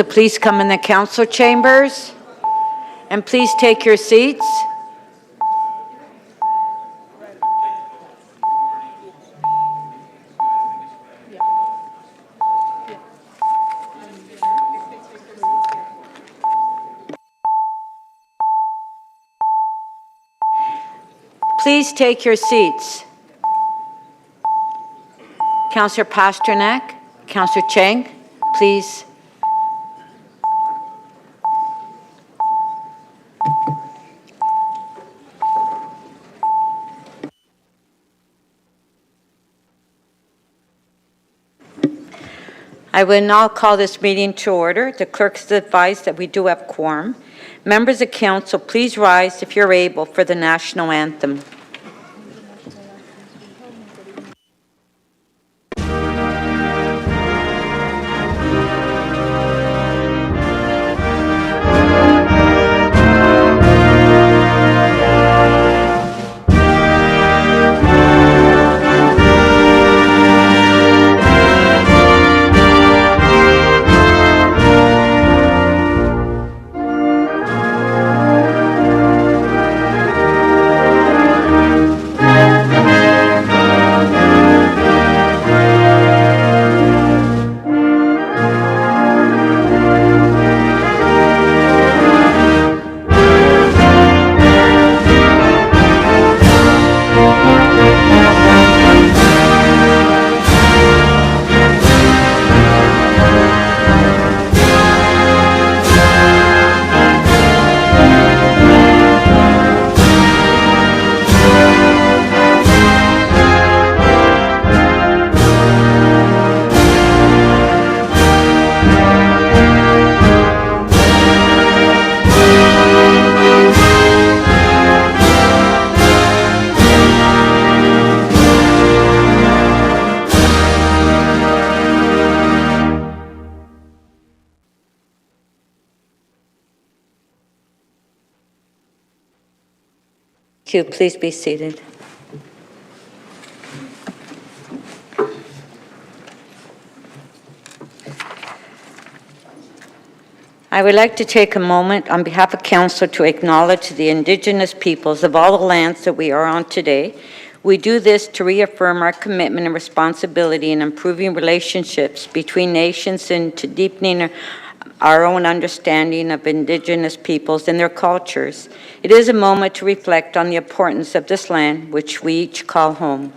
Please come in the council chambers and please take your seats. Please take your seats. Councillor Pasternak, Councillor Chang, please. I will now call this meeting to order. The clerk has advised that we do have quorum. Members of council, please rise if you're able for the National Anthem. Thank you. Please be seated. I would like to take a moment on behalf of Council to acknowledge the Indigenous peoples of all the lands that we are on today. We do this to reaffirm our commitment and responsibility in improving relationships between nations and to deepening our own understanding of Indigenous peoples and their cultures. It is a moment to reflect on the importance of this land, which we each call home.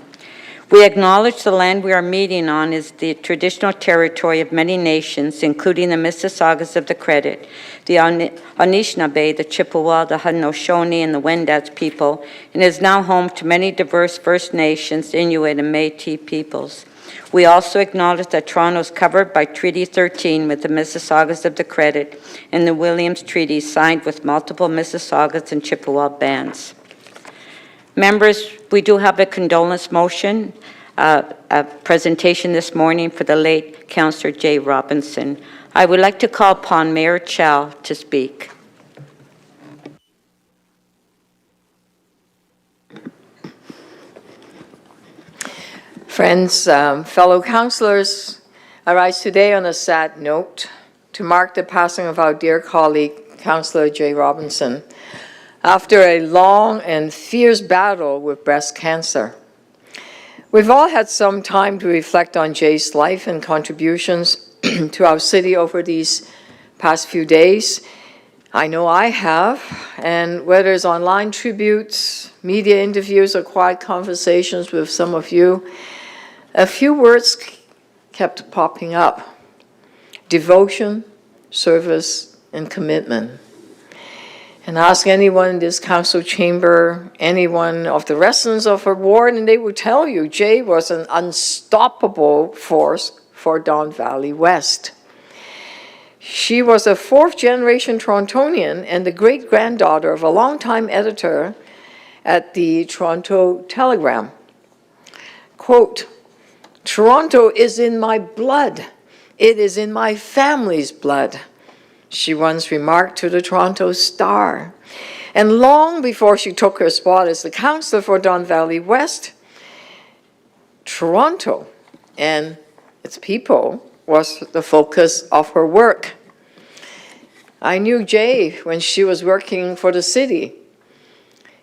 We acknowledge the land we are meeting on is the traditional territory of many nations, including the Mississaugas of the Credit, the Anishinaabe, the Chippewa, the Haudenosaunee, and the Wendat people, and is now home to many diverse First Nations, Inuit, and Métis peoples. We also acknowledge that Toronto is covered by Treaty 13 with the Mississaugas of the Credit and the Williams Treaty signed with multiple Mississaugas and Chippewa bands. Members, we do have a condolence motion, a presentation this morning for the late Councillor Jaye Robinson. I would like to call upon Mayor Chow to speak. Friends, fellow councillors, I rise today on a sad note to mark the passing of our dear colleague, Councillor Jaye Robinson, after a long and fierce battle with breast cancer. We've all had some time to reflect on Jaye's life and contributions to our city over these past few days. I know I have, and whether it's online tributes, media interviews, or quiet conversations with some of you, a few words kept popping up: devotion, service, and commitment. And ask anyone in this council chamber, anyone of the residents of her ward, and they will tell you Jaye was an unstoppable force for Don Valley West. She was a fourth-generation Torontonian and the great-granddaughter of a longtime editor at the Toronto Telegram. Quote, "Toronto is in my blood. It is in my family's blood," she once remarked to the Toronto Star. And long before she took her spot as the councillor for Don Valley West, Toronto and its people was the focus of her work. I knew Jaye when she was working for the city.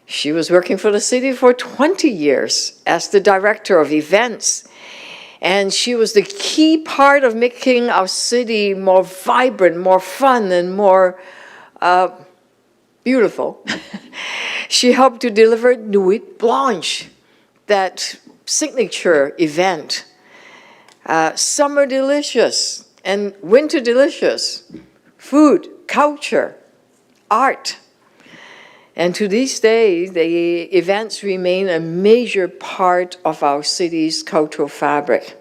She was working for the city for 20 years as the director of events. And she was the key part of making our city more vibrant, more fun, and more beautiful. She helped to deliver Nuit Blanche, that signature event. Summer Delicious and Winter Delicious. Food, culture, art. And to this day, the events remain a major part of our city's cultural fabric.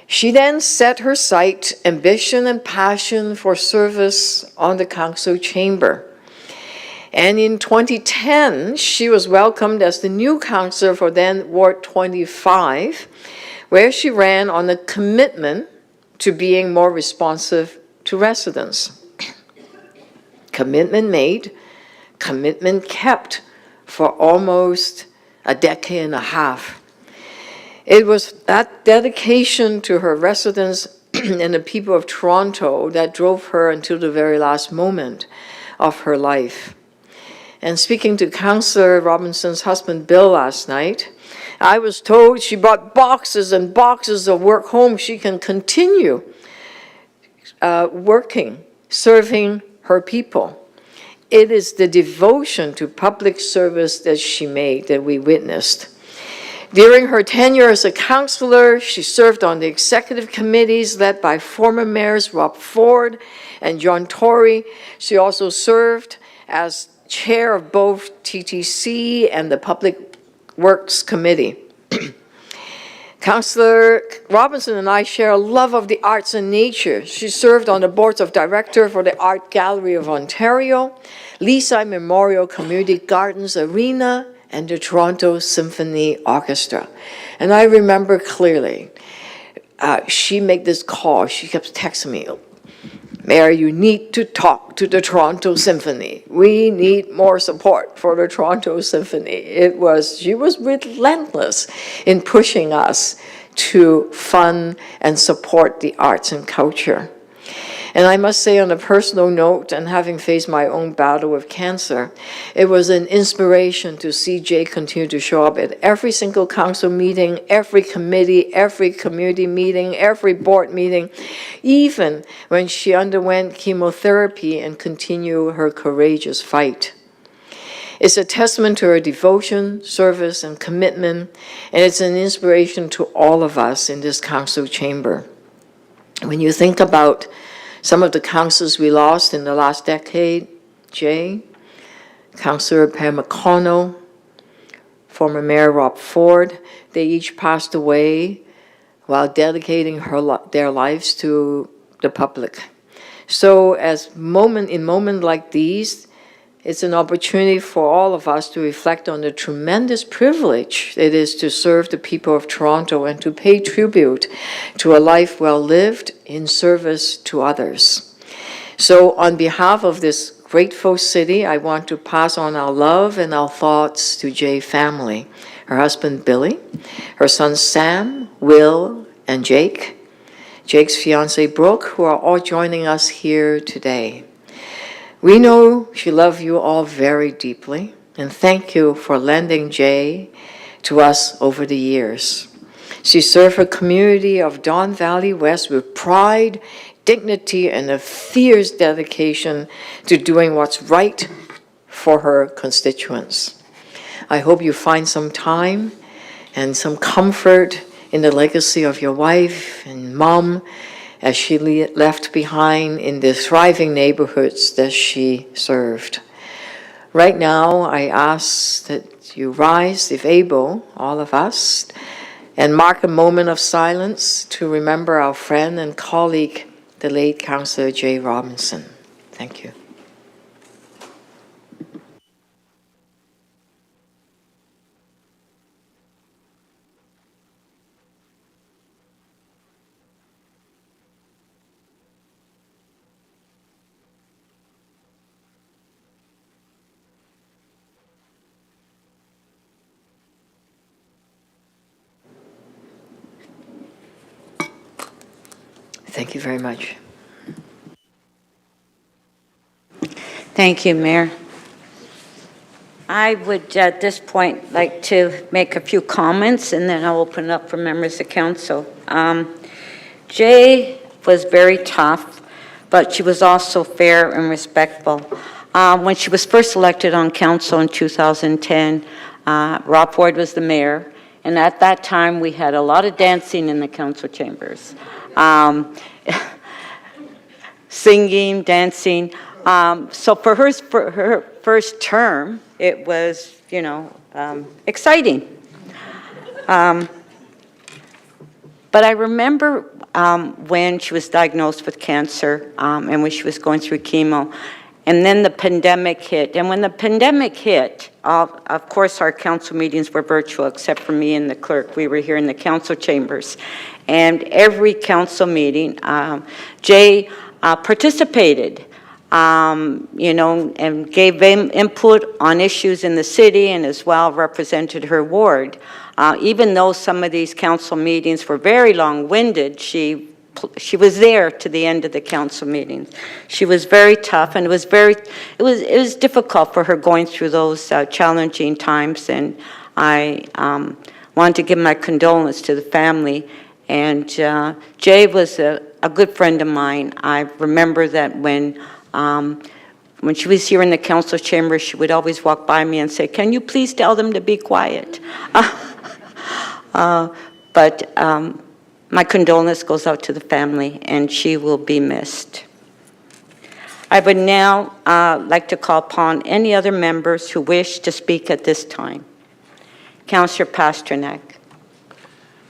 She then set her sight, ambition, and passion for service on the council chamber. And in 2010, she was welcomed as the new councillor for then Ward 25, where she ran on a commitment to being more responsive to residents. Commitment made, commitment kept for almost a decade and a half. It was that dedication to her residents and the people of Toronto that drove her until the very last moment of her life. And speaking to Councillor Robinson's husband, Bill, last night, I was told she brought boxes and boxes of work home. She can continue working, serving her people. It is the devotion to public service that she made that we witnessed. During her tenure as a councillor, she served on the executive committees led by former mayors Rob Ford and John Tory. She also served as chair of both TTC and the Public Works Committee. Councillor Robinson and I share a love of the arts and nature. She served on the boards of director for the Art Gallery of Ontario, Leaside Memorial Community Gardens Arena, and the Toronto Symphony Orchestra. And I remember clearly, she made this call. She kept texting me, Mayor, you need to talk to the Toronto Symphony. We need more support for the Toronto Symphony. She was relentless in pushing us to fund and support the arts and culture. And I must say, on a personal note, and having faced my own battle with cancer, it was an inspiration to see Jaye continue to show up at every single council meeting, every committee, every community meeting, every board meeting, even when she underwent chemotherapy, and continue her courageous fight. It's a testament to her devotion, service, and commitment, and it's an inspiration to all of us in this council chamber. When you think about some of the councillors we lost in the last decade, Jaye, Councillor Pam McConnell, former Mayor Rob Ford, they each passed away while dedicating their lives to the public. So in moments like these, it's an opportunity for all of us to reflect on the tremendous privilege it is to serve the people of Toronto and to pay tribute to a life well lived in service to others. So on behalf of this grateful city, I want to pass on our love and our thoughts to Jaye family, her husband Billy, her sons Sam, Will, and Jake, Jake's fiancée Brooke, who are all joining us here today. We know she loves you all very deeply, and thank you for lending Jaye to us over the years. She served her community of Don Valley West with pride, dignity, and a fierce dedication to doing what's right for her constituents. I hope you find some time and some comfort in the legacy of your wife and mom as she left behind in the thriving neighborhoods that she served. Right now, I ask that you rise, if able, all of us, and mark a moment of silence to remember our friend and colleague, the late Councillor Jaye Robinson. Thank you. Thank you very much. Thank you, Mayor. I would, at this point, like to make a few comments, and then I'll open it up for members of council. Jaye was very tough, but she was also fair and respectful. When she was first elected on council in 2010, Rob Ford was the mayor, and at that time, we had a lot of dancing in the council chambers. Singing, dancing. So for her first term, it was, exciting. But I remember when she was diagnosed with cancer and when she was going through chemo, and then the pandemic hit. And when the pandemic hit, of course, our council meetings were virtual, except for me and the clerk. We were here in the council chambers. And every council meeting, Jaye participated. And gave them input on issues in the city and as well represented her ward. Even though some of these council meetings were very long-winded, she was there to the end of the council meetings. She was very tough, and it was difficult for her going through those challenging times, and I wanted to give my condolence to the family. And Jaye was a good friend of mine. I remember that when she was here in the council chamber, she would always walk by me and say, "Can you please tell them to be quiet?" But my condolence goes out to the family, and she will be missed. I would now like to call upon any other members who wish to speak at this time. Councillor Pasternak.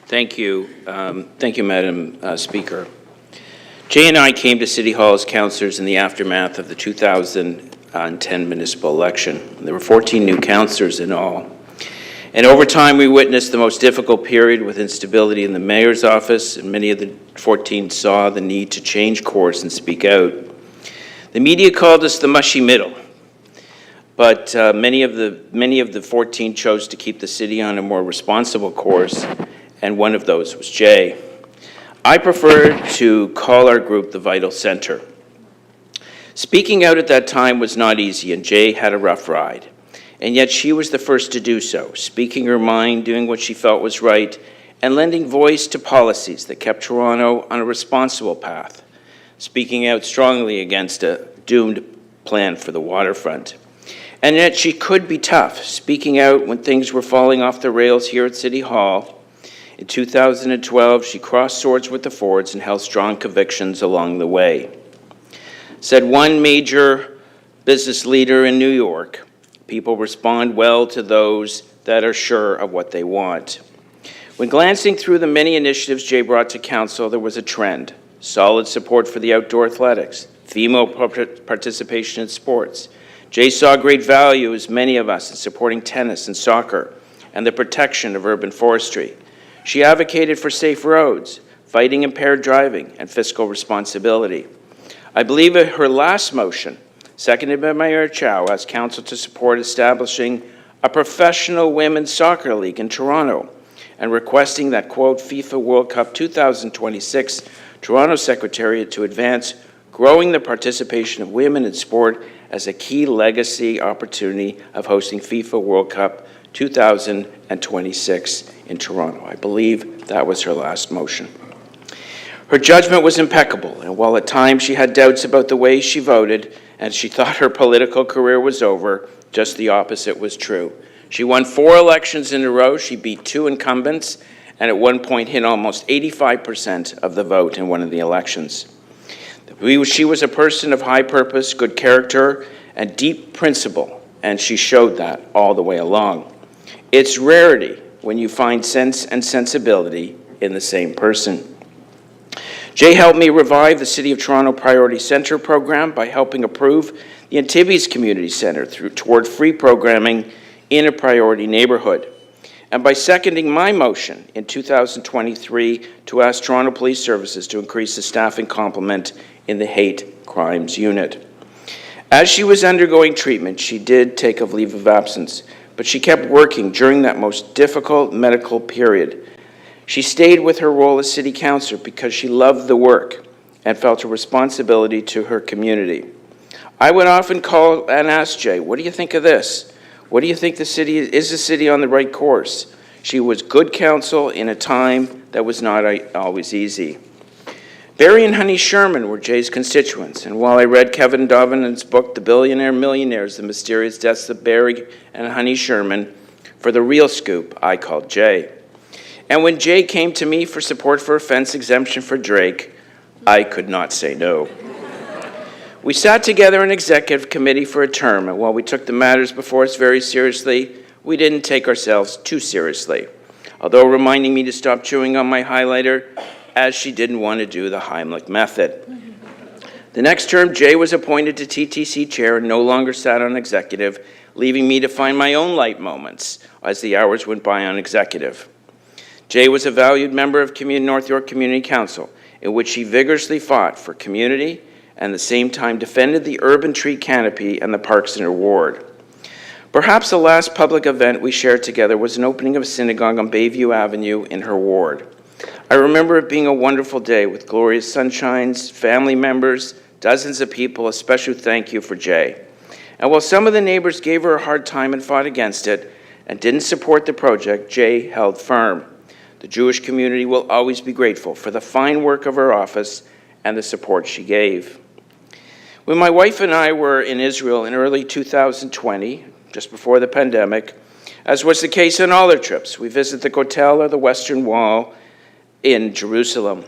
Thank you. Thank you, Madam Speaker. Jaye and I came to City Hall as councillors in the aftermath of the 2010 municipal election. There were 14 new councillors in all. And over time, we witnessed the most difficult period with instability in the mayor's office, and many of the 14 saw the need to change course and speak out. The media called us the mushy middle, but many of the 14 chose to keep the city on a more responsible course, and one of those was Jaye. I prefer to call our group the vital center. Speaking out at that time was not easy, and Jaye had a rough ride. And yet she was the first to do so, speaking her mind, doing what she felt was right, and lending voice to policies that kept Toronto on a responsible path, speaking out strongly against a doomed plan for the waterfront. And yet she could be tough, speaking out when things were falling off the rails here at City Hall. In 2012, she crossed swords with the Fords and held strong convictions along the way. Said one major business leader in New York, "People respond well to those that are sure of what they want." When glancing through the many initiatives Jaye brought to council, there was a trend: solid support for the outdoor athletics, female participation in sports. Jaye saw great value, as many of us, in supporting tennis and soccer and the protection of urban forestry. She advocated for safe roads, fighting impaired driving, and fiscal responsibility. I believe that her last motion, seconded by Mayor Chow, asked council to support establishing a professional women's soccer league in Toronto and requesting that, quote, FIFA World Cup 2026 Toronto Secretariat to advance growing the participation of women in sport as a key legacy opportunity of hosting FIFA World Cup 2026 in Toronto. I believe that was her last motion. Her judgment was impeccable, and while at times she had doubts about the way she voted and she thought her political career was over, just the opposite was true. She won 4 elections in a row, she beat 2 incumbents, and at one point hit almost 85% of the vote in one of the elections. She was a person of high purpose, good character, and deep principle, and she showed that all the way along. It's rarity when you find sense and sensibility in the same person. Jaye helped me revive the City of Toronto Priority Centre program by helping approve the Antibes Community Centre toward free programming in a priority neighborhood, and by seconding my motion in 2023 to ask Toronto Police Services to increase the staffing complement in the Hate Crimes Unit. As she was undergoing treatment, she did take a leave of absence, but she kept working during that most difficult medical period. She stayed with her role as city councillor because she loved the work and felt a responsibility to her community. I would often call and ask Jaye, what do you think of this? What do you think the city on the right course? She was good counsel in a time that was not always easy. Barry and Honey Sherman were Jaye's constituents, and while I read Kevin Dovin's book, The Billionaire Millionaires, The Mysterious Deaths of Barry and Honey Sherman, for the real scoop, I called Jaye. And when Jaye came to me for support for a fence exemption for Drake, I could not say no. We sat together in executive committee for a term, and while we took the matters before us very seriously, we didn't take ourselves too seriously, although reminding me to stop chewing on my highlighter, as she didn't want to do the Heimlich method. The next term, Jaye was appointed to TTC chair and no longer sat on executive, leaving me to find my own light moments as the hours went by on executive. Jaye was a valued member of North York Community Council, in which she vigorously fought for community and at the same time defended the urban tree canopy and the parks in her ward. Perhaps the last public event we shared together was an opening of a synagogue on Bayview Avenue in her ward. I remember it being a wonderful day with glorious sunshines, family members, dozens of people. A special thank you for Jaye. And while some of the neighbors gave her a hard time and fought against it and didn't support the project, Jaye held firm. The Jewish community will always be grateful for the fine work of her office and the support she gave. When my wife and I were in Israel in early 2020, just before the pandemic, as was the case on all our trips, we visited the Kotel or the Western Wall in Jerusalem.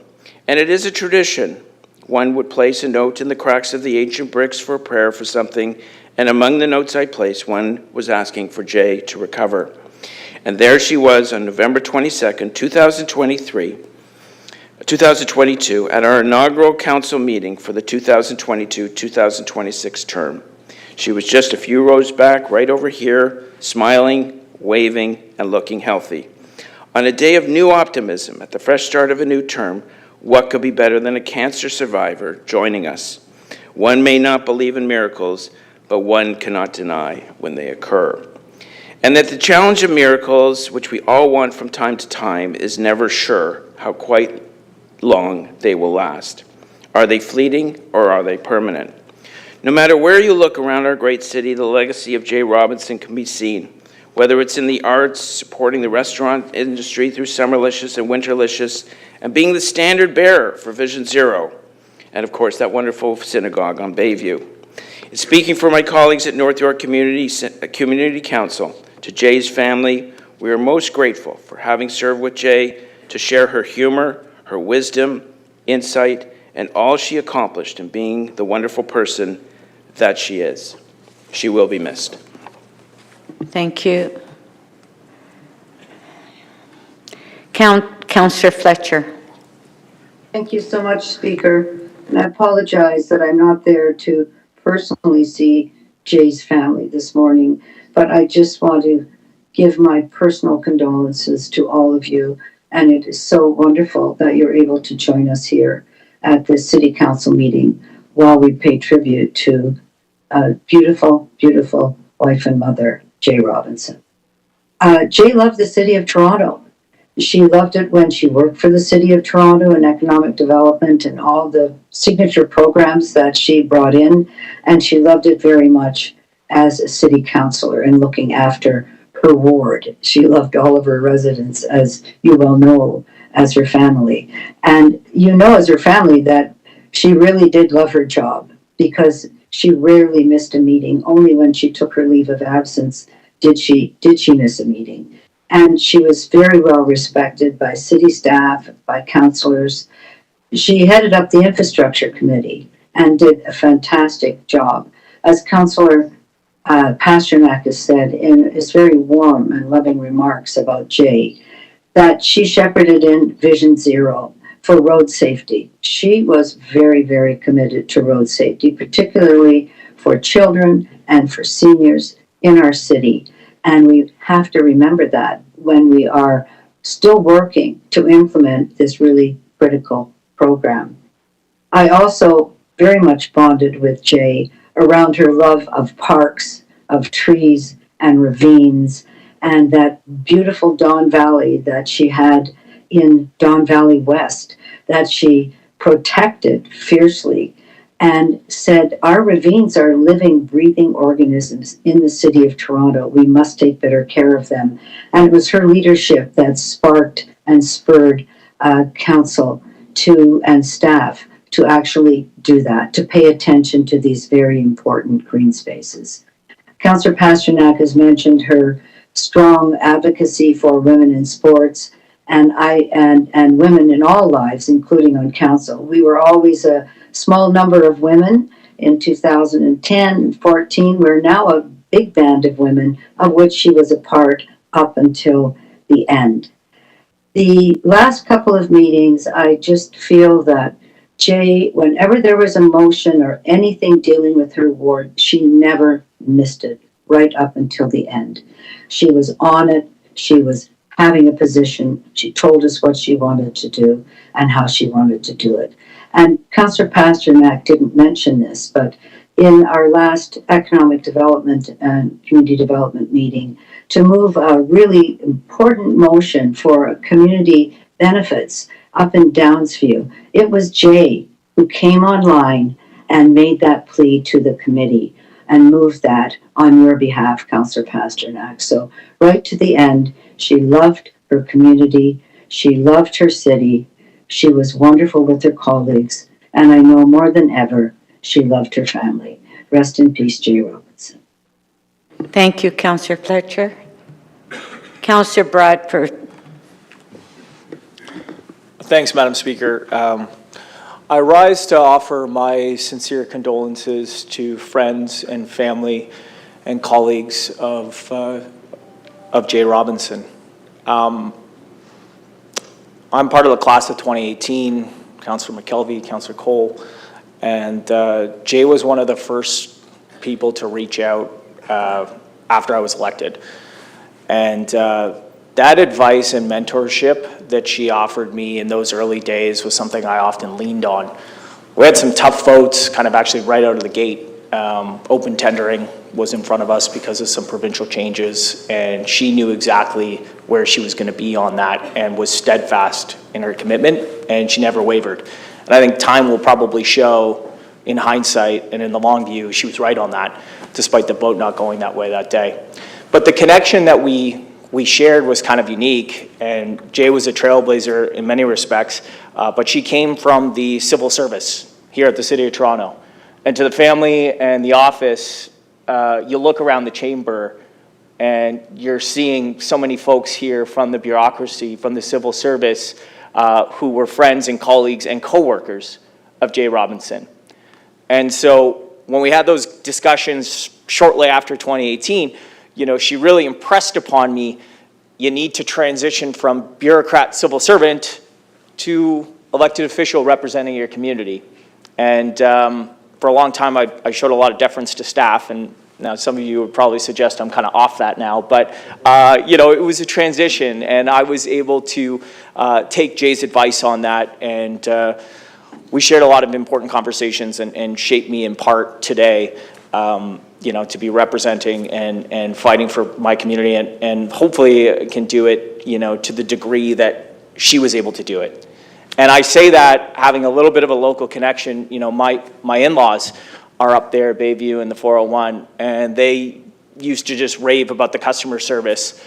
And it is a tradition. One would place a note in the cracks of the ancient bricks for a prayer for something, and among the notes I placed, one was asking for Jaye to recover. And there she was on November 22nd, 2022, at our inaugural council meeting for the 2022-2026 term. She was just a few rows back, right over here, smiling, waving, and looking healthy. On a day of new optimism, at the fresh start of a new term, what could be better than a cancer survivor joining us? One may not believe in miracles, but one cannot deny when they occur. And that the challenge of miracles, which we all want from time to time, is never sure how quite long they will last. Are they fleeting or are they permanent? No matter where you look around our great city, the legacy of Jaye Robinson can be seen. Whether it's in the arts, supporting the restaurant industry through Summerlicious and Winterlicious, and being the standard bearer for Vision Zero, and of course that wonderful synagogue on Bayview. In speaking for my colleagues at North York Community Council, to Jaye's family, we are most grateful for having served with Jaye to share her humor, her wisdom, insight, and all she accomplished in being the wonderful person that she is. She will be missed. Thank you. Councillor Fletcher. Thank you so much, Speaker. And I apologize that I'm not there to personally see Jaye's family this morning, but I just want to give my personal condolences to all of you. And it is so wonderful that you're able to join us here at the City Council meeting while we pay tribute to a beautiful, beautiful wife and mother, Jaye Robinson. Jaye loved the City of Toronto. She loved it when she worked for the City of Toronto in economic development and all the signature programs that she brought in, and she loved it very much as a city councillor and looking after her ward. She loved all of her residents, as you well know, as her family. And you know as her family that she really did love her job because she rarely missed a meeting. Only when she took her leave of absence did she miss a meeting. And she was very well respected by city staff, by councillors. She headed up the infrastructure committee and did a fantastic job. As Councillor Pasternak has said in his very warm and loving remarks about Jaye, that she shepherded in Vision Zero for road safety. She was very, very committed to road safety, particularly for children and for seniors in our city. And we have to remember that when we are still working to implement this really critical program. I also very much bonded with Jaye around her love of parks, of trees and ravines, and that beautiful Don Valley that she had in Don Valley West, that she protected fiercely and said, our ravines are living, breathing organisms in the city of Toronto. We must take better care of them. And it was her leadership that sparked and spurred council and staff to actually do that, to pay attention to these very important green spaces. Councillor Pasternak has mentioned her strong advocacy for women in sports and women in all lives, including on council. We were always a small number of women in 2010 and 14. We're now a big band of women, of which she was a part up until the end. The last couple of meetings, I just feel that Jaye, whenever there was a motion or anything dealing with her ward, she never missed it right up until the end. She was on it. She was having a position. She told us what she wanted to do and how she wanted to do it. And Councillor Pasternak didn't mention this, but in our last economic development and community development meeting, to move a really important motion for community benefits up in Downsview, it was Jaye who came online and made that plea to the committee and moved that on your behalf, Councillor Pasternak. So right to the end, she loved her community, she loved her city, she was wonderful with her colleagues, and I know more than ever, she loved her family. Rest in peace, Jaye Robinson. Thank you, Councillor Fletcher. Councillor Bradford. Thanks, Madam Speaker. I rise to offer my sincere condolences to friends and family and colleagues of Jaye Robinson. I'm part of the class of 2018, Councillor McKelvey, Councillor Cole, and Jaye was one of the first people to reach out after I was elected. And that advice and mentorship that she offered me in those early days was something I often leaned on. We had some tough votes kind of actually right out of the gate. Open tendering was in front of us because of some provincial changes, and she knew exactly where she was going to be on that and was steadfast in her commitment, and she never wavered. And I think time will probably show in hindsight and in the long view, she was right on that, despite the vote not going that way that day. But the connection that we shared was kind of unique, and Jaye was a trailblazer in many respects, but she came from the civil service here at the City of Toronto. And to the family and the office, you look around the chamber and you're seeing so many folks here from the bureaucracy, from the civil service, who were friends and colleagues and co-workers of Jaye Robinson. And so when we had those discussions shortly after 2018, you know, she really impressed upon me, you need to transition from bureaucrat civil servant to elected official representing your community. And for a long time, I showed a lot of deference to staff, and now some of you would probably suggest I'm kind of off that now, but you know, it was a transition, and I was able to take Jaye's advice on that, and we shared a lot of important conversations and shaped me in part today, you know, to be representing and fighting for my community, and hopefully can do it, you know, to the degree that she was able to do it. And I say that having a little bit of a local connection. You know, my in-laws are up there at Bayview in the 401, and they used to just rave about the customer service,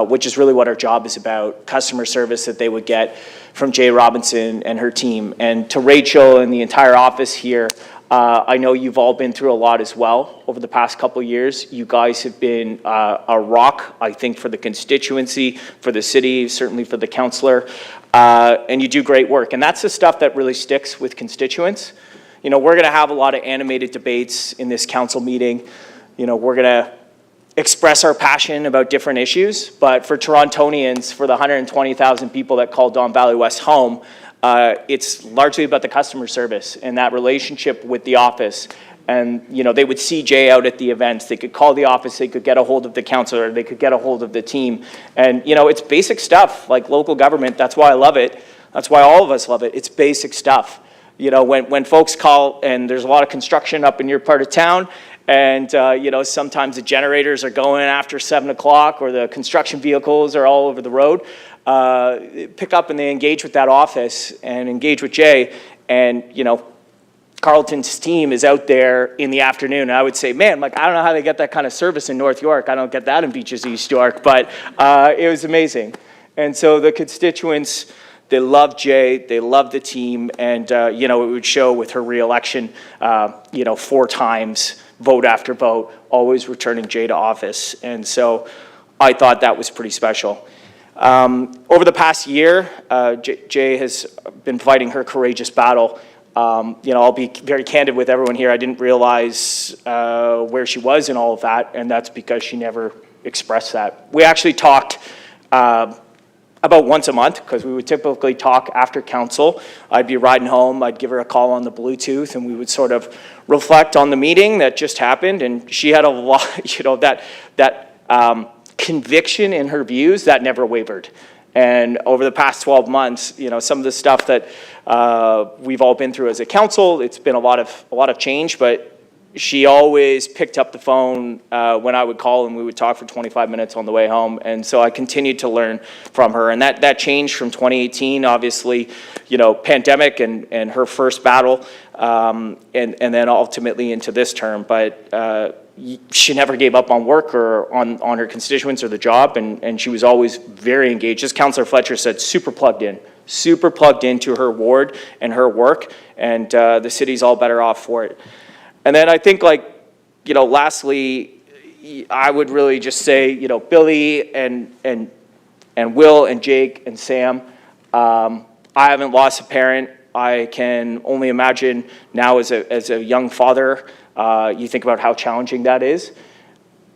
which is really what our job is about, customer service that they would get from Jaye Robinson and her team. And to Rachel and the entire office here, I know you've all been through a lot as well over the past couple of years. You guys have been a rock, I think, for the constituency, for the city, certainly for the councillor, and you do great work. And that's the stuff that really sticks with constituents. You know, we're going to have a lot of animated debates in this council meeting. You know, we're going to express our passion about different issues, but for Torontonians, for the 120,000 people that call Don Valley West home, it's largely about the customer service and that relationship with the office. And, you know, they would see Jaye out at the events. They could call the office, they could get a hold of the councillor, they could get a hold of the team. And, you know, it's basic stuff like local government. That's why I love it. That's why all of us love it. It's basic stuff. You know, when folks call and there's a lot of construction up in your part of town, and, you know, sometimes the generators are going after 7 o'clock or the construction vehicles are all over the road, pick up and they engage with that office and engage with Jaye, and, you know, Carlton's team is out there in the afternoon, and I would say, man, like, I don't know how they get that kind of service in North York. I don't get that in Beaches East York, but it was amazing. And so the constituents, they loved Jaye, they loved the team, and, it would show with her re-election, 4 times, vote after vote, always returning Jaye to office. And so I thought that was pretty special. Over the past year, Jaye has been fighting her courageous battle. I'll be very candid with everyone here. I didn't realize where she was in all of that, and that's because she never expressed that. We actually talked about once a month, because we would typically talk after council. I'd be riding home, I'd give her a call on the Bluetooth, and we would sort of reflect on the meeting that just happened, and she had a lot, that conviction in her views that never wavered. And over the past 12 months, some of the stuff that we've all been through as a council, it's been a lot of change, but she always picked up the phone when I would call, and we would talk for 25 minutes on the way home. And so I continued to learn from her. And that changed from 2018, obviously, pandemic and her first battle, and then ultimately into this term. But she never gave up on work or on her constituents or the job, and she was always very engaged. As Councillor Fletcher said, super plugged into her ward and her work, and the city's all better off for it. And then I think, lastly, I would really just say, Billy and Will and Jake and Sam, I haven't lost a parent. I can only imagine now as a young father, you think about how challenging that is.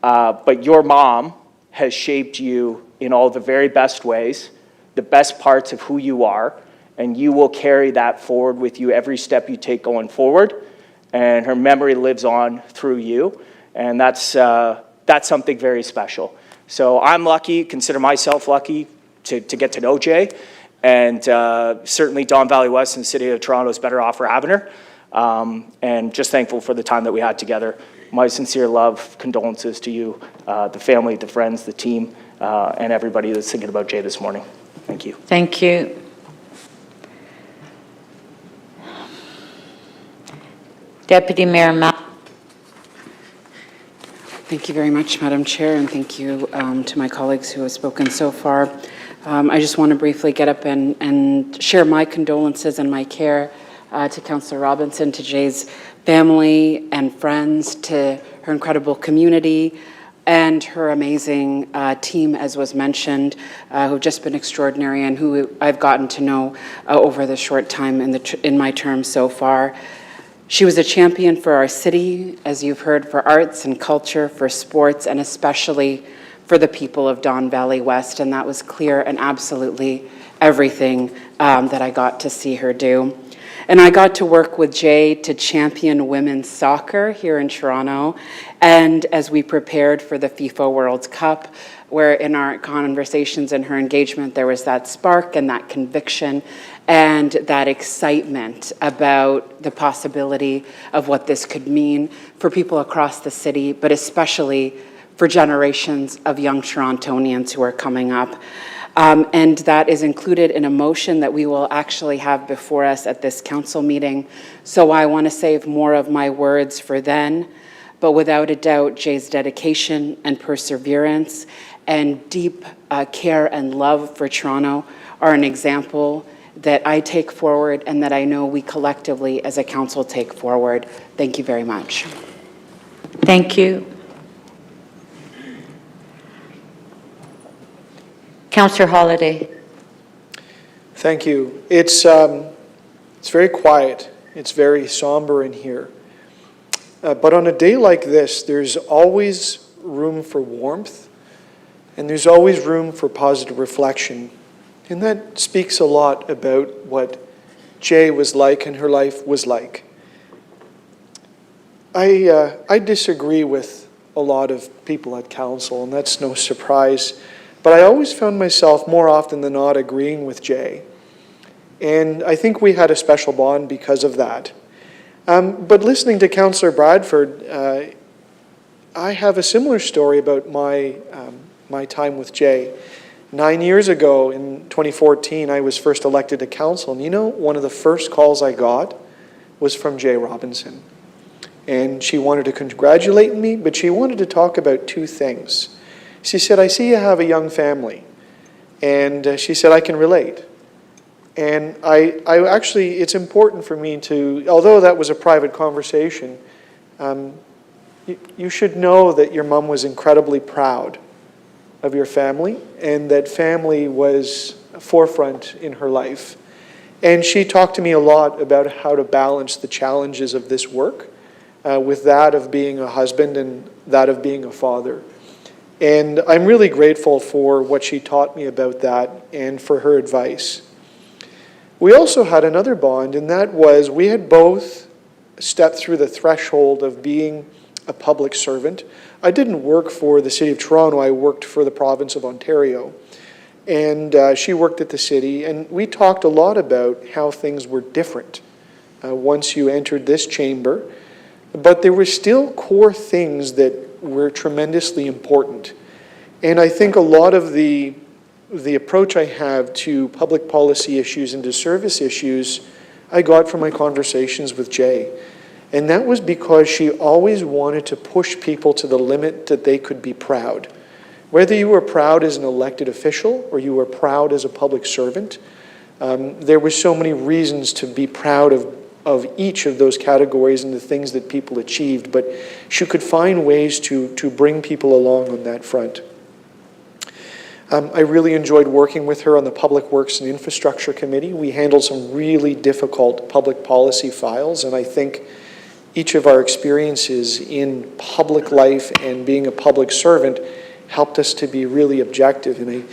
But your mom has shaped you in all the very best ways, the best parts of who you are, and you will carry that forward with you every step you take going forward. And her memory lives on through you, and that's something very special. So I'm lucky, consider myself lucky to get to know Jaye, and certainly Don Valley West and the City of Toronto is better off for having her, and just thankful for the time that we had together. My sincere love, condolences to you, the family, the friends, the team, and everybody that's thinking about Jaye this morning. Thank you. Thank you. Deputy Mayor Malik. Thank you very much, Madam Chair, and thank you to my colleagues who have spoken so far. I just want to briefly get up and share my condolences and my care to Councillor Robinson, to Jaye's family and friends, to her incredible community, and her amazing team, as was mentioned, who've just been extraordinary and who I've gotten to know over the short time in my term so far. She was a champion for our city, as you've heard, for arts and culture, for sports, and especially for the people of Don Valley West, and that was clear and absolutely everything that I got to see her do. And I got to work with Jaye to champion women's soccer here in Toronto, and as we prepared for the FIFA World Cup, where in our conversations and her engagement, there was that spark and that conviction and that excitement about the possibility of what this could mean for people across the city, but especially for generations of young Torontonians who are coming up. And that is included in a motion that we will actually have before us at this council meeting. So I want to save more of my words for then, but without a doubt, Jaye's dedication and perseverance and deep care and love for Toronto are an example that I take forward and that I know we collectively as a council take forward. Thank you very much. Thank you. Councillor Holyday. Thank you. It's very quiet. It's very somber in here. But on a day like this, there's always room for warmth, and there's always room for positive reflection. And that speaks a lot about what Jaye was like and her life was like. I disagree with a lot of people at council, and that's no surprise. But I always found myself more often than not agreeing with Jaye. And I think we had a special bond because of that. But listening to Councillor Bradford, I have a similar story about my time with Jaye. 9 years ago, in 2014, I was first elected to council. And one of the first calls I got was from Jaye Robinson. And she wanted to congratulate me, but she wanted to talk about two things. She said, I see you have a young family. And she said, I can relate. And I actually, it's important for me to, although that was a private conversation, you should know that your mom was incredibly proud of your family, and that family was a forefront in her life. And she talked to me a lot about how to balance the challenges of this work with that of being a husband and that of being a father. And I'm really grateful for what she taught me about that and for her advice. We also had another bond, and that was we had both stepped through the threshold of being a public servant. I didn't work for the City of Toronto, I worked for the province of Ontario. And she worked at the city, and we talked a lot about how things were different once you entered this chamber. But there were still core things that were tremendously important. And I think a lot of the approach I have to public policy issues and to service issues, I got from my conversations with Jaye. And that was because she always wanted to push people to the limit that they could be proud. Whether you were proud as an elected official or you were proud as a public servant, there were so many reasons to be proud of each of those categories and the things that people achieved, but she could find ways to bring people along on that front. I really enjoyed working with her on the Public Works and Infrastructure Committee. We handled some really difficult public policy files, and I think each of our experiences in public life and being a public servant helped us to be really objective. And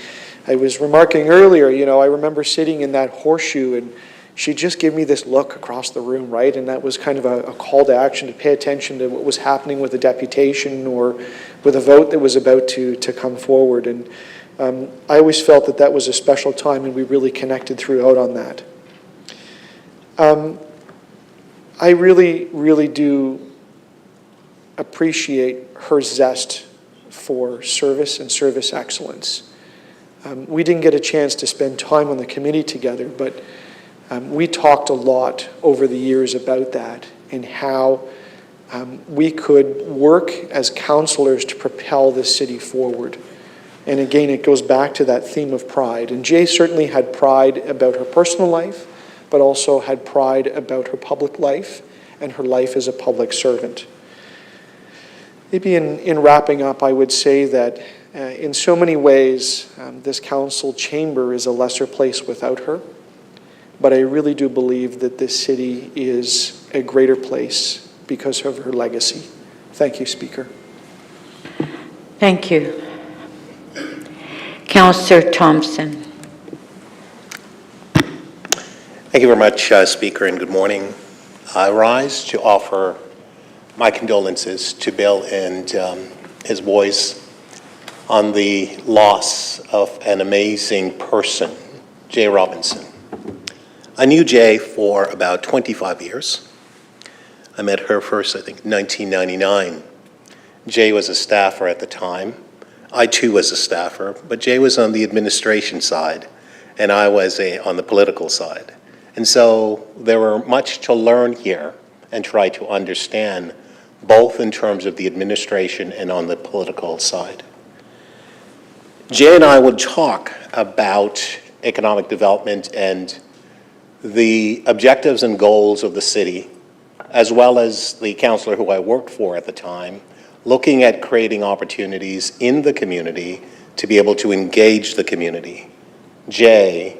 I was remarking earlier, I remember sitting in that horseshoe and she'd just give me this look across the room, right? And that was kind of a call to action to pay attention to what was happening with a deputation or with a vote that was about to come forward. And I always felt that that was a special time, and we really connected throughout on that. I really, really do appreciate her zest for service and service excellence. We didn't get a chance to spend time on the committee together, but we talked a lot over the years about that and how we could work as councillors to propel this city forward. And again, it goes back to that theme of pride. And Jaye certainly had pride about her personal life, but also had pride about her public life and her life as a public servant. Maybe in wrapping up, I would say that in so many ways, this council chamber is a lesser place without her. But I really do believe that this city is a greater place because of her legacy. Thank you, Speaker. Thank you. Councillor Thompson. Thank you very much, Speaker, and good morning. I rise to offer my condolences to Bill and his boys on the loss of an amazing person, Jaye Robinson. I knew Jaye for about 25 years. I met her first, I think, in 1999. Jaye was a staffer at the time. I too was a staffer, but Jaye was on the administration side, and I was on the political side. And so there were much to learn here and try to understand, both in terms of the administration and on the political side. Jaye and I would talk about economic development and the objectives and goals of the city, as well as the councillor who I worked for at the time, looking at creating opportunities in the community to be able to engage the community. Jaye,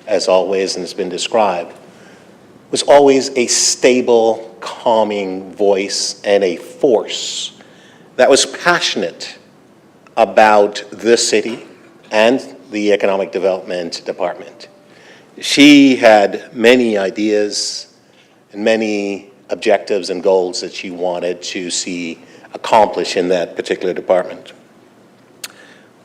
as always, and has been described, was always a stable, calming voice and a force that was passionate about the city and the Economic Development Department. She had many ideas and many objectives and goals that she wanted to see accomplished in that particular department.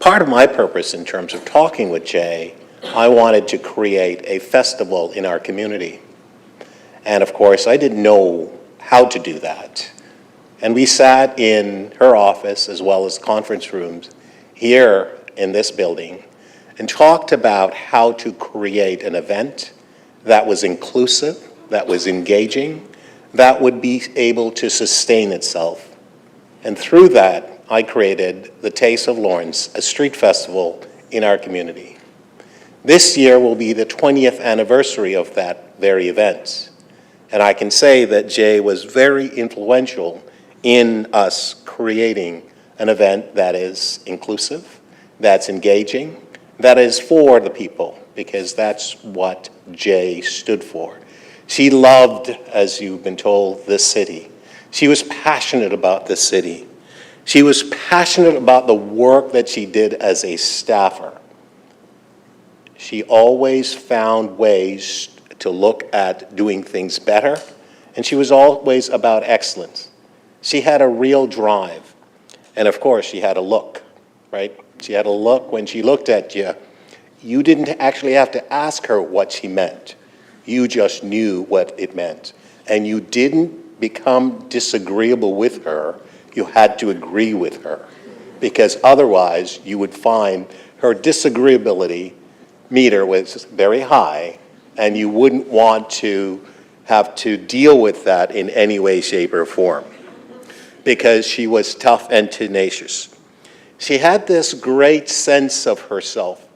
Part of my purpose in terms of talking with Jaye, I wanted to create a festival in our community. And of course, I didn't know how to do that. And we sat in her office as well as conference rooms here in this building and talked about how to create an event that was inclusive, that was engaging, that would be able to sustain itself. And through that, I created the Taste of Lawrence, a street festival in our community. This year will be the 20th anniversary of that very event. And I can say that Jaye was very influential in us creating an event that is inclusive, that's engaging, that is for the people, because that's what Jaye stood for. She loved, as you've been told, this city. She was passionate about this city. She was passionate about the work that she did as a staffer. She always found ways to look at doing things better, and she was always about excellence. She had a real drive, and of course, she had a look, right? She had a look. When she looked at you, you didn't actually have to ask her what she meant. You just knew what it meant, and you didn't become disagreeable with her. You had to agree with her, because otherwise you would find her disagreeability meter was very high, and you wouldn't want to have to deal with that in any way, shape, or form, because she was tough and tenacious. She had this great sense of herself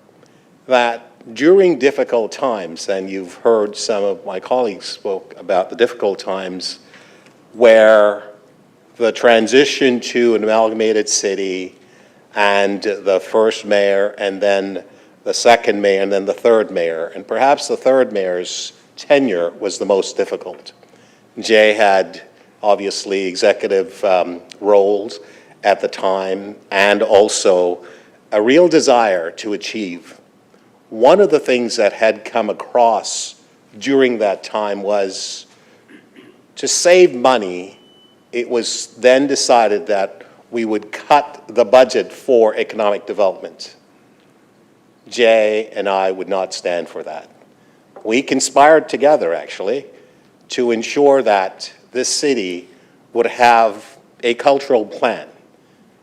that during difficult times, and you've heard some of my colleagues spoke about the difficult times where the transition to an amalgamated city and the first mayor and then the second mayor and then the third mayor, and perhaps the third mayor's tenure was the most difficult. Jaye had obviously executive roles at the time and also a real desire to achieve. One of the things that had come across during that time was to save money. It was then decided that we would cut the budget for economic development. Jaye and I would not stand for that. We conspired together, actually, to ensure that this city would have a cultural plan.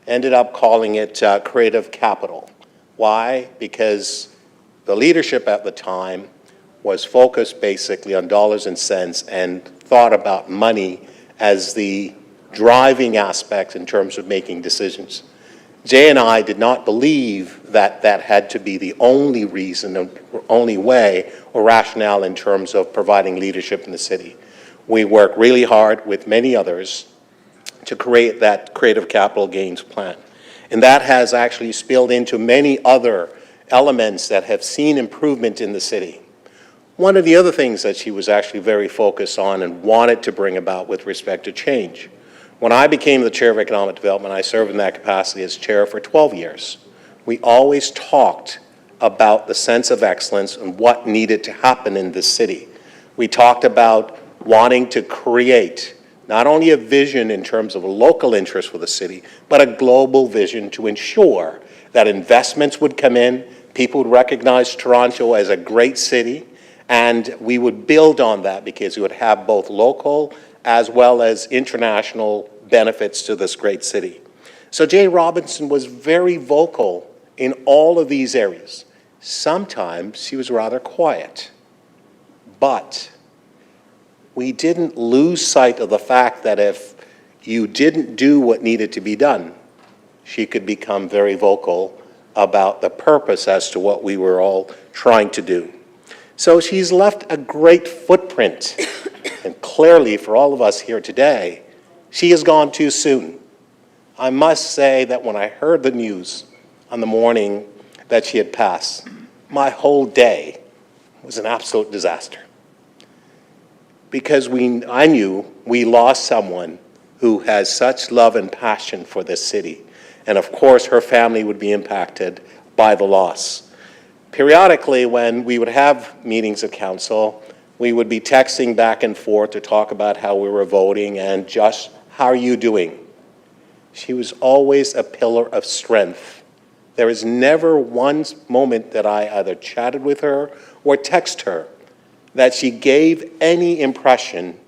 Ended up calling it creative capital. Why? Because the leadership at the time was focused basically on dollars and cents and thought about money as the driving aspect in terms of making decisions. Jaye and I did not believe that that had to be the only reason, or only way, or rationale in terms of providing leadership in the city. We worked really hard with many others to create that creative capital gains plan. And that has actually spilled into many other elements that have seen improvement in the city. One of the other things that she was actually very focused on and wanted to bring about with respect to change. When I became the chair of economic development, I served in that capacity as chair for 12 years. We always talked about the sense of excellence and what needed to happen in this city. We talked about wanting to create not only a vision in terms of a local interest for the city, but a global vision to ensure that investments would come in, people would recognize Toronto as a great city, and we would build on that because we would have both local as well as international benefits to this great city. So Jaye Robinson was very vocal in all of these areas. Sometimes she was rather quiet, but we didn't lose sight of the fact that if you didn't do what needed to be done, she could become very vocal about the purpose as to what we were all trying to do. So she's left a great footprint. And clearly, for all of us here today, she has gone too soon. I must say that when I heard the news on the morning that she had passed, my whole day was an absolute disaster. Because I knew we lost someone who has such love and passion for this city. And of course, her family would be impacted by the loss. Periodically, when we would have meetings of council, we would be texting back and forth to talk about how we were voting and just, how are you doing? She was always a pillar of strength. There is never one moment that I either chatted with her or texted her that she gave any impression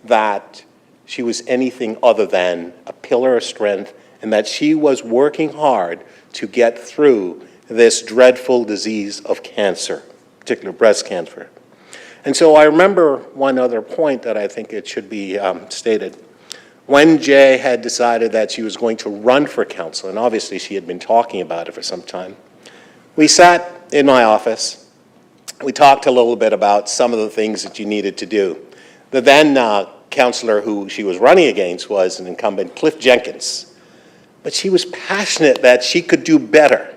that she was anything other than a pillar of strength and that she was working hard to get through this dreadful disease of cancer, particularly breast cancer. And so I remember one other point that I think it should be stated. When Jaye had decided that she was going to run for council, and obviously she had been talking about it for some time, we sat in my office. We talked a little bit about some of the things that you needed to do. The then councillor who she was running against was an incumbent, Cliff Jenkins. But she was passionate that she could do better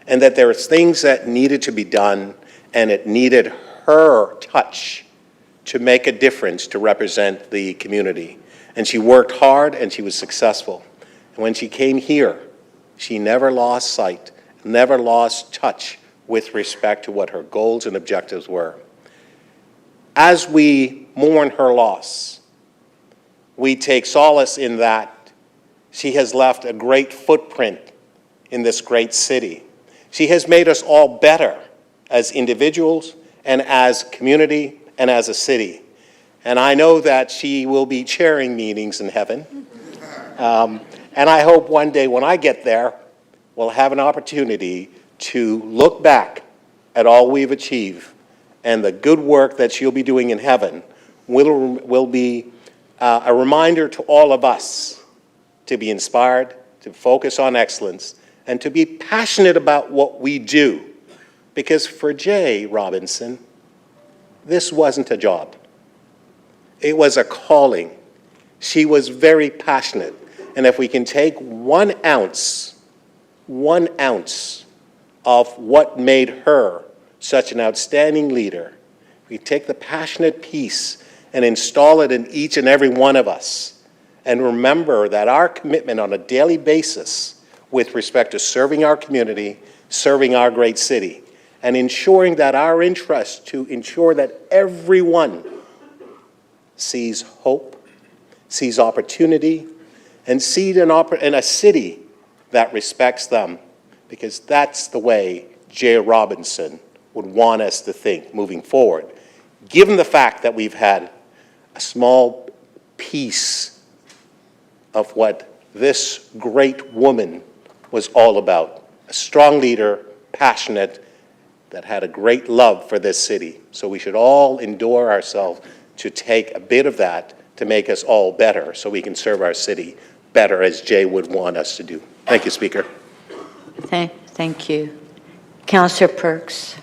and that there were things that needed to be done, and it needed her touch to make a difference to represent the community. And she worked hard and she was successful. And when she came here, she never lost sight, never lost touch with respect to what her goals and objectives were. As we mourn her loss, we take solace in that she has left a great footprint in this great city. She has made us all better as individuals and as community and as a city. And I know that she will be chairing meetings in heaven. And I hope one day when I get there, we'll have an opportunity to look back at all we've achieved, and the good work that she'll be doing in heaven will be a reminder to all of us to be inspired, to focus on excellence, and to be passionate about what we do. Because for Jaye Robinson, this wasn't a job. It was a calling. She was very passionate. And if we can take 1 ounce of what made her such an outstanding leader, we take the passionate piece and install it in each and every one of us, and remember that our commitment on a daily basis with respect to serving our community, serving our great city, and ensuring that our interest to ensure that everyone sees hope, sees opportunity, and sees in a city that respects them, because that's the way Jaye Robinson would want us to think moving forward, given the fact that we've had a small piece of what this great woman was all about. A strong leader, passionate, that had a great love for this city. So we should all endure ourselves to take a bit of that to make us all better, so we can serve our city better as Jaye would want us to do. Thank you, Speaker. Thank you. Councillor Perks.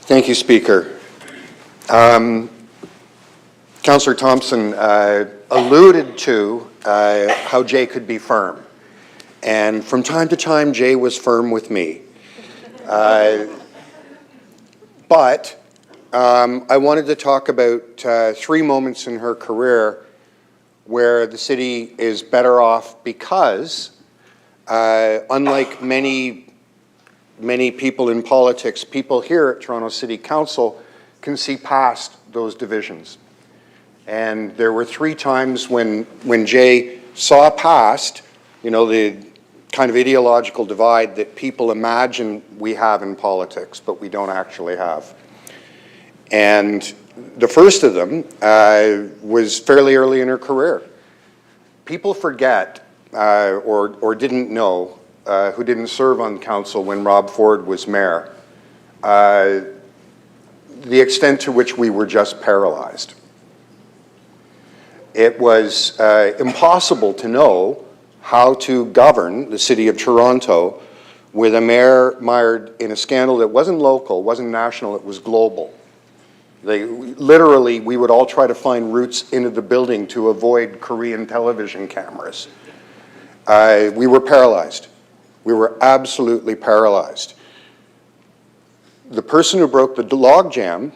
Thank you, Speaker. Councillor Thompson alluded to how Jaye could be firm. And from time to time, Jaye was firm with me. But I wanted to talk about 3 moments in her career where the city is better off because, unlike many people in politics, people here at Toronto City Council can see past those divisions. And there were 3 times when Jaye saw past, the kind of ideological divide that people imagine we have in politics, but we don't actually have. And the first of them was fairly early in her career. People forget or didn't know, who didn't serve on council when Rob Ford was mayor, the extent to which we were just paralyzed. It was impossible to know how to govern the city of Toronto with a mayor mired in a scandal that wasn't local, wasn't national, it was global. Literally, we would all try to find routes into the building to avoid Korean television cameras. We were paralyzed. We were absolutely paralyzed. The person who broke the logjam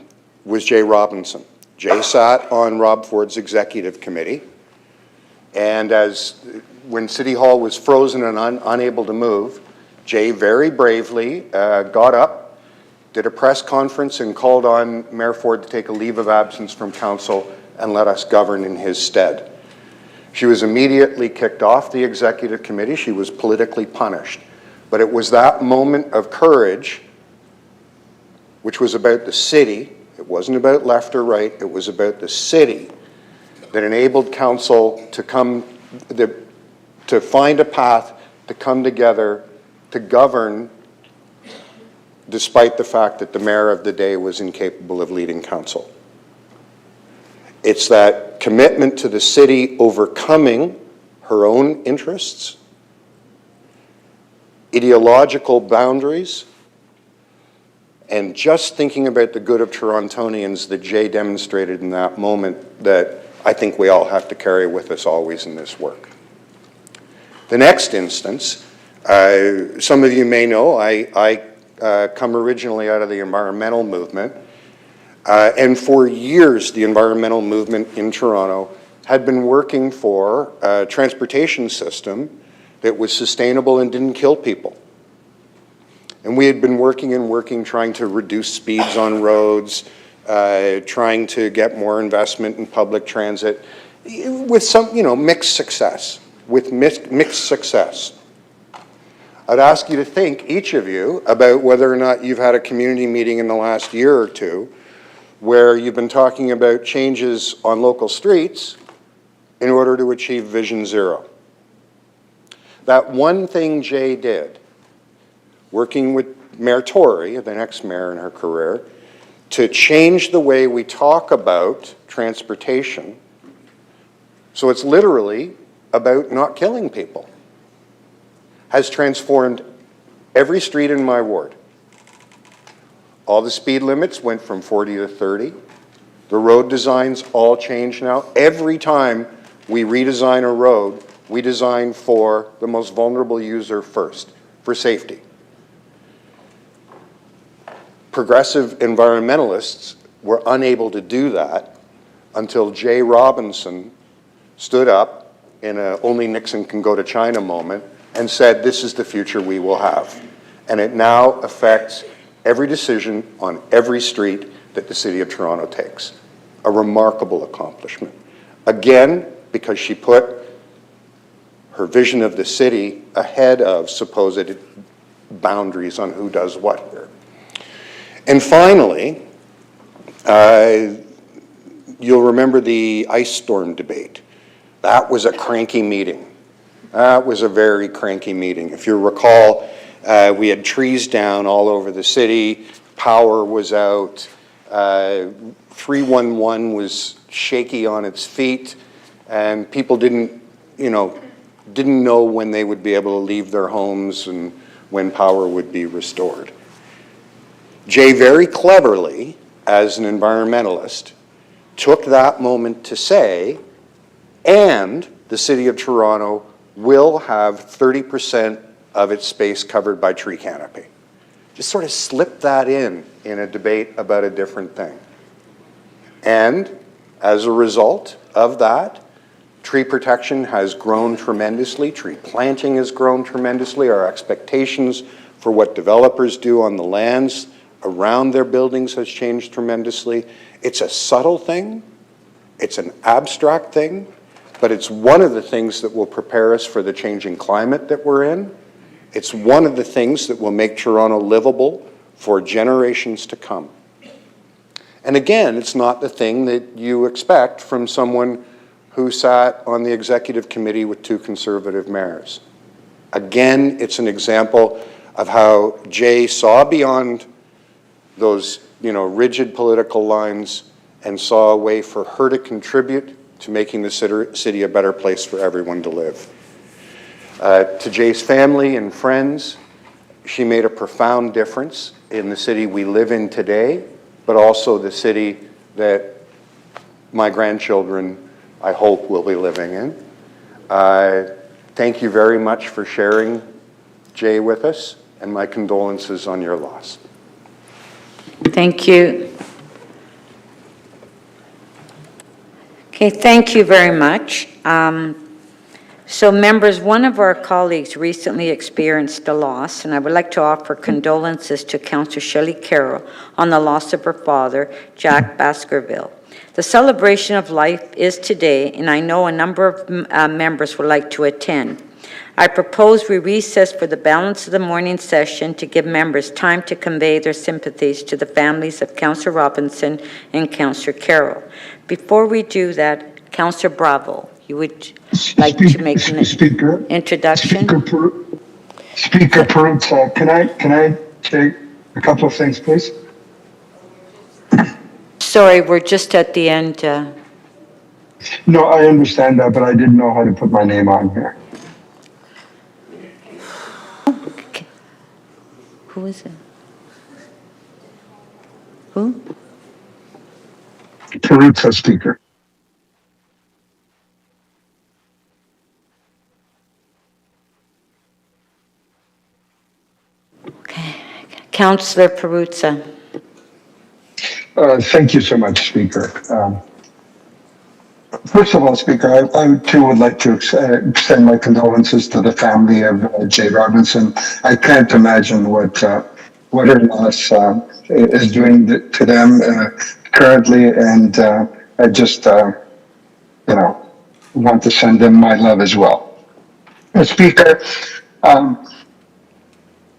was Jaye Robinson. Jaye sat on Rob Ford's executive committee, and when City Hall was frozen and unable to move, Jaye very bravely got up, did a press conference, and called on Mayor Ford to take a leave of absence from council and let us govern in his stead. She was immediately kicked off the executive committee. She was politically punished. But it was that moment of courage, which was about the city. It wasn't about left or right. It was about the city that enabled council to find a path to come together to govern despite the fact that the mayor of the day was incapable of leading council. It's that commitment to the city overcoming her own interests, ideological boundaries, and just thinking about the good of Torontonians that Jaye demonstrated in that moment that I think we all have to carry with us always in this work. The next instance, some of you may know, I come originally out of the environmental movement, and for years the environmental movement in Toronto had been working for a transportation system that was sustainable and didn't kill people. And we had been working, trying to reduce speeds on roads, trying to get more investment in public transit, with some, mixed success, I'd ask you to think, each of you, about whether or not you've had a community meeting in the last year or two where you've been talking about changes on local streets in order to achieve Vision Zero. That one thing Jaye did, working with Mayor Tory, the next mayor in her career, to change the way we talk about transportation, so it's literally about not killing people, has transformed every street in my ward. All the speed limits went from 40 to 30. The road designs all change now. Every time we redesign a road, we design for the most vulnerable user first, for safety. Progressive environmentalists were unable to do that until Jaye Robinson stood up in a only Nixon can go to China moment and said, this is the future we will have. And it now affects every decision on every street that the City of Toronto takes. A remarkable accomplishment. Again, because she put her vision of the city ahead of supposed boundaries on who does what here. And finally, you'll remember the ice storm debate. That was a cranky meeting. That was a very cranky meeting. If you recall, we had trees down all over the city, power was out, 311 was shaky on its feet, and people didn't know when they would be able to leave their homes and when power would be restored. Jaye very cleverly, as an environmentalist, took that moment to say, and the City of Toronto will have 30% of its space covered by tree canopy. Just sort of slip that in a debate about a different thing. And as a result of that, tree protection has grown tremendously, tree planting has grown tremendously, our expectations for what developers do on the lands around their buildings has changed tremendously. It's a subtle thing, it's an abstract thing, but it's one of the things that will prepare us for the changing climate that we're in. It's one of the things that will make Toronto livable for generations to come. And again, it's not the thing that you expect from someone who sat on the executive committee with two Conservative mayors. Again, it's an example of how Jaye saw beyond those, rigid political lines and saw a way for her to contribute to making the city a better place for everyone to live. To Jaye's family and friends, she made a profound difference in the city we live in today, but also the city that my grandchildren, I hope, will be living in. Thank you very much for sharing, Jaye, with us, and my condolences on your loss. Thank you. Okay, thank you very much. So members, one of our colleagues recently experienced a loss, and I would like to offer condolences to Councillor Shelley Carroll on the loss of her father, Jack Baskerville. The celebration of life is today, and I know a number of members would like to attend. I propose we recess for the balance of the morning session to give members time to convey their sympathies to the families of Councillor Robinson and Councillor Carroll. Before we do that, Councillor Bravo, you would like to make an introduction? Speaker Perruzza, can I take A couple of things, please. Sorry, we're just at the end. No, I understand that, but I didn't know how to put my name on here. Who is it? Who? Perruzza, Speaker. Okay. Councillor Perruzza. Thank you so much, Speaker. First of all, Speaker, I too would like to extend my condolences to the family of Jaye Robinson. I can't imagine what her loss is doing to them currently, and I just, want to send them my love as well. Speaker, I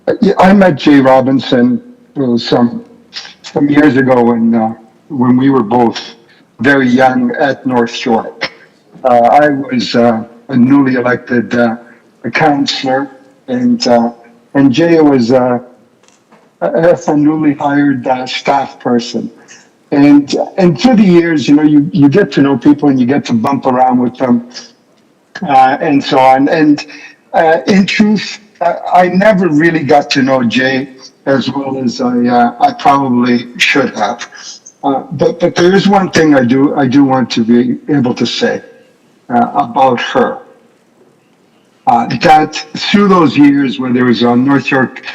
met Jaye Robinson some years ago when we were both very young at North Shore. I was a newly elected councillor, and Jaye was a newly hired staff person. And through the years, you get to know people and you get to bump around with them and so on. And in truth, I never really got to know Jaye as well as I probably should have. But there is one thing I do want to be able to say about her. That through those years, whether it was on North York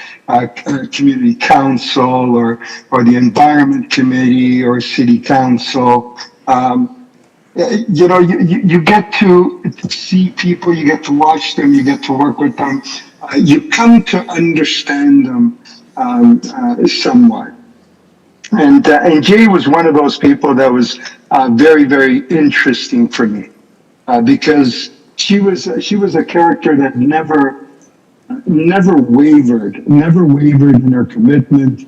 Community Council or the Environment Committee or City Council, you get to see people, you get to watch them, you get to work with them, you come to understand them somewhat. And Jaye was one of those people that was very, very interesting for me because she was a character that never wavered in her commitment,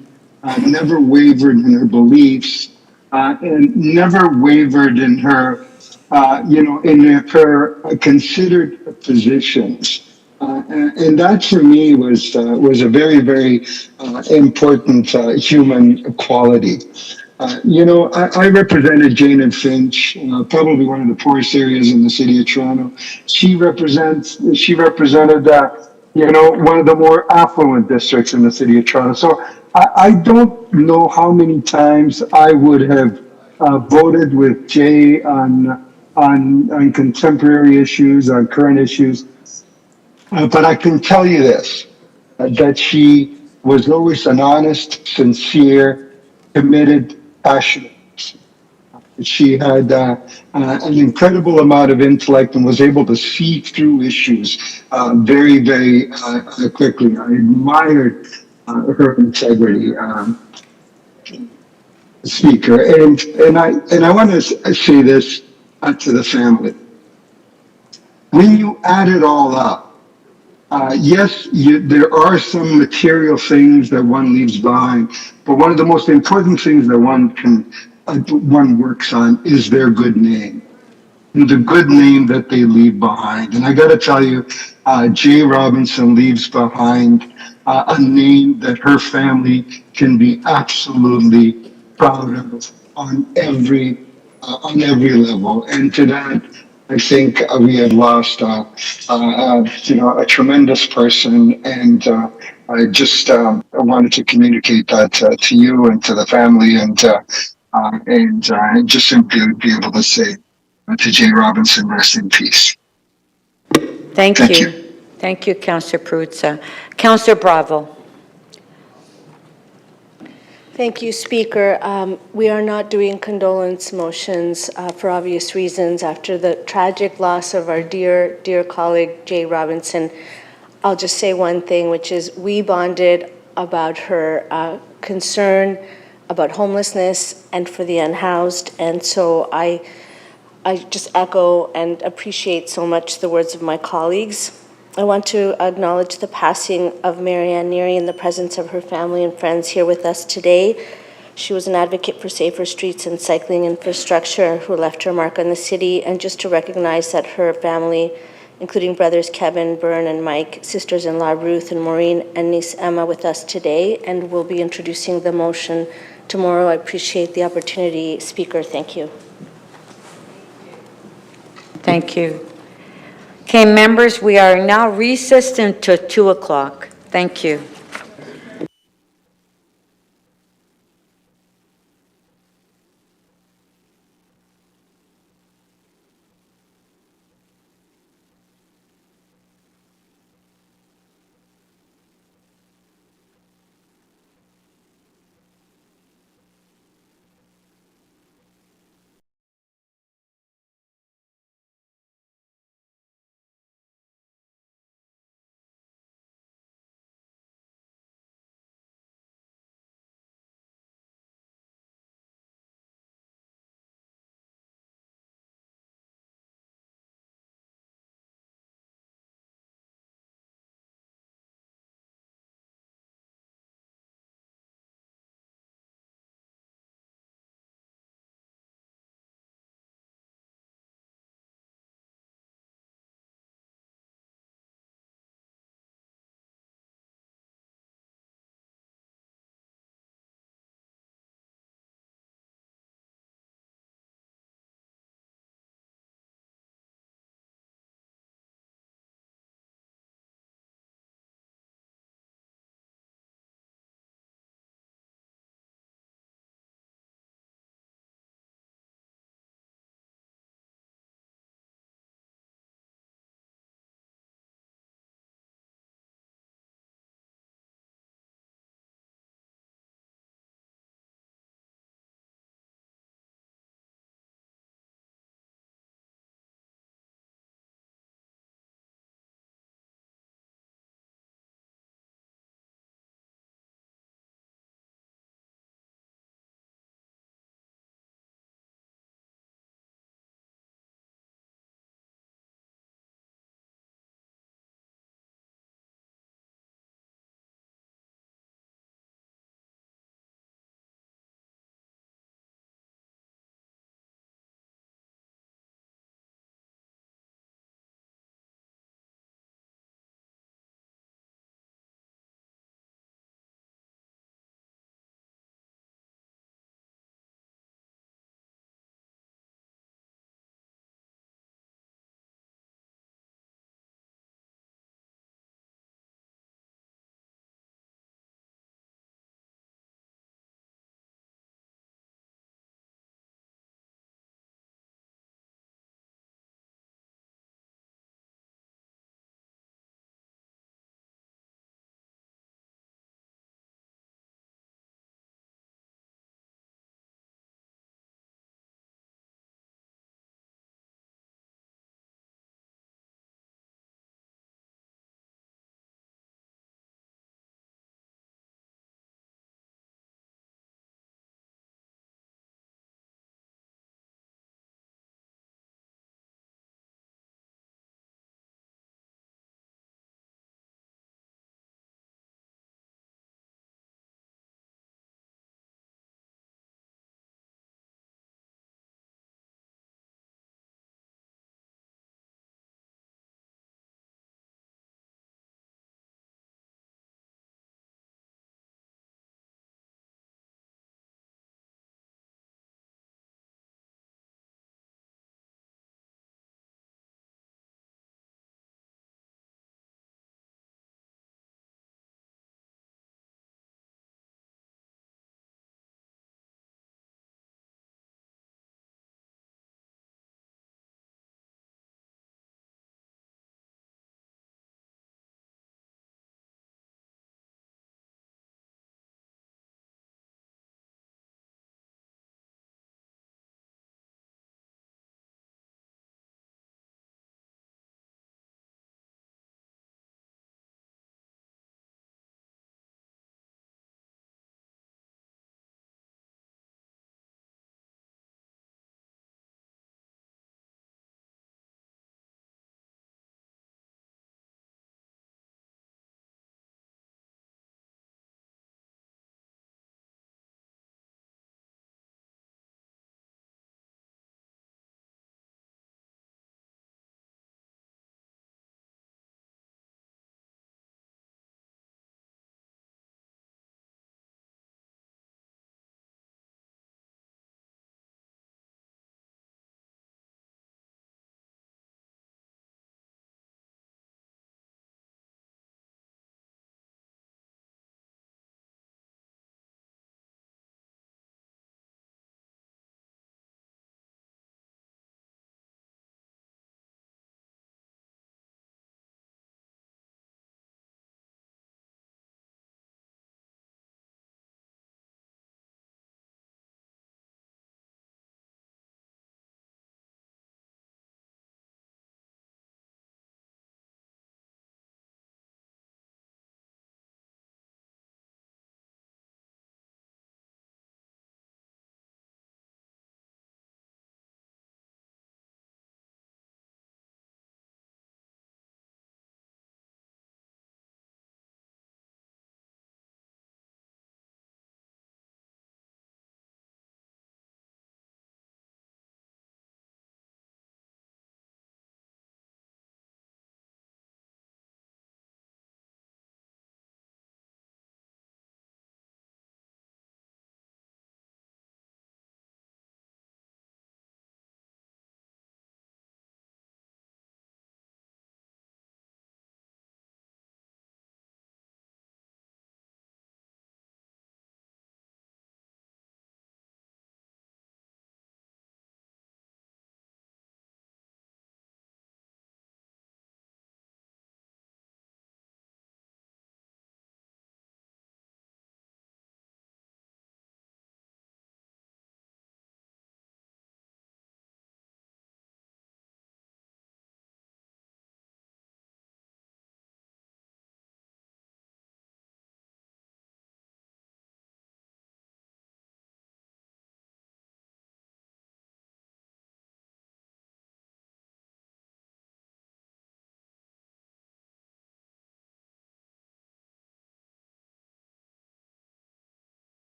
never wavered in her beliefs, and never wavered in her, in her considered positions. And that for me was a very, very important human quality. I represented Jane and Finch, probably one of the poorest areas in the city of Toronto. She represented, one of the more affluent districts in the city of Toronto. So I don't know how many times I would have voted with Jaye on contemporary issues, on current issues. But I can tell you this, that she was always an honest, sincere, committed, passionate person. She had an incredible amount of intellect and was able to see through issues very, very quickly. I admired her integrity, Speaker. And I want to say this to the family. When you add it all up, yes, there are some material things that one leaves behind, but one of the most important things that one works on is their good name, and the good name that they leave behind. And I got to tell you, Jaye Robinson leaves behind a name that her family can be absolutely proud of on every level. And to that, I think we have lost, a tremendous person, and I just wanted to communicate that to you and to the family, and just simply be able to say to Jaye Robinson, rest in peace. Thank you. Thank you, Councillor Perruzza. Councillor Bravo. Thank you, Speaker. We are not doing condolence motions for obvious reasons. After the tragic loss of our dear, dear colleague, Jaye Robinson, I'll just say one thing, which is we bonded about her concern about homelessness and for the unhoused. And so I just echo and appreciate so much the words of my colleagues. I want to acknowledge the passing of Marianne Neary in the presence of her family and friends here with us today. She was an advocate for safer streets and cycling infrastructure who left her mark on the city, and just to recognize that her family including brothers Kevin, Byrne, and Mike, sisters-in-law Ruth and Maureen, and niece Emma with us today, and we'll be introducing the motion tomorrow. I appreciate the opportunity. Speaker, thank you. Thank you. Okay, members, we are now recessed until 2 o'clock. Thank you.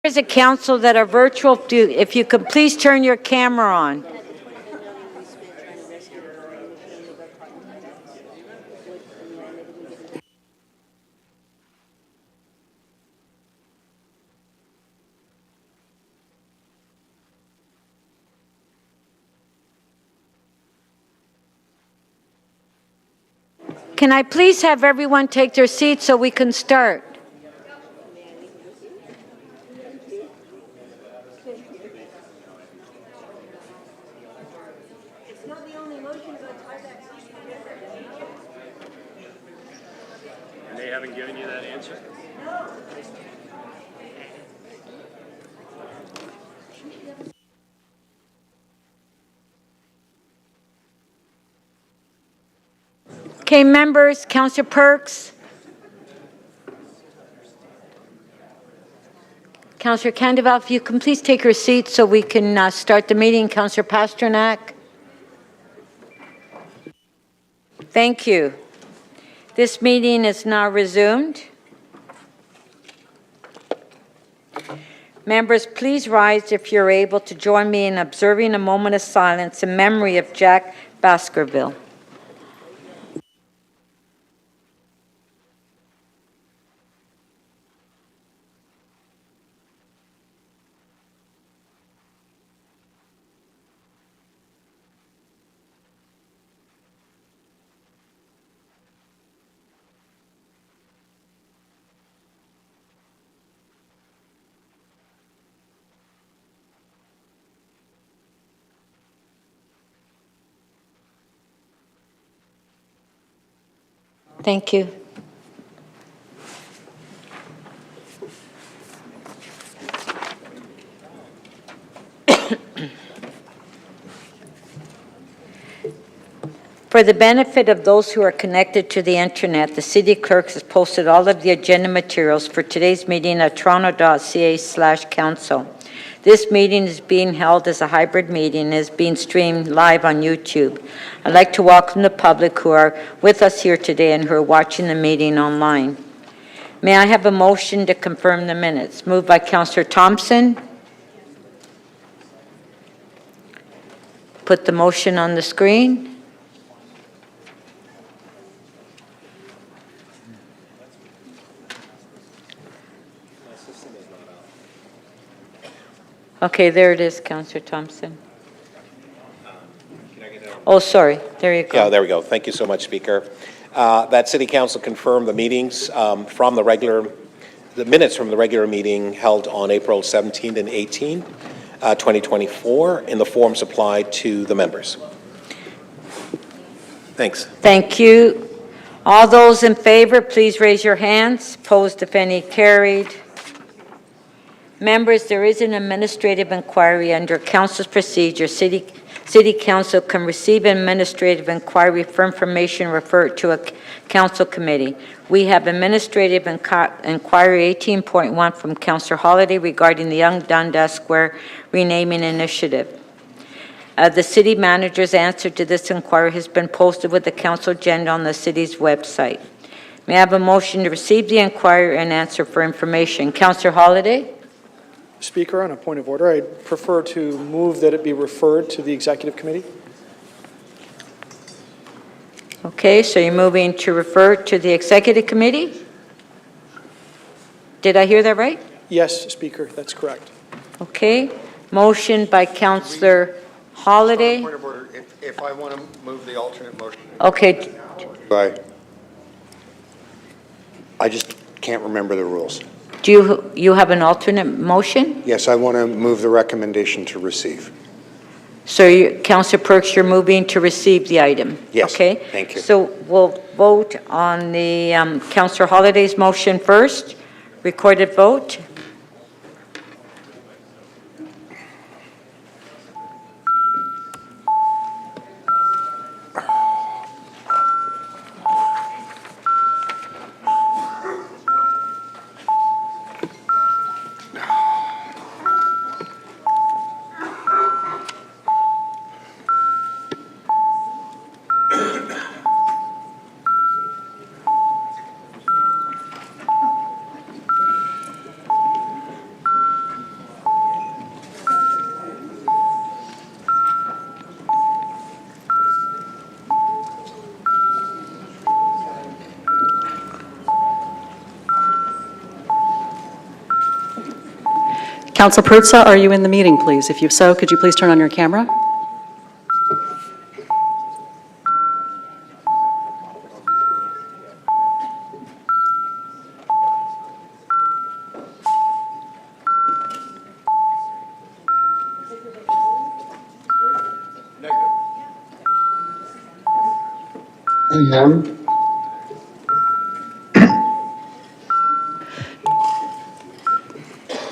There's a council that are virtual. If you could please turn your camera on. Can I please have everyone take their seats so we can start? And they haven't given you that answer? Okay, members, Councillor Perks. Councillor Candival, if you can please take your seat so we can start the meeting. Councillor Pasternak. Thank you. This meeting is now resumed. Members, please rise if you're able to join me in observing a moment of silence in memory of Jack Baskerville. Thank you. For the benefit of those who are connected to the internet, the City Clerk has posted all of the agenda materials for today's meeting at Toronto.ca/council. This meeting is being held as a hybrid meeting and is being streamed live on YouTube. I'd like to welcome the public who are with us here today and who are watching the meeting online. May I have a motion to confirm the minutes? Moved by Councillor Thompson. Put the motion on the screen. Okay, there it is, Councillor Thompson. Oh, sorry. There you go. Yeah, there we go. Thank you so much, Speaker. That City Council confirmed the meetings from the minutes from the regular meeting held on April 17 and 18, 2024, in the form supplied to the members. Thanks. Thank you. All those in favor, please raise your hands. Opposed, if any, carried. Members, there is an administrative inquiry under Council's procedure. City Council can receive an administrative inquiry for information referred to a Council committee. We have administrative inquiry 18.1 from Councillor Holyday regarding the Young Dundas Square renaming initiative. The City Manager's answer to this inquiry has been posted with the Council agenda on the City's website. May I have a motion to receive the inquiry and answer for information? Councillor Holyday? Speaker, on a point of order, I'd prefer to move that it be referred to the Executive Committee. Okay, so you're moving to refer to the Executive Committee? Did I hear that right? Yes, Speaker, that's correct. Okay, motion by Councillor Holyday. Point of order, if I want to move the alternate motion. Okay, I just can't remember the rules. do you have an alternate motion? Yes, I want to move the recommendation to receive. So Councillor Perks, you're moving to receive the item? Yes, Okay. thank you. So we'll vote on the Councillor Holyday's motion first. Recorded vote. Councillor Perruzza, are you in the meeting, please? If so, could you please turn on your camera? I am.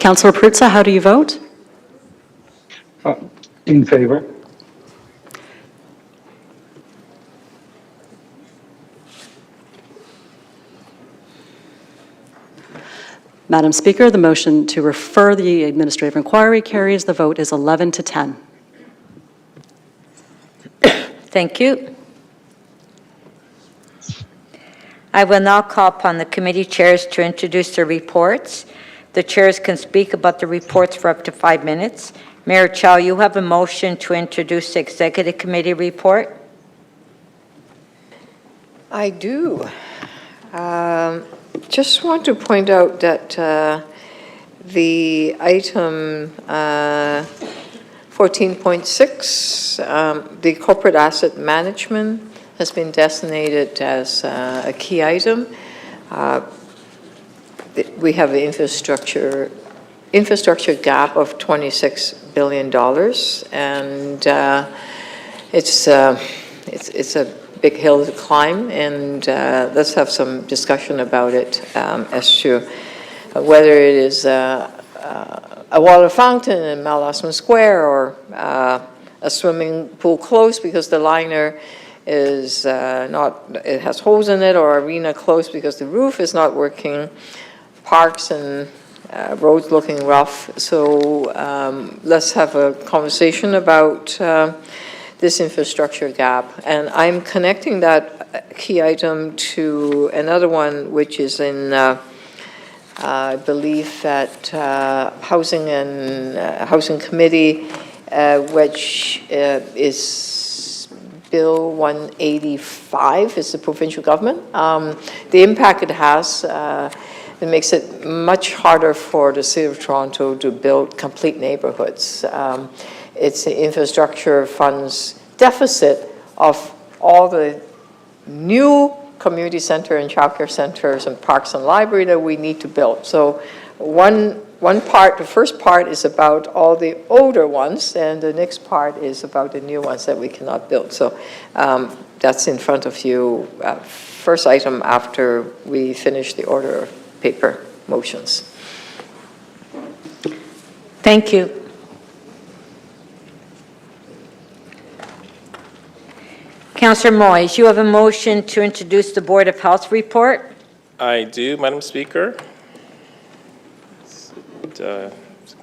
Councillor Perruzza, how do you vote? In favor. Madam Speaker, the motion to refer the administrative inquiry carries. The vote is 11 to 10. Thank you. I will now call upon the committee chairs to introduce their reports. The chairs can speak about the reports for up to 5 minutes. Mayor Chow, you have a motion to introduce the executive committee report. I do. Just want to point out that the item 14.6, the corporate asset management, has been designated as a key item. We have an infrastructure gap of $26 billion, and it's a big hill to climb, and let's have some discussion about it as to whether it is a water fountain in Ausma Square or a swimming pool closed because the liner is it has holes in it, or arena closed because the roof is not working, parks and roads looking rough. So let's have a conversation about this infrastructure gap. And I'm connecting that key item to another one, which is in, I believe, that Housing Committee, which is Bill 185, is the provincial government. The impact it has, it makes it much harder for the City of Toronto to build complete neighborhoods. It's the infrastructure funds deficit of all the new community center and childcare centers and parks and library that we need to build. So one part, the first part is about all the older ones, and the next part is about the new ones that we cannot build. So that's in front of you, first item after we finish the order of paper motions. Thank you. Councillor Moyes, you have a motion to introduce the Board of Health report. I do, Madam Speaker. Is it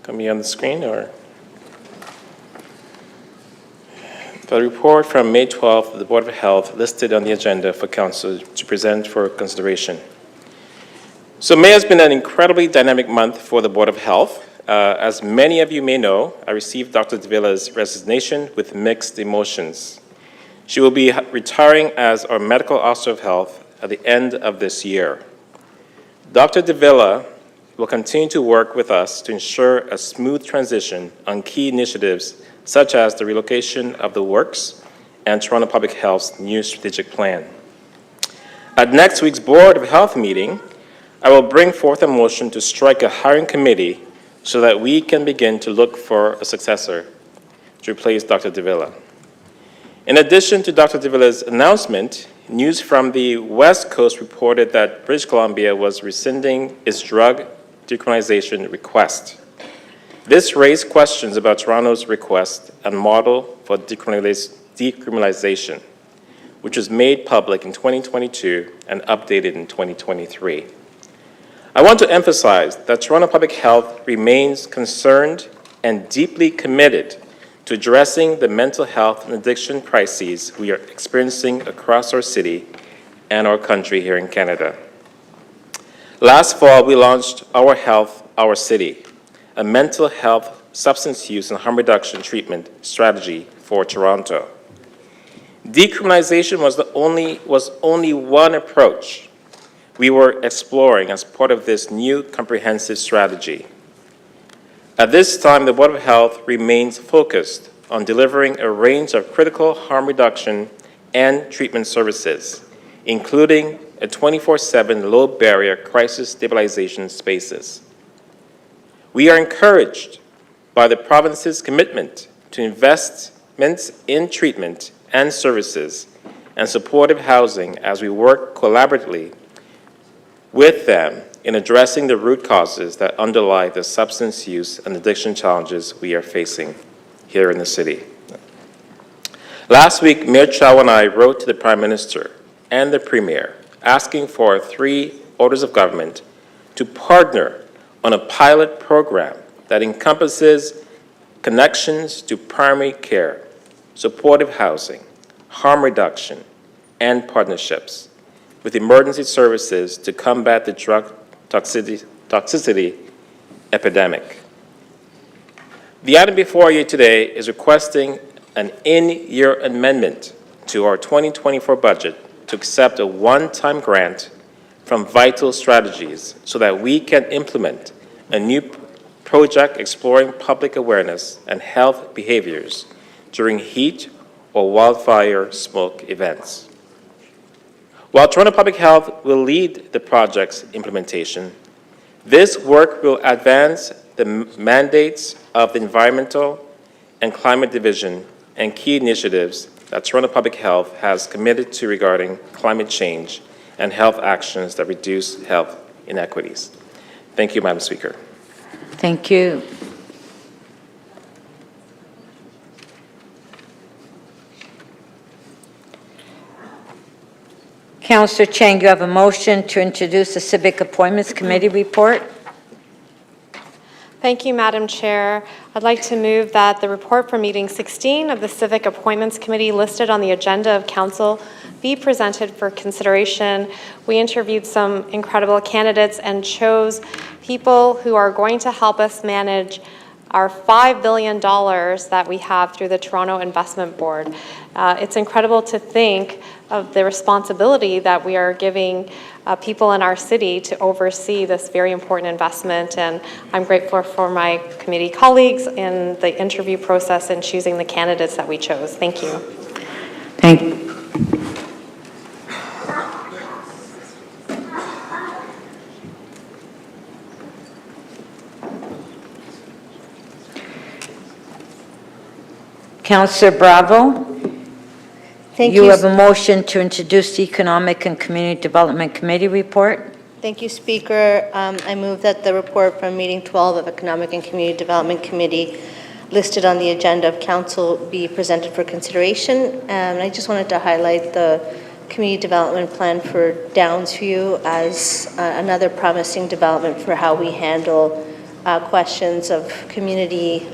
coming on the screen, or? The report from May 12th of the Board of Health listed on the agenda for Council to present for consideration. So May has been an incredibly dynamic month for the Board of Health. As many of you may know, I received Dr. Davila's resignation with mixed emotions. She will be retiring as our Medical Officer of Health at the end of this year. Dr. Davila will continue to work with us to ensure a smooth transition on key initiatives such as the relocation of the works and Toronto Public Health's new strategic plan. At next week's Board of Health meeting, I will bring forth a motion to strike a hiring committee so that we can begin to look for a successor to replace Dr. Davila. In addition to Dr. Davila's announcement, news from the West Coast reported that British Columbia was rescinding its drug decriminalization request. This raised questions about Toronto's request and model for decriminalization, which was made public in 2022 and updated in 2023. I want to emphasize that Toronto Public Health remains concerned and deeply committed to addressing the mental health and addiction crises we are experiencing across our city and our country here in Canada. Last fall, we launched Our Health, Our City, a mental health, substance use, and harm reduction treatment strategy for Toronto. Decriminalization was only one approach we were exploring as part of this new comprehensive strategy. At this time, the Board of Health remains focused on delivering a range of critical harm reduction and treatment services, including a 24/7 low-barrier crisis stabilization spaces. We are encouraged by the province's commitment to investments in treatment and services and supportive housing as we work collaboratively with them in addressing the root causes that underlie the substance use and addiction challenges we are facing here in the city. Last week, Mayor Chow and I wrote to the Prime Minister and the Premier asking for 3 orders of government to partner on a pilot program that encompasses connections to primary care, supportive housing, harm reduction, and partnerships with emergency services to combat the drug toxicity epidemic. The item before you today is requesting an in-year amendment to our 2024 budget to accept a one-time grant from Vital Strategies so that we can implement a new project exploring public awareness and health behaviors during heat or wildfire smoke events. While Toronto Public Health will lead the project's implementation, this work will advance the mandates of the Environmental and Climate Division and key initiatives that Toronto Public Health has committed to regarding climate change and health actions that reduce health inequities. Thank you, Madam Speaker. Thank you. Councillor Chang, you have a motion to introduce the Civic Appointments Committee report. Thank you, Madam Chair. I'd like to move that the report from meeting 16 of the Civic Appointments Committee listed on the agenda of Council be presented for consideration. We interviewed some incredible candidates and chose people who are going to help us manage our $5 billion that we have through the Toronto Investment Board. It's incredible to think of the responsibility that we are giving people in our city to oversee this very important investment, and I'm grateful for my committee colleagues in the interview process and choosing the candidates that we chose. Thank you. Thank you. Councillor Bravo. Thank You have a motion to introduce the Economic and Community Development Committee report. Thank you, Speaker. I move that the report from meeting 12 of Economic and Community Development Committee listed on the agenda of Council be presented for consideration. And I just wanted to highlight the community development plan for Downsview as another promising development for how we handle questions of community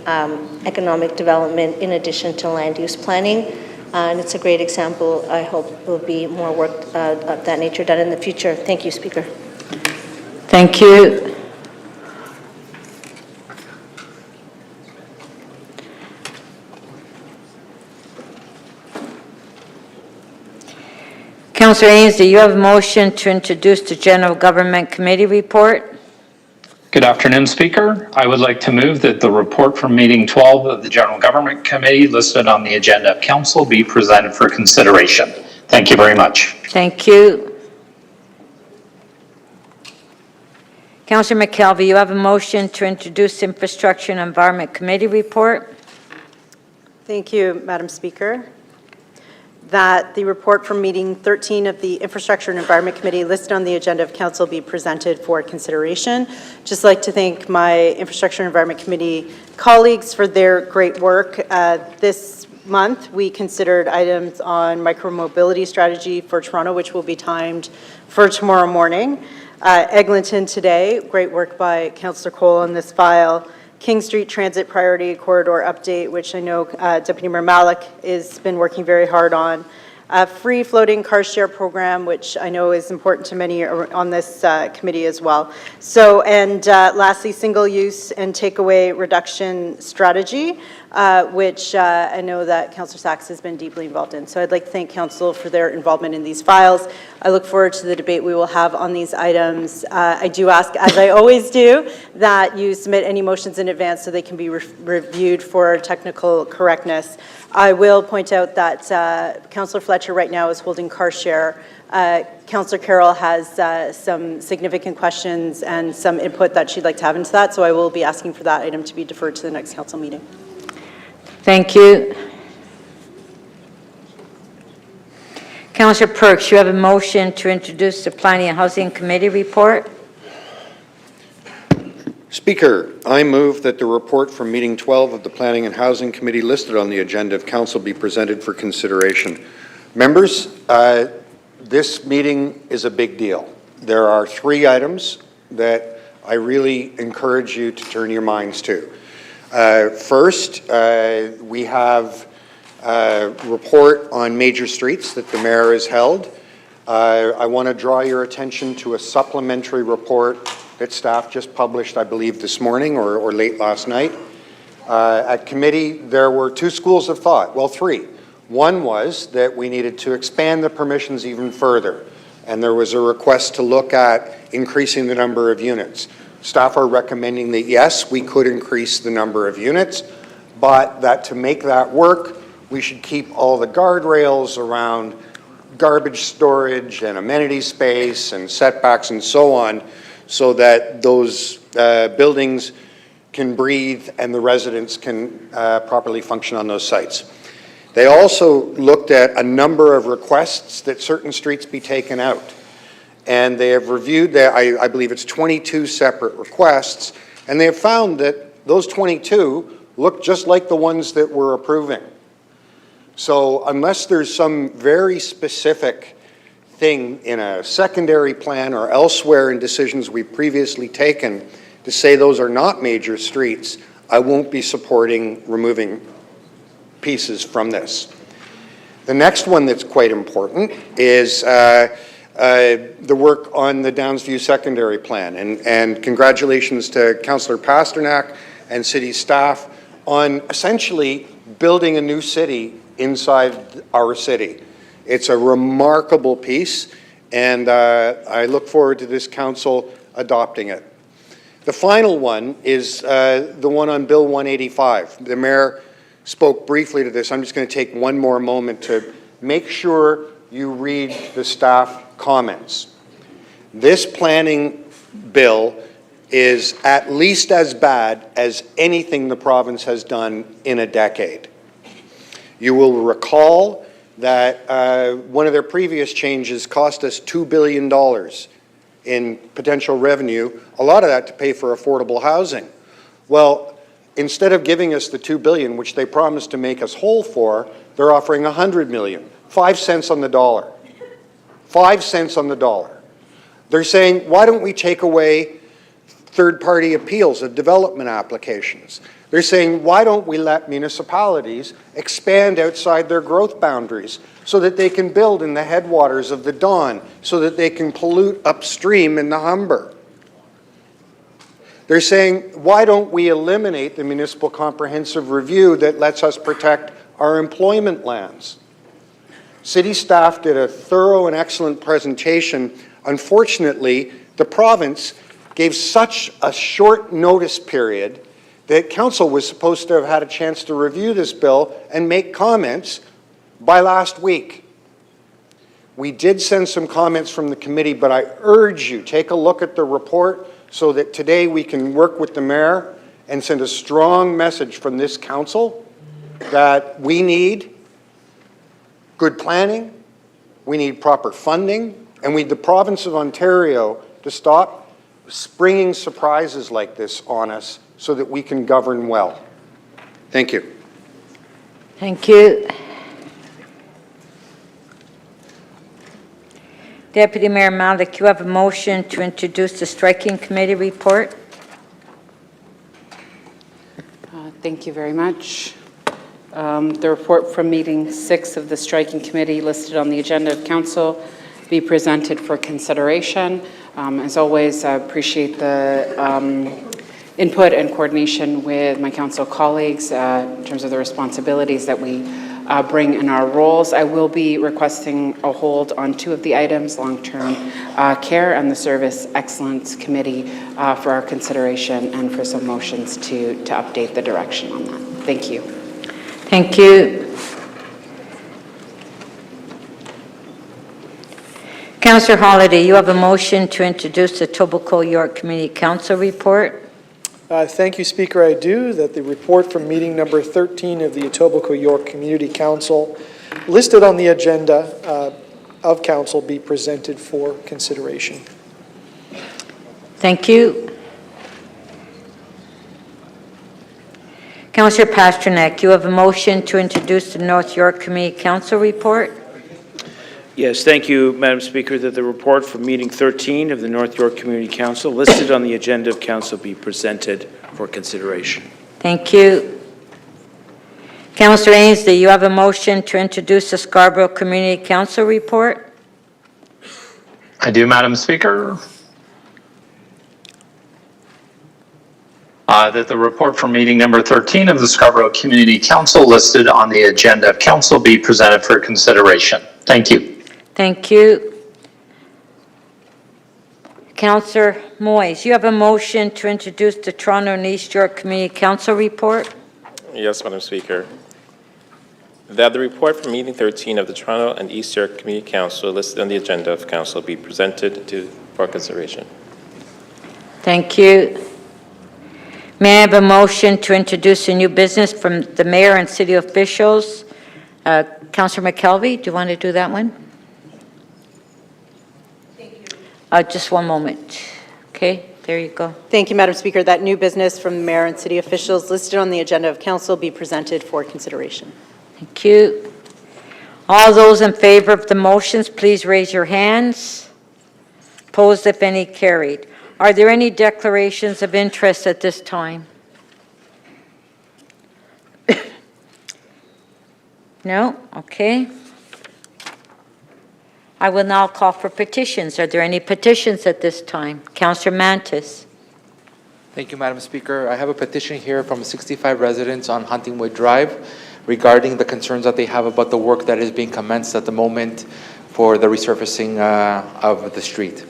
economic development in addition to land use planning. And it's a great example. I hope will be more work of that nature done in the future. Thank you, Speaker. Thank you. Councillor Ainsley, you have a motion to introduce the General Government Committee report. Good afternoon, Speaker. I would like to move that the report from meeting 12 of the General Government Committee listed on the agenda of Council be presented for consideration. Thank you very much. Thank you. Councillor McKelvey, you have a motion to introduce Infrastructure and Environment Committee report. Thank you, Madam Speaker. That the report from meeting 13 of the Infrastructure and Environment Committee listed on the agenda of Council be presented for consideration. Just like to thank my Infrastructure and Environment Committee colleagues for their great work. This month, we considered items on micromobility strategy for Toronto, which will be timed for tomorrow morning. Eglinton today, great work by Councillor Cole on this file. King Street Transit Priority Corridor Update, which I know Deputy Mayor Malik has been working very hard on. Free floating car share program, which I know is important to many on this committee as well. So, and lastly, single use and takeaway reduction strategy. which I know that Councillor Sachs has been deeply involved in. So I'd like to thank Council for their involvement in these files. I look forward to the debate we will have on these items. I do ask, as I always do, that you submit any motions in advance so they can be reviewed for technical correctness. I will point out that Councillor Fletcher right now is holding car share. Councillor Carroll has some significant questions and some input that she'd like to have into that, so I will be asking for that item to be deferred to the next council meeting. Thank you. Councillor Perks, you have a motion to introduce the Planning and Housing Committee report. Speaker, I move that the report from meeting 12 of the Planning and Housing Committee listed on the agenda of council be presented for consideration. Members, this meeting is a big deal. There are 3 items that I really encourage you to turn your minds to. First, we have a report on major streets that the mayor has held. I want to draw your attention to a supplementary report that staff just published, I believe, this morning or late last night. At committee, there were 2 schools of thought, well, 3. One was that we needed to expand the permissions even further, and there was a request to look at increasing the number of units. Staff are recommending that, yes, we could increase the number of units, but that to make that work, we should keep all the guardrails around garbage storage and amenity space and setbacks and so on, so that those buildings can breathe and the residents can properly function on those sites. They also looked at a number of requests that certain streets be taken out. And they have reviewed that, I believe it's 22 separate requests, and they have found that those 22 look just like the ones that we're approving. So unless there's some very specific thing in a secondary plan or elsewhere in decisions we've previously taken to say those are not major streets, I won't be supporting removing pieces from this. The next one that's quite important is the work on the Downsview secondary plan. And congratulations to Councillor Pasternak and city staff on essentially building a new city inside our city. It's a remarkable piece, and I look forward to this council adopting it. The final one is the one on Bill 185. The mayor spoke briefly to this. I'm just going to take one more moment to make sure you read the staff comments. This planning bill is at least as bad as anything the province has done in a decade. You will recall that one of their previous changes cost us $2 billion in potential revenue, a lot of that to pay for affordable housing. Well, instead of giving us the $2 billion, which they promised to make us whole for, they're offering $100 million, 5 cents on the dollar. 5 cents on the dollar. They're saying, why don't we take away third-party appeals of development applications? They're saying, why don't we let municipalities expand outside their growth boundaries so that they can build in the headwaters of the Don, so that they can pollute upstream in the Humber? They're saying, why don't we eliminate the municipal comprehensive review that lets us protect our employment lands? City staff did a thorough and excellent presentation. Unfortunately, the province gave such a short notice period that council was supposed to have had a chance to review this bill and make comments by last week. We did send some comments from the committee, but I urge you, take a look at the report so that today we can work with the mayor and send a strong message from this council that we need good planning, we need proper funding, and we need the province of Ontario to stop springing surprises like this on us so that we can govern well. Thank you. Thank you. Deputy Mayor Malik, you have a motion to introduce the Striking Committee report. Thank you very much. The report from meeting 6 of the Striking Committee listed on the agenda of council be presented for consideration. As always, I appreciate the input and coordination with my council colleagues in terms of the responsibilities that we bring in our roles. I will be requesting a hold on 2 of the items, long-term care and the Service Excellence Committee, for our consideration and for some motions to update the direction on that. Thank you. Thank you. Councillor Holyday, you have a motion to introduce the Etobicoke York Community Council report. Thank you, Speaker. I do, that the report from meeting number 13 of the Etobicoke York Community Council listed on the agenda of Council be presented for consideration. Thank you. Councillor Pasternak, you have a motion to introduce the North York Community Council report. Yes, thank you, Madam Speaker, that the report from meeting 13 of the North York Community Council listed on the agenda of Council be presented for consideration. Thank you. Councillor Ainsley, you have a motion to introduce the Scarborough Community Council report. I do, Madam Speaker. That the report from meeting number 13 of the Scarborough Community Council listed on the agenda of Council be presented for consideration. Thank you. Thank you. Councillor Moyes, you have a motion to introduce the Toronto and East York Community Council report. Yes, Madam Speaker. That the report from meeting 13 of the Toronto and East York Community Council listed on the agenda of Council be presented for consideration. Thank you. May I have a motion to introduce a new business from the mayor and city officials? Councillor McKelvey, do you want to do that one? Just one moment. Okay, there you go. Thank you, Madam Speaker. That new business from the mayor and city officials listed on the agenda of council be presented for consideration. Thank you. All those in favor of the motions, please raise your hands. Opposed, if any, carried. Are there any declarations of interest at this time? No? Okay. I will now call for petitions. Are there any petitions at this time? Councillor Mantis. Thank you, Madam Speaker. I have a petition here from 65 residents on Huntingwood Drive regarding the concerns that they have about the work that is being commenced at the moment for the resurfacing of the street.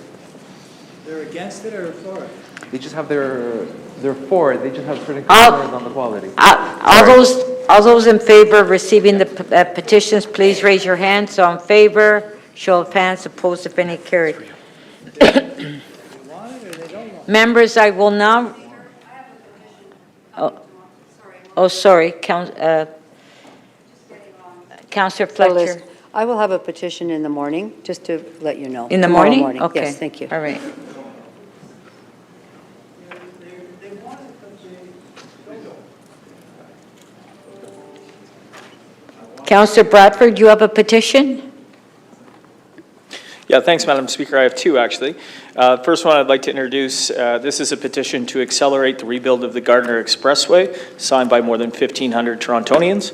They're against it or for it? They just have they're for it. They just have certain concerns on the quality. All those in favor of receiving the petitions, please raise your hand. So in favor, show of hands, opposed if any, carried. Members, I will now. Sorry, Councillor Fletcher. I will have a petition in the morning, just to let you know. In the Tomorrow morning? Okay. Yes, thank you. All right. Councillor Bradford, you have a petition? Yeah, thanks, Madam Speaker. I have 2, actually. First one I'd like to introduce, this is a petition to accelerate the rebuild of the Gardiner Expressway, signed by more than 1,500 Torontonians.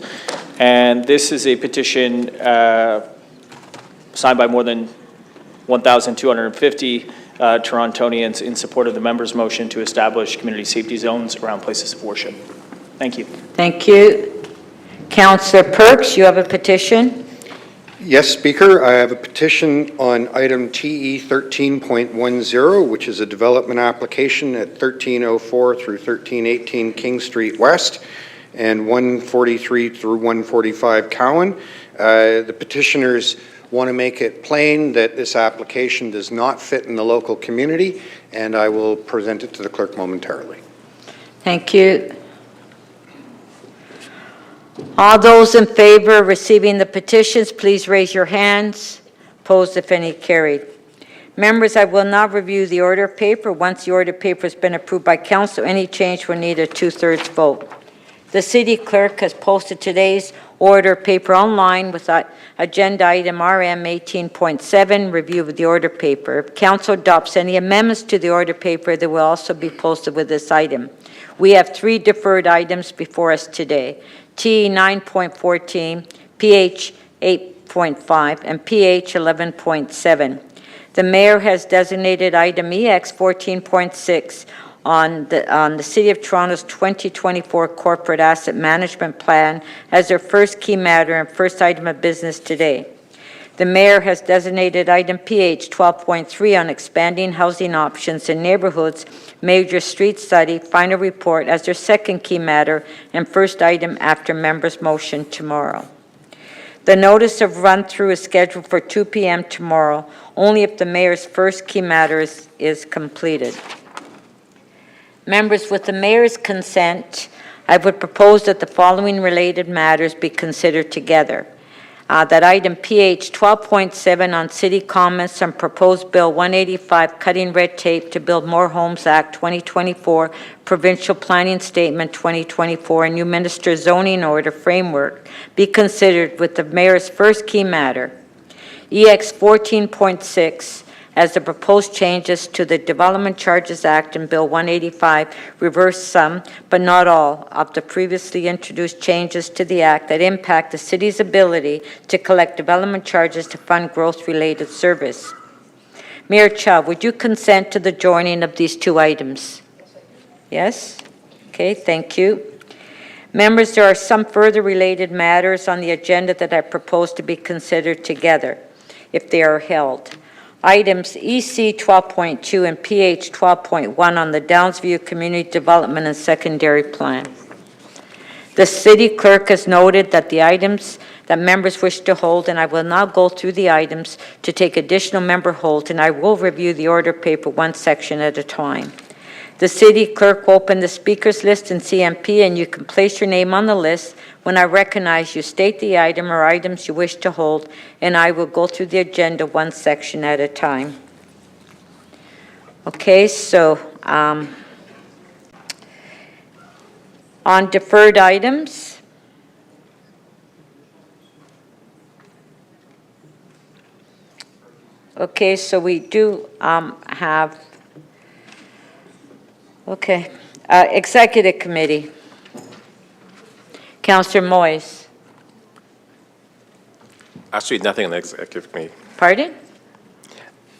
And this is a petition signed by more than 1,250 Torontonians in support of the member's motion to establish community safety zones around places of worship. Thank you. Thank you. Councillor Perks, you have a petition? Yes, Speaker. I have a petition on item TE 13.10, which is a development application at 1304 through 1318 King Street West and 143 through 145 Cowan. The petitioners want to make it plain that this application does not fit in the local community, and I will present it to the clerk momentarily. Thank you. All those in favor of receiving the petitions, please raise your hands. Opposed, if any, carried. Members, I will now review the order paper. Once the order paper has been approved by council, any change will need a 2/3 vote. The city clerk has posted today's order paper online with agenda item RM 18.7, review of the order paper. If council adopts any amendments to the order paper, they will also be posted with this item. We have 3 deferred items before us today. T 9.14, PH 8.5, and PH 11.7. The mayor has designated item EX 14.6 on the City of Toronto's 2024 Corporate Asset Management Plan as their first key matter and first item of business today. The Mayor has designated item PH 12.3 on expanding housing options in neighborhoods, major street study, final report as their second key matter and first item after members' motion tomorrow. The notice of run-through is scheduled for 2 p.m. tomorrow, only if the Mayor's first key matter is completed. Members, with the Mayor's consent, I would propose that the following related matters be considered together. That item PH 12.7 on city comments on proposed Bill 185 Cutting Red Tape to Build More Homes Act 2024, Provincial Planning Statement 2024, and New Minister Zoning Order Framework be considered with the Mayor's first key matter. EX 14.6 as the proposed changes to the Development Charges Act and Bill 185 reverse some, but not all, of the previously introduced changes to the Act that impact the city's ability to collect development charges to fund growth-related service. Mayor Chow, would you consent to the joining of these two items? Yes? Okay, thank you. Members, there are some further related matters on the agenda that I propose to be considered together, if they are held. Items EC 12.2 and PH 12.1 on the Downsview Community Development and Secondary Plan. The city clerk has noted that the items that members wish to hold, and I will now go through the items to take additional member hold, and I will review the order paper one section at a time. The city clerk will open the speakers list in CMP, and you can place your name on the list. When I recognize you, state the item or items you wish to hold, and I will go through the agenda one section at a time. Okay, so on deferred items, okay, so we do have, okay, Executive Committee. Councillor Moyes. Actually, nothing on the executive committee. Pardon?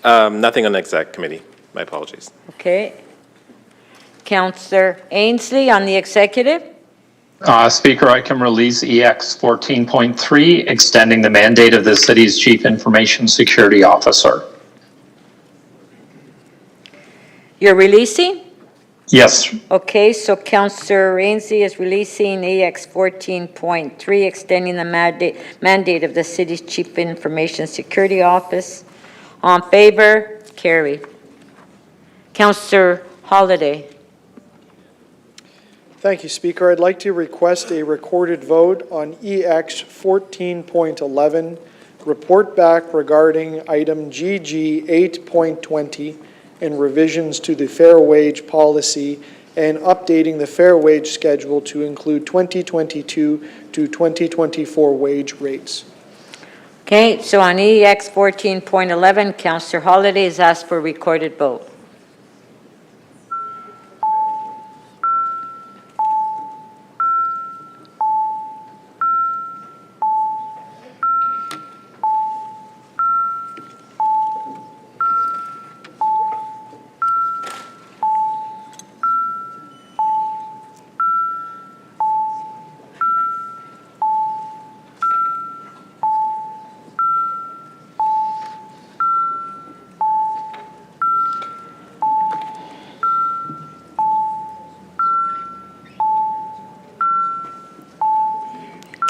Nothing on the exec committee. My apologies. Okay. Councillor Ainsley on the executive. Speaker, I can release EX 14.3, extending the mandate of the city's Chief Information Security Officer. You're releasing? Yes. Okay, so Councillor Ainsley is releasing EX 14.3, extending the mandate of the city's Chief Information Security Office. On favor? Carried. Councillor Holyday. Thank you, Speaker. I'd like to request a recorded vote on EX 14.11, report back regarding item GG 8.20 and revisions to the fair wage policy and updating the fair wage schedule to include 2022 to 2024 wage rates. Okay, so on EX 14.11, Councillor Holyday has asked for a recorded vote.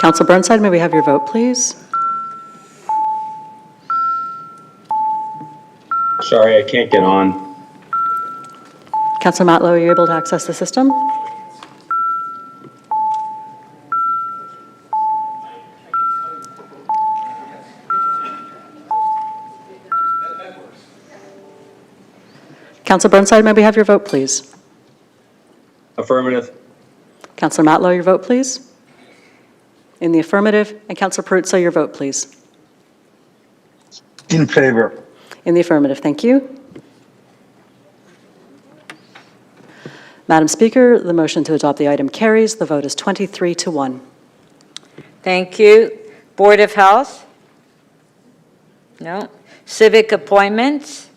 Councillor Burnside, may we have your vote, please? Sorry, I can't get on. Councillor Matlow, are you able to access the system? Councillor Burnside, may we have your vote, please? Affirmative. Councillor Matlow, your vote, please? In the affirmative. And Councillor Perruzza, your vote, please. In favor. In the affirmative, thank you. Madam Speaker, the motion to adopt the item carries. The vote is 23-1. Thank you. Board of Health? No. Civic appointments?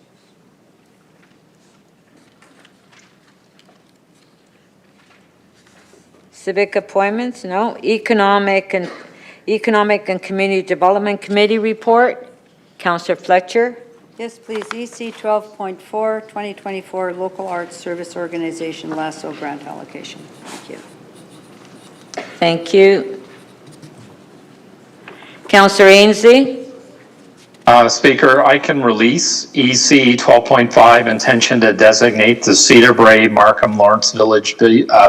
Civic appointments, no. Economic and Community Development Committee report. Councillor Fletcher. Yes, please. EC 12.4, 2024 Local Arts Service Organization LASSO grant allocation. Thank you. Thank you. Councillor Ainsley. Speaker, I can release EC 12.5, intention to designate the Cedar Brae Markham Lawrence Village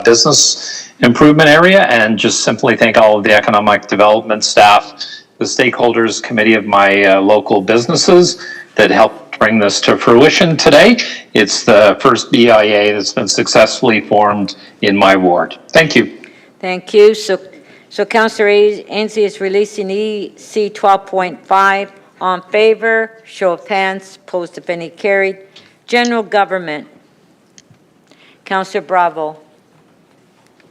Business Improvement Area, and just simply thank all of the economic development staff, the stakeholders committee of my local businesses that helped bring this to fruition today. It's the first BIA that's been successfully formed in my ward. Thank you. Thank you. So Councillor Ainsley is releasing EC 12.5. On favor, show of hands. Opposed, if any, carried. General Government. Councillor Bravo.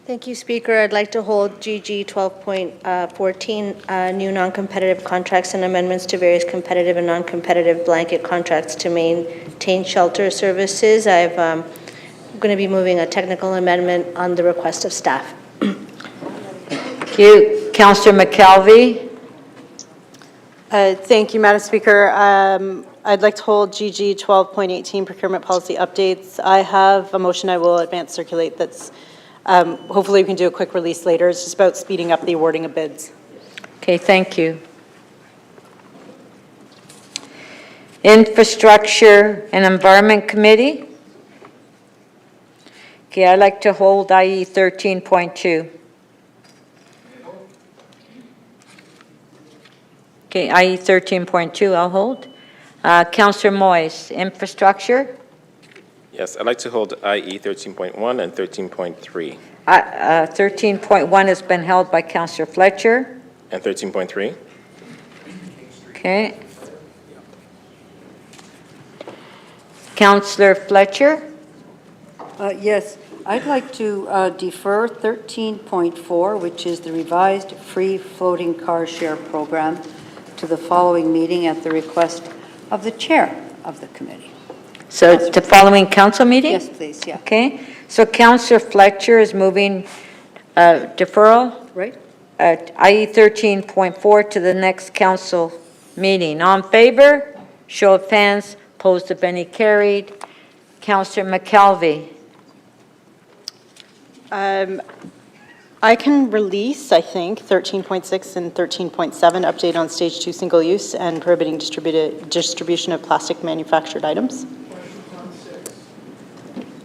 Thank you, Speaker. I'd like to hold GG 12.14, new non-competitive contracts and amendments to various competitive and non-competitive blanket contracts to maintain shelter services. I'm going to be moving a technical amendment on the request of staff. Thank you. Councillor McKelvey. Thank you, Madam Speaker. I'd like to hold GG 12.18 procurement policy updates. I have a motion I will advance circulate that's hopefully we can do a quick release later. It's just about speeding up the awarding of bids. Okay, thank you. Infrastructure and Environment Committee. Okay, I'd like to hold IE 13.2. Okay, IE 13.2, I'll hold. Councillor Moyes, Infrastructure. Yes, I'd like to hold IE 13.1 and 13.3. 13.1 has been held by Councillor Fletcher. And 13.3? Okay. Councillor Fletcher. Yes, I'd like to defer 13.4, which is the revised free floating car share program, to the following meeting at the request of the chair of the committee. So the following council meeting? Yes, please, yeah. Okay. So Councillor Fletcher is moving deferral. Right. IE 13.4 to the next council meeting. On favor? Show of hands. Opposed, if any, carried. Councillor McKelvey. I can release, I think, 13.6 and 13.7, update on stage 2 single use and prohibiting distribution of plastic manufactured items.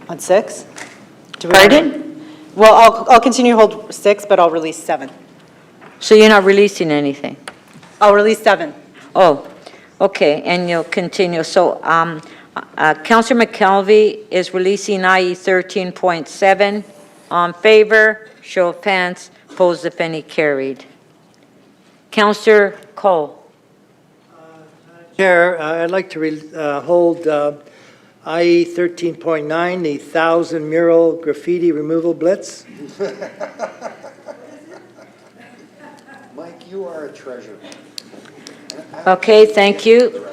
On 6? Pardon? Well, I'll continue to hold 6, but I'll release 7. So you're not releasing anything? I'll release 7. Oh, okay, and you'll continue. So Councillor McKelvey is releasing IE 13.7. On favor? Show of hands. Opposed, if any, carried. Councillor Cole. Chair, I'd like to hold IE 13.9, the 1,000 mural graffiti removal blitz. Mike, you are a treasure. Okay, thank you.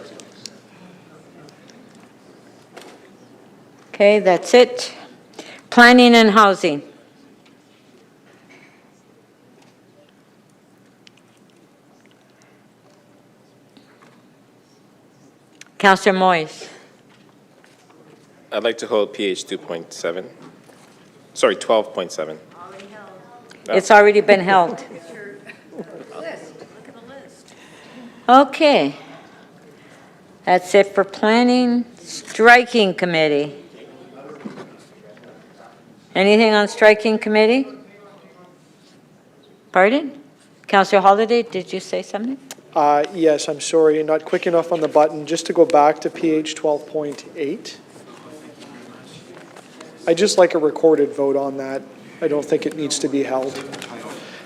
Okay, that's it. Planning and Housing. Councillor Moyes. I'd like to hold PH 2.7. Sorry, 12.7. It's already been held. Okay. That's it for Planning. Striking Committee. Anything on Striking Committee? Pardon? Councillor Holyday, did you say something? Yes, I'm sorry, not quick enough on the button. Just to go back to PH 12.8. I'd just like a recorded vote on that. I don't think it needs to be held.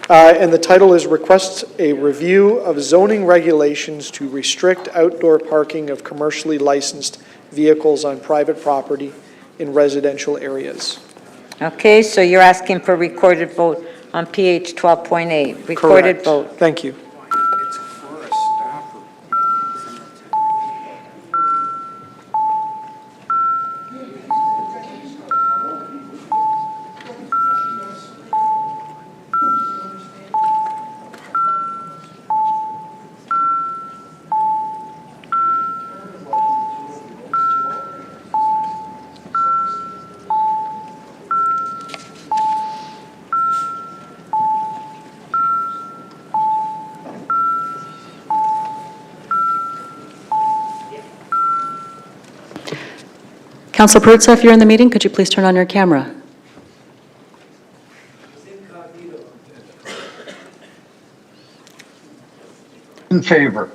And the title is Requests a Review of Zoning Regulations to Restrict Outdoor Parking of Commercially Licensed Vehicles on Private Property in Residential Areas. Okay, so you're asking for recorded vote on PH 12.8. Recorded Correct. vote. Thank you. Councillor Perruzza, if you're in the meeting, could you please turn on your camera? In favor.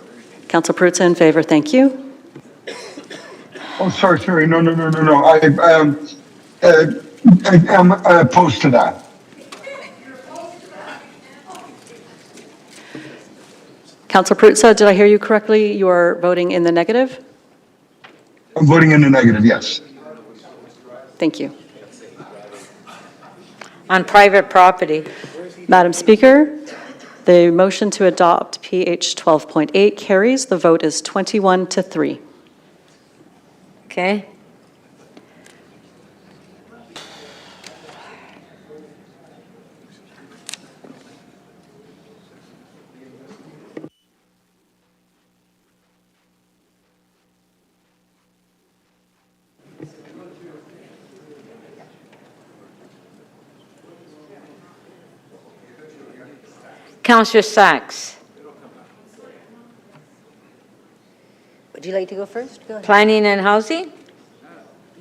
Councillor Perruzza in favor, thank you. Oh, sorry, no. I'm opposed to that. Councillor Perruzza, did I hear you correctly? You are voting in the negative? I'm voting in the negative, yes. Thank you. On private property. Madam Speaker, the motion to adopt PH 12.8 carries. The vote is 21-3. Okay. Councillor Sachs. Would you like to go first? Go ahead. Planning and Housing?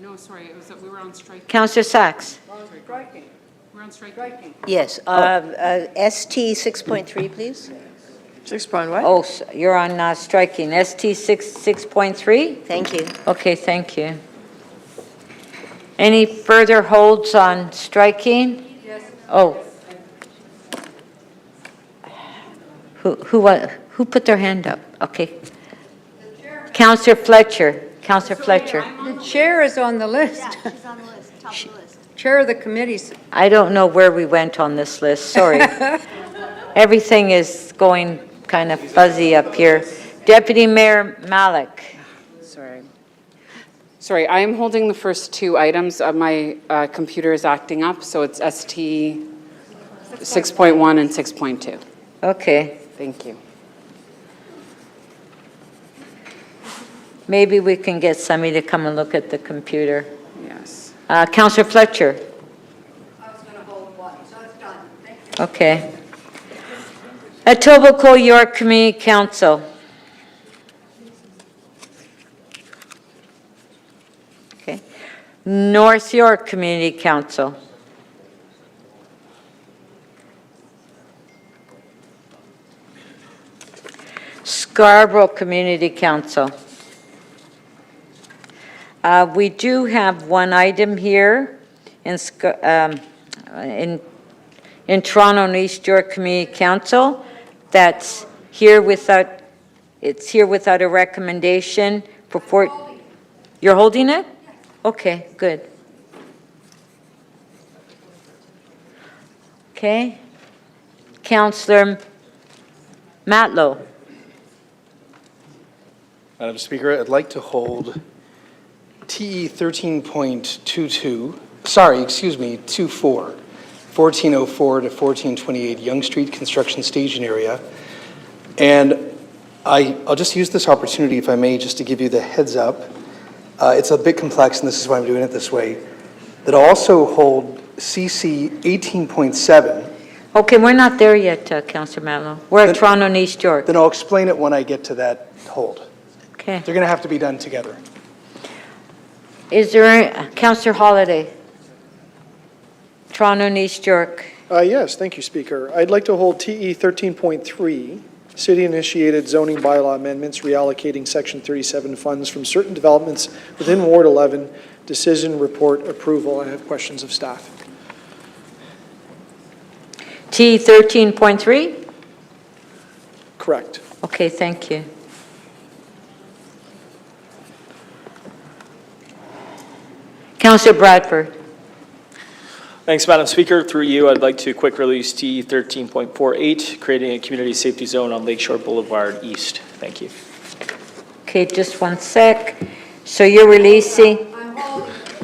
No, sorry, it was that we were on strike. Councillor Sachs. We're on striking. Yes, ST 6.3, please. 6 point what? Oh, you're on striking. ST 6.3? Thank you. Okay, thank you. Any further holds on striking? Yes. Oh. Who put their hand up? Okay. Councillor Fletcher. Councillor Fletcher. The chair is on the list. Yeah, she's on the list, top of the list. Chair of the committees. I don't know where we went on this list, sorry. Everything is going kind of fuzzy up here. Deputy Mayor Malik. Sorry, I am holding the first two items. My computer is acting up, so it's ST 6.1 and 6.2. Okay. Thank you. Maybe we can get somebody to come and look at the computer. Yes. Councillor Fletcher. I was going to hold one, so it's done. Thank you. Okay. Etobicoke York Community Council. Okay. North York Community Council. Scarborough Community Council. We do have one item here in Toronto and East York Community Council that's here without, it's here without a recommendation for you're holding it? Okay, good. Okay. Councillor Matlow. Madam Speaker, I'd like to hold TE 13.22, 24, 1404 to 1428 Yonge Street Construction Staging Area. And I'll just use this opportunity, if I may, just to give you the heads up. It's a bit complex, and this is why I'm doing it this way, that I'll also hold CC 18.7. Okay, we're not there yet, Councillor Matlow. We're at Toronto and East York. Then I'll explain it when I get to that hold. Okay. They're going to have to be done together. Is there, Councillor Holyday? Toronto and East York. Yes, thank you, Speaker. I'd like to hold TE 13.3, city-initiated zoning bylaw amendments reallocating Section 37 funds from certain developments within Ward 11, decision report approval. I have questions of staff. TE 13.3? Correct. Okay, thank you. Councillor Bradford. Thanks, Madam Speaker. Through you, I'd like to quick release T 13.48, creating a community safety zone on Lakeshore Boulevard East. Thank you. Okay, just one sec. So you're releasing?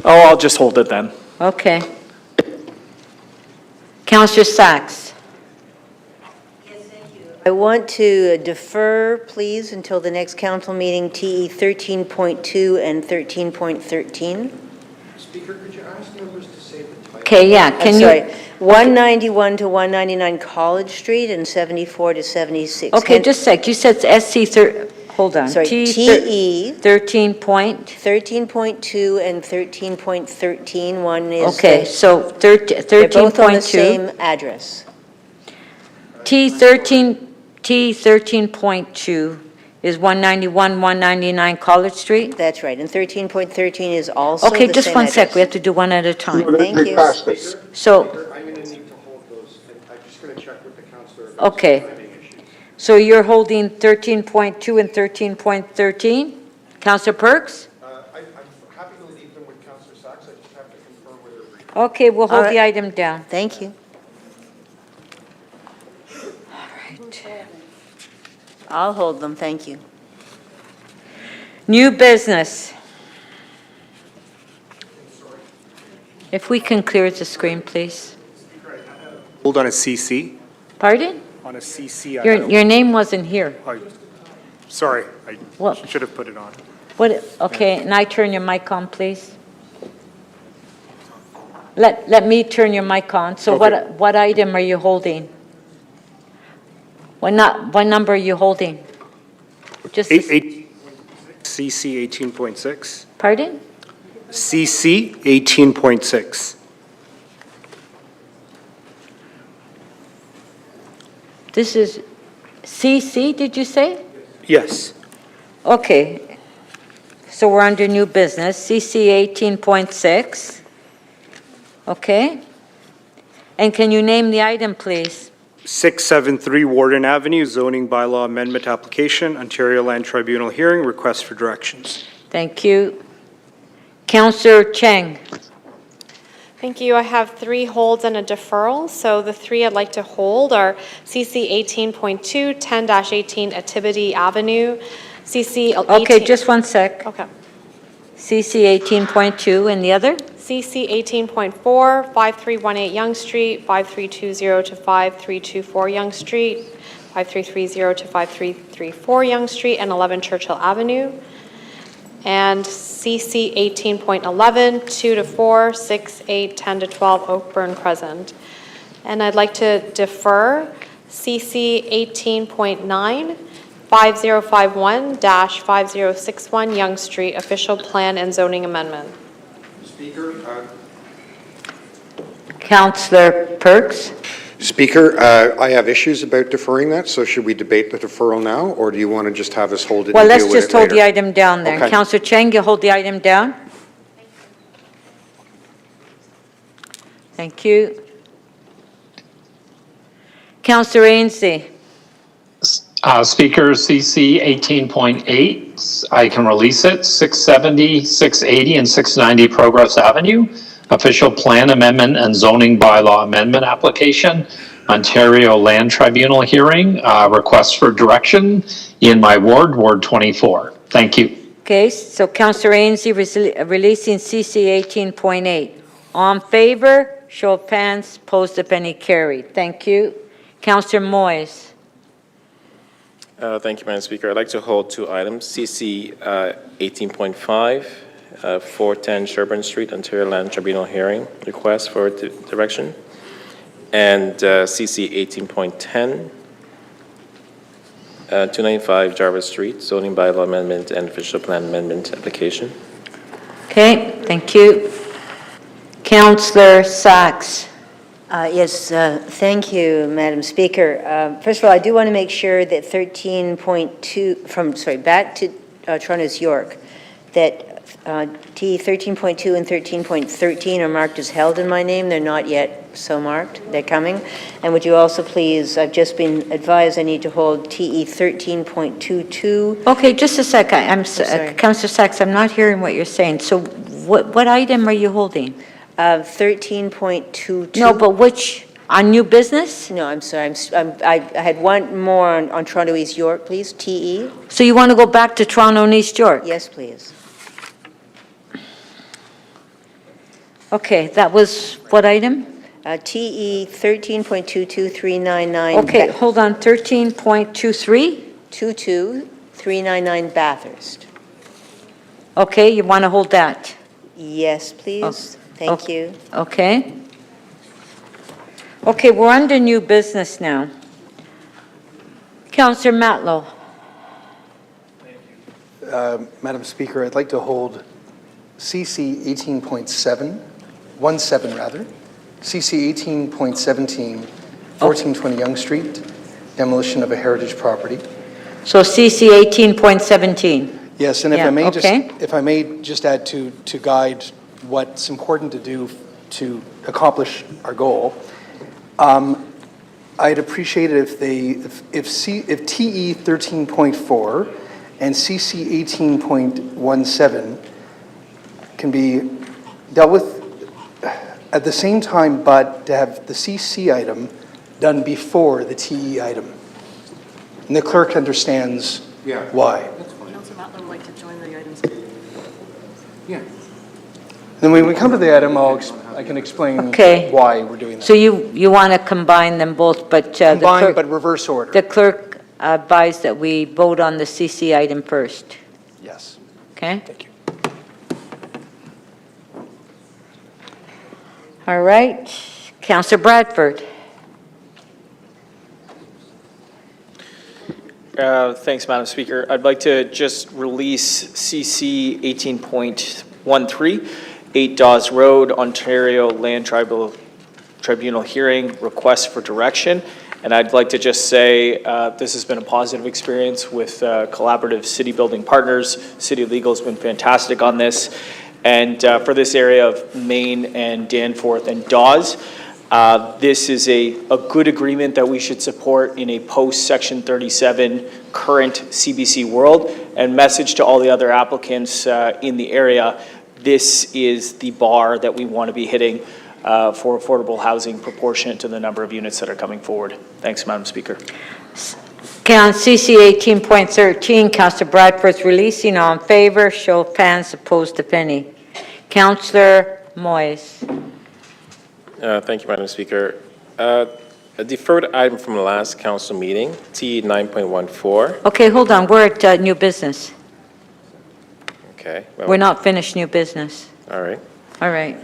Oh, I'll just hold it then. Okay. Councillor Sachs. I want to defer, please, until the next council meeting, TE 13.2 and 13.13. Speaker, could you ask members to say the title? Okay, yeah, can you? 191 to 199 College Street and 74 to 76. Okay, just a sec. You said SC hold on. Sorry, TE. 13 point? 13.2 and 13.13. One is. Okay, so 13.2. They're both on the same address. T13.2 is 191, 199 College Street? That's right, and 13.13 is also the Okay, same just one sec, address. we have to do one at a time. Thank you. So, I'm going to need to hold those, and I'm just going to check with the councillor. okay. So you're holding 13.2 and 13.13? Councillor Perks? I'm happy to leave them with Councillor Sachs, I just have to confirm whether. Okay, we'll hold All the right. item down. Thank you. I'll hold them, thank you. New business. If we can clear the screen, please. Hold on a CC. Pardon? On a CC. Your name wasn't here. Sorry, I What? should have put it on. What, okay, and I turn your mic on, please? Let me turn your mic on. So Okay. what item are you holding? What number are you holding? Just, CC 18.6. pardon? CC 18.6. This is CC, did you say? Yes. Okay. So we're under new business, CC 18.6. Okay. And can you name the item, please? 673 Warden Avenue, zoning bylaw amendment application, Ontario Land Tribunal hearing, request for directions. Thank you. Councillor Cheng. Thank you. I have 3 holds and a deferral. So the 3 I'd like to hold are CC 18.2, 10-18 Atibity Avenue, CC 18... Okay, just one sec. Okay. CC 18.2 and the other? CC 18.4, 5318 Yonge Street, 5320 to 5324 Yonge Street, 5330 to 5334 Yonge Street, and 11 Churchill Avenue. And CC 18.11, 2 to 4, 6, 8, 10 to 12 Oakburn Crescent. And I'd like to defer CC 18.9, 5051-5061 Yonge Street, official plan and zoning amendment. Speaker. Councillor Perks. Speaker, I have issues about deferring that, so should we debate the deferral now, or do you want to just have us hold it Well, and let's deal with it just hold the later? item down there. Okay. Councillor Cheng, you hold the item down? Thank you. Councillor Ainslie. Speaker, CC 18.8, I can release it, 670, 680, and 690 Progress Avenue, official plan amendment and zoning bylaw amendment application, Ontario Land Tribunal hearing, request for direction in my ward, Ward 24. Thank you. Okay, so Councillor Ainslie releasing CC 18.8. All in favor, show of hands, opposed if any carried. Thank you. Councillor Moyes. Thank you, Madam Speaker. I'd like to hold 2 items. CC 18.5, 410 Sherburne Street, Ontario Land Tribunal hearing, request for direction. And CC 18.10, 295 Jarvis Street, zoning bylaw amendment and official plan amendment application. Okay, thank you. Councillor Sachs. Yes, thank you, Madam Speaker. First of all, I do want to make sure that 13.2, back to Toronto's York, that T 13.2 and 13.13 are marked as held in my name. They're not yet so marked. They're coming. And would you also please, I've just been advised I need to hold TE 13.22. Okay, just a sec. sorry. Councillor Sachs, I'm not hearing what you're saying. So what item are you holding? 13.22. No, but which, on new business? No, I'm sorry. I had one more on Toronto East York, please, TE. So you want to go back to Toronto and East York? Yes, please. Okay, that was what item? TE 13.22399. Okay, hold on, 13.23? 22399 Bathurst. Okay, you want to hold that? Yes, please. Thank you. Okay. Okay, we're under new business now. Councillor Matlow. Madam Speaker, I'd like to hold CC 18.7, 17 rather, CC 18.17, 1420 Yonge Street, demolition of a heritage property. So CC 18.17. Yes, and if Yeah, I may okay. if I may just add to guide what's important to do to accomplish our goal, I'd appreciate it if if TE 13.4 and CC 18.17 can be dealt with at the same time, but to have the CC item done before the TE item. And the clerk understands why. Councillor Matlow would like to join the items. Yeah. Then when we come to the item, I can explain Okay. why we're doing that. So you want to combine them both, but the Combine, clerk, but reverse order. the clerk advised that we vote on the CC item first. Yes. Okay? Thank you. All right. Councillor Bradford. Thanks, Madam Speaker. I'd like to just release CC 18.13, 8 Dawes Road, Ontario Land Tribunal hearing, request for direction. And I'd like to just say this has been a positive experience with collaborative city building partners. City Legal has been fantastic on this. And for this area of Main and Danforth and Dawes, this is a good agreement that we should support in a post-Section 37 current CBC world. And message to all the other applicants in the area, this is the bar that we want to be hitting for affordable housing proportionate to the number of units that are coming forward. Thanks, Madam Speaker. CC 18.13, Councillor Bradford's releasing. All in favor, show of hands, opposed if any. Councillor Moyes. Thank you, Madam Speaker. A deferred item from the last council meeting, T 9.14. Okay, hold on. We're at new business. Okay. well, We're not finished new business. All right. All right.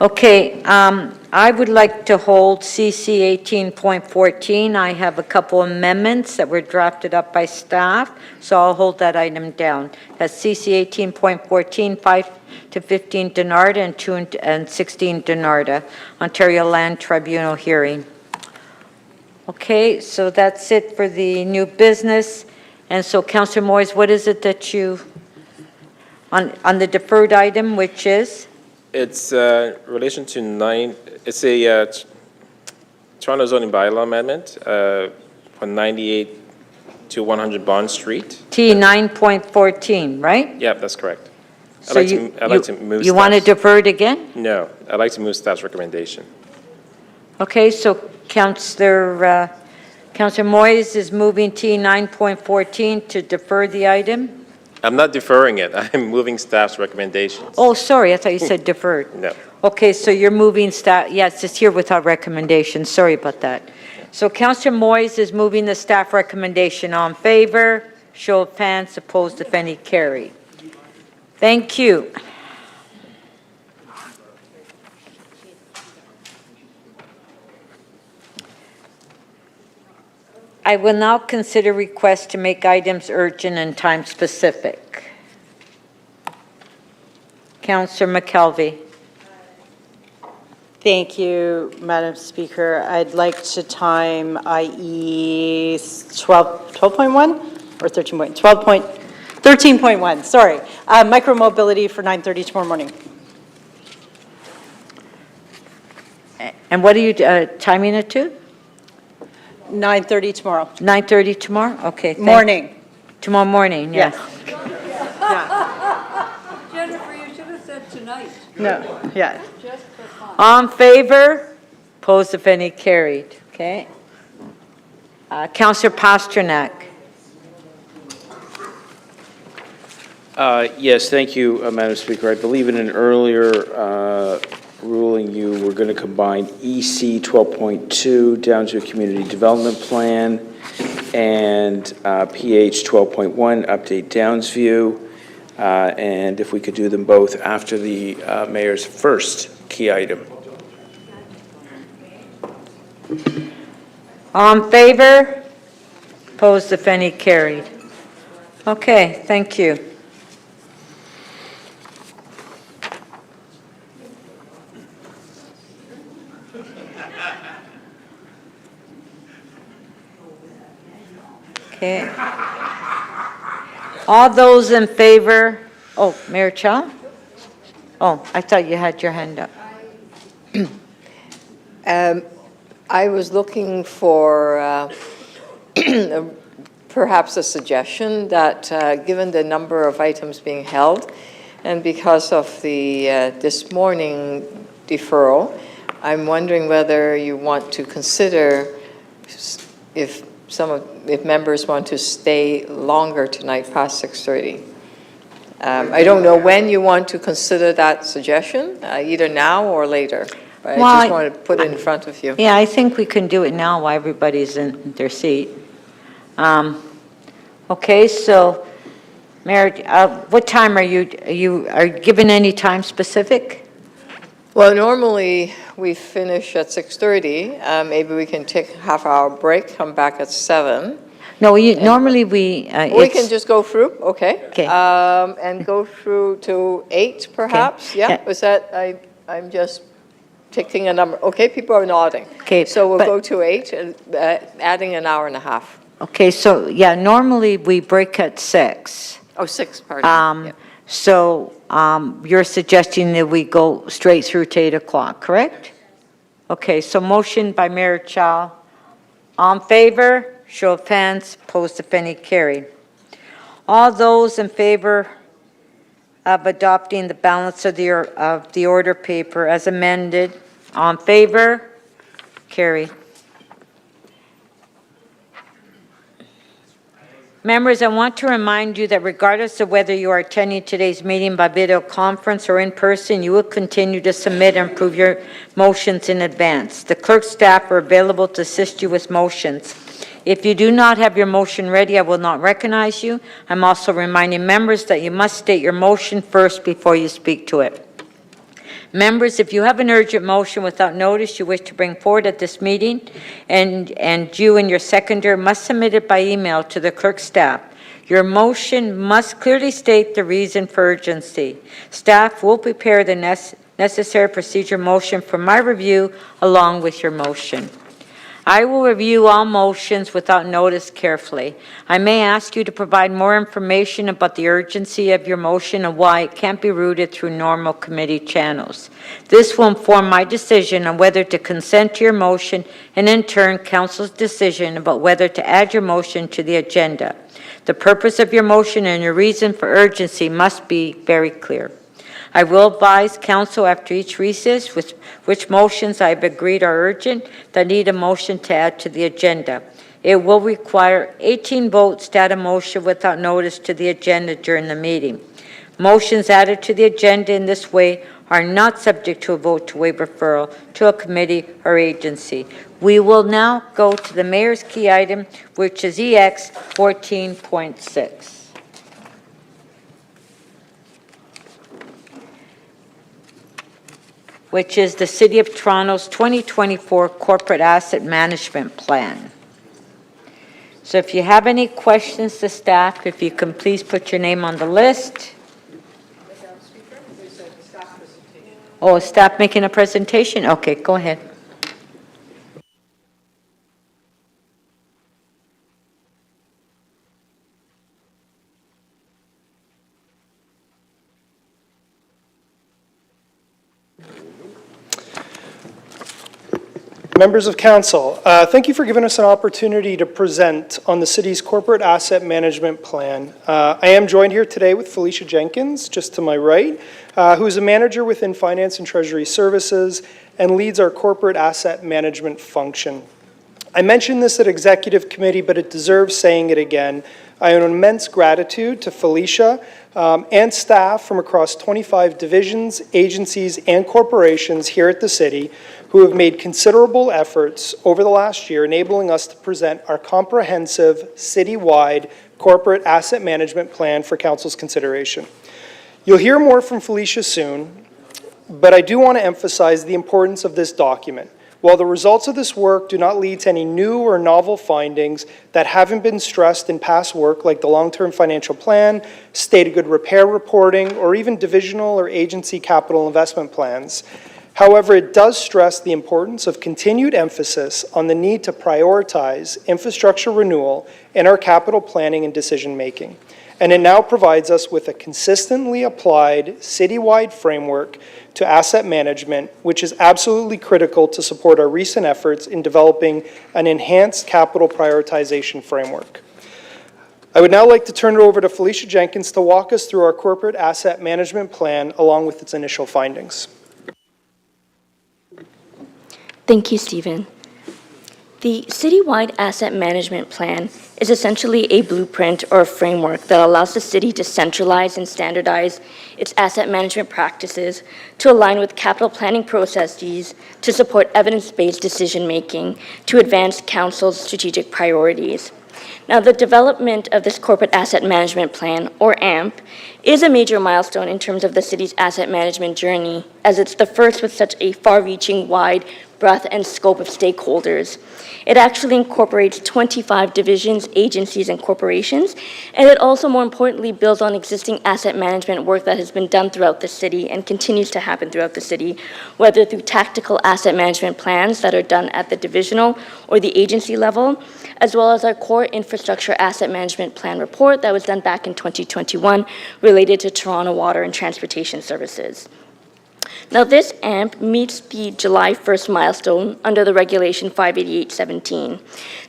Okay, I would like to hold CC 18.14. I have a couple amendments that were drafted up by staff, so I'll hold that item down. That's CC 18.14, 5 to 15 Denarda and 2 and 16 Denarda, Ontario Land Tribunal hearing. Okay, so that's it for the new business. And so, Councillor Moyes, what is it that you, on the deferred item, which is? It's relation to it's a Toronto zoning bylaw amendment from 98 to 100 Bond Street. T 9.14, right? Yeah, that's correct. So I'd like to move you want to staff's- defer it again? No, I'd like to move staff's recommendation. Okay, so Councillor Moyes is moving T 9.14 to defer the item? I'm not deferring it. I'm moving staff's recommendations. Oh, sorry, I thought you said deferred. No. Okay, so you're moving staff, yes, it's here without recommendation, sorry about that. So Councillor Moyes is moving the staff recommendation. On favor, show of hands, opposed if any, carried. Thank you. I will now consider requests to make items urgent and time-specific. Councillor McKelvey. Thank you, Madam Speaker. I'd like to time IE 12.1 or 13.1, sorry. Micromobility for 9:30 tomorrow morning. And what are you timing it to? 9:30 tomorrow. 9:30 tomorrow? Okay. Morning. Tomorrow morning, yeah. Jennifer, you should have said tonight. No, yeah. Just for fun. On favor? Opposed if any, carried. Okay. Councillor Pasternak. Yes, thank you, Madam Speaker. I believe in an earlier ruling you were going to combine EC 12.2 down to a community development plan and PH 12.1 update Downsview, and if we could do them both after the mayor's first key item. On favor? Opposed if any, carried. Okay, thank you. Okay. All those in favor, oh, Mayor Chow? Oh, I thought you had your hand up. I was looking for perhaps a suggestion that, given the number of items being held, and because of the this morning deferral, I'm wondering whether you want to consider if members want to stay longer tonight past 6:30. I don't know when you want to consider that suggestion, either now or later. But I just wanted to put it in front of you. Yeah, I think we can do it now while everybody's in their seat. Okay, so, Mayor, what time are you given any time specific? Well, normally we finish at 6:30. Maybe we can take a half-hour break, come back at 7. No, normally we... we can just go through, okay. Okay. And go through to 8, perhaps? Okay. Yeah, was that, I'm just taking a number. Okay, people are nodding. Okay. So we'll go to 8, and adding an hour and a half. Okay, so, yeah, normally we break at 6. Oh, 6, pardon. So you're suggesting that we go straight through to 8 o'clock, correct? Okay, so motion by Mayor Chow. On favor? Show of hands. Opposed, if any, carried. All those in favor of adopting the balance of the order paper as amended, on favor? Carried. Members, I want to remind you that regardless of whether you are attending today's meeting by video conference or in person, you will continue to submit and approve your motions in advance. The clerk staff are available to assist you with motions. If you do not have your motion ready, I will not recognize you. I'm also reminding members that you must state your motion first before you speak to it. Members, if you have an urgent motion without notice you wish to bring forward at this meeting, and you and your seconder must submit it by email to the clerk staff. Your motion must clearly state the reason for urgency. Staff will prepare the necessary procedure motion for my review along with your motion. I will review all motions without notice carefully. I may ask you to provide more information about the urgency of your motion and why it can't be routed through normal committee channels. This will inform my decision on whether to consent to your motion and in turn Council's decision about whether to add your motion to the agenda. The purpose of your motion and your reason for urgency must be very clear. I will advise Council after each recess which motions I have agreed are urgent that need a motion to add to the agenda. It will require 18 votes to add a motion without notice to the agenda during the meeting. Motions added to the agenda in this way are not subject to a vote to waive referral to a committee or agency. We will now go to the Mayor's key item, which is EX 14.6. which is the City of Toronto's 2024 Corporate Asset Management Plan. So if you have any questions to staff, if you can please put your name on the list. Oh, is staff making a presentation? Okay, go ahead. Members of Council, thank you for giving us an opportunity to present on the City's Corporate Asset Management Plan. I am joined here today with Felicia Jenkins, just to my right, who is a manager within Finance and Treasury Services and leads our corporate asset management function. I mentioned this at Executive Committee, but it deserves saying it again. I owe immense gratitude to Felicia and staff from across 25 divisions, agencies, and corporations here at the City who have made considerable efforts over the last year enabling us to present our comprehensive citywide corporate asset management plan for Council's consideration. You'll hear more from Felicia soon, but I do want to emphasize the importance of this document. While the results of this work do not lead to any new or novel findings that haven't been stressed in past work like the long-term financial plan, state of good repair reporting, or even divisional or agency capital investment plans. However, it does stress the importance of continued emphasis on the need to prioritize infrastructure renewal in our capital planning and decision-making. And it now provides us with a consistently applied citywide framework to asset management, which is absolutely critical to support our recent efforts in developing an enhanced capital prioritization framework. I would now like to turn it over to Felicia Jenkins to walk us through our corporate asset management plan along with its initial findings. Thank you, Stephen. The Citywide Asset Management Plan is essentially a blueprint or a framework that allows the city to centralize and standardize its asset management practices to align with capital planning processes to support evidence-based decision-making to advance council's strategic priorities. Now, the development of this Corporate Asset Management Plan, or AMP, is a major milestone in terms of the city's asset management journey, as it's the first with such a far-reaching, wide breadth and scope of stakeholders. It actually incorporates 25 divisions, agencies, and corporations, and it also, more importantly, builds on existing asset management work that has been done throughout the city and continues to happen throughout the city, whether through tactical asset management plans that are done at the divisional or the agency level, as well as our core infrastructure asset management plan report that was done back in 2021 related to Toronto water and transportation services. Now, this AMP meets the July 1st milestone under the Regulation 588-17.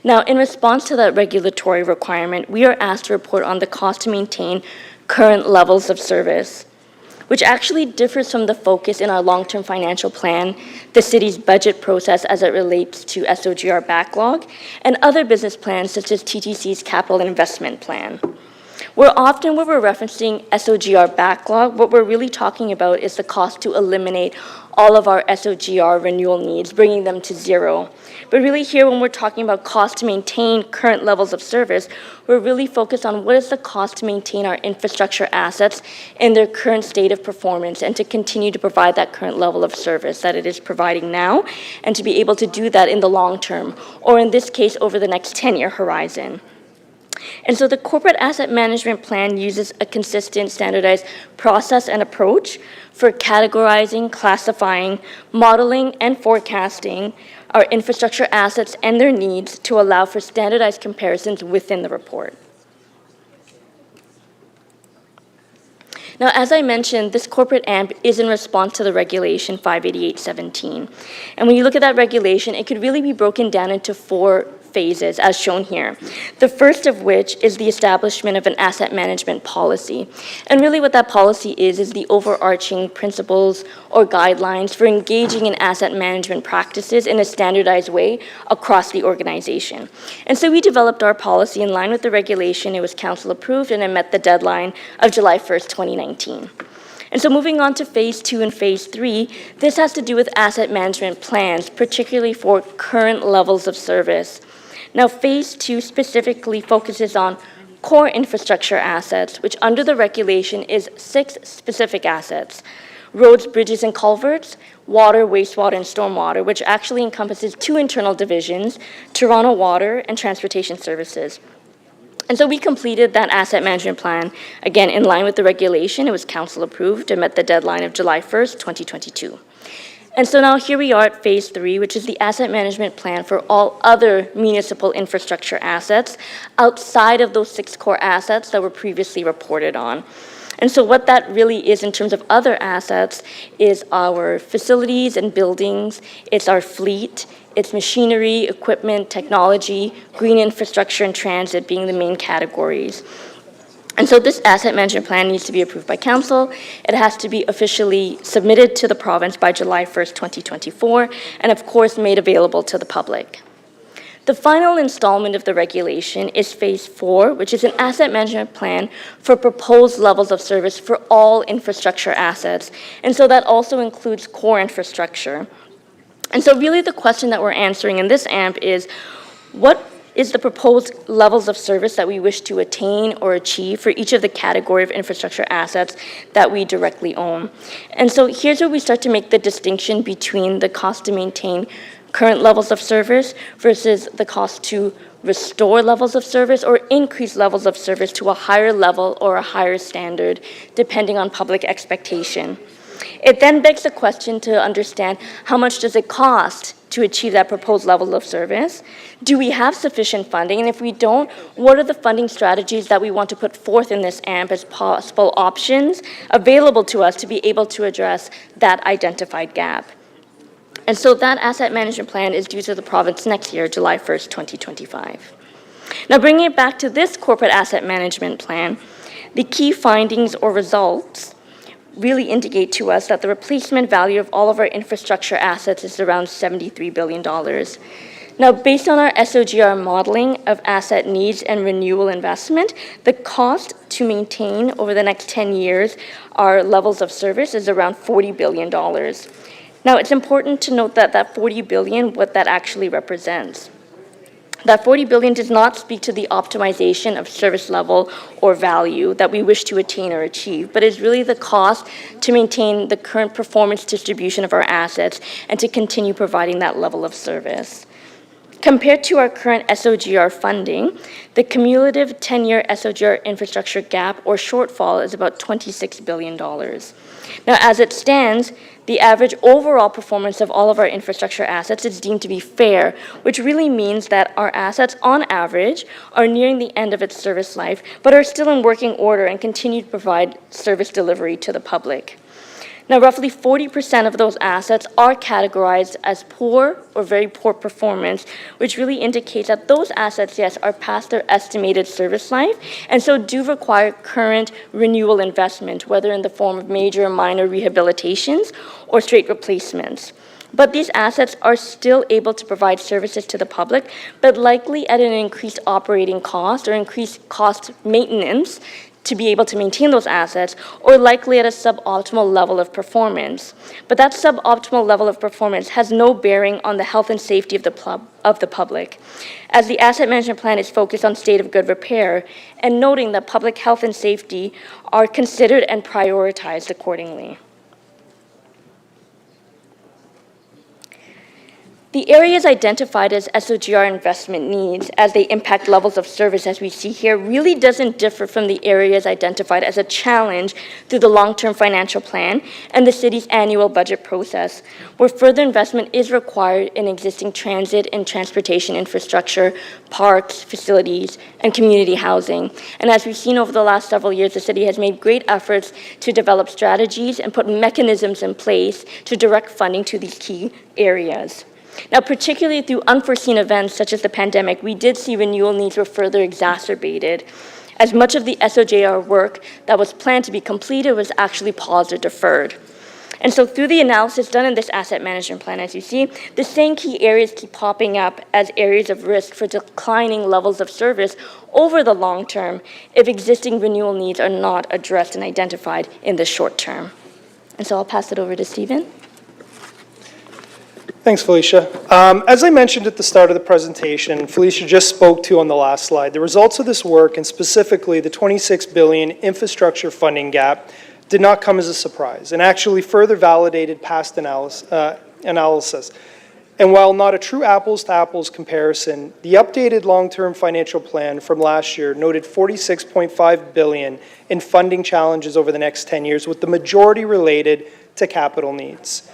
Now, in response to that regulatory requirement, we are asked to report on the cost to maintain current levels of service, which actually differs from the focus in our long-term financial plan, the city's budget process as it relates to SOGR backlog, and other business plans such as TTC's capital investment plan. When we're referencing SOGR backlog, what we're really talking about is the cost to eliminate all of our SOGR renewal needs, bringing them to zero. But really here, when we're talking about cost to maintain current levels of service, we're really focused on what is the cost to maintain our infrastructure assets in their current state of performance and to continue to provide that current level of service that it is providing now, and to be able to do that in the long term, or in this case, over the next 10-year horizon. And so the Corporate Asset Management Plan uses a consistent, standardized process and approach for categorizing, classifying, modeling, and forecasting our infrastructure assets and their needs to allow for standardized comparisons within the report. Now, as I mentioned, this corporate AMP is in response to the Regulation 588-17. And when you look at that regulation, it could really be broken down into 4 phases, as shown here. The first of which is the establishment of an asset management policy. And really what that policy is the overarching principles or guidelines for engaging in asset management practices in a standardized way across the organization. And so we developed our policy in line with the regulation. It was council approved and it met the deadline of July 1st, 2019. And so moving on to phase 2 and phase 3, this has to do with asset management plans, particularly for current levels of service. Now, phase 2 specifically focuses on core infrastructure assets, which under the regulation is 6 specific assets: roads, bridges, and culverts, water, wastewater, and stormwater, which actually encompasses 2 internal divisions, Toronto Water and Transportation Services. And so we completed that asset management plan, again, in line with the regulation. It was council approved and met the deadline of July 1st, 2022. And so now here we are at phase 3, which is the asset management plan for all other municipal infrastructure assets outside of those 6 core assets that were previously reported on. And so what that really is in terms of other assets is our facilities and buildings, it's our fleet, it's machinery, equipment, technology, green infrastructure, and transit being the main categories. And so this asset management plan needs to be approved by council. It has to be officially submitted to the province by July 1st, 2024, and of course made available to the public. The final installment of the regulation is phase 4, which is an asset management plan for proposed levels of service for all infrastructure assets. And so that also includes core infrastructure. And so really the question that we're answering in this AMP is, what is the proposed levels of service that we wish to attain or achieve for each of the category of infrastructure assets that we directly own? And so here's where we start to make the distinction between the cost to maintain current levels of service versus the cost to restore levels of service or increase levels of service to a higher level or a higher standard, depending on public expectation. It then begs the question to understand how much does it cost to achieve that proposed level of service? Do we have sufficient funding? And if we don't, what are the funding strategies that we want to put forth in this AMP as possible options available to us to be able to address that identified gap? And so that asset management plan is due to the province next year, July 1st, 2025. Now, bringing it back to this corporate asset management plan, the key findings or results really indicate to us that the replacement value of all of our infrastructure assets is around $73 billion. Now, based on our SOGR modeling of asset needs and renewal investment, the cost to maintain over the next 10 years our levels of service is around $40 billion. Now, it's important to note that that $40 billion, what that actually represents. That $40 billion does not speak to the optimization of service level or value that we wish to attain or achieve, but is really the cost to maintain the current performance distribution of our assets and to continue providing that level of service. Compared to our current SOGR funding, the cumulative 10-year SOGR infrastructure gap or shortfall is about $26 billion. Now, as it stands, the average overall performance of all of our infrastructure assets is deemed to be fair, which really means that our assets, on average, are nearing the end of its service life, but are still in working order and continue to provide service delivery to the public. Now, roughly 40% of those assets are categorized as poor or very poor performance, which really indicates that those assets, yes, are past their estimated service life, and so do require current renewal investment, whether in the form of major or minor rehabilitations or straight replacements. But these assets are still able to provide services to the public, but likely at an increased operating cost or increased cost maintenance to be able to maintain those assets, or likely at a suboptimal level of performance. But that suboptimal level of performance has no bearing on the health and safety of the public, as the asset management plan is focused on state of good repair and noting that public health and safety are considered and prioritized accordingly. The areas identified as SOGR investment needs as they impact levels of service, as we see here, really doesn't differ from the areas identified as a challenge through the long-term financial plan and the city's annual budget process, where further investment is required in existing transit and transportation infrastructure, parks, facilities, and community housing. And as we've seen over the last several years, the city has made great efforts to develop strategies and put mechanisms in place to direct funding to these key areas. Now, particularly through unforeseen events such as the pandemic, we did see renewal needs were further exacerbated, as much of the SOJR work that was planned to be completed was actually paused or deferred. And so through the analysis done in this asset management plan, as you see, the same key areas keep popping up as areas of risk for declining levels of service over the long term if existing renewal needs are not addressed and identified in the short term. And so I'll pass it over to Stephen. Thanks, Felicia. As I mentioned at the start of the presentation, Felicia just spoke to on the last slide, the results of this work, and specifically the $26 billion infrastructure funding gap, did not come as a surprise and actually further validated past analysis. And while not a true apples-to-apples comparison, the updated long-term financial plan from last year noted $46.5 billion in funding challenges over the next 10 years, with the majority related to capital needs.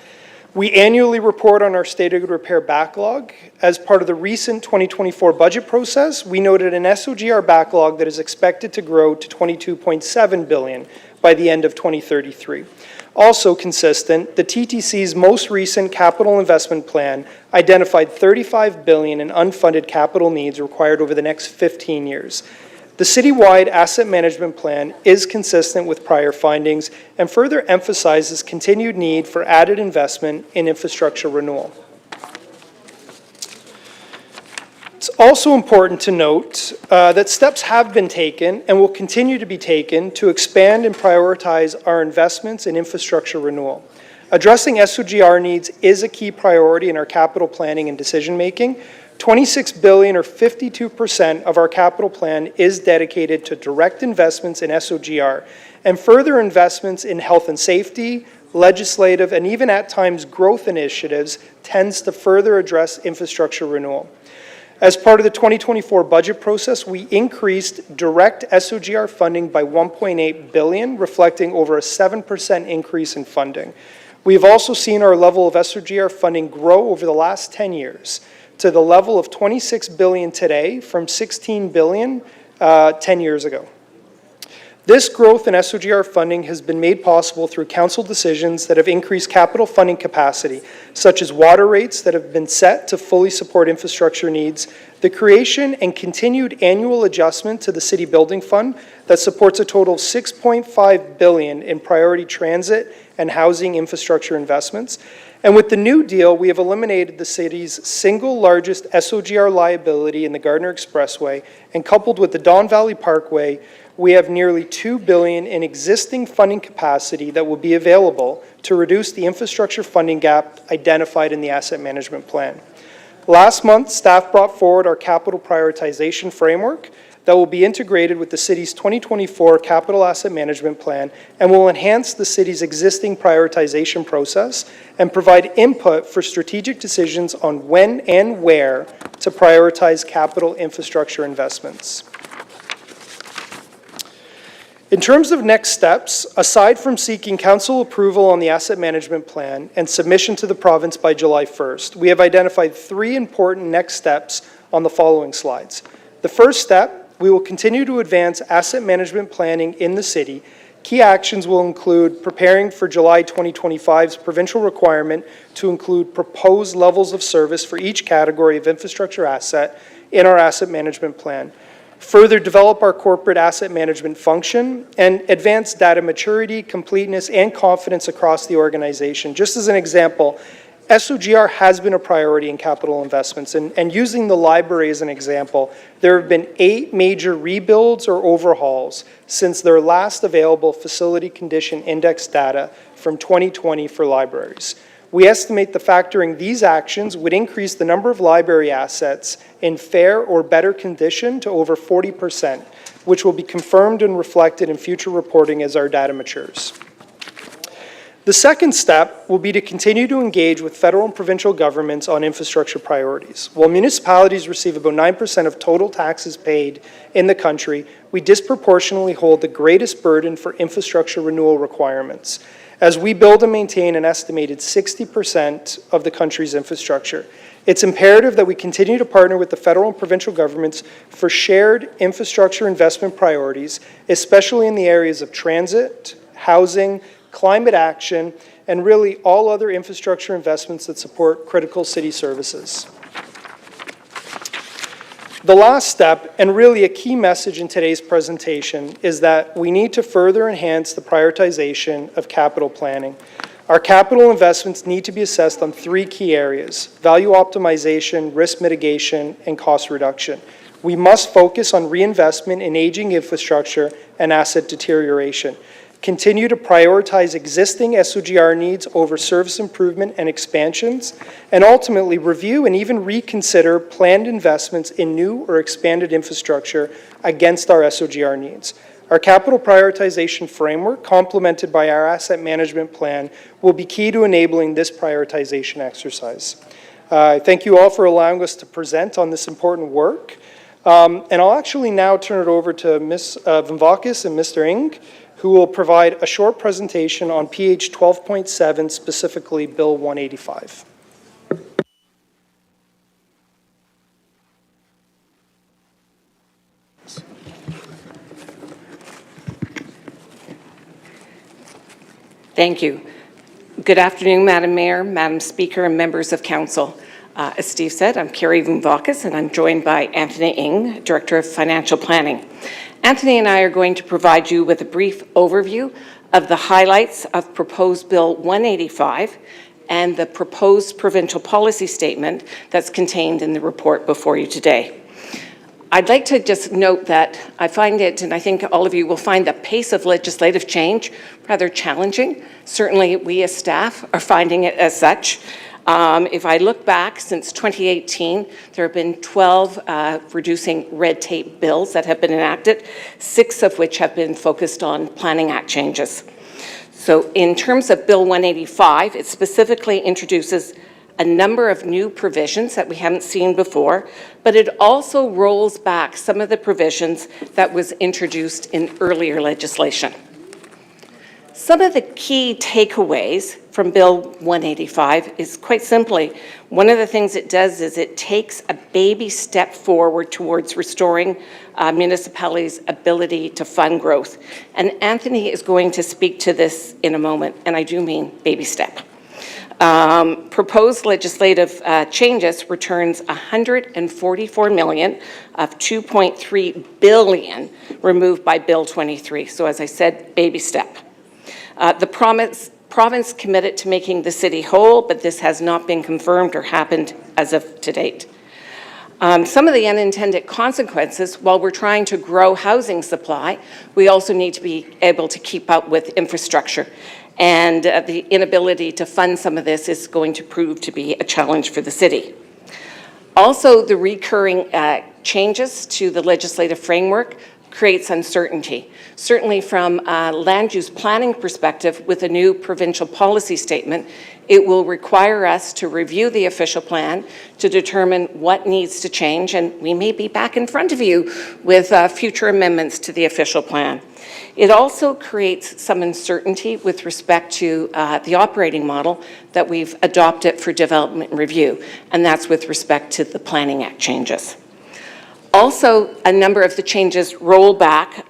We annually report on our state of good repair backlog. As part of the recent 2024 budget process, we noted an SOGR backlog that is expected to grow to $22.7 billion by the end of 2033. Also consistent, the TTC's most recent capital investment plan identified $35 billion in unfunded capital needs required over the next 15 years. The citywide asset management plan is consistent with prior findings and further emphasizes continued need for added investment in infrastructure renewal. It's also important to note that steps have been taken and will continue to be taken to expand and prioritize our investments in infrastructure renewal. Addressing SOGR needs is a key priority in our capital planning and decision-making. $26 billion or 52% of our capital plan is dedicated to direct investments in SOGR and further investments in health and safety, legislative, and even at times growth initiatives tends to further address infrastructure renewal. As part of the 2024 budget process, we increased direct SOGR funding by $1.8 billion, reflecting over a 7% increase in funding. We have also seen our level of SOGR funding grow over the last 10 years to the level of $26 billion today from $16 billion 10 years ago. This growth in SOGR funding has been made possible through council decisions that have increased capital funding capacity, such as water rates that have been set to fully support infrastructure needs, the creation and continued annual adjustment to the City Building Fund that supports a total of $6.5 billion in priority transit and housing infrastructure investments. And with the new deal, we have eliminated the city's single largest SOGR liability in the Gardiner Expressway, and coupled with the Don Valley Parkway, we have nearly $2 billion in existing funding capacity that will be available to reduce the infrastructure funding gap identified in the asset management plan. Last month, staff brought forward our capital prioritization framework that will be integrated with the city's 2024 capital asset management plan and will enhance the city's existing prioritization process and provide input for strategic decisions on when and where to prioritize capital infrastructure investments. In terms of next steps, aside from seeking council approval on the asset management plan and submission to the province by July 1st, we have identified 3 important next steps on the following slides. The first step, we will continue to advance asset management planning in the city. Key actions will include preparing for July 2025's provincial requirement to include proposed levels of service for each category of infrastructure asset in our asset management plan. Further develop our corporate asset management function, and advance data maturity, completeness, and confidence across the organization. Just as an example, SOGR has been a priority in capital investments, and using the library as an example, there have been 8 major rebuilds or overhauls since their last available facility condition index data from 2020 for libraries. We estimate that factoring these actions would increase the number of library assets in fair or better condition to over 40%, which will be confirmed and reflected in future reporting as our data matures. The second step will be to continue to engage with federal and provincial governments on infrastructure priorities. While municipalities receive about 9% of total taxes paid in the country, we disproportionately hold the greatest burden for infrastructure renewal requirements, as we build and maintain an estimated 60% of the country's infrastructure. It's imperative that we continue to partner with the federal and provincial governments for shared infrastructure investment priorities, especially in the areas of transit, housing, climate action, and really all other infrastructure investments that support critical city services. The last step, and really a key message in today's presentation, is that we need to further enhance the prioritization of capital planning. Our capital investments need to be assessed on 3 key areas: value optimization, risk mitigation, and cost reduction. We must focus on reinvestment in aging infrastructure and asset deterioration. Continue to prioritize existing SOGR needs over service improvement and expansions, and ultimately review and even reconsider planned investments in new or expanded infrastructure against our SOGR needs. Our capital prioritization framework, complemented by our asset management plan, will be key to enabling this prioritization exercise. I thank you all for allowing us to present on this important work. And I'll actually now turn it over to Ms. Vimvakis and Mr. Ng, who will provide a short presentation on PH 12.7, specifically Bill 185. Thank you. Good afternoon, Madam Mayor, Madam Speaker, and members of Council. As Steve said, I'm Carrie Vimvakis, and I'm joined by Anthony Ng, Director of Financial Planning. Anthony and I are going to provide you with a brief overview of the highlights of proposed Bill 185 and the proposed provincial policy statement that's contained in the report before you today. I'd like to just note that I find it, and I think all of you will find the pace of legislative change rather challenging. Certainly we as staff are finding it as such. If I look back since 2018, there have been 12 reducing red tape bills that have been enacted, 6 of which have been focused on Planning Act changes. So in terms of Bill 185, it specifically introduces a number of new provisions that we haven't seen before, but it also rolls back some of the provisions that was introduced in earlier legislation. Some of the key takeaways from Bill 185 is quite simply, one of the things it does is it takes a baby step forward towards restoring municipalities' ability to fund growth. And Anthony is going to speak to this in a moment, and I do mean baby step. Proposed legislative changes returns $144 million of $2.3 billion removed by Bill 23. So as I said, baby step. The province committed to making the city whole, but this has not been confirmed or happened as of to date. Some of the unintended consequences, while we're trying to grow housing supply, we also need to be able to keep up with infrastructure. And the inability to fund some of this is going to prove to be a challenge for the city. Also, the recurring changes to the legislative framework creates uncertainty. Certainly from a land use planning perspective, with a new provincial policy statement, it will require us to review the official plan to determine what needs to change, and we may be back in front of you with future amendments to the official plan. It also creates some uncertainty with respect to the operating model that we've adopted for development review, and that's with respect to the Planning Act changes. Also, a number of the changes roll back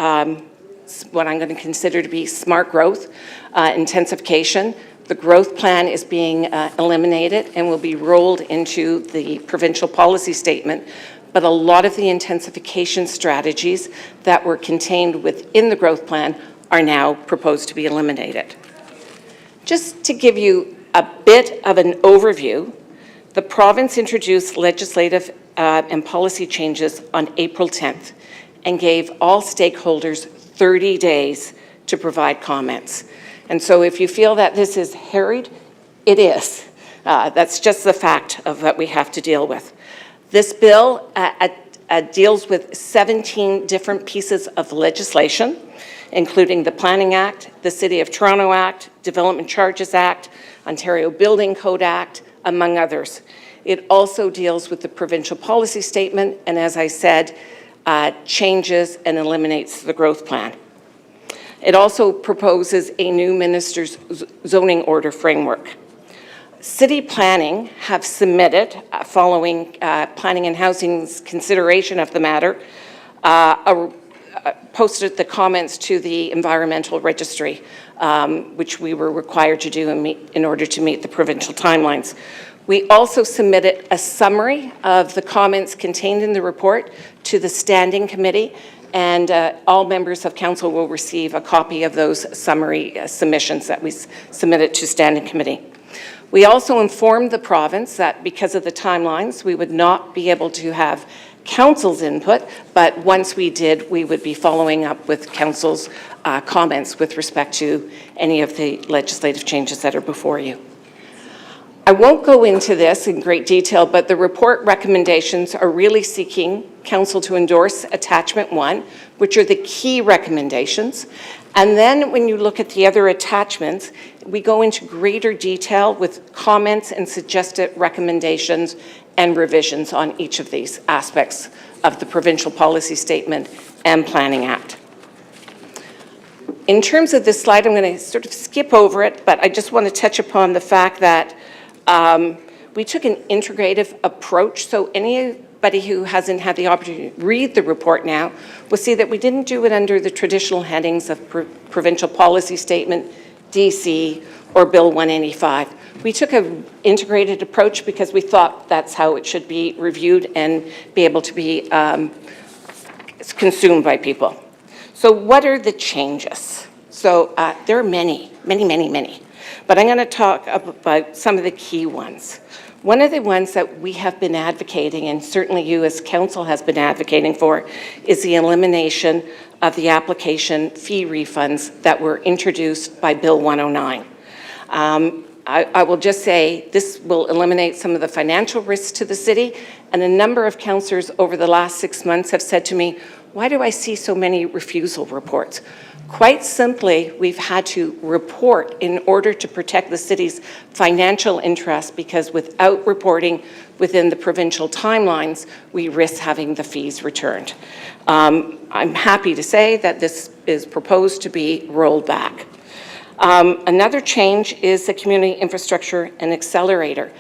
what I'm going to consider to be smart growth, intensification. The growth plan is being eliminated and will be rolled into the provincial policy statement, but a lot of the intensification strategies that were contained within the growth plan are now proposed to be eliminated. Just to give you a bit of an overview, the province introduced legislative and policy changes on April 10th and gave all stakeholders 30 days to provide comments. And so if you feel that this is harried, it is. That's just the fact of what we have to deal with. This bill deals with 17 different pieces of legislation, including the Planning Act, the City of Toronto Act, Development Charges Act, Ontario Building Code Act, among others. It also deals with the provincial policy statement, and as I said, changes and eliminates the growth plan. It also proposes a new minister's zoning order framework. City Planning have submitted, following Planning and Housing's consideration of the matter, posted the comments to the environmental registry, which we were required to do in order to meet the provincial timelines. We also submitted a summary of the comments contained in the report to the Standing Committee, and all members of council will receive a copy of those summary submissions that we submitted to Standing Committee. We also informed the province that because of the timelines, we would not be able to have council's input, but once we did, we would be following up with council's comments with respect to any of the legislative changes that are before you. I won't go into this in great detail, but the report recommendations are really seeking council to endorse attachment 1, which are the key recommendations. And then when you look at the other attachments, we go into greater detail with comments and suggested recommendations and revisions on each of these aspects of the provincial policy statement and Planning Act. In terms of this slide, I'm going to sort of skip over it, but I just want to touch upon the fact that we took an integrative approach. So anybody who hasn't had the opportunity to read the report now will see that we didn't do it under the traditional headings of provincial policy statement, DC, or Bill 185. We took an integrated approach because we thought that's how it should be reviewed and be able to be consumed by people. So what are the changes? So there are many. But I'm going to talk about some of the key ones. One of the ones that we have been advocating, and certainly you as council has been advocating for, is the elimination of the application fee refunds that were introduced by Bill 109. I will just say this will eliminate some of the financial risks to the city, and a number of councillors over the last 6 months have said to me, why do I see so many refusal reports? Quite simply, we've had to report in order to protect the city's financial interests, because without reporting within the provincial timelines, we risk having the fees returned. I'm happy to say that this is proposed to be rolled back. Another change is the Community Infrastructure and Accelerator.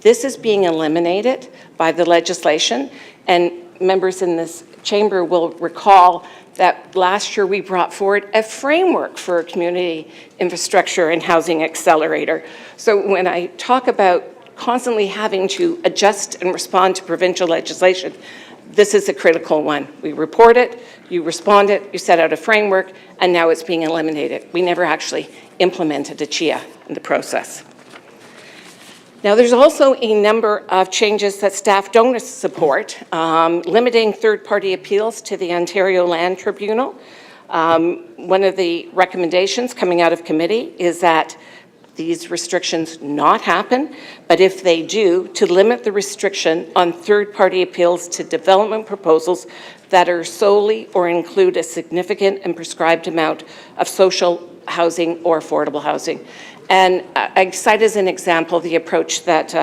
This is being eliminated by the legislation, and members in this chamber will recall that last year we brought forward a framework for a community infrastructure and housing accelerator. So when I talk about constantly having to adjust and respond to provincial legislation, this is a critical one. We report it, you respond it, you set out a framework, and now it's being eliminated. We never actually implemented a CHIA in the process. Now, there's also a number of changes that staff don't support, limiting third-party appeals to the Ontario Land Tribunal. One of the recommendations coming out of committee is that these restrictions not happen, but if they do, to limit the restriction on third-party appeals to development proposals that are solely or include a significant and prescribed amount of social housing or affordable housing. And I cite as an example the approach that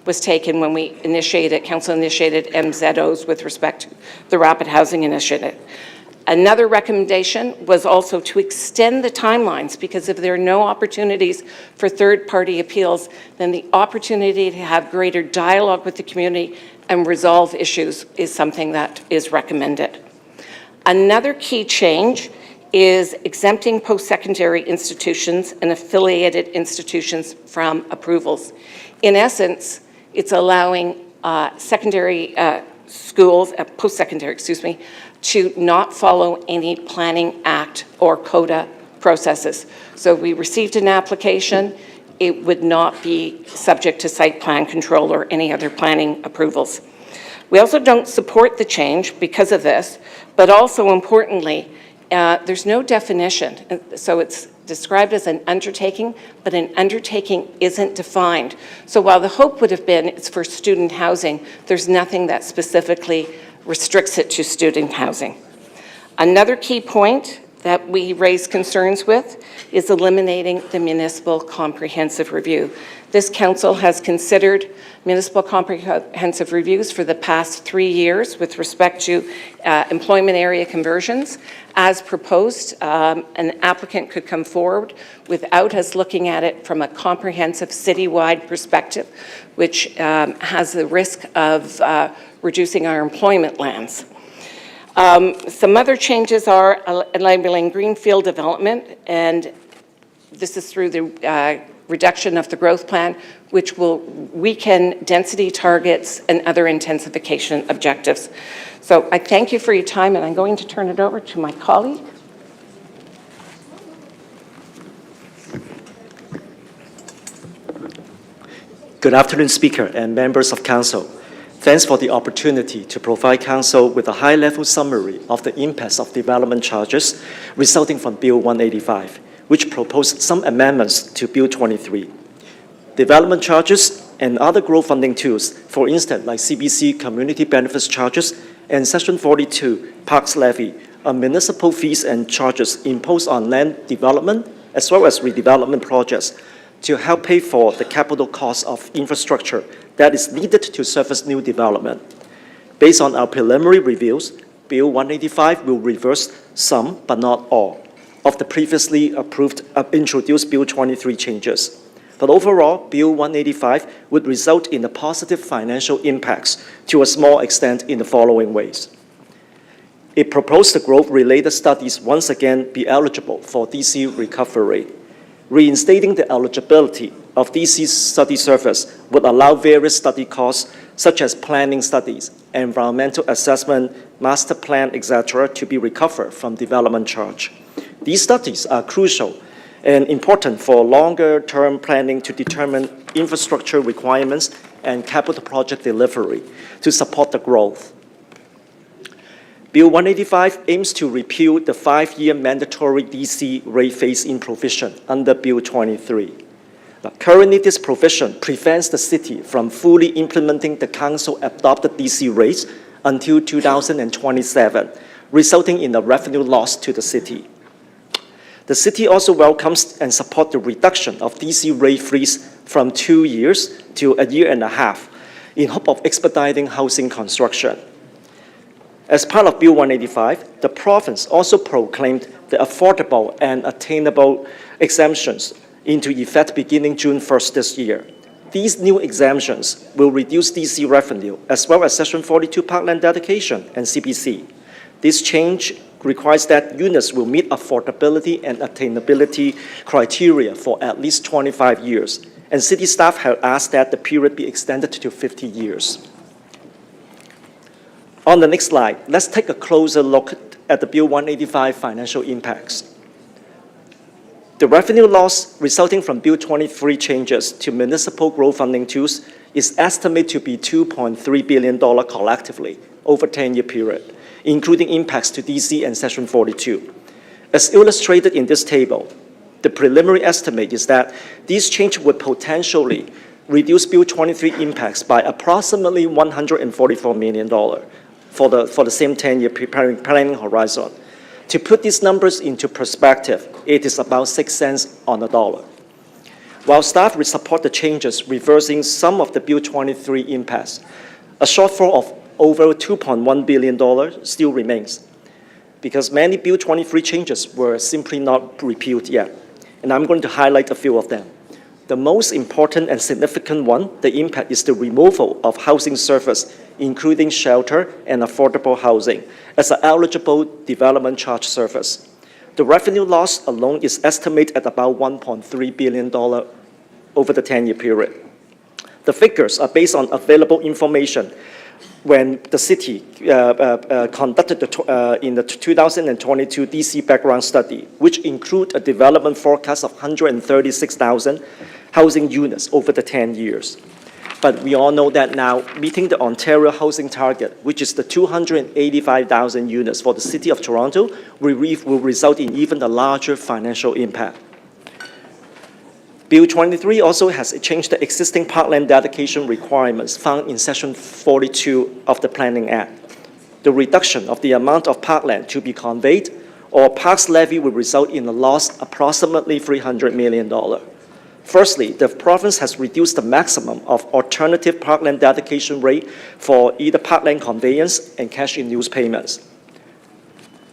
was taken when we initiated, council initiated MZOs with respect to the Rapid Housing Initiative. Another recommendation was also to extend the timelines, because if there are no opportunities for third-party appeals, then the opportunity to have greater dialogue with the community and resolve issues is something that is recommended. Another key change is exempting post-secondary institutions and affiliated institutions from approvals. In essence, it's allowing secondary schools, post-secondary, to not follow any Planning Act or CODA processes. So we received an application, it would not be subject to site plan control or any other planning approvals. We also don't support the change because of this, but also importantly, there's no definition. So it's described as an undertaking, but an undertaking isn't defined. So while the hope would have been it's for student housing, there's nothing that specifically restricts it to student housing. Another key point that we raise concerns with is eliminating the municipal comprehensive review. This council has considered municipal comprehensive reviews for the past 3 years with respect to employment area conversions. As proposed, an applicant could come forward without us looking at it from a comprehensive citywide perspective, which has the risk of reducing our employment lands. Some other changes are enabling greenfield development, and this is through the reduction of the growth plan, which will weaken density targets and other intensification objectives. So I thank you for your time, and I'm going to turn it over to my colleague. Good afternoon, Speaker and members of Council. Thanks for the opportunity to provide Council with a high-level summary of the impacts of development charges resulting from Bill 185, which proposed some amendments to Bill 23. Development charges and other growth funding tools, for instance, like CBC community benefits charges and Section 42 Parks Levy, are municipal fees and charges imposed on land development as well as redevelopment projects to help pay for the capital cost of infrastructure that is needed to service new development. Based on our preliminary reviews, Bill 185 will reverse some, but not all, of the previously approved introduced Bill 23 changes. But overall, Bill 185 would result in the positive financial impacts to a small extent in the following ways. It proposed the growth-related studies once again be eligible for DC recovery. Reinstating the eligibility of DC's study service would allow various study costs, such as planning studies, environmental assessment, master plan, etc., to be recovered from development charge. These studies are crucial and important for longer-term planning to determine infrastructure requirements and capital project delivery to support the growth. Bill 185 aims to repeal the 5-year mandatory DC rate phase-in provision under Bill 23. Currently, this provision prevents the city from fully implementing the council-adopted DC rates until 2027, resulting in a revenue loss to the city. The city also welcomes and supports the reduction of DC rate freeze from 2 years to a year and a half in hope of expediting housing construction. As part of Bill 185, the province also proclaimed the affordable and attainable exemptions into effect beginning June 1st this year. These new exemptions will reduce DC revenue, as well as Section 42 parkland dedication and CPC. This change requires that units will meet affordability and attainability criteria for at least 25 years, and city staff have asked that the period be extended to 50 years. On the next slide, let's take a closer look at the Bill 185 financial impacts. The revenue loss resulting from Bill 23 changes to municipal growth funding tools is estimated to be $2.3 billion collectively over a 10-year period, including impacts to DC and Section 42. As illustrated in this table, the preliminary estimate is that these changes would potentially reduce Bill 23 impacts by approximately $144 million for the same 10-year planning horizon. To put these numbers into perspective, it is about 6 cents on the dollar. While staff will support the changes reversing some of the Bill 23 impacts, a shortfall of over $2.1 billion still remains, because many Bill 23 changes were simply not repealed yet. And I'm going to highlight a few of them. The most important and significant one, the impact, is the removal of housing service, including shelter and affordable housing, as an eligible development charge service. The revenue loss alone is estimated at about $1.3 billion over the 10-year period. The figures are based on available information when the city conducted in the 2022 DC background study, which include a development forecast of 136,000 housing units over the 10 years. But we all know that now meeting the Ontario housing target, which is the 285,000 units for the City of Toronto, will result in even a larger financial impact. Bill 23 also has changed the existing parkland dedication requirements found in Section 42 of the Planning Act. The reduction of the amount of parkland to be conveyed or parks levy will result in a loss approximately $300 million. Firstly, the province has reduced the maximum of alternative parkland dedication rate for either parkland conveyance and cash-in-use payments.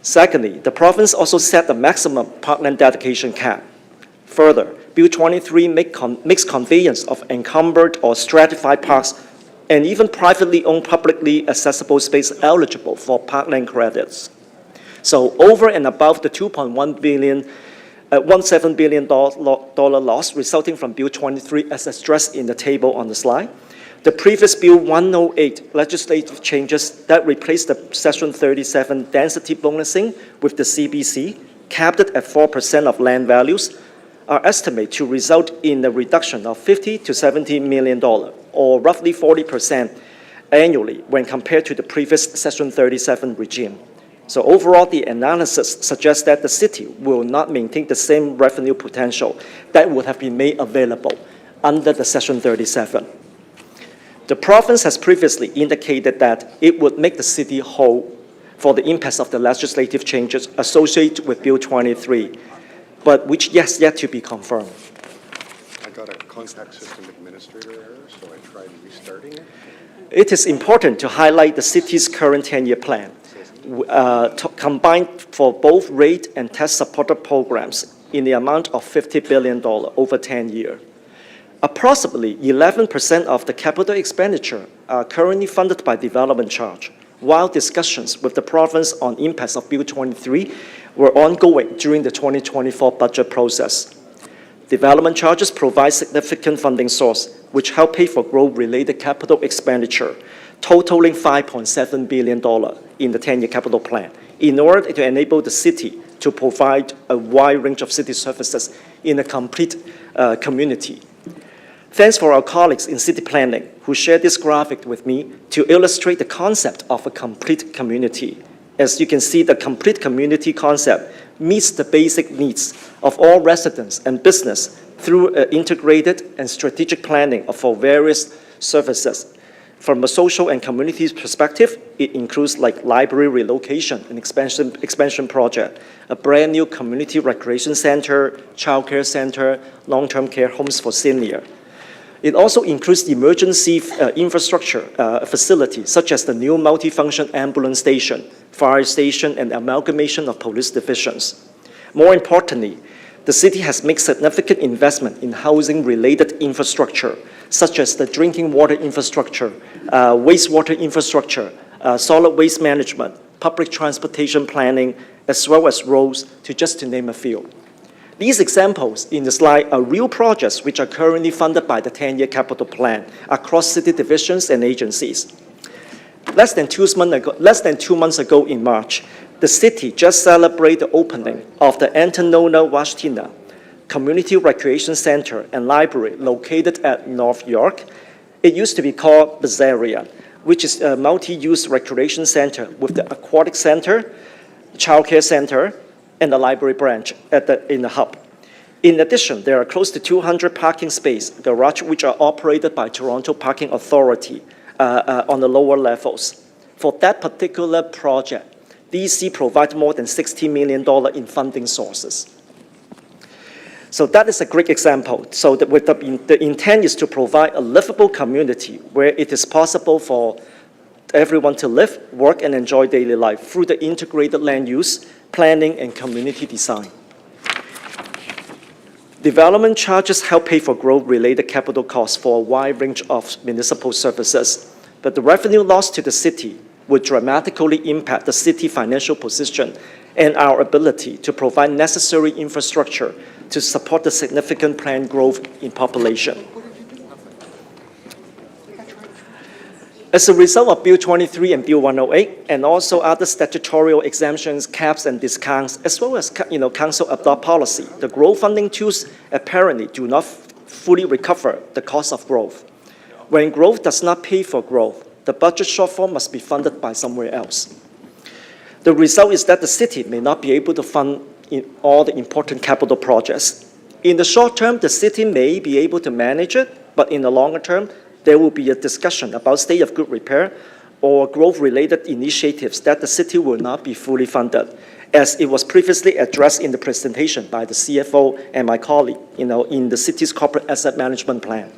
Secondly, the province also set the maximum parkland dedication cap. Further, Bill 23 makes conveyance of encumbered or stratified parks and even privately owned publicly accessible space eligible for parkland credits. So over and above the $2.17 billion loss resulting from Bill 23 as addressed in the table on the slide, the previous Bill 108 legislative changes that replaced the Section 37 density bonusing with the CBC, capped at 4% of land values, are estimated to result in a reduction of $50 to $70 million, or roughly 40% annually when compared to the previous Section 37 regime. So overall, the analysis suggests that the city will not maintain the same revenue potential that would have been made available under the Section 37. The province has previously indicated that it would make the city whole for the impacts of the legislative changes associated with Bill 23, but which is yet to be confirmed. I got a contact system administrator error, so I tried restarting it. It is important to highlight the city's current 10-year plan, combined for both rate and tax supported programs in the amount of $50 billion over 10 years. Approximately 11% of the capital expenditure are currently funded by development charge, while discussions with the province on impacts of Bill 23 were ongoing during the 2024 budget process. Development charges provide significant funding source, which help pay for growth-related capital expenditure, totaling $5.7 billion in the 10-year capital plan, in order to enable the city to provide a wide range of city services in a complete community. Thanks for our colleagues in city planning who shared this graphic with me to illustrate the concept of a complete community. As you can see, the complete community concept meets the basic needs of all residents and business through integrated and strategic planning for various services From a social and community perspective, it includes like library relocation and expansion project, a brand new community recreation center, childcare center, long-term care homes for senior. It also includes emergency infrastructure facilities, such as the new multifunction ambulance station, fire station, and amalgamation of police divisions. More importantly, the city has made significant investment in housing-related infrastructure, such as the drinking water infrastructure, wastewater infrastructure, solid waste management, public transportation planning, as well as roads, to name a few. These examples in the slide are real projects which are currently funded by the 10-year capital plan across city divisions and agencies. Less than 2 months ago in March, the city just celebrated the opening of the Antonona Washtina Community Recreation Center and Library located at North York. It used to be called Bazaria, which is a multi-use recreation center with the aquatic center, childcare center, and the library branch in the hub. In addition, there are close to 200 parking space garages which are operated by Toronto Parking Authority on the lower levels. For that particular project, DC provides more than $60 million in funding sources. So that is a great example. So the intent is to provide a livable community where it is possible for everyone to live, work, and enjoy daily life through the integrated land use, planning, and community design. Development charges help pay for growth-related capital costs for a wide range of municipal services, but the revenue loss to the city would dramatically impact the city financial position and our ability to provide necessary infrastructure to support the significant planned growth in population. As a result of Bill 23 and Bill 108, and also other statutory exemptions, caps, and discounts, as well as council adopt policy, the growth funding tools apparently do not fully recover the cost of growth. When growth does not pay for growth, the budget shortfall must be funded by somewhere else. The result is that the city may not be able to fund all the important capital projects. In the short term, the city may be able to manage it, but in the longer term, there will be a discussion about state of good repair or growth-related initiatives that the city will not be fully funded, as it was previously addressed in the presentation by the CFO and my colleague, in the city's corporate asset management plan.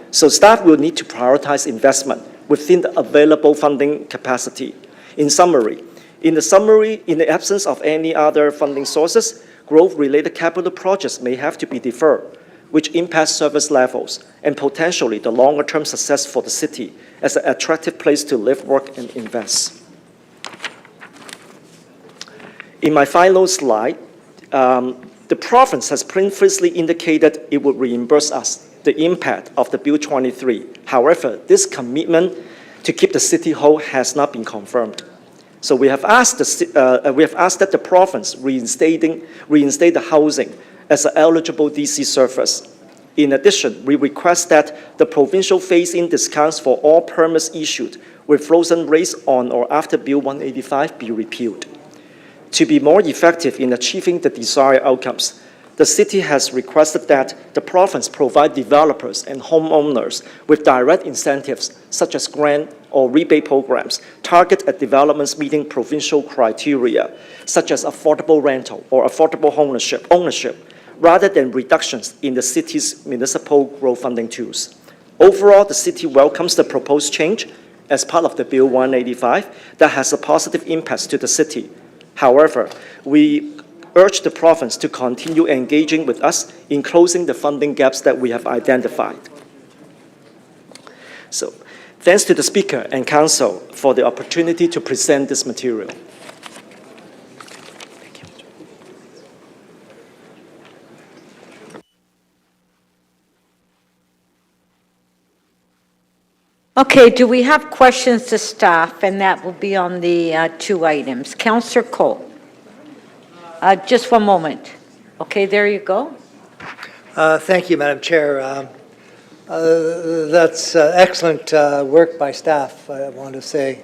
So staff will need to prioritize investment within the available funding capacity. In the absence of any other funding sources, growth-related capital projects may have to be deferred, which impacts service levels and potentially the longer-term success for the city as an attractive place to live, work, and invest. In my final slide, the province has previously indicated it would reimburse us the impact of the Bill 23. However, this commitment to keep the city whole has not been confirmed. So we have asked that the province reinstate the housing as an eligible DC service. In addition, we request that the provincial phase-in discounts for all permits issued with frozen rates on or after Bill 185 be repealed. To be more effective in achieving the desired outcomes, the city has requested that the province provide developers and homeowners with direct incentives, such as grant or rebate programs, targeted at developments meeting provincial criteria, such as affordable rental or affordable ownership, rather than reductions in the city's municipal growth funding tools. Overall, the city welcomes the proposed change as part of the Bill 185 that has a positive impact to the city. However, we urge the province to continue engaging with us in closing the funding gaps that we have identified. So, thanks to the Speaker and Council for the opportunity to present this material. Okay, do we have questions to staff? And that will be on the two items. Councillor Cole. Just one moment. Okay, there you go. Thank you, Madam Chair. That's excellent work by staff, I want to say.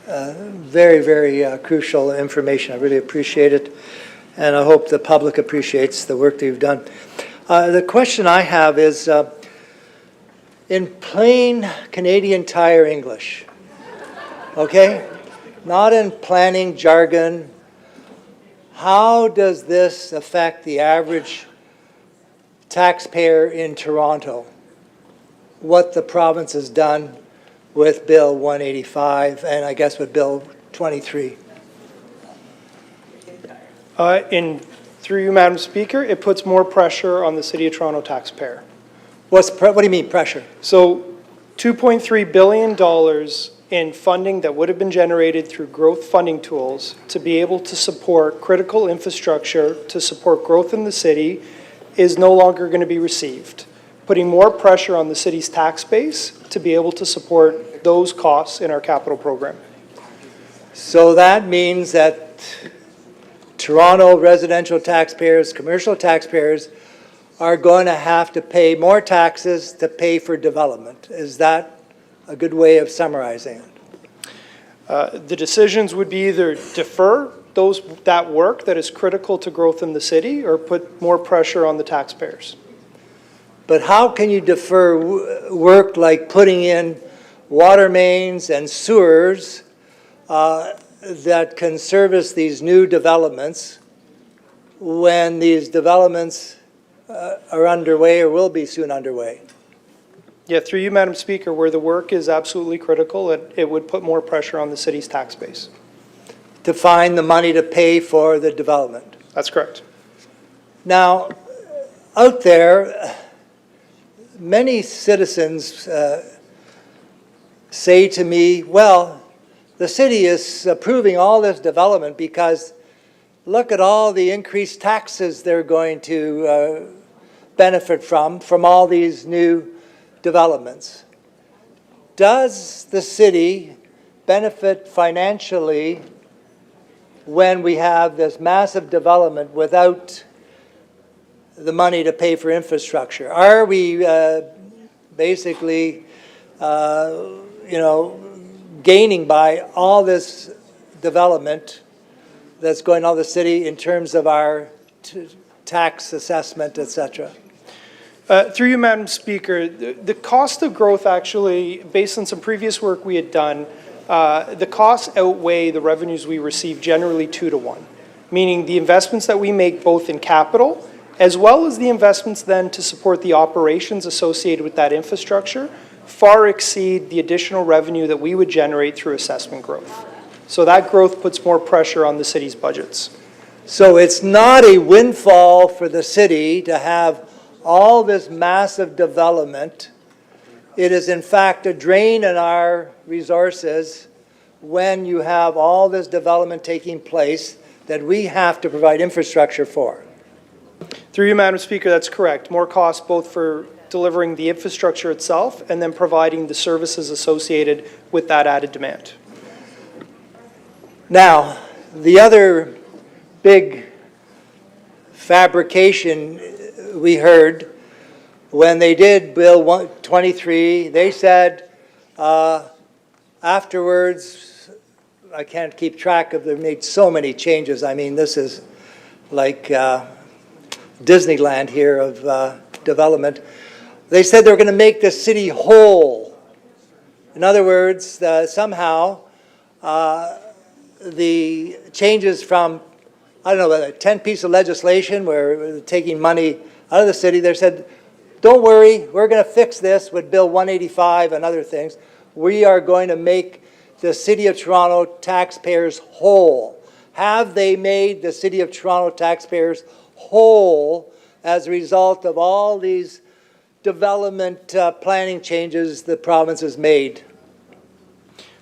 Very, very crucial information. I really appreciate it, and I hope the public appreciates the work that you've done. The question I have is, In plain Canadian Tire English, okay? Not in planning jargon. How does this affect the average taxpayer in Toronto? What the province has done with Bill 185 and I guess with Bill 23? Through you, Madam Speaker, it puts more pressure on the City of Toronto taxpayer. What do you mean, pressure? So $2.3 billion in funding that would have been generated through growth funding tools to be able to support critical infrastructure to support growth in the city is no longer going to be received, putting more pressure on the city's tax base to be able to support those costs in our capital program. So that means that Toronto residential taxpayers, commercial taxpayers are going to have to pay more taxes to pay for development. Is that a good way of summarizing it? The decisions would be either defer that work that is critical to growth in the city or put more pressure on the taxpayers. But how can you defer work like putting in water mains and sewers that can service these new developments when these developments are underway or will be soon underway? Yeah, through you, Madam Speaker, where the work is absolutely critical, it would put more pressure on the city's tax base. To find the money to pay for the development. That's correct. Now, out there, many citizens say to me, well, the city is approving all this development because look at all the increased taxes they're going to benefit from all these new developments. Does the city benefit financially when we have this massive development without the money to pay for infrastructure? Are we basically, gaining by all this development that's going on in the city in terms of our tax assessment, et cetera? Through you, Madam Speaker, the cost of growth actually, based on some previous work we had done, the costs outweigh the revenues we receive generally 2 to 1, meaning the investments that we make both in capital as well as the investments then to support the operations associated with that infrastructure far exceed the additional revenue that we would generate through assessment growth. So that growth puts more pressure on the city's budgets. So it's not a windfall for the city to have all this massive development. It is in fact a drain on our resources when you have all this development taking place that we have to provide infrastructure for. Through you, Madam Speaker, that's correct. More costs both for delivering the infrastructure itself and then providing the services associated with that added demand. Now, the other big fabrication we heard when they did Bill 23, they said afterwards, I can't keep track of, they've made so many changes. I mean, this is like Disneyland here of development. They said they were going to make the city whole. In other words, somehow the changes from, I don't know, a 10 piece of legislation where we're taking money out of the city, they said, don't worry, we're going to fix this with Bill 185 and other things. We are going to make the City of Toronto taxpayers whole. Have they made the City of Toronto taxpayers whole as a result of all these development planning changes the province has made?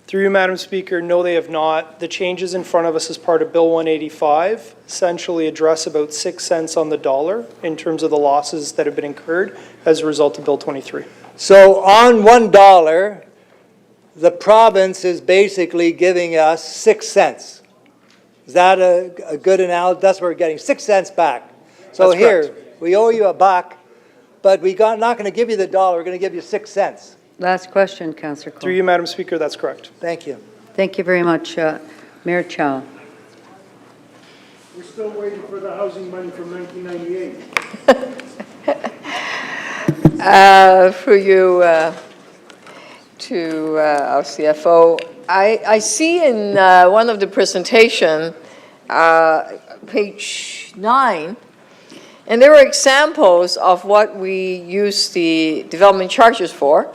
Through you, Madam Speaker, no, they have not. The changes in front of us as part of Bill 185 essentially address about 6 cents on the dollar in terms of the losses that have been incurred as a result of Bill 23. So on $1, the province is basically giving us 6 cents. Is that a good analogy? That's what we're getting, 6 cents back. So That's here, correct. we owe you $1, but we're not going to give you the dollar, we're going to give you 6 cents. Last question, Councillor Cole. Through you, Madam Speaker, that's correct. Thank you. Thank you very much. Mayor Chow. We're still waiting for the housing money from 1998. For you, to our CFO, I see in one of the presentation, page 9, and there are examples of what we use the development charges for.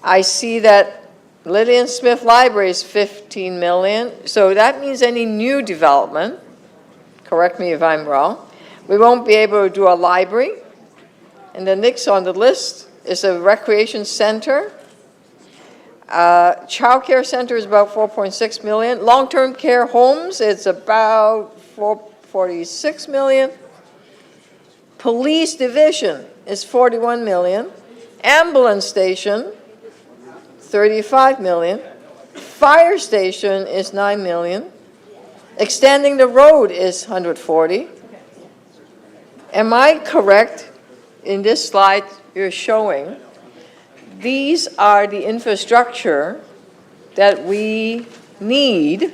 I see that Lillian Smith Library is 15 million, so that means any new development, correct me if I'm wrong, we won't be able to do a library. And the next on the list is a recreation center. Child care center is about 4.6 million. Long-term care homes, it's about 46 million. Police division is 41 million. Ambulance station, 35 million. Fire station is 9 million. Extending the road is 140. Am I correct in this slide you're showing? These are the infrastructure that we need,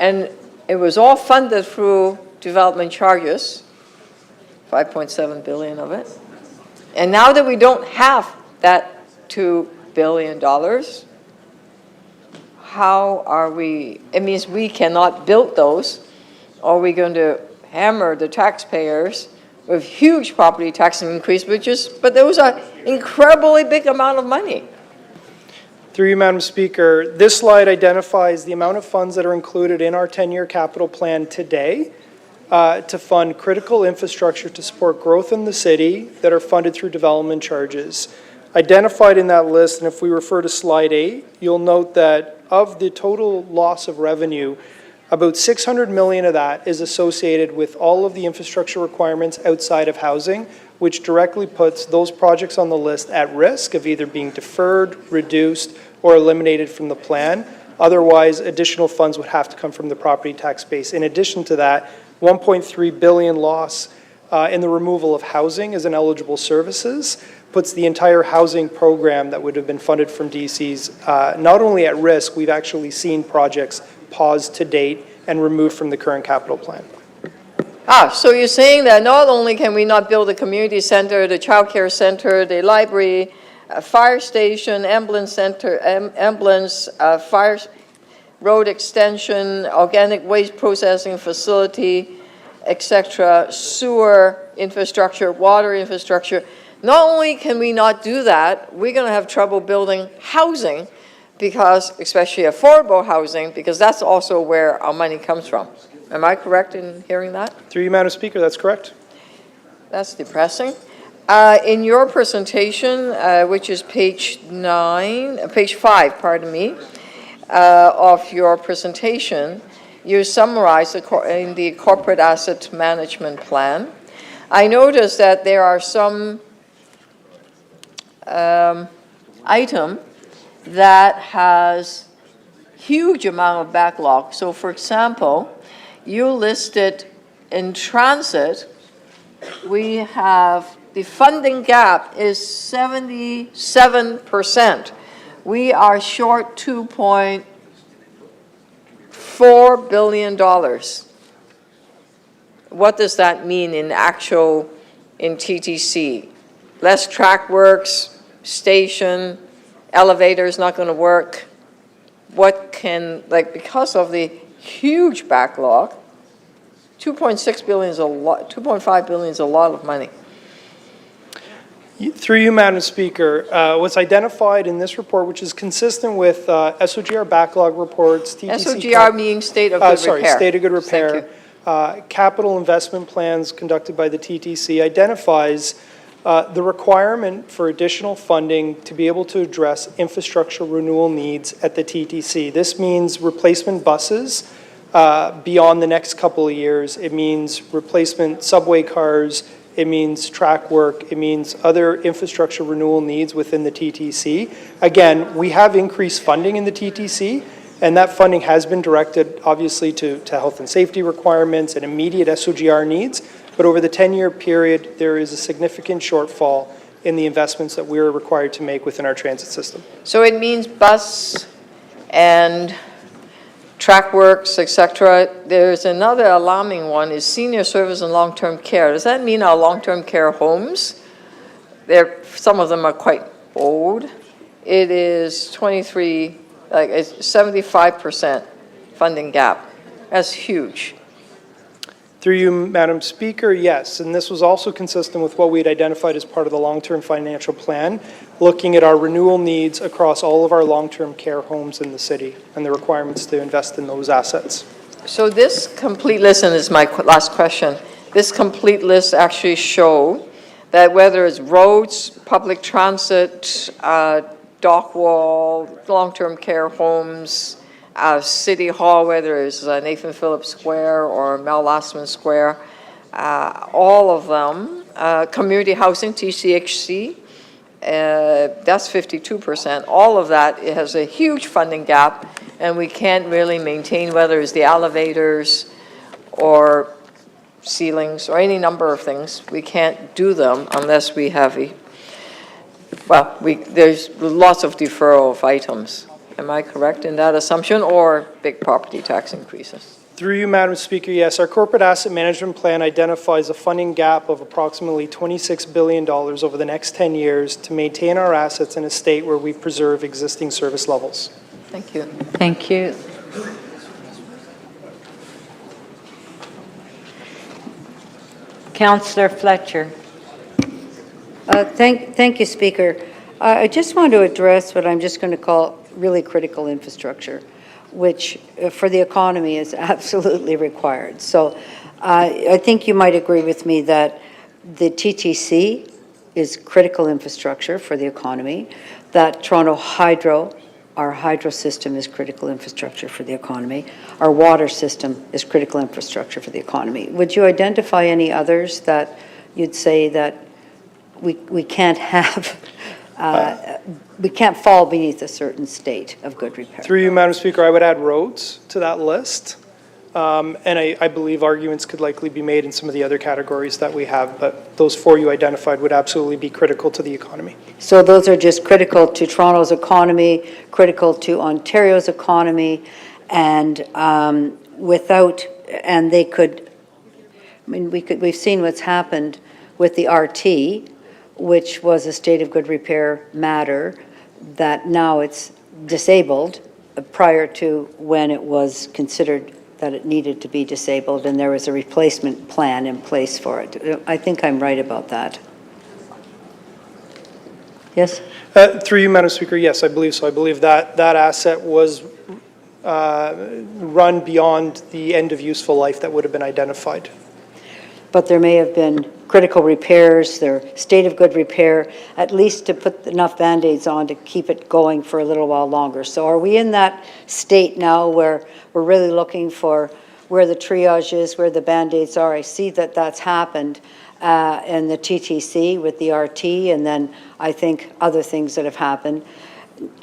and it was all funded through development charges, 5.7 billion of it. And now that we don't have that $2 billion, how are we, it means we cannot build those, or are we going to hammer the taxpayers with huge property tax increase, but those are incredibly big amount of money. Through you, Madam Speaker, this slide identifies the amount of funds that are included in our 10-year capital plan today to fund critical infrastructure to support growth in the city that are funded through development charges. Identified in that list, and if we refer to slide 8, you'll note that of the total loss of revenue, about 600 million of that is associated with all of the infrastructure requirements outside of housing, which directly puts those projects on the list at risk of either being deferred, reduced, or eliminated from the plan. Otherwise, additional funds would have to come from the property tax base. In addition to that, 1.3 billion loss in the removal of housing as ineligible services puts the entire housing program that would have been funded from DCs not only at risk, we've actually seen projects paused to date and removed from the current capital plan. So you're saying that not only can we not build a community center, the child care center, the library, fire station, ambulance center, fire road extension, organic waste processing facility, etc., sewer infrastructure, water infrastructure. Not only can we not do that, we're going to have trouble building housing, because, especially affordable housing, because that's also where our money comes from. Am I correct in hearing that? Through you, Madam Speaker, that's correct. That's depressing. In your presentation, which is page 5, pardon me, of your presentation, you summarize in the corporate asset management plan. I noticed that there are some item that has huge amount of backlog. So for example, you listed in transit, we have the funding gap is 77%. We are short $2.4 billion. What does that mean in TTC? Less track works, station, elevator's not going to work. What can, because of the huge backlog, 2.6 billion is a lot, 2.5 billion is a lot of money. Through you, Madam Speaker, what's identified in this report, which is consistent with SOGR backlog reports, TTC... SOGR meaning state of good repair. State of good repair. Capital investment plans conducted by the TTC identifies the requirement for additional funding to be able to address infrastructure renewal needs at the TTC. This means replacement buses beyond the next couple of years. It means replacement subway cars. It means track work. It means other infrastructure renewal needs within the TTC. Again, we have increased funding in the TTC, and that funding has been directed, obviously, to health and safety requirements and immediate SOGR needs. But over the 10-year period, there is a significant shortfall in the investments that we're required to make within our transit system. So it means bus and track works, etc. There's another alarming one, is senior service and long-term care. Does that mean our long-term care homes some of them are quite old. It is 23, like it's 75% funding gap. That's huge. Through you, Madam Speaker, yes, and this was also consistent with what we had identified as part of the long-term financial plan, looking at our renewal needs across all of our long-term care homes in the city and the requirements to invest in those assets. So this complete list, and this is my last question, this complete list actually show that whether it's roads, public transit, dock wall, long-term care homes, City Hall, whether it's Nathan Phillips Square or Mel Lastman Square, all of them, community housing, TCHC, that's 52%. All of that, it has a huge funding gap, and we can't really maintain whether it's the elevators or ceilings or any number of things. We can't do them unless we have there's lots of deferral of items. Am I correct in that assumption, or big property tax increases? Through you, Madam Speaker, yes, our corporate asset management plan identifies a funding gap of approximately $26 billion over the next 10 years to maintain our assets in a state where we preserve existing service levels. Thank you. Thank you. Councillor Fletcher. Thank you, Speaker. I just want to address what I'm just going to call really critical infrastructure, which for the economy is absolutely required. So I think you might agree with me that the TTC is critical infrastructure for the economy, that Toronto Hydro, our hydro system, is critical infrastructure for the economy, our water system is critical infrastructure for the economy. Would you identify any others that you'd say that we can't have, we can't fall beneath a certain state of good repair? Through you, Madam Speaker, I would add roads to that list. And I believe arguments could likely be made in some of the other categories that we have, but those four you identified would absolutely be critical to the economy. So those are just critical to Toronto's economy, critical to Ontario's economy, and and they could, I mean, we've seen what's happened with the RT, which was a state of good repair matter, that now it's disabled prior to when it was considered that it needed to be disabled, and there was a replacement plan in place for it. I think I'm right about that. Yes? Through you, Madam Speaker, yes, I believe so. I believe that that asset was run beyond the end of useful life that would have been identified. But there may have been critical repairs, their state of good repair, at least to put enough Band-Aids on to keep it going for a little while longer. So are we in that state now where we're really looking for where the triage is, where the Band-Aids are? I see that that's happened in the TTC with the RT, and then I think other things that have happened.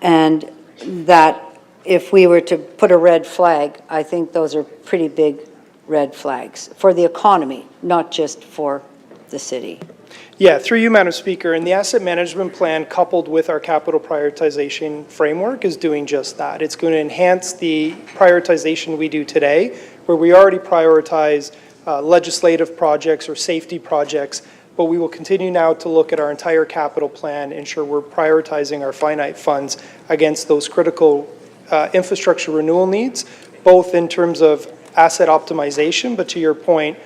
And that if we were to put a red flag, I think those are pretty big red flags for the economy, not just for the city. Yeah, through you, Madam Speaker, and the asset management plan coupled with our capital prioritization framework is doing just that. It's going to enhance the prioritization we do today, where we already prioritize legislative projects or safety projects, but we will continue now to look at our entire capital plan, ensure we're prioritizing our finite funds against those critical infrastructure renewal needs, both in terms of asset optimization, but to your point,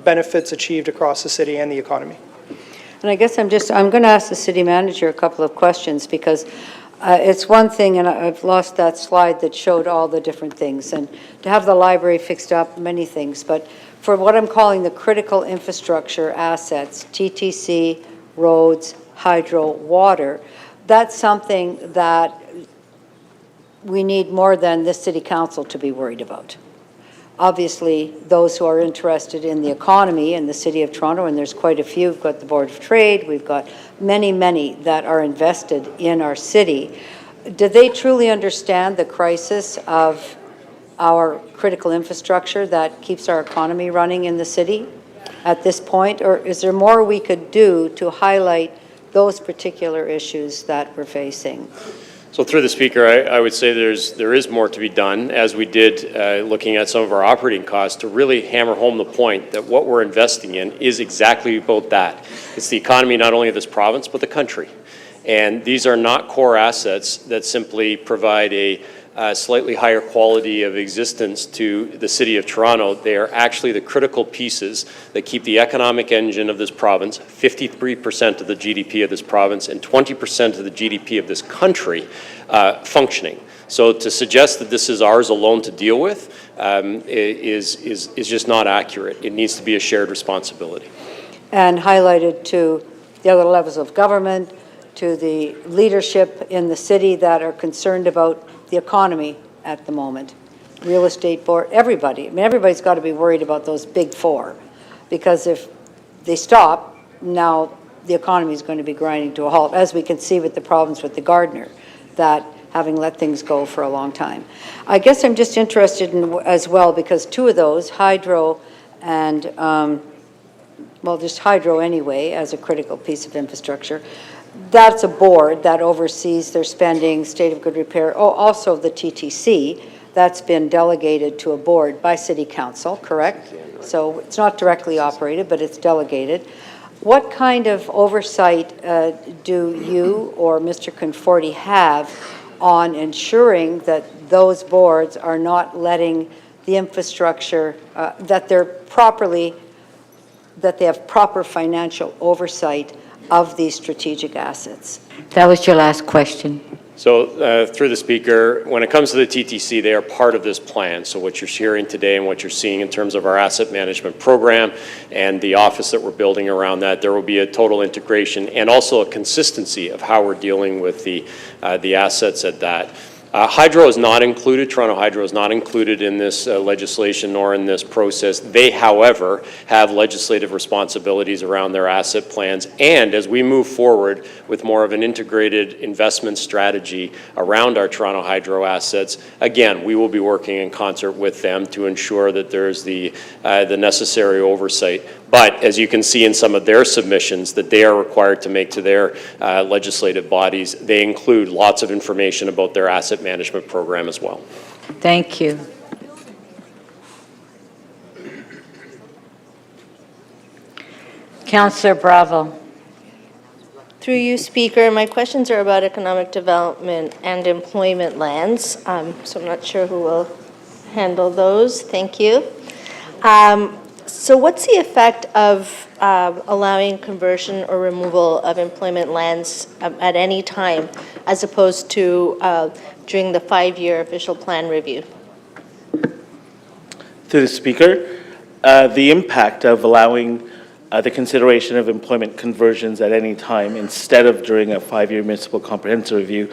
benefits achieved across the city and the economy. And I guess I'm going to ask the city manager a couple of questions, because it's one thing, and I've lost that slide that showed all the different things, and to have the library fixed up, many things, but for what I'm calling the critical infrastructure assets, TTC, roads, hydro, water, that's something that we need more than this city council to be worried about. Obviously, those who are interested in the economy in the City of Toronto, and there's quite a few, we've got the Board of Trade, we've got many, many that are invested in our city. Do they truly understand the crisis of our critical infrastructure that keeps our economy running in the city at this point? Or is there more we could do to highlight those particular issues that we're facing? So through the Speaker, I would say there is more to be done, as we did looking at some of our operating costs, to really hammer home the point that what we're investing in is exactly about that. It's the economy not only of this province, but the country. And these are not core assets that simply provide a slightly higher quality of existence to the City of Toronto. They are actually the critical pieces that keep the economic engine of this province, 53% of the GDP of this province, and 20% of the GDP of this country functioning. So to suggest that this is ours alone to deal with is just not accurate. It needs to be a shared responsibility. And highlighted to the other levels of government, to the leadership in the city that are concerned about the economy at the moment. Real estate board, everybody. I mean, everybody's got to be worried about those big four, because if they stop, now the economy is going to be grinding to a halt, as we can see with the problems with the Gardner, that having let things go for a long time. I guess I'm just interested in as well, because two of those, hydro and, well, just hydro anyway, as a critical piece of infrastructure, that's a board that oversees their spending, state of good repair. Oh, also the TTC, that's been delegated to a board by City Council, correct? So it's not directly operated, but it's delegated. What kind of oversight do you or Mr. Conforti have on ensuring that those boards are not letting the infrastructure, that they have proper financial oversight of these strategic assets? That was your last question. So through the Speaker, when it comes to the TTC, they are part of this plan. So what you're hearing today and what you're seeing in terms of our asset management program and the office that we're building around that, there will be a total integration and also a consistency of how we're dealing with the assets at that. Hydro is not included. Toronto Hydro is not included in this legislation nor in this process. They, however, have legislative responsibilities around their asset plans. And as we move forward with more of an integrated investment strategy around our Toronto Hydro assets, again, we will be working in concert with them to ensure that there's the necessary oversight. But as you can see in some of their submissions that they are required to make to their legislative bodies, they include lots of information about their asset management program as well. Thank you. Councillor Bravo. Through you, Speaker, my questions are about economic development and employment lands, so I'm not sure who will handle those. Thank you. So what's the effect of allowing conversion or removal of employment lands at any time, as opposed to during the 5-year official plan review? Through the Speaker, the impact of allowing the consideration of employment conversions at any time instead of during a 5-year municipal comprehensive review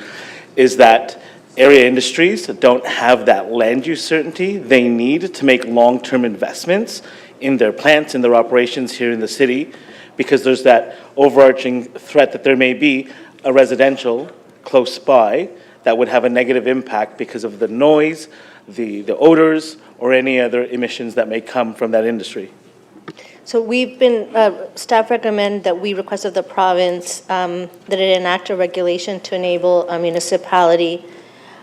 is that area industries don't have that land use certainty they need to make long-term investments in their plants, in their operations here in the city, because there's that overarching threat that there may be a residential close by that would have a negative impact because of the noise, the odors, or any other emissions that may come from that industry. So we've been, staff recommend that we request of the province that it enact a regulation to enable a municipality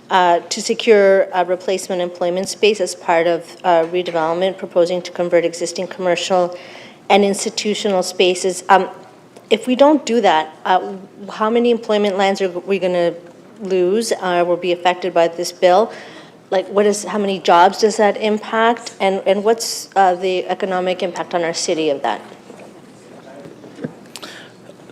to secure a replacement employment space as part of redevelopment, proposing to convert existing commercial and institutional spaces. If we don't do that, how many employment lands are we going to lose or will be affected by this bill? Like, how many jobs does that impact? And what's the economic impact on our city of that?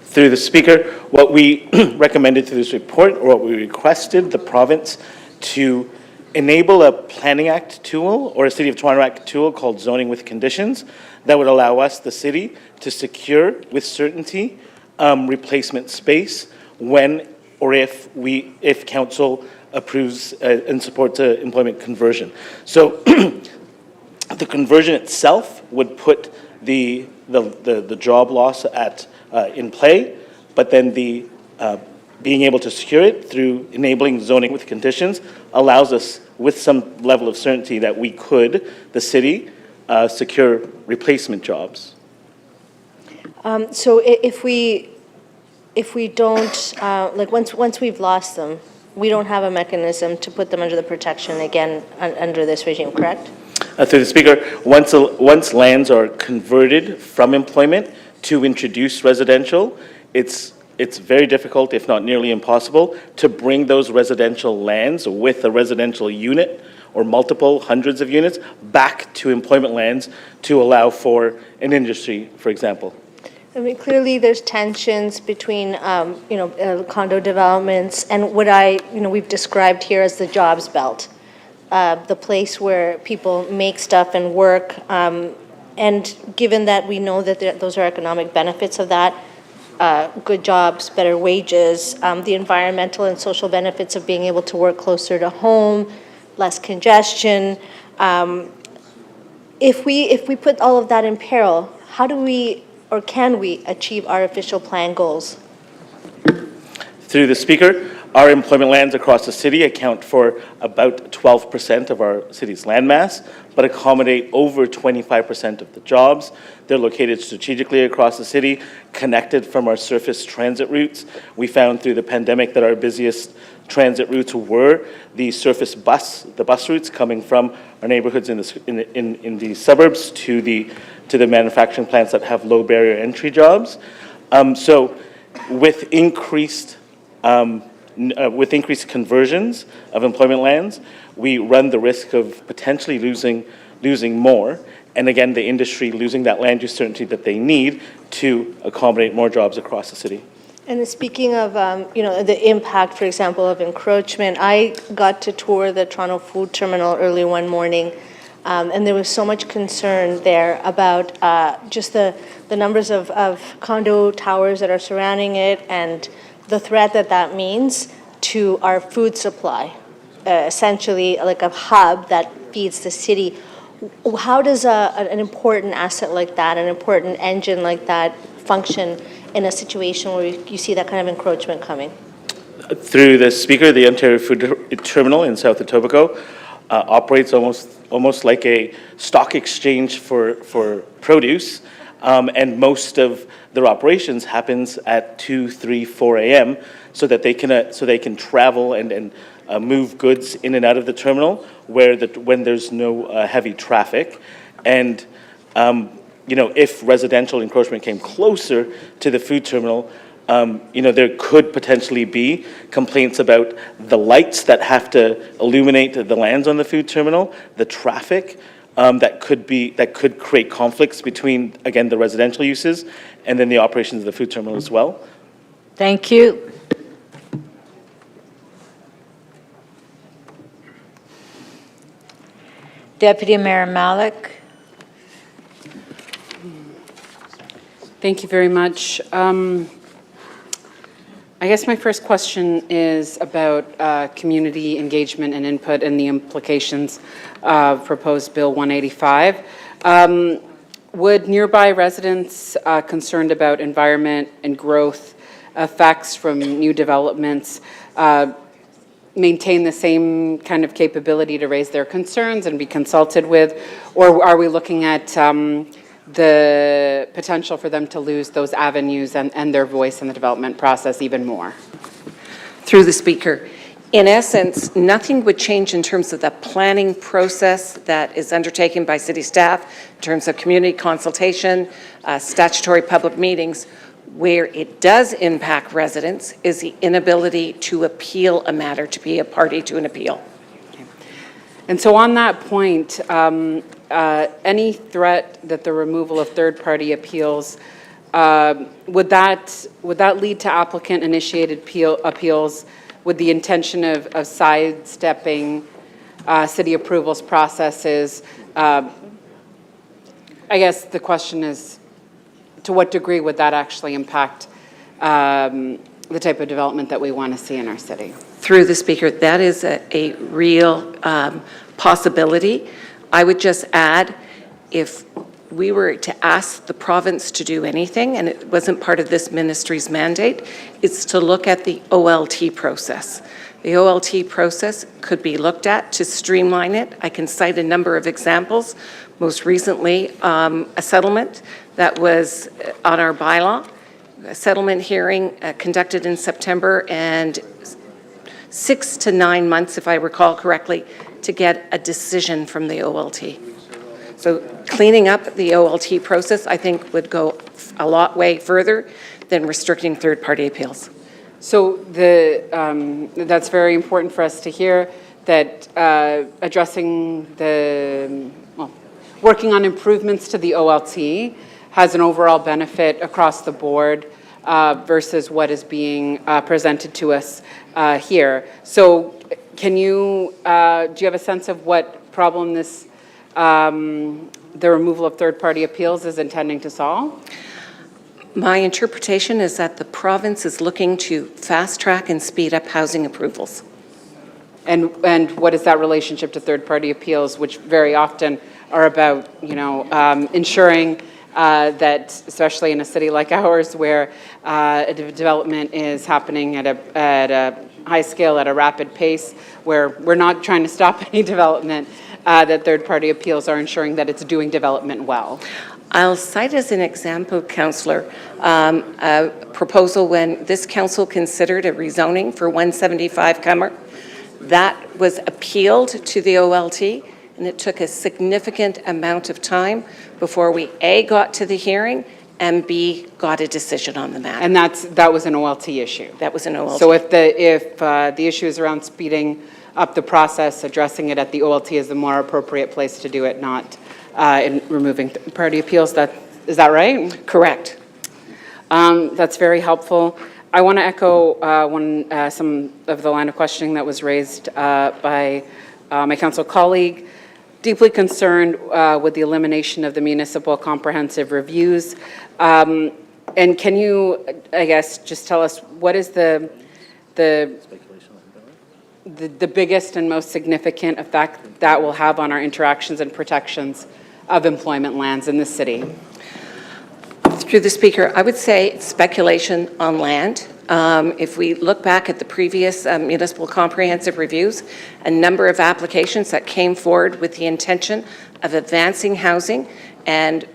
Through the Speaker, what we recommended through this report, or what we requested the province to enable a Planning Act tool or a City of Toronto Act tool called Zoning with Conditions that would allow us, the city, to secure with certainty replacement space when or if council approves and supports an employment conversion. So the conversion itself would put the job loss in play, but then the being able to secure it through enabling zoning with conditions allows us with some level of certainty that we could, the city, secure replacement jobs. So if we don't, like once we've lost them, we don't have a mechanism to put them under the protection again under this regime, correct? Through the Speaker, once lands are converted from employment to introduce residential, it's very difficult, if not nearly impossible, to bring those residential lands with a residential unit or multiple hundreds of units back to employment lands to allow for an industry, for example. I mean, clearly there's tensions between, condo developments and what we've described here as the jobs belt, the place where people make stuff and work. And given that we know that those are economic benefits of that, good jobs, better wages, the environmental and social benefits of being able to work closer to home, less congestion. If we put all of that in peril, how do we or can we achieve our official plan goals? Through the Speaker, our employment lands across the city account for about 12% of our city's landmass, but accommodate over 25% of the jobs. They're located strategically across the city, connected from our surface transit routes. We found through the pandemic that our busiest transit routes were the surface bus routes coming from our neighborhoods in the suburbs to the manufacturing plants that have low barrier entry jobs. So with increased conversions of employment lands, we run the risk of potentially losing more, and again, the industry losing that land use certainty that they need to accommodate more jobs across the city. And speaking of, the impact, for example, of encroachment, I got to tour the Toronto Food Terminal early one morning, and there was so much concern there about just the numbers of condo towers that are surrounding it and the threat that means to our food supply, essentially like a hub that feeds the city. How does an important asset like that, an important engine like that function in a situation where you see that kind of encroachment coming? Through the Speaker, the Ontario Food Terminal in South Etobicoke operates almost like a stock exchange for produce, and most of their operations happens at 2, 3, 4 a.m. so that they can travel and move goods in and out of the terminal when there's no heavy traffic. And if residential encroachment came closer to the food terminal, there could potentially be complaints about the lights that have to illuminate the lands on the food terminal, the traffic that could create conflicts between, again, the residential uses and then the operations of the food terminal as well. Thank you. Deputy Mayor Malik. Thank you very much. I guess my first question is about community engagement and input and the implications of proposed Bill 185. Would nearby residents concerned about environment and growth effects from new developments maintain the same kind of capability to raise their concerns and be consulted with? Or are we looking at the potential for them to lose those avenues and their voice in the development process even more? Through the Speaker, in essence, nothing would change in terms of the planning process that is undertaken by city staff, in terms of community consultation, statutory public meetings. Where it does impact residents is the inability to appeal a matter, to be a party to an appeal. Okay. And so on that point, any threat that the removal of third-party appeals, would that lead to applicant-initiated appeals with the intention of sidestepping city approvals processes? I guess the question is, to what degree would that actually impact the type of development that we want to see in our city? Through the Speaker, that is a real possibility. I would just add, if we were to ask the province to do anything, and it wasn't part of this ministry's mandate, it's to look at the OLT process. The OLT process could be looked at to streamline it. I can cite a number of examples. Most recently, a settlement that was on our bylaw, a settlement hearing conducted in September, and 6 to 9 months, if I recall correctly, to get a decision from the OLT. So cleaning up the OLT process, I think, would go a lot way further than restricting third-party appeals. So that's very important for us to hear, that addressing working on improvements to the OLT has an overall benefit across the board versus what is being presented to us here. So do you have a sense of what problem the removal of third-party appeals is intending to solve? My interpretation is that the province is looking to fast-track and speed up housing approvals. And what is that relationship to third-party appeals, which very often are about, ensuring that, especially in a city like ours, where development is happening at a high scale, at a rapid pace, where we're not trying to stop any development, that third-party appeals are ensuring that it's doing development well. I'll cite as an example, Councillor, a proposal when this council considered a rezoning for 175 Cummer. That was appealed to the OLT, and it took a significant amount of time before we, A, got to the hearing, and B, got a decision on the matter. And that was an OLT issue? That was an OLT. So if the issue is around speeding up the process, addressing it at the OLT is the more appropriate place to do it, not in removing third-party appeals. Is that right? Correct. That's very helpful. I want to echo some of the line of questioning that was raised by my council colleague. Deeply concerned with the elimination of the municipal comprehensive reviews. And can you, I guess, just tell us what is the biggest and most significant effect that will have on our interactions and protections of employment lands in the city? Through the Speaker, I would say it's speculation on land. If we look back at the previous municipal comprehensive reviews, a number of applications that came forward with the intention of advancing housing and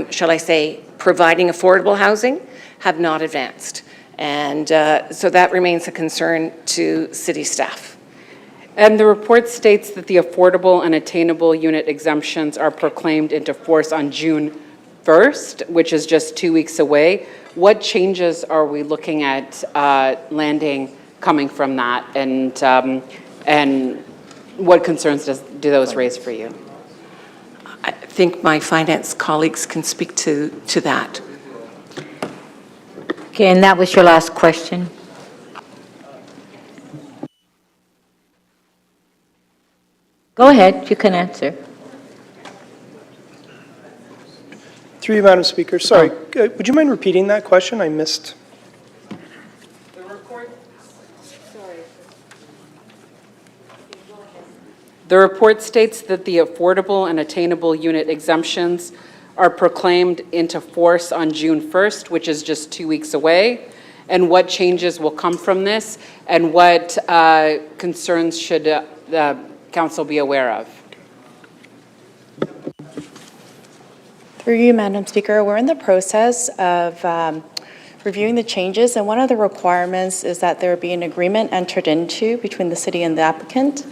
shall I say, providing affordable housing have not advanced. And so that remains a concern to city staff. And the report states that the affordable and attainable unit exemptions are proclaimed into force on June 1st, which is just 2 weeks away. What changes are we looking at landing coming from that, and what concerns do those raise for you? I think my finance colleagues can speak to that. Okay, and that was your last question. Go ahead, you can answer. Through you, Madam Speaker. Sorry, would you mind repeating that question? I missed. The report states that the affordable and attainable unit exemptions are proclaimed into force on June 1st, which is just 2 weeks away. And what changes will come from this, and what concerns should the council be aware of? Through you, Madam Speaker, we're in the process of reviewing the changes, and one of the requirements is that there be an agreement entered into between the city and the applicant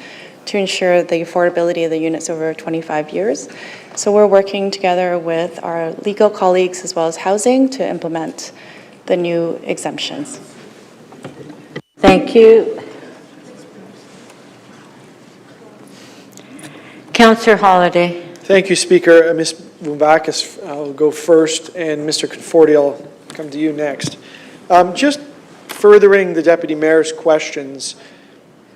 to ensure the affordability of the units over 25 years. So we're working together with our legal colleagues as well as housing to implement the new exemptions. Thank you. Councillor Holyday. Thank you, Speaker. Ms. Vumbakis, I'll go first, and Mr. Conforti, I'll come to you next. Just furthering the Deputy Mayor's questions,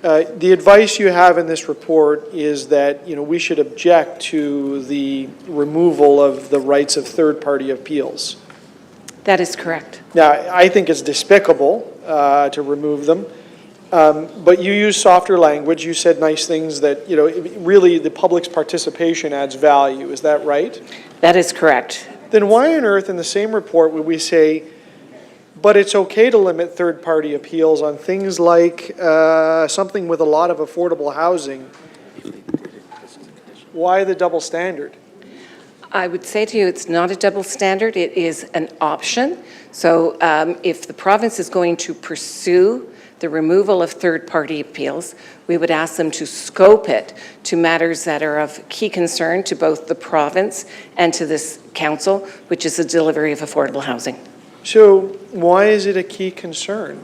the advice you have in this report is that, we should object to the removal of the rights of third-party appeals. That is correct. Now, I think it's despicable to remove them, but you use softer language. You said nice things that, really the public's participation adds value. Is that right? That is correct. Then why on earth in the same report would we say, but it's okay to limit third-party appeals on things like something with a lot of affordable housing? Why the double standard? I would say to you, it's not a double standard. It is an option. So if the province is going to pursue the removal of third-party appeals. We would ask them to scope it to matters that are of key concern to both the province and to this council, which is the delivery of affordable housing. So why is it a key concern?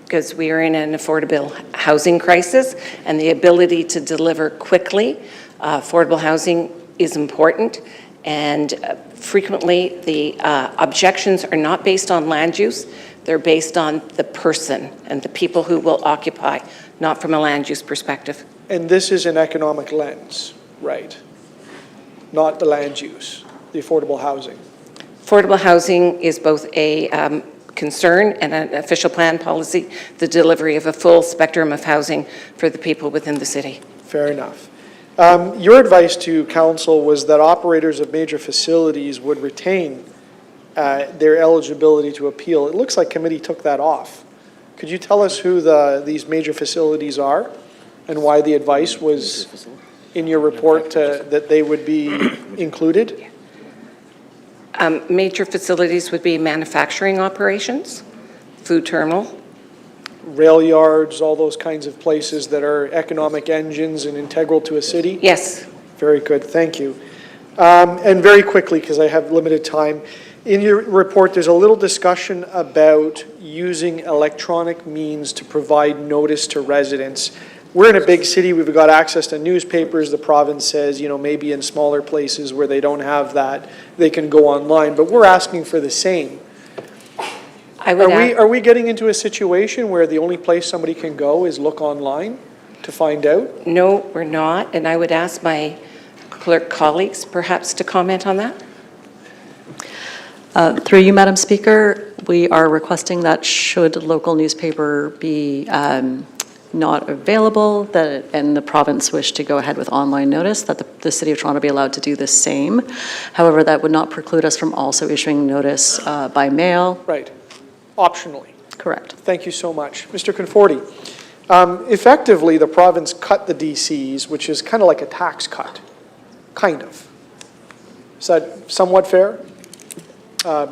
Because we are in an affordable housing crisis, and the ability to deliver quickly affordable housing is important. And frequently, the objections are not based on land use. They're based on the person and the people who will occupy, not from a land use perspective. And this is an economic lens, right? Not the land use, the affordable housing. Affordable housing is both a concern and an official plan policy, the delivery of a full spectrum of housing for the people within the city. Fair enough. Your advice to council was that operators of major facilities would retain their eligibility to appeal. It looks like committee took that off. Could you tell us who these major facilities are and why the advice was in your report that they would be included? Major facilities would be manufacturing operations, food terminal, rail yards, all those kinds of places that are economic engines and integral to a city? Yes. Very good, thank you. And very quickly, because I have limited time, in your report there's a little discussion about using electronic means to provide notice to residents. We're in a big city, we've got access to newspapers. The province says, you know, maybe in smaller places where they don't have that, they can go online, but we're asking for the same. Are we getting into a situation where the only place somebody can go is look online to find out? No, we're not, and I would ask my clerk colleagues perhaps to comment on that. Through you, Madam Speaker, we are requesting that should local newspaper be not available, and the province wish to go ahead with online notice, that the City of Toronto be allowed to do the same. However, that would not preclude us from also issuing notice by mail. Right, optionally. Correct. Thank you so much. Mr. Conforti, effectively the province cut the DCs, which is kind of like a tax cut, kind of. Is that somewhat fair?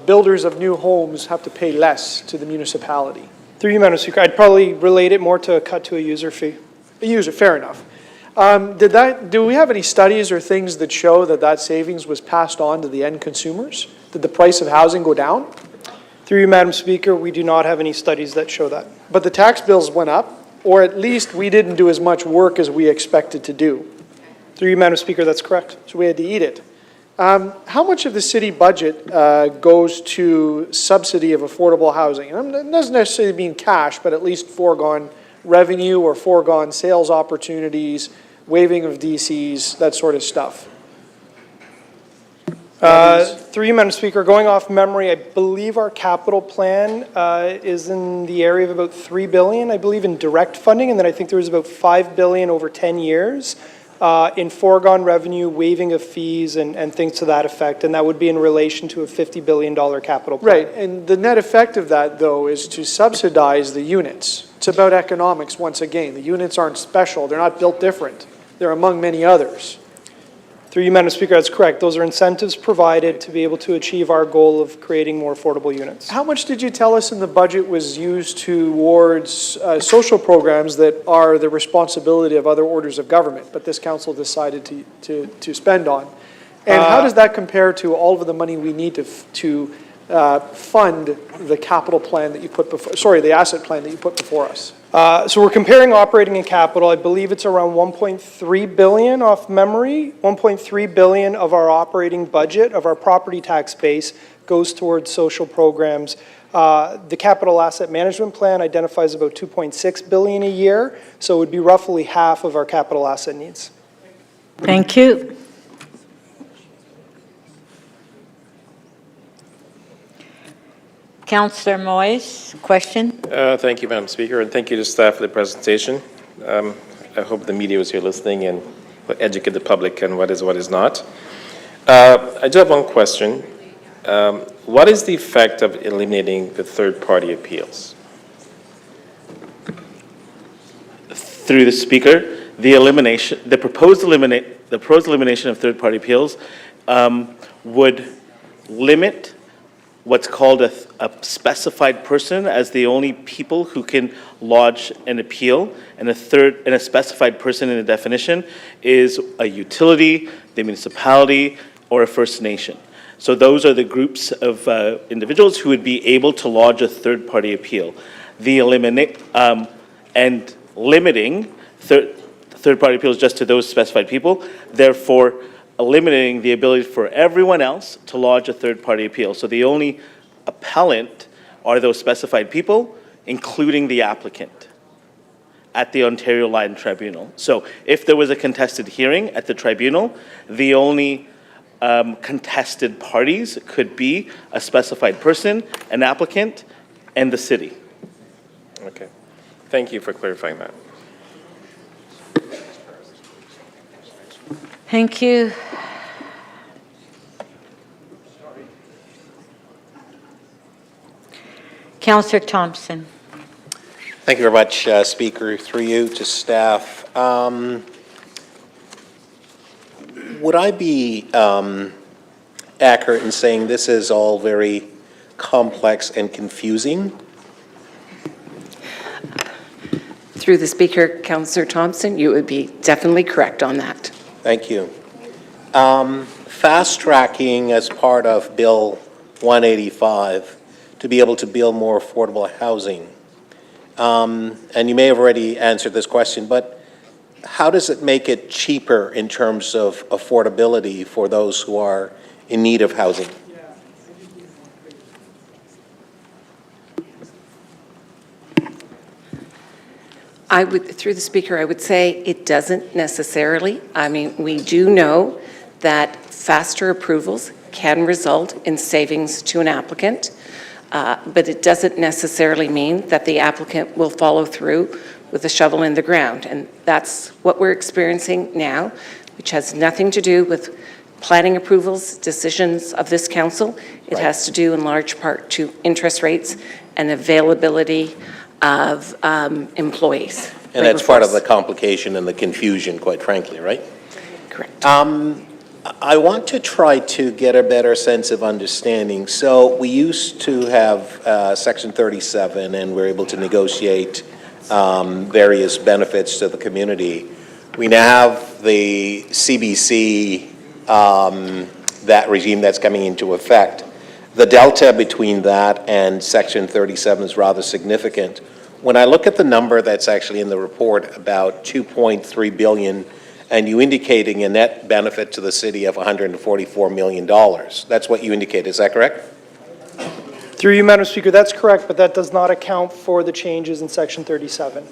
Builders of new homes have to pay less to the municipality. Through you, Madam Speaker, I'd probably relate it more to a cut to a user fee. A user, fair enough. Do we have any studies or things that show that that savings was passed on to the end consumers? Did the price of housing go down? Through you, Madam Speaker, we do not have any studies that show that. But the tax bills went up, or at least we didn't do as much work as we expected to do. Through you, Madam Speaker, that's correct. So we had to eat it. How much of the city budget goes to subsidy of affordable housing? And it doesn't necessarily mean cash, but at least foregone revenue or foregone sales opportunities, waiving of DCs, that sort of stuff. Through you, Madam Speaker, going off memory, I believe our capital plan is in the area of about $3 billion, I believe, in direct funding, and then I think there was about $5 billion over 10 years. In foregone revenue, waiving of fees, and things to that effect, and that would be in relation to a $50 billion capital plan. Right, and the net effect of that, though, is to subsidize the units. It's about economics, once again. The units aren't special. They're not built different. They're among many others. Through you, Madam Speaker, that's correct. Those are incentives provided to be able to achieve our goal of creating more affordable units. How much did you tell us in the budget was used towards social programs that are the responsibility of other orders of government, but this council decided to spend on? And how does that compare to all of the money we need to fund the capital plan that you put before, sorry, the asset plan that you put before us? So we're comparing operating and capital. I believe it's around 1.3 billion off memory. 1.3 billion of our operating budget, of our property tax base, goes towards social programs. The capital asset management plan identifies about 2.6 billion a year, so it would be roughly half of our capital asset needs. Thank you. Councillor Moyes, question? Thank you, Madam Speaker, and thank you to staff for the presentation. I hope the media was here listening and will educate the public on what is not. I do have one question. What is the effect of eliminating the third-party appeals? Through the Speaker, the proposed elimination of third-party appeals would limit what's called a specified person as the only people who can lodge an appeal, and a specified person in the definition is a utility, the municipality, or a First Nation. So those are the groups of individuals who would be able to lodge a third-party appeal. And limiting third-party appeals just to those specified people, therefore eliminating the ability for everyone else to lodge a third-party appeal. So the only appellant are those specified people, including the applicant at the Ontario Land Tribunal. So if there was a contested hearing at the tribunal, the only contested parties could be a specified person, an applicant, and the city. Okay. Thank you for clarifying that. Thank you. Councillor Thompson. Thank you very much, Speaker. Through you to staff. Would I be accurate in saying this is all very complex and confusing? Through the Speaker, Councillor Thompson, you would be definitely correct on that. Thank you. Fast tracking as part of Bill 185 to be able to build more affordable housing. And you may have already answered this question, but how does it make it cheaper in terms of affordability for those who are in need of housing? Through the Speaker, I would say it doesn't necessarily. I mean, we do know that faster approvals can result in savings to an applicant, but it doesn't necessarily mean that the applicant will follow through with a shovel in the ground. And that's what we're experiencing now, which has nothing to do with planning approvals, decisions of this council. It has to do in large part to interest rates and availability of employees. And that's part of the complication and the confusion, quite frankly, right? Correct. I want to try to get a better sense of understanding. So we used to have Section 37, and we're able to negotiate various benefits to the community. We now have the CBC, that regime that's coming into effect. The delta between that and Section 37 is rather significant. When I look at the number that's actually in the report, about $2.3 billion, and you indicating a net benefit to the city of $144 million. That's what you indicate, is that correct? Through you, Madam Speaker, that's correct, but that does not account for the changes in Section 37.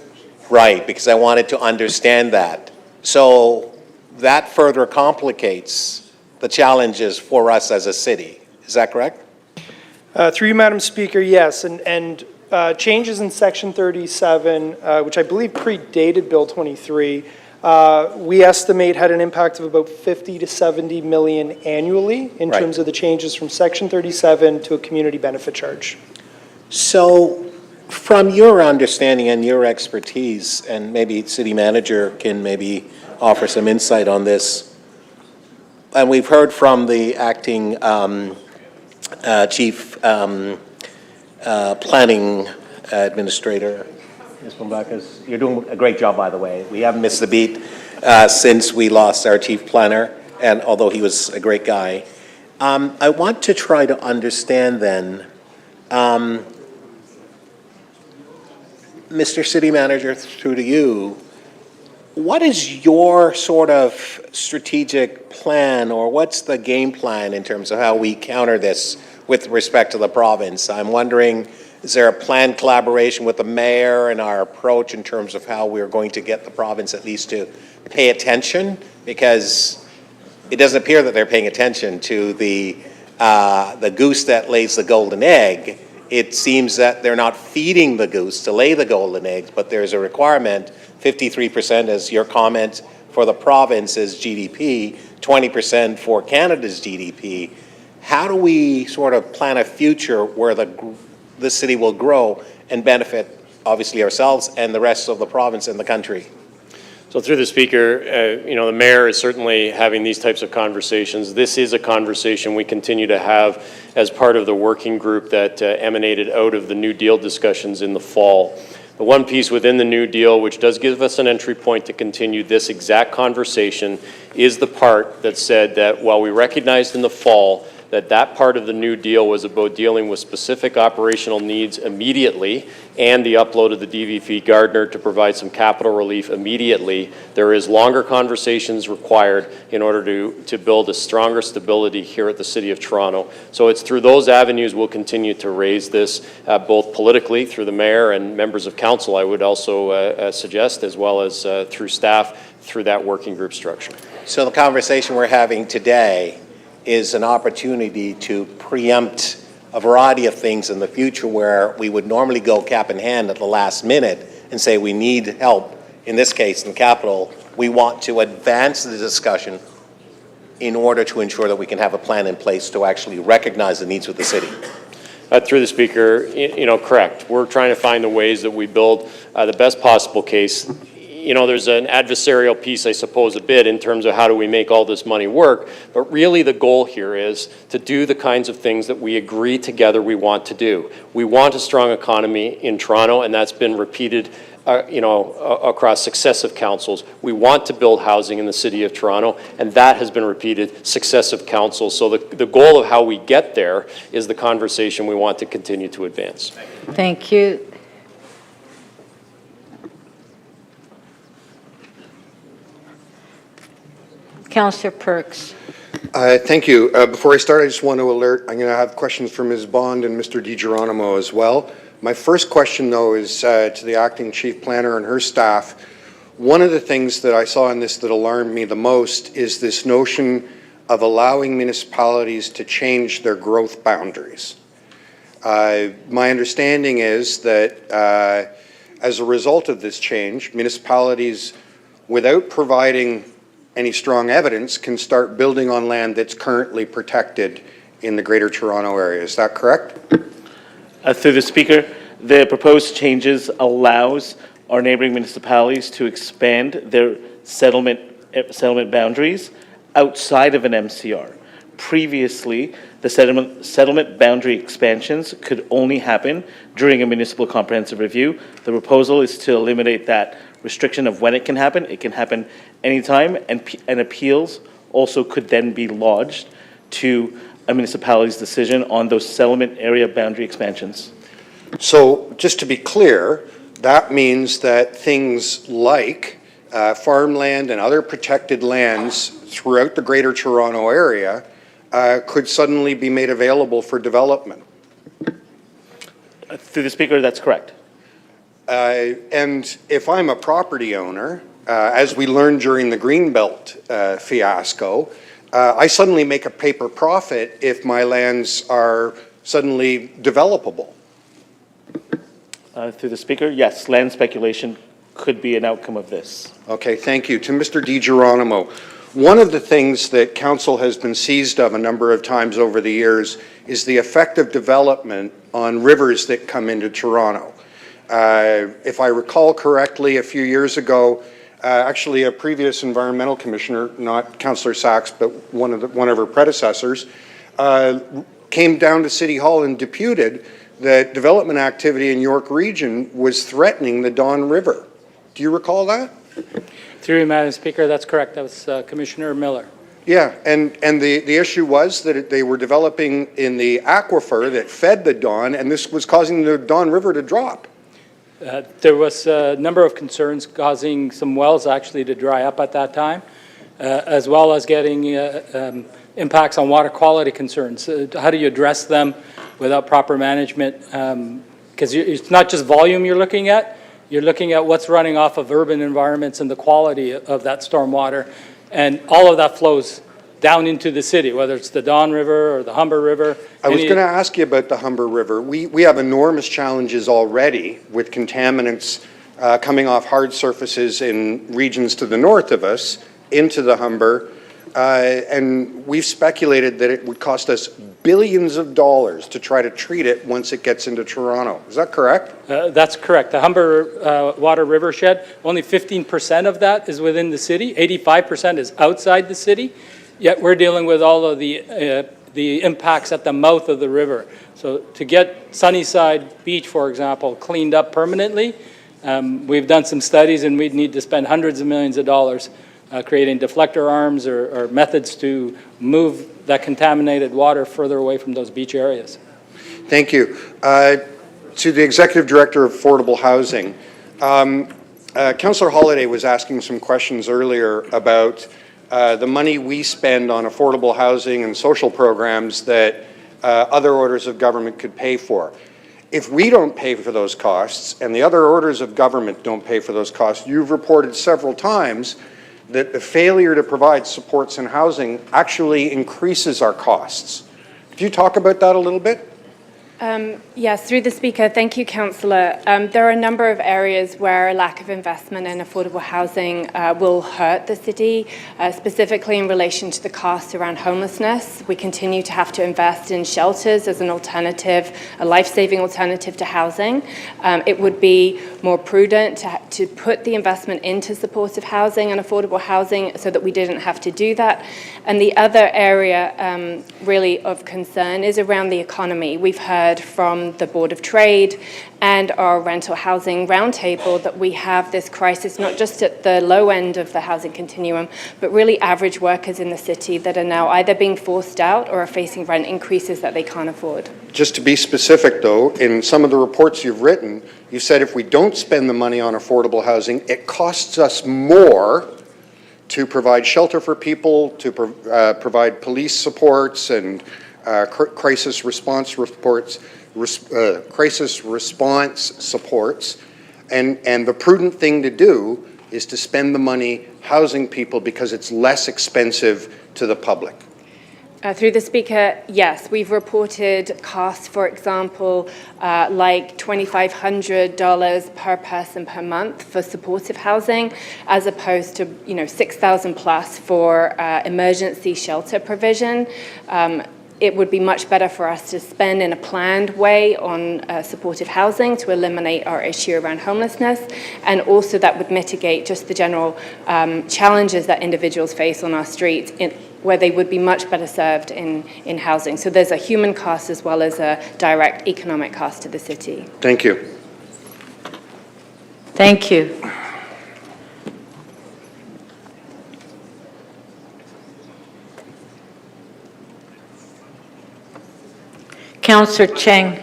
Right, because I wanted to understand that. So that further complicates the challenges for us as a city. Is that correct? Through you, Madam Speaker, yes, and changes in Section 37, which I believe predated Bill 23, we estimate had an impact of about 50 to 70 million annually in terms of the changes from Section 37 to a community benefit charge. So from your understanding and your expertise, and maybe City Manager can maybe offer some insight on this, and we've heard from the acting Chief Planning Administrator, Ms. Bombacas. You're doing a great job, by the way. We haven't missed a beat since we lost our Chief Planner, and although he was a great guy. I want to try to understand then, Mr. City Manager, through to you, what is your sort of strategic plan, or what's the game plan in terms of how we counter this with respect to the province? I'm wondering, is there a planned collaboration with the mayor and our approach in terms of how we're going to get the province at least to pay attention? Because it doesn't appear that they're paying attention to the goose that lays the golden egg. It seems that they're not feeding the goose to lay the golden eggs, but there's a requirement, 53% as your comment for the province's GDP, 20% for Canada's GDP. How do we sort of plan a future where the city will grow and benefit, obviously, ourselves and the rest of the province and the country? So through the speaker, the mayor is certainly having these types of conversations. This is a conversation we continue to have as part of the working group that emanated out of the New Deal discussions in the fall. The one piece within the New Deal, which does give us an entry point to continue this exact conversation, is the part that said that while we recognized in the fall that part of the New Deal was about dealing with specific operational needs immediately and the upload of the DVP Gardner to provide some capital relief immediately, there is longer conversations required in order to build a stronger stability here at the City of Toronto. So it's through those avenues we'll continue to raise this, both politically through the mayor and members of council, I would also suggest, as well as through staff, through that working group structure. So the conversation we're having today is an opportunity to preempt a variety of things in the future where we would normally go cap in hand at the last minute and say we need help. In this case, in the capital, we want to advance the discussion in order to ensure that we can have a plan in place to actually recognize the needs of the city. Through the speaker, correct. We're trying to find the ways that we build the best possible case. There's an adversarial piece, I suppose, a bit in terms of how do we make all this money work, but really the goal here is to do the kinds of things that we agree together we want to do. We want a strong economy in Toronto, and that's been repeated across successive councils. We want to build housing in the City of Toronto, and that has been repeated successive councils. So the goal of how we get there is the conversation we want to continue to advance. Thank you. Councillor Perks. Thank you. Before I start, I just want to alert, I'm going to have questions for Ms. Bond and Mr. DiGeronimo as well. My first question, though, is to the acting chief planner and her staff. One of the things that I saw in this that alarmed me the most is this notion of allowing municipalities to change their growth boundaries. My understanding is that as a result of this change, municipalities, without providing any strong evidence, can start building on land that's currently protected in the Greater Toronto Area. Is that correct? Through the speaker, the proposed changes allows our neighboring municipalities to expand their settlement boundaries outside of an MCR. Previously, the settlement boundary expansions could only happen during a municipal comprehensive review. The proposal is to eliminate that restriction of when it can happen. It can happen anytime, and appeals also could then be lodged to a municipality's decision on those settlement area boundary expansions. So just to be clear, that means that things like farmland and other protected lands throughout the Greater Toronto Area could suddenly be made available for development. Through the speaker, that's correct. And if I'm a property owner, as we learned during the Greenbelt fiasco, I suddenly make a paper profit if my lands are suddenly developable. Through the speaker, yes, land speculation could be an outcome of this. Okay, thank you. To Mr. DiGeronimo, one of the things that council has been seized of a number of times over the years is the effect of development on rivers that come into Toronto. If I recall correctly, a few years ago, actually a previous environmental commissioner, not Councillor Sachs, but one of her predecessors, came down to City Hall and deputed that development activity in York Region was threatening the Don River. Do you recall that? Through you, Madam Speaker, that's correct. That was Commissioner Miller. Yeah, and the issue was that they were developing in the aquifer that fed the Don, and this was causing the Don River to drop. There was a number of concerns causing some wells actually to dry up at that time, as well as getting impacts on water quality concerns. How do you address them without proper management? Because it's not just volume you're looking at what's running off of urban environments and the quality of that stormwater. And all of that flows down into the city, whether it's the Don River or the Humber River. I was going to ask you about the Humber River. We have enormous challenges already with contaminants coming off hard surfaces in regions to the north of us into the Humber. And we've speculated that it would cost us billions of dollars to try to treat it once it gets into Toronto. Is that correct? That's correct. The Humber Water Rivershed, only 15% of that is within the city. 85% is outside the city. Yet we're dealing with all of the impacts at the mouth of the river. So to get Sunnyside Beach, for example, cleaned up permanently, we've done some studies and we'd need to spend hundreds of millions of dollars creating deflector arms or methods to move that contaminated water further away from those beach areas. Thank you. To the Executive Director of Affordable Housing, Councillor Holyday was asking some questions earlier about the money we spend on affordable housing and social programs that other orders of government could pay for. If we don't pay for those costs and the other orders of government don't pay for those costs, you've reported several times that the failure to provide supports and housing actually increases our costs. Could you talk about that a little bit? Yes, through the Speaker. Thank you, Councillor. There are a number of areas where a lack of investment in affordable housing will hurt the city, specifically in relation to the costs around homelessness. We continue to have to invest in shelters as an alternative, a life-saving alternative to housing. It would be more prudent to put the investment into supportive housing and affordable housing so that we didn't have to do that. And the other area really of concern is around the economy. We've heard from the Board of Trade and our rental housing roundtable that we have this crisis not just at the low end of the housing continuum, but really average workers in the city that are now either being forced out or are facing rent increases that they can't afford. Just to be specific, though, in some of the reports you've written, you said if we don't spend the money on affordable housing, it costs us more to provide shelter for people, to provide police supports and crisis response supports, and the prudent thing to do is to spend the money housing people because it's less expensive to the public. Through the Speaker, yes, we've reported costs, for example, like $2,500 per person per month for supportive housing, as opposed to $6,000 plus for emergency shelter provision. It would be much better for us to spend in a planned way on supportive housing to eliminate our issue around homelessness, and also that would mitigate just the general challenges that individuals face on our streets, where they would be much better served in housing. So there's a human cost as well as a direct economic cost to the city. Thank you. Thank you. Councillor Cheng,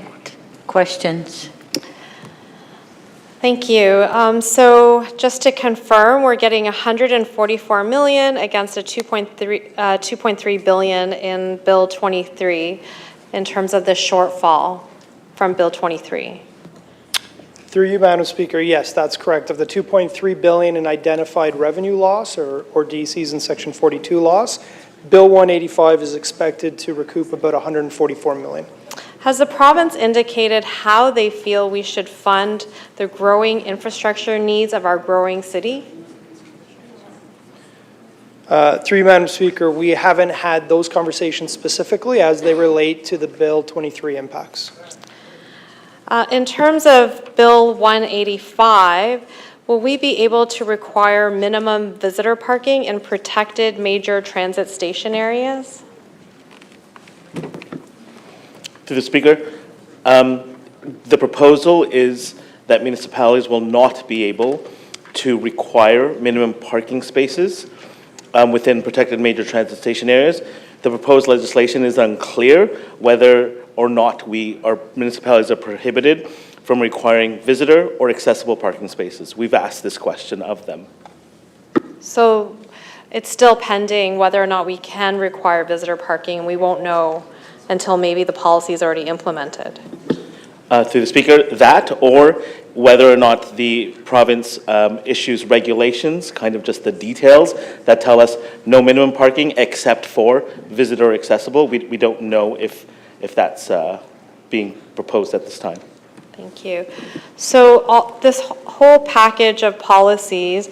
questions? Thank you. So just to confirm, we're getting $144 million against a $2.3 billion in Bill 23 in terms of the shortfall from Bill 23. Through you, Madam Speaker, yes, that's correct. Of the $2.3 billion in identified revenue loss or DCs in Section 42 loss, Bill 185 is expected to recoup about $144 million. Has the province indicated how they feel we should fund the growing infrastructure needs of our growing city? Through you, Madam Speaker, we haven't had those conversations specifically as they relate to the Bill 23 impacts. In terms of Bill 185, will we be able to require minimum visitor parking in protected major transit station areas? To the Speaker, the proposal is that municipalities will not be able to require minimum parking spaces within protected major transit station areas. The proposed legislation is unclear whether or not our municipalities are prohibited from requiring visitor or accessible parking spaces. We've asked this question of them. So it's still pending whether or not we can require visitor parking, and we won't know until maybe the policy is already implemented. Through the Speaker, that or whether or not the province issues regulations, kind of just the details that tell us no minimum parking except for visitor accessible. We don't know if that's being proposed at this time. Thank you. So this whole package of policies,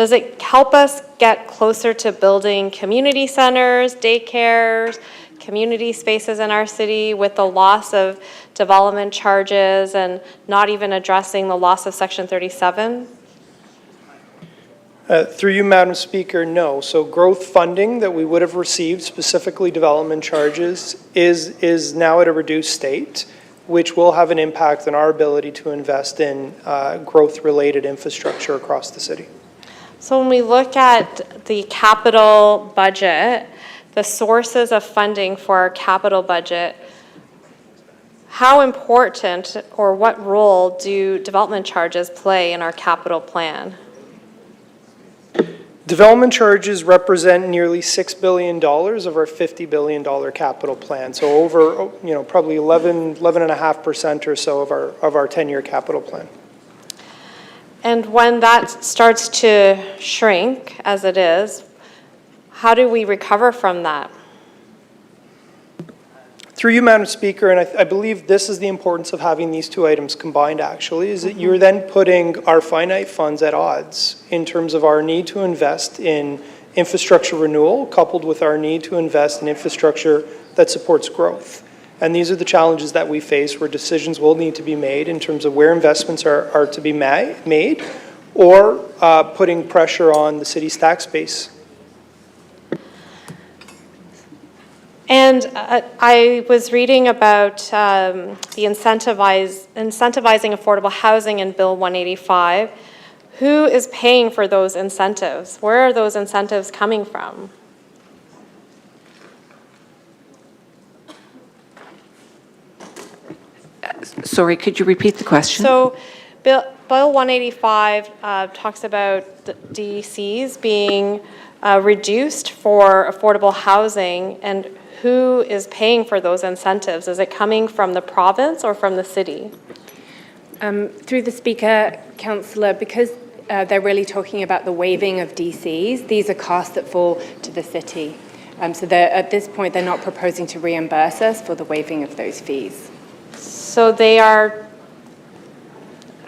Does it help us get closer to building community centers, daycares, community spaces in our city with the loss of development charges and not even addressing the loss of Section 37? Through you, Madam Speaker, no. So growth funding that we would have received, specifically development charges, is now at a reduced state, which will have an impact on our ability to invest in growth-related infrastructure across the city. So when we look at the capital budget, the sources of funding for our capital budget, how important or what role do development charges play in our capital plan? Development charges represent nearly $6 billion of our $50 billion capital plan. So over, probably 11.5% or so of our 10-year capital plan. And when that starts to shrink, as it is, how do we recover from that? Through you, Madam Speaker, and I believe this is the importance of having these two items combined, actually, is that you're then putting our finite funds at odds in terms of our need to invest in infrastructure renewal, coupled with our need to invest in infrastructure that supports growth. And these are the challenges that we face, where decisions will need to be made in terms of where investments are to be made, or putting pressure on the city's tax base. And I was reading about the incentivizing affordable housing in Bill 185. Who is paying for those incentives? Where are those incentives coming from? Sorry, could you repeat the question? So Bill 185 talks about the DCs being reduced for affordable housing, and who is paying for those incentives? Is it coming from the province or from the city? Through the Speaker, Councillor, because they're really talking about the waiving of DCs, these are costs that fall to the city. So at this point, they're not proposing to reimburse us for the waiving of those fees. So they are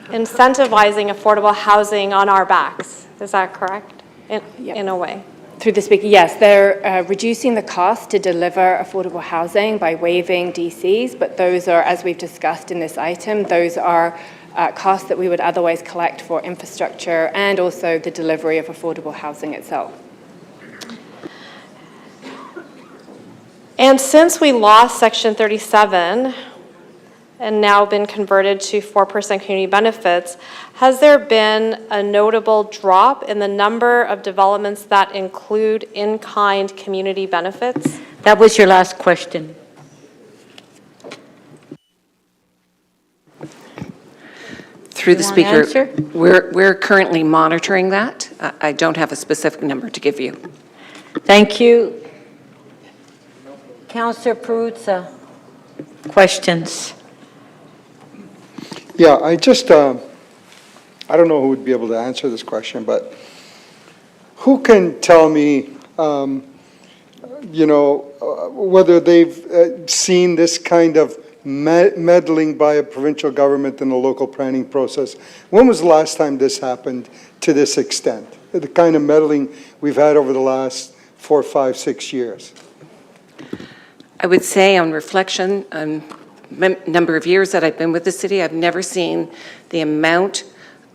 incentivizing affordable housing on our backs. Is that correct? In a way. Through the Speaker, yes, they're reducing the cost to deliver affordable housing by waiving DCs, but those are, as we've discussed in this item, those are costs that we would otherwise collect for infrastructure and also the delivery of affordable housing itself. And since we lost Section 37 and now been converted to 4% community benefits, has there been a notable drop in the number of developments that include in-kind community benefits? That was your last question. Through the You want Speaker, answer? we're currently monitoring that. I don't have a specific number to give you. Thank you. Councillor Perruzza, questions? Yeah, I don't know who would be able to answer this question, but who can tell me, whether they've seen this kind of meddling by a provincial government in the local planning process? When was the last time this happened to this extent? The kind of meddling we've had over the last 4, 5, 6 years. I would say on reflection, number of years that I've been with the city, I've never seen the amount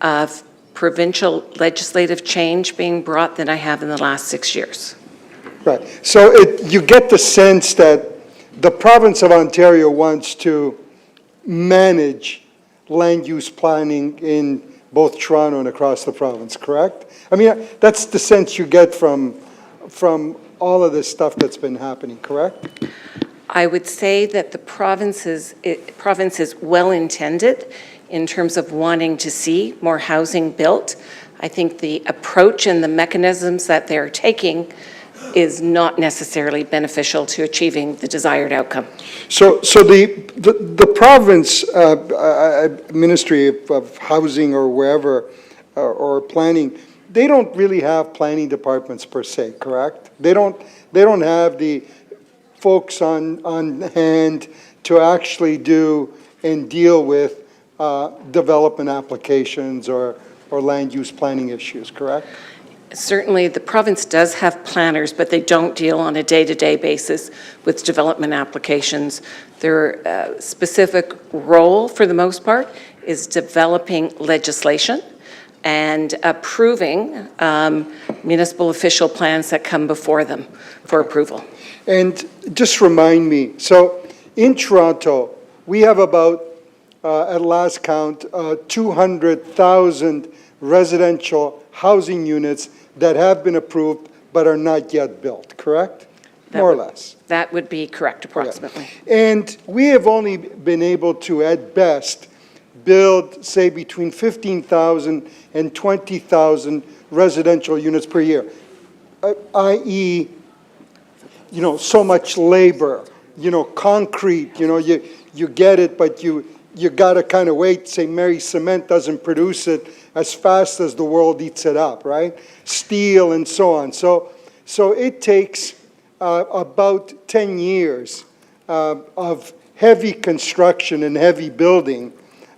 of provincial legislative change being brought than I have in the last 6 years. Right. So you get the sense that the province of Ontario wants to manage land use planning in both Toronto and across the province, correct? I mean, that's the sense you get from all of this stuff that's been happening, correct? I would say that the province is well-intended in terms of wanting to see more housing built. I think the approach and the mechanisms that they're taking is not necessarily beneficial to achieving the desired outcome. So the province Ministry of Housing or wherever or planning, they don't really have planning departments per se, correct? They don't have the folks on hand to actually do and deal with development applications or land use planning issues, correct? Certainly, the province does have planners, but they don't deal on a day-to-day basis with development applications. Their specific role, for the most part, is developing legislation and approving municipal official plans that come before them for approval. And just remind me, so in Toronto, we have about, at last count, 200,000 residential housing units that have been approved but are not yet built, correct? More or less. That would be correct, approximately. And we have only been able to, at best, build, say, between 15,000 and 20,000 residential units per year, i.e., you know, so much labor, you know, concrete, you know, you get it, but you got to kind of wait. St. Mary's Cement doesn't produce it as fast as the world eats it up, right? Steel and so on. So it takes about 10 years of heavy construction and heavy building,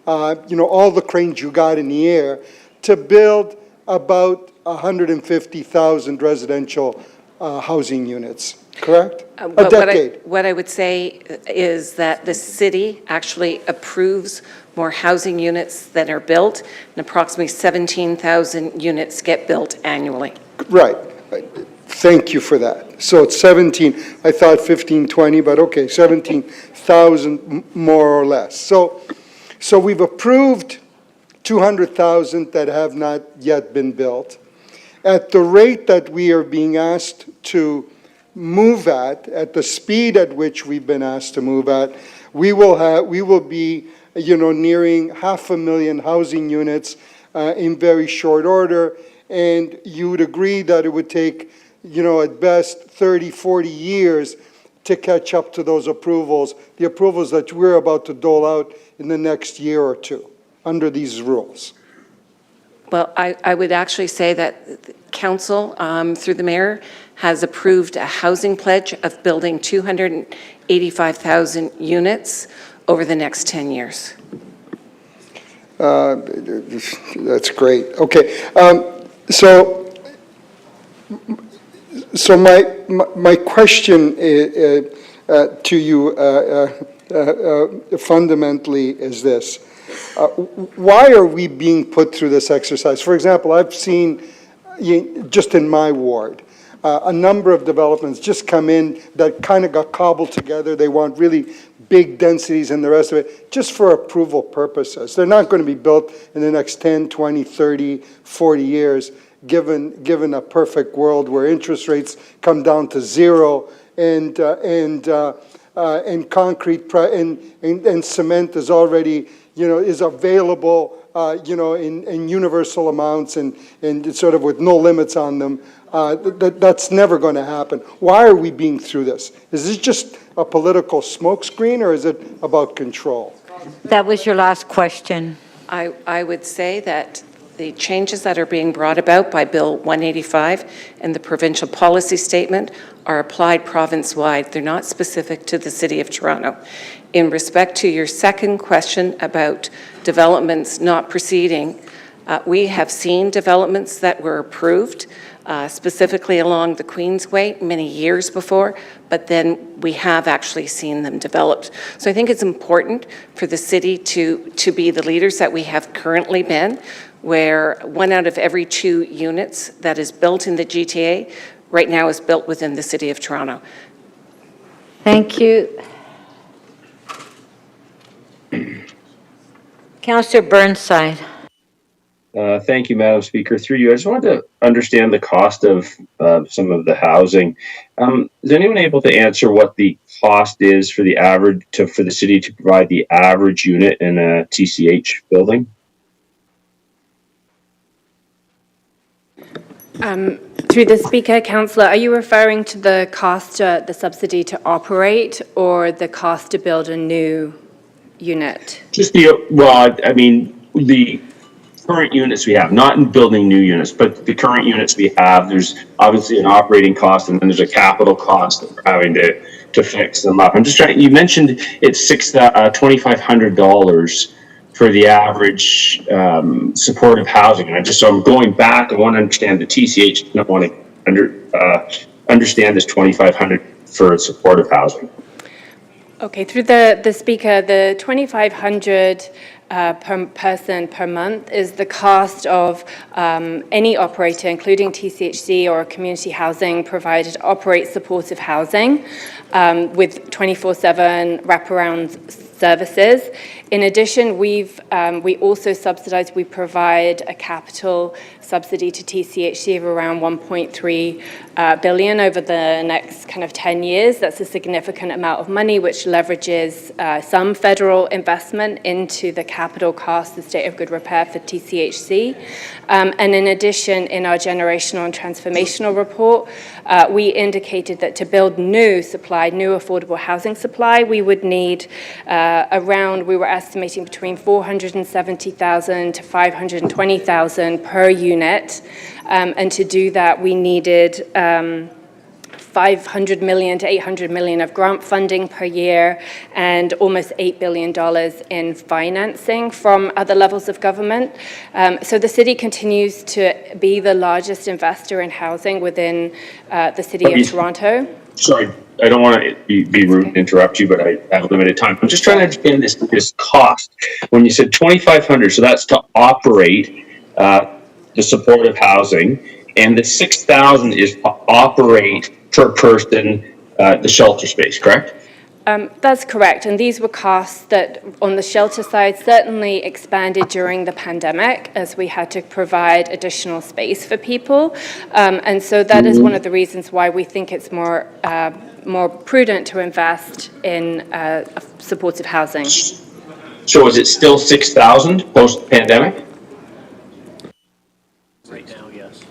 you know, all the cranes you got in the air, to build about 150,000 residential housing units, correct? A decade. What I would say is that the city actually approves more housing units than are built, and approximately 17,000 units get built annually. Right. Thank you for that. So it's 17, I thought 15, 20, but okay, 17,000 more or less. So we've approved 200,000 that have not yet been built. At the rate that we are being asked to move at the speed at which we've been asked to move at, we will be, you know, nearing 500,000 housing units in very short order. And you would agree that it would take, you know, at best 30, 40 years to catch up to those approvals, the approvals that we're about to dole out in the next year or two under these rules. Well, I would actually say that council, through the mayor, has approved a housing pledge of building 285,000 units over the next 10 years. That's great. Okay. So my question to you fundamentally is this. Why are we being put through this exercise? For example, I've seen, just in my ward, a number of developments just come in that kind of got cobbled together. They want really big densities and the rest of it, just for approval purposes. They're not going to be built in the next 10, 20, 30, 40 years, given a perfect world where interest rates come down to zero and concrete and cement is already, you know, is available, you know, in universal amounts and sort of with no limits on them. That's never going to happen. Why are we being through this? Is this just a political smokescreen, or is it about control? That was your last question. I would say that the changes that are being brought about by Bill 185 and the provincial policy statement are applied province-wide. They're not specific to the City of Toronto. In respect to your second question about developments not proceeding, we have seen developments that were approved, specifically along the Queensway many years before, but then we have actually seen them developed. So I think it's important for the city to be the leaders that we have currently been, where 1 out of every 2 units that is built in the GTA right now is built within the City of Toronto. Thank you. Councillor Burnside. Thank you, Madam Speaker. Through you, I just wanted to understand the cost of some of the housing. Is anyone able to answer what the cost is for the average for the city to provide the average unit in a TCH building? Through the Speaker, Councillor, are you referring to the cost, the subsidy to operate, or the cost to build a new unit? Just the current units we have, not in building new units, but the current units we have. There's obviously an operating cost, and then there's a capital cost that we're having to fix them up. I'm just trying. You mentioned it's $2,500 for the average supportive housing? And so I'm going back. I want to understand the TCH. I want to understand this 2,500 for supportive housing. Okay, through the speaker, the 2,500 per person per month is the cost of any operator, including TCHC or community housing provider, to operate supportive housing with 24/7 wraparound services. In addition, we also subsidize, we provide a capital subsidy to TCHC of around 1.3 billion over the next kind of 10 years. That's a significant amount of money, which leverages some federal investment into the capital cost, the state of good repair for TCHC. And in addition, in our generational and transformational report, we indicated that to build new affordable housing supply, we would need we were estimating between 470,000 to 520,000 per unit. And to do that, we needed 500 million to 800 million of grant funding per year and almost $8 billion in financing from other levels of government. So the city continues to be the largest investor in housing within the city of Toronto. Sorry, I don't want to be rude and interrupt you, but I have limited time. I'm just trying to understand this cost. When you said 2,500, so that's to operate the supportive housing, and the 6,000 is to operate per person the shelter space, correct? That's correct. And these were costs that on the shelter side certainly expanded during the pandemic as we had to provide additional space for people. And so that is one of the reasons why we think it's more prudent to invest in supportive housing. So is it still 6,000 post-pandemic? Right now, yes.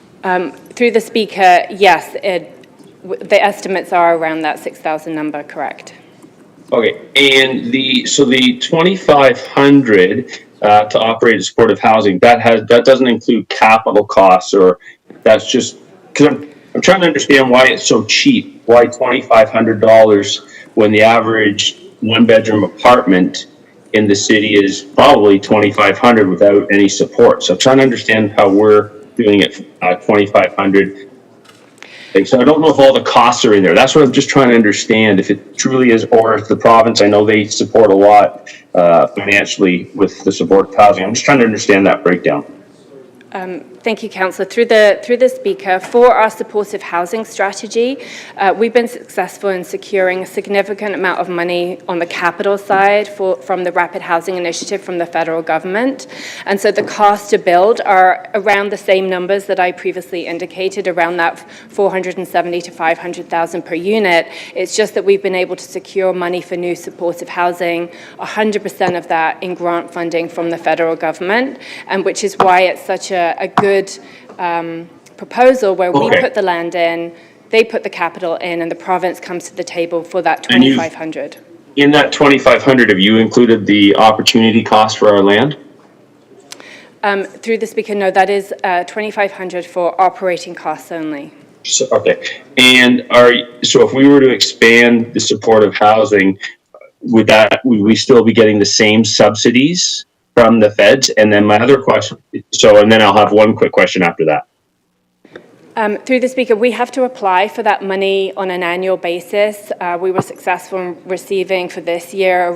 Through the speaker, yes, the estimates are around that 6,000 number, correct? Okay, and the 2,500 to operate supportive housing, that doesn't include capital costs, or that's just because I'm trying to understand why it's so cheap. Why $2,500 when the average one-bedroom apartment in the city is probably $2,500 without any support. So I'm trying to understand how we're doing it $2,500. So I don't know if all the costs are in there. That's what I'm just trying to understand, if it truly is, or if the province, I know they support a lot financially with the supportive housing. I'm just trying to understand that breakdown. Thank you, Councillor. Through the speaker, for our supportive housing strategy, we've been successful in securing a significant amount of money on the capital side from the Rapid Housing Initiative from the federal government. And so the cost to build are around the same numbers that I previously indicated, around that 470 to 500,000 per unit. It's just that we've been able to secure money for new supportive housing, 100% of that in grant funding from the federal government, and which is why it's such a good proposal where we put the land in, they put the capital in, and the province comes to the table for that 2,500. In that 2,500, have you included the opportunity cost for our land? Through the speaker, no, that is 2,500 for operating costs only. So, okay, and so if we were to expand the supportive housing, would we still be getting the same subsidies from the feds? And then my other question, and then I'll have one quick question after that. Through the speaker, we have to apply for that money on an annual basis. We were successful in receiving for this year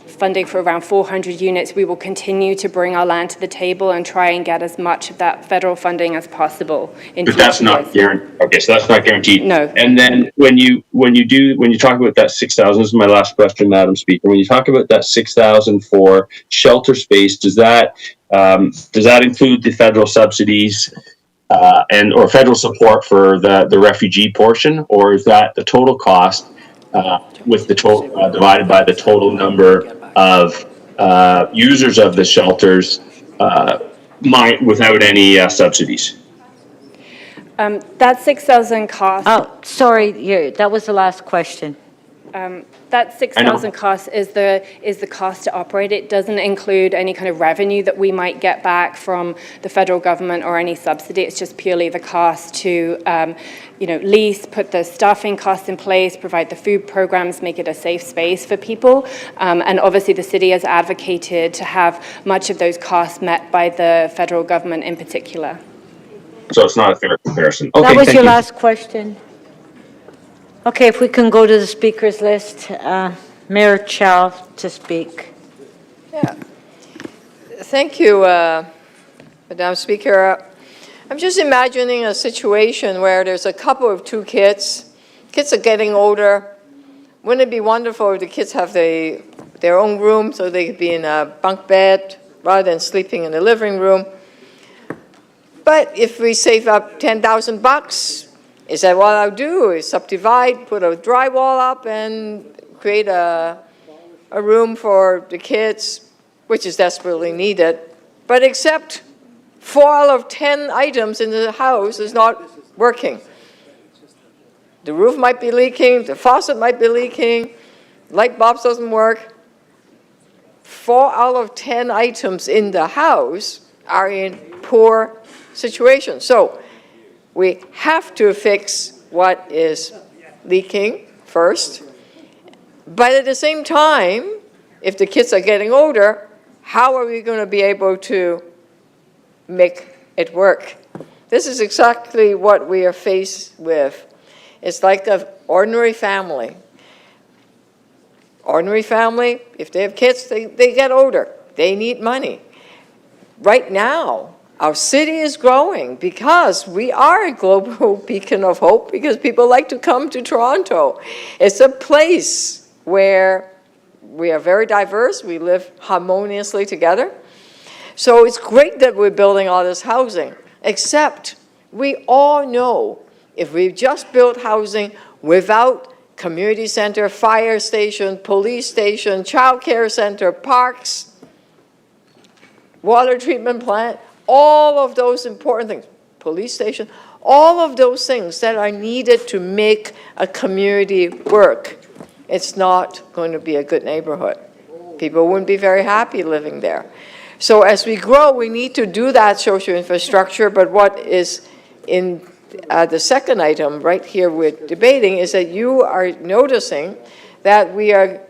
funding for around 400 units. We will continue to bring our land to the table and try and get as much of that federal funding as possible. But that's not guaranteed. Okay, so that's not guaranteed. No. And then when you talk about that 6,000, this is my last question, Madam Speaker. When you talk about that 6,000 for shelter space, does that include the federal subsidies or federal support for the refugee portion, or is that the total cost with the total divided by the total number of users of the shelters without any subsidies? That 6,000 cost. Oh, sorry, that was the last question. That 6,000 cost is the cost to operate. It doesn't include any kind of revenue that we might get back from the federal government or any subsidy. It's just purely the cost to, lease, put the staffing costs in place, provide the food programs, make it a safe space for people. And obviously the city has advocated to have much of those costs met by the federal government in particular. So it's not a fair comparison. Okay, That was thank your you. last question. Okay, if we can go to the speakers list, Mayor Chow to speak. Yeah. Thank you, Madam Speaker. I'm just imagining a situation where there's a couple of two kids. Kids are getting older. Wouldn't it be wonderful if the kids have their own room so they could be in a bunk bed rather than sleeping in the living room? But if we save up $10,000, is that what I'll do? Is subdivide, put a drywall up, and create a room for the kids, which is desperately needed. But except 4 out of 10 items in the house is not working. The roof might be leaking, the faucet might be leaking, light bulbs doesn't work. 4 out of 10 items in the house are in poor situation. So we have to fix what is leaking first. But at the same time, if the kids are getting older, how are we going to be able to make it work? This is exactly what we are faced with. It's like an ordinary family. Ordinary family, if they have kids, they get older. They need money. Right now, our city is growing because we are a global beacon of hope because people like to come to Toronto. It's a place where we are very diverse. We live harmoniously together. So it's great that we're building all this housing, except we all know if we just built housing without community center, fire station, police station, child care center, parks, water treatment plant, all of those important things, police station, all of those things that are needed to make a community work, it's not going to be a good neighborhood. People wouldn't be very happy living there. So as we grow, we need to do that social infrastructure, but what is in the second item right here we're debating is that you are noticing that we are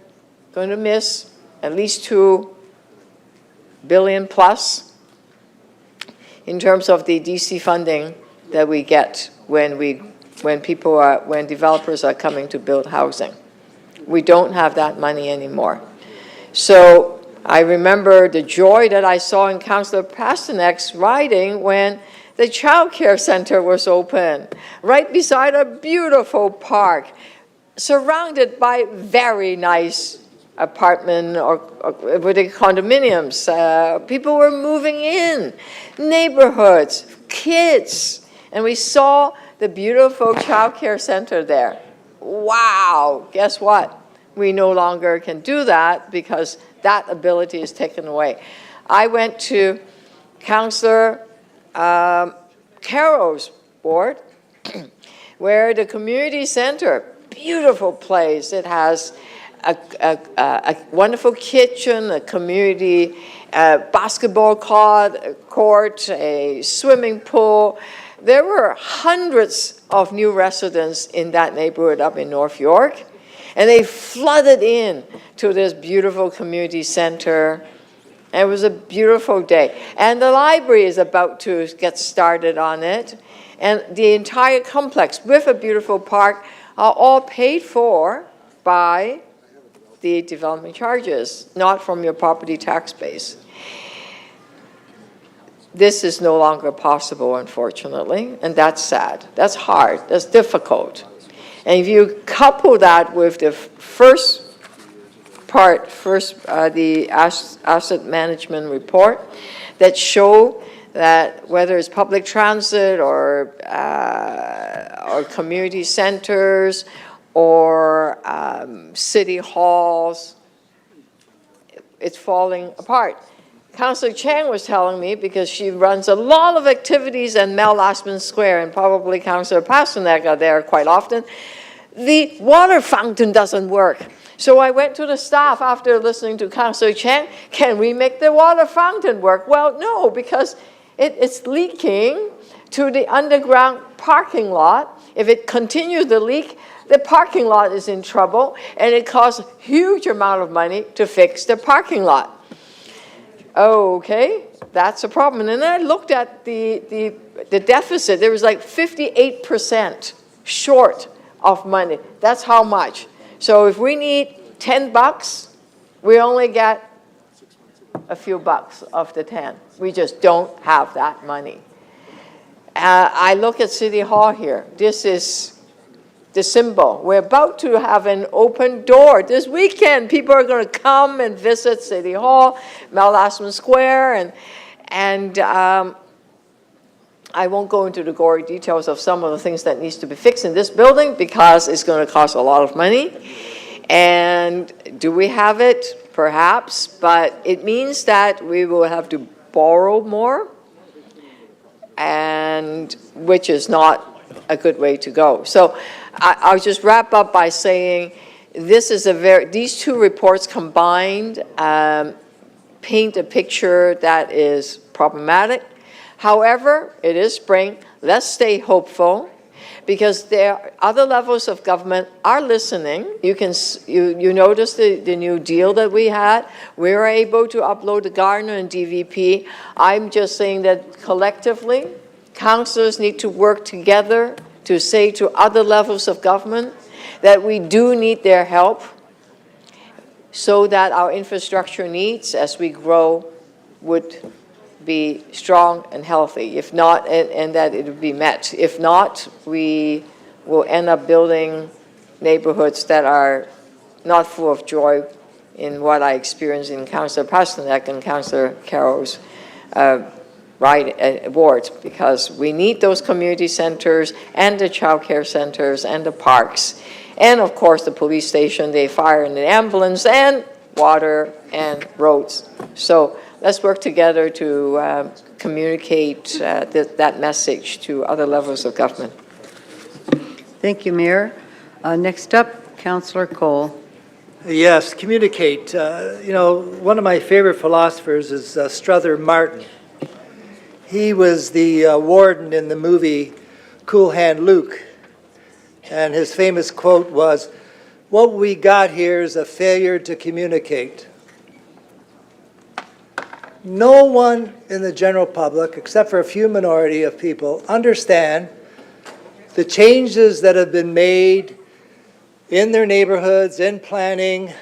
going to miss at least $2 billion plus in terms of the DC funding that we get when developers are coming to build housing. We don't have that money anymore. So I remember the joy that I saw in Councillor Pasternak's riding when the child care center was open, right beside a beautiful park, surrounded by very nice apartment or with the condominiums. People were moving in, neighborhoods, kids, and we saw the beautiful child care center there. Wow, guess what? We no longer can do that because that ability is taken away. I went to Councillor Carroll's board where the community center, beautiful place, it has a wonderful kitchen, a community basketball court, a swimming pool. There were hundreds of new residents in that neighborhood up in North York, and they flooded in to this beautiful community center. And it was a beautiful day. And the library is about to get started on it. And the entire complex with a beautiful park are all paid for by the development charges, not from your property tax base. This is no longer possible, unfortunately, and that's sad. That's hard. That's difficult. And if you couple that with the first part, the asset management report that show that whether it's public transit or community centers or city halls, it's falling apart. Councillor Chang was telling me, because she runs a lot of activities in Mel Lastman Square, and probably Councillor Pasternak are there quite often, the water fountain doesn't work. So I went to the staff after listening to Councillor Chan, can we make the water fountain work? Well, no, because it's leaking to the underground parking lot. If it continues to leak, the parking lot is in trouble, and it costs a huge amount of money to fix the parking lot. Okay, that's a problem. And then I looked at the deficit. There was like 58% short of money. That's how much. So if we need $10, we only get a few bucks of the 10. We just don't have that money. I look at City Hall here. This is the symbol. We're about to have an open door this weekend. People are going to come and visit City Hall, Melasma Square, and I won't go into the gory details of some of the things that needs to be fixed in this building because it's going to cost a lot of money. And do we have it? Perhaps, but it means that we will have to borrow more, and which is not a good way to go. So I'll just wrap up by saying this is these two reports combined paint a picture that is problematic. However, it is spring. Let's stay hopeful, because there other levels of government are listening. You notice the new deal that we had. We were able to upload the Gardner and DVP. I'm just saying that collectively, councillors need to work together to say to other levels of government that we do need their help so that our infrastructure needs as we grow would be strong and healthy. If not, and that it would be met. If not, we will end up building neighborhoods that are not full of joy in what I experienced in Councillor Pasternak and Councillor Carroll's wards, because we need those community centers and the child care centers and the parks, and of course the police station, the fire and the ambulance, and water and roads. So let's work together to communicate that message to other levels of government. Thank you, Mayor. Next up, Councillor Cole. Yes, communicate. One of my favorite philosophers is Strother Martin. He was the warden in the movie Cool Hand Luke, and his famous quote was, "What we got here is a failure to communicate." No one in the general public, except for a few minority of people, understand the changes that have been made in their neighborhoods, in planning,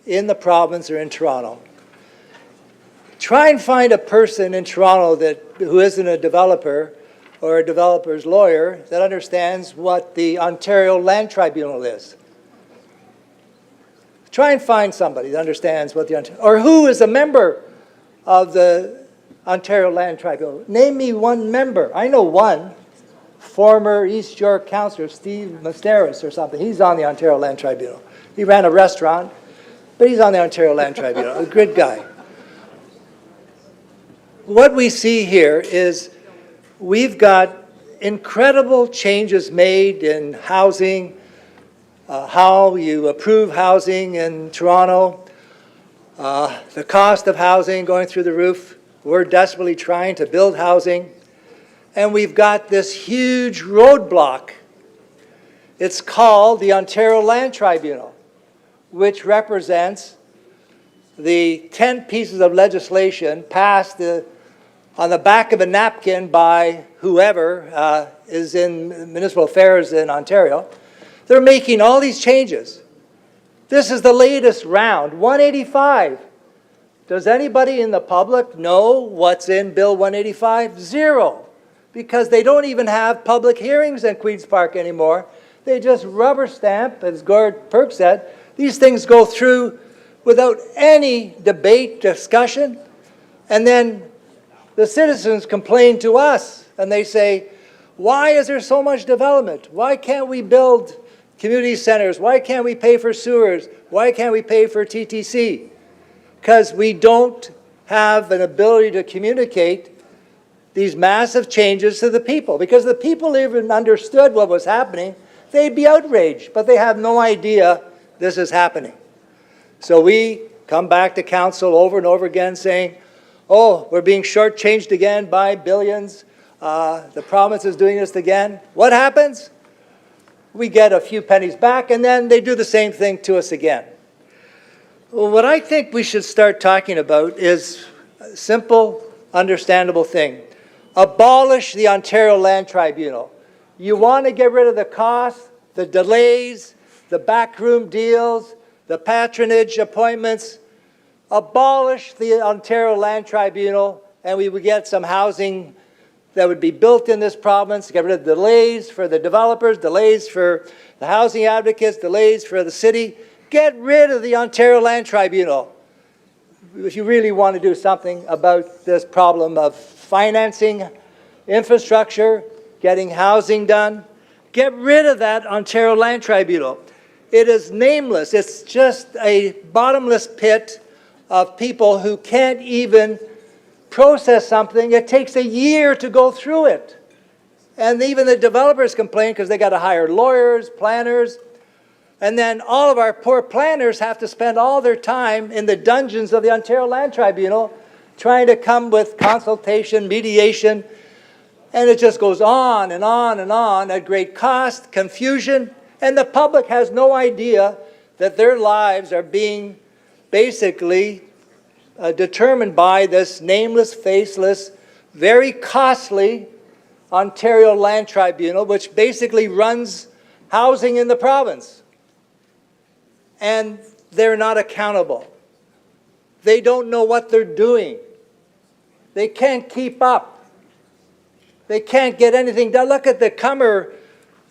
in the province or in Toronto. Try and find a person in Toronto who isn't a developer or a developer's lawyer that understands what the Ontario Land Tribunal is. Try and find somebody that understands what or who is a member of the Ontario Land Tribunal. Name me one member. I know one, former East York councillor, Steve Masteris or something. He's on the Ontario Land Tribunal. He ran a restaurant, but he's on the Ontario Land Tribunal, a good guy. What we see here is we've got incredible changes made in housing, how you approve housing in Toronto, the cost of housing going through the roof. We're desperately trying to build housing. And we've got this huge roadblock. It's called the Ontario Land Tribunal, which represents the 10 pieces of legislation passed on the back of a napkin by whoever is in municipal affairs in Ontario. They're making all these changes. This is the latest round, 185. Does anybody in the public know what's in Bill 185? Zero, because they don't even have public hearings in Queen's Park anymore. They just rubber stamp, as Gord Perk said. These things go through without any debate, discussion, and then the citizens complain to us, and they say, why is there so much development? Why can't we build community centers? Why can't we pay for sewers? Why can't we pay for TTC? Because we don't have an ability to communicate these massive changes to the people. Because the people even understood what was happening they'd be outraged, but they have no idea this is happening. So we come back to council over and over again saying, oh, we're being shortchanged again by billions. The province is doing this again. What happens? We get a few pennies back, and then they do the same thing to us again. Well, what I think we should start talking about is a simple, understandable thing. Abolish the Ontario Land Tribunal. You want to get rid of the costs, the delays, the backroom deals, the patronage appointments. Abolish the Ontario Land Tribunal, and we would get some housing that would be built in this province, get rid of delays for the developers, delays for the housing advocates, delays for the city. Get rid of the Ontario Land Tribunal. If you really want to do something about this problem of financing infrastructure, getting housing done, get rid of that Ontario Land Tribunal. It is nameless. It's just a bottomless pit of people who can't even process something. It takes a year to go through it. And even the developers complain because they got to hire lawyers, planners, and then all of our poor planners have to spend all their time in the dungeons of the Ontario Land Tribunal trying to come with consultation, mediation, and it just goes on and on and on at great cost, confusion, and the public has no idea that their lives are being basically determined by this nameless, faceless, very costly Ontario Land Tribunal, which basically runs housing in the province. And they're not accountable. They don't know what they're doing. They can't keep up. They can't get anything done. Look at the Cummer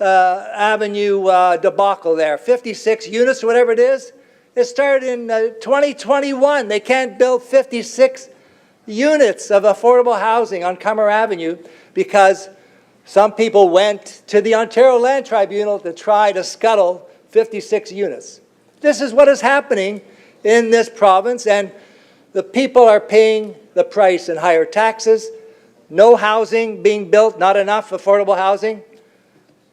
Avenue debacle there, 56 units, whatever it is. It started in 2021. They can't build 56 units of affordable housing on Cummer Avenue because some people went to the Ontario Land Tribunal to try to scuttle 56 units. This is what is happening in this province, and the people are paying the price in higher taxes, no housing being built, not enough affordable housing.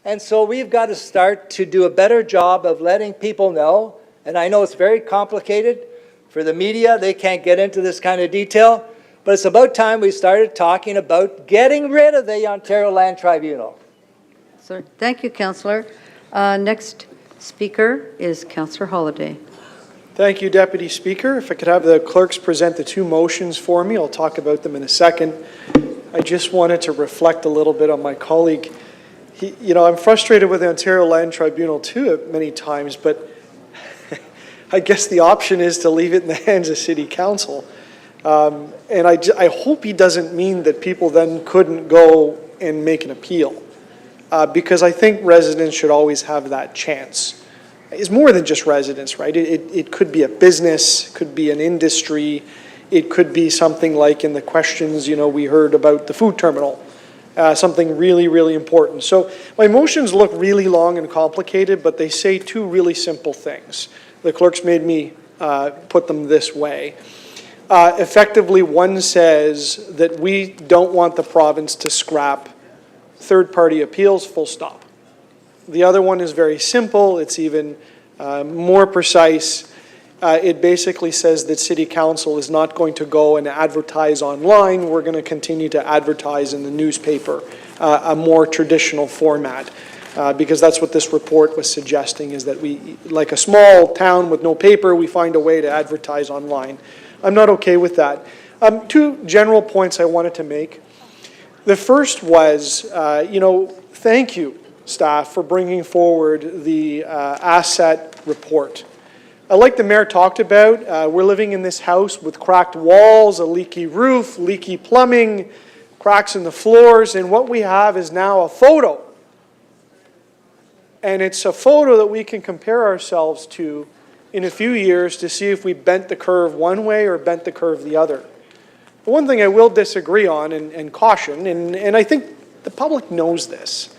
And so we've got to start to do a better job of letting people know, and I know it's very complicated for the media, they can't get into this kind of detail, but it's about time we started talking about getting rid of the Ontario Land Tribunal. So, thank you, Councillor. Next speaker is Councillor Holyday. Thank you, Deputy Speaker. If I could have the clerks present the two motions for me, I'll talk about them in a second. I just wanted to reflect a little bit on my colleague. I'm frustrated with the Ontario Land Tribunal too many times, but I guess the option is to leave it in the hands of City Council. And I hope he doesn't mean that people then couldn't go and make an appeal. Because I think residents should always have that chance. It's more than just residents, right? It could be a business, could be an industry, it could be something like in the questions, we heard about the food terminal, something really, really important. So my motions look really long and complicated, but they say two really simple things. The clerks made me put them this way. Effectively, one says that we don't want the province to scrap third-party appeals, full stop. The other one is very simple. It's even more precise. It basically says that City Council is not going to go and advertise online. We're going to continue to advertise in the newspaper, a more traditional format, because that's what this report was suggesting, is that we, like a small town with no paper, we find a way to advertise online. I'm not okay with that. Two general points I wanted to make. The first was, thank you, staff, for bringing forward the asset report. Like the mayor talked about, we're living in this house with cracked walls, a leaky roof, leaky plumbing, cracks in the floors, and what we have is now a photo. And it's a photo that we can compare ourselves to in a few years to see if we bent the curve one way or bent the curve the other. The one thing I will disagree on and caution, and I think the public knows this,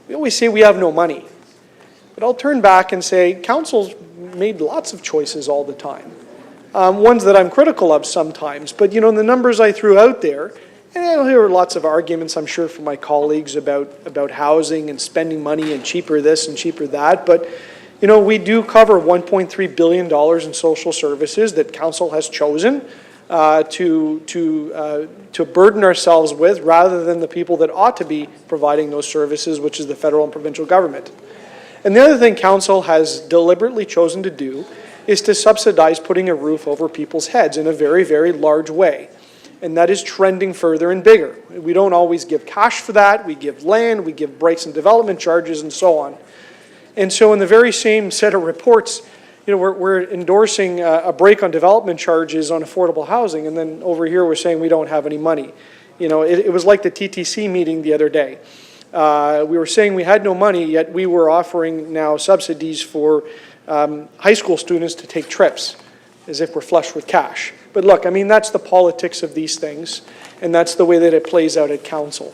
we always say we have no money. But I'll turn back and say council's made lots of choices all the time. Ones that I'm critical of sometimes, but the numbers I threw out there, And I'll hear lots of arguments, I'm sure, from my colleagues about housing and spending money and cheaper this and cheaper that. But, you know, we do cover $1.3 billion in social services that council has chosen to burden ourselves with, rather than the people that ought to be providing those services, which is the federal and provincial government. And the other thing council has deliberately chosen to do is to subsidize putting a roof over people's heads in a very, very large way. And that is trending further and bigger. We don't always give cash for that. We give land, we give breaks and development charges, and so on. And so in the very same set of reports, you know, we're endorsing a break on development charges on affordable housing, and then over here we're saying we don't have any money. You know, it was like the TTC meeting the other day. We were saying we had no money, yet we were offering now subsidies for high school students to take trips, as if we're flush with cash. But look, I mean, that's the politics of these things, and that's the way that it plays out at council.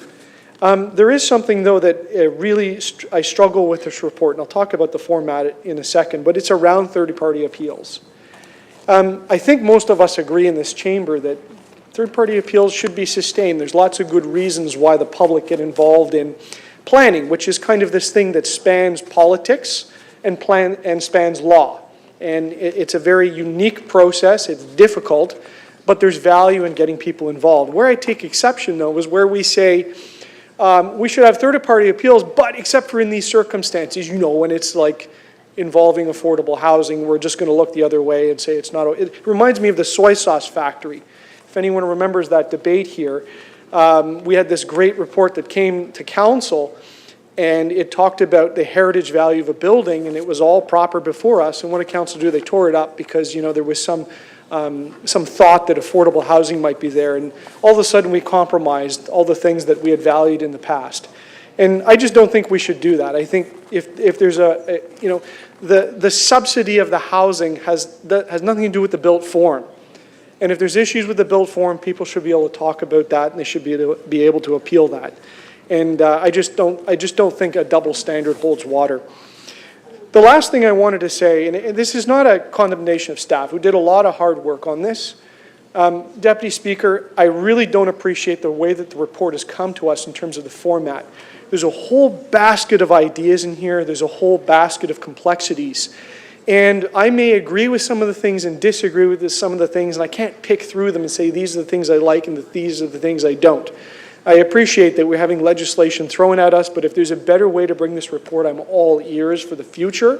There is something, though, that really I struggle with this report, and I'll talk about the format in a second, but it's around third-party appeals. I think most of us agree in this chamber that third-party appeals should be sustained. There's lots of good reasons why the public get involved in planning, which is kind of this thing that spans politics and spans law. And it's a very unique process. It's difficult, but there's value in getting people involved. Where I take exception, though, is where we say we should have third-party appeals, but except for in these circumstances, you know, when it's like involving affordable housing, we're just going to look the other way and say it's not. It reminds me of the soy sauce factory. If anyone remembers that debate here, we had this great report that came to council, and it talked about the heritage value of a building, and it was all proper before us. And what did council do? They tore it up because, you know, there was some thought that affordable housing might be there, and all of a sudden we compromised all the things that we had valued in the past. And I just don't think we should do that. I think if there's you know, the subsidy of the housing has nothing to do with the built form. And if there's issues with the built form, people should be able to talk about that, and they should be able to appeal that. And I just don't think a double standard holds water. The last thing I wanted to say, and this is not a condemnation of staff who did a lot of hard work on this. Deputy Speaker, I really don't appreciate the way that the report has come to us in terms of the format. There's a whole basket of ideas in here. There's a whole basket of complexities. And I may agree with some of the things and disagree with some of the things, and I can't pick through them and say these are the things I like and these are the things I don't. I appreciate that we're having legislation thrown at us, but if there's a better way to bring this report, I'm all ears for the future.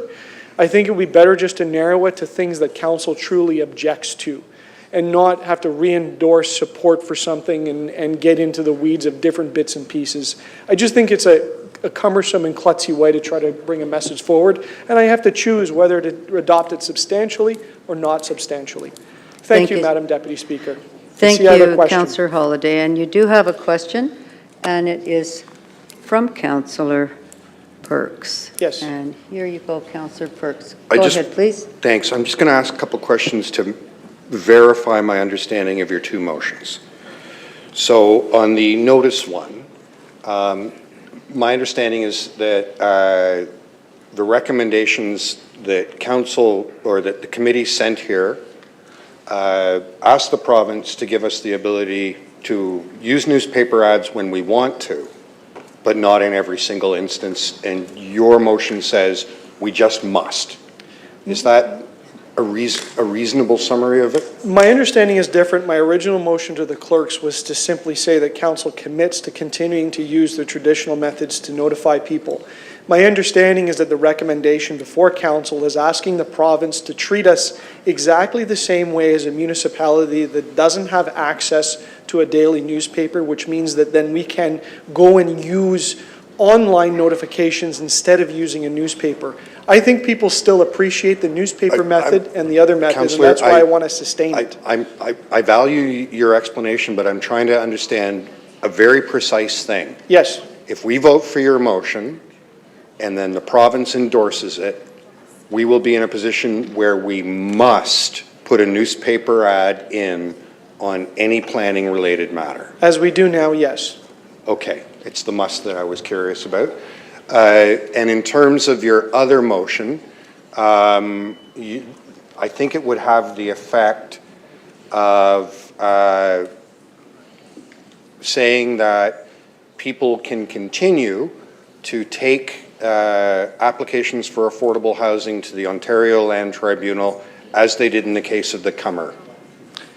I think it would be better just to narrow it to things that council truly objects to, and not have to re-endorse support for something and get into the weeds of different bits and pieces. I just think it's a cumbersome and klutzy way to try to bring a message forward, and I have to choose whether to adopt it substantially or not substantially. Thank you, Madam Deputy Speaker. Thank you, Councillor Holyday. And you do have a question, and it is from Councillor Perks. Yes. And here you go, Councillor Perks. Go ahead, please. Thanks. I'm just going to ask a couple questions to verify my understanding of your two motions. So on the notice one, my understanding is that the recommendations that council or that the committee sent here ask the province to give us the ability to use newspaper ads when we want to, but not in every single instance, and your motion says we just must. Is that a reasonable summary of it? My understanding is different. My original motion to the clerks was to simply say that council commits to continuing to use the traditional methods to notify people. My understanding is that the recommendation before council is asking the province to treat us exactly the same way as a municipality that doesn't have access to a daily newspaper, which means that then we can go and use online notifications instead of using a newspaper. I think people still appreciate the newspaper method and the other methods, and that's why I want to sustain it. I value your explanation, but I'm trying to understand a very precise thing. Yes. If we vote for your motion, and then the province endorses it, we will be in a position where we must put a newspaper ad in on any planning-related matter. As we do now, yes. Okay, it's the must that I was curious about. And in terms of your other motion, I think it would have the effect of saying that people can continue to take applications for affordable housing to the Ontario Land Tribunal as they did in the case of the Cummer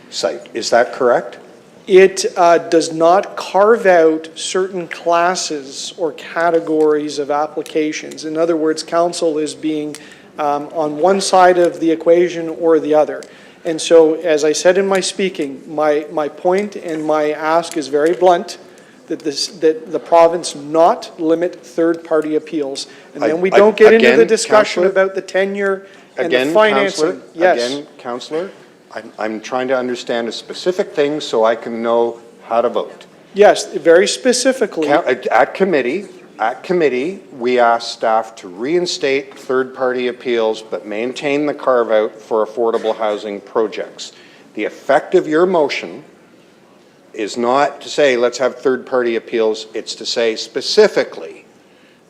site. Is that correct? It does not carve out certain classes or categories of applications. In other words, council is being on one side of the equation or the other. And so, as I said in my speaking, my point and my ask is very blunt, that the province not limit third-party appeals. And then we don't get into the discussion about the tenure and the financing. Again, Councillor, I'm trying to understand a specific thing so I can know how to vote. Yes, very specifically. At committee, we asked staff to reinstate third-party appeals but maintain the carve-out for affordable housing projects. The effect of your motion is not to say let's have third-party appeals, it's to say specifically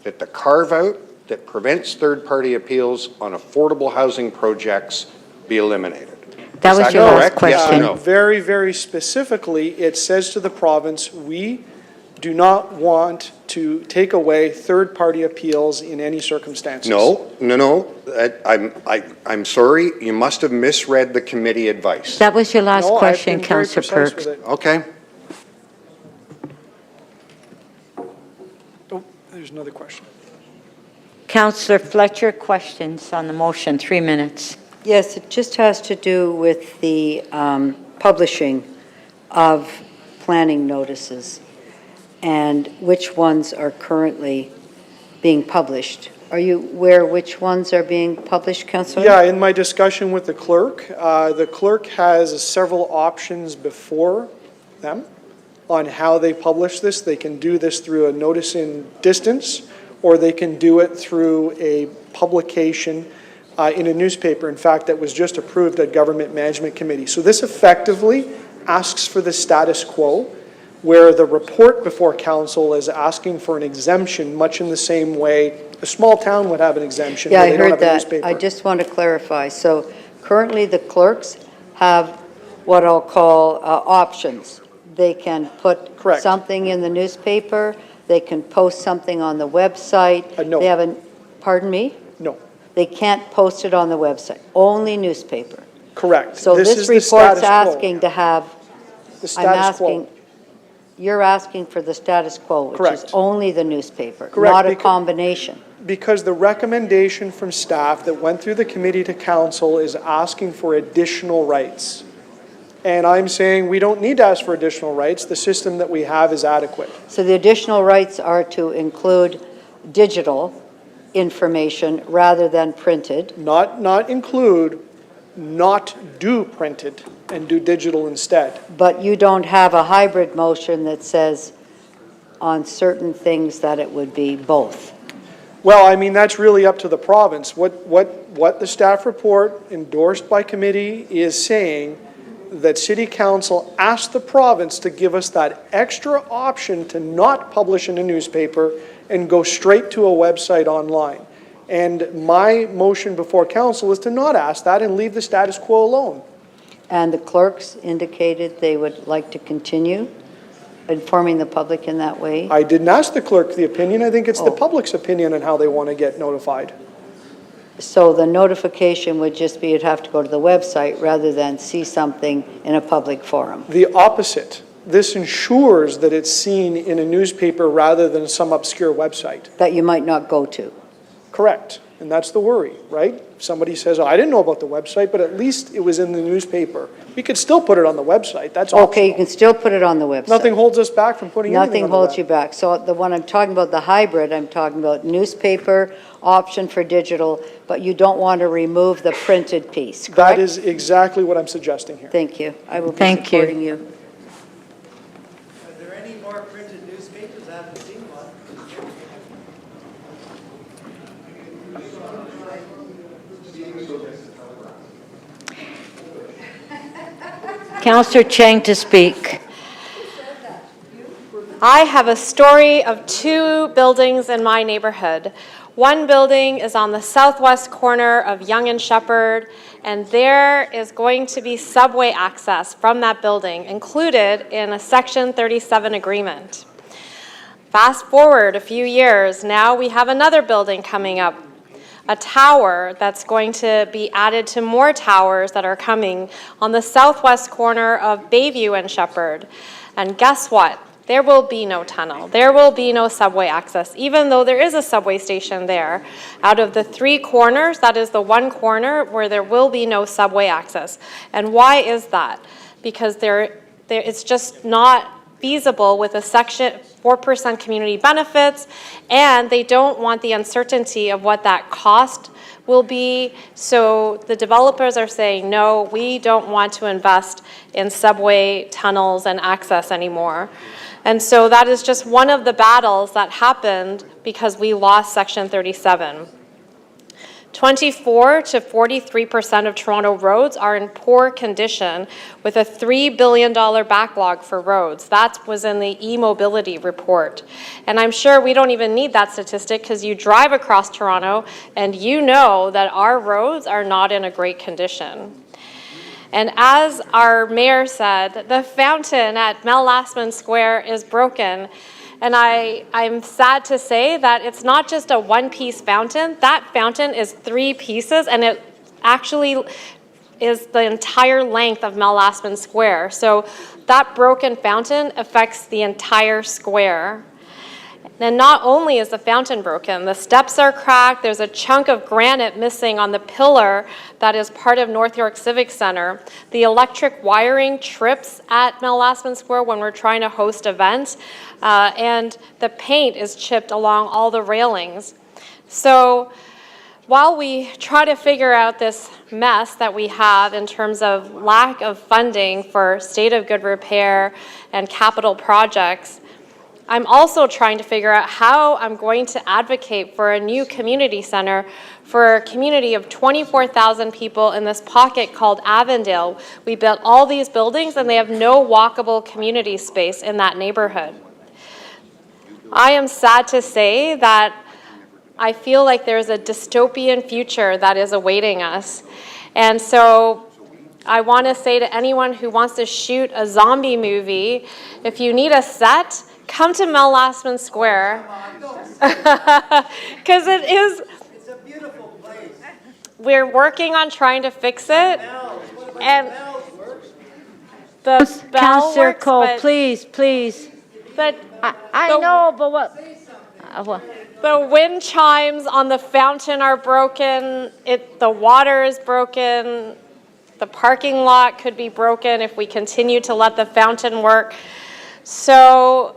that the carve-out that prevents third-party appeals on affordable housing projects be eliminated. That was your last question. Yes or no? Very, very specifically, it says to the province, we do not want to take away third-party appeals in any circumstances. No. I'm sorry, you must have misread the committee advice. That was your last No, I've question, been very Councillor precise Perks. with it. Okay. Oh, there's another question. Councillor Fletcher, questions on the motion, 3 minutes. Yes, it just has to do with the publishing of planning notices and which ones are currently being published. Are you aware which ones are being published, Councillor? Yeah, in my discussion with the clerk has several options before them on how they publish this. They can do this through a notice in distance, or they can do it through a publication in a newspaper, in fact, that was just approved at Government Management Committee. So this effectively asks for the status quo, where the report before council is asking for an exemption, much in the same way a small town would have an exemption. Yeah, where I they don't heard have a that. newspaper. I just want to clarify. So currently the clerks have what I'll call options. They can put Correct. something in the newspaper. They can post something on the website. No. They have pardon me? No. They can't post it on the website, only newspaper. Correct. So this is the report's status quo. asking to have, The status quo. you're asking for the status quo, which is Correct. only the newspaper, Correct, not a combination. Because the recommendation from staff that went through the committee to council is asking for additional rights. And I'm saying we don't need to ask for additional rights. The system that we have is adequate. So the additional rights are to include digital information rather than printed. Not include, not do printed and do digital instead. But you don't have a hybrid motion that says on certain things that it would be both. Well, I mean, that's really up to the province. What the staff report endorsed by committee is saying that City Council asked the province to give us that extra option to not publish in a newspaper and go straight to a website online. And my motion before council is to not ask that and leave the status quo alone. And the clerks indicated they would like to continue informing the public in that way. I didn't ask the clerk the opinion. I think it's the public's opinion on how they want to get notified. So the notification would just be you'd have to go to the website rather than see something in a public forum. The opposite. This ensures that it's seen in a newspaper rather than some obscure website. That you might not go to. Correct. And that's the worry, right? Somebody says, oh, I didn't know about the website, but at least it was in the newspaper. We could still put it on the website. That's Okay, you can still put it on the website. Nothing holds us back from putting anything Nothing on the holds web. you back. So the one I'm talking about, the hybrid, I'm talking about newspaper, option for digital, but you don't want to remove the printed piece, correct? That is exactly what I'm suggesting here. Thank you. I will be Thank you. supporting you. Are there any more printed newspapers? I haven't seen one. Councillor Chang to speak. I have a story of two buildings in my neighborhood. One building is on the southwest corner of Yonge and Shepherd, and there is going to be subway access from that building included in a Section 37 agreement. Fast forward a few years, now we have another building coming up, a tower that's going to be added to more towers that are coming on the southwest corner of Bayview and Shepherd. And guess what? There will be no tunnel. There will be no subway access, even though there is a subway station there. Out of the 3 corners, that is the one corner where there will be no subway access. And why is that? Because it's just not feasible with a section 4% community benefits, and they don't want the uncertainty of what that cost will be. So the developers are saying, no, we don't want to invest in subway tunnels and access anymore. And so that is just one of the battles that happened because we lost Section 37. 24 to 43% of Toronto roads are in poor condition with a $3 billion backlog for roads. That was in the e-mobility report. And I'm sure we don't even need that statistic because you drive across Toronto and you know that our roads are not in a great condition. And as our mayor said, the fountain at Mel Lastman Square is broken. And I'm sad to say that it's not just a one-piece fountain. That fountain is 3 pieces, and it actually is the entire length of Mel Lastman Square. So that broken fountain affects the entire square. And not only is the fountain broken, the steps are cracked, there's a chunk of granite missing on the pillar that is part of North York Civic Center. The electric wiring trips at Mel Lastman Square when we're trying to host events, and the paint is chipped along all the railings. So while we try to figure out this mess that we have in terms of lack of funding for state of good repair and capital projects, I'm also trying to figure out how I'm going to advocate for a new community center for a community of 24,000 people in this pocket called Avondale. We built all these buildings and they have no walkable community space in that neighborhood. I am sad to say that I feel like there's a dystopian future that is awaiting us. And so I want to say to anyone who wants to shoot a zombie movie, if you need a set, come to Mel Lastman Square, because it's a beautiful place. We're working on trying to fix it, and the bell Councillor works, Cole, but please. But I know, but what? The wind chimes on the fountain are broken. The water is broken. The parking lot could be broken if we continue to let the fountain work. So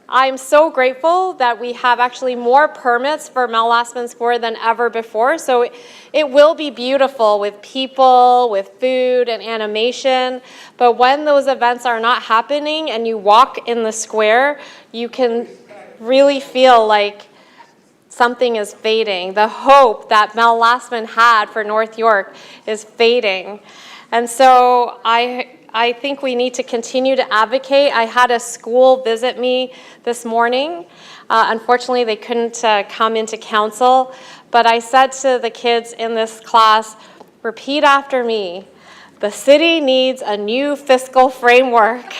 I'm so grateful that we have actually more permits for Mel Lastman Square than ever before. So it will be beautiful with people, with food and animation. But when those events are not happening and you walk in the square, you can really feel like something is fading. The hope that Mel Lastman had for North York is fading. And so I think we need to continue to advocate. I had a school visit me this morning. Unfortunately, they couldn't come into council, but I said to the kids in this class, repeat after me, the city needs a new fiscal framework.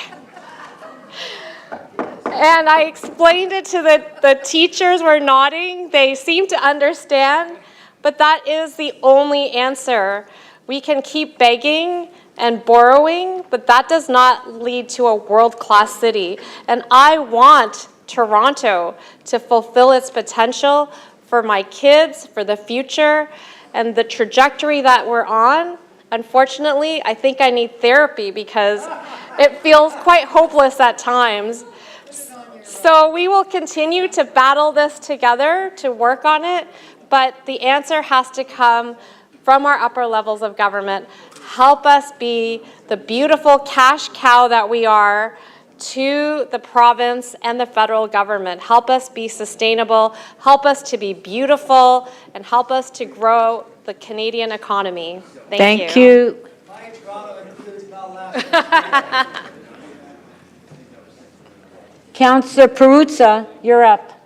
And I explained it to the teachers were nodding. They seemed to understand, but that is the only answer. We can keep begging and borrowing, but that does not lead to a world-class city. And I want Toronto to fulfill its potential for my kids, for the future, and the trajectory that we're on. Unfortunately, I think I need therapy because it feels quite hopeless at times. So we will continue to battle this together, to work on it, but the answer has to come from our upper levels of government. Help us be the beautiful cash cow that we are to the province and the federal government. Help us be sustainable, help us to be beautiful, and help us to grow the Canadian economy. Thank you. Councillor Perruzza, you're up.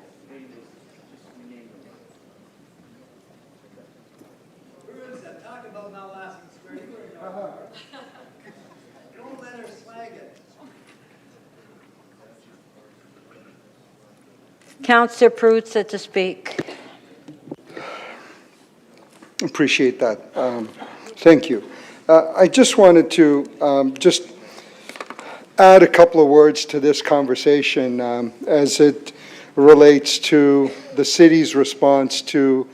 Councillor Perruzza to speak. Appreciate that. Thank you. I just wanted to just add a couple of words to this conversation as it relates to the city's response to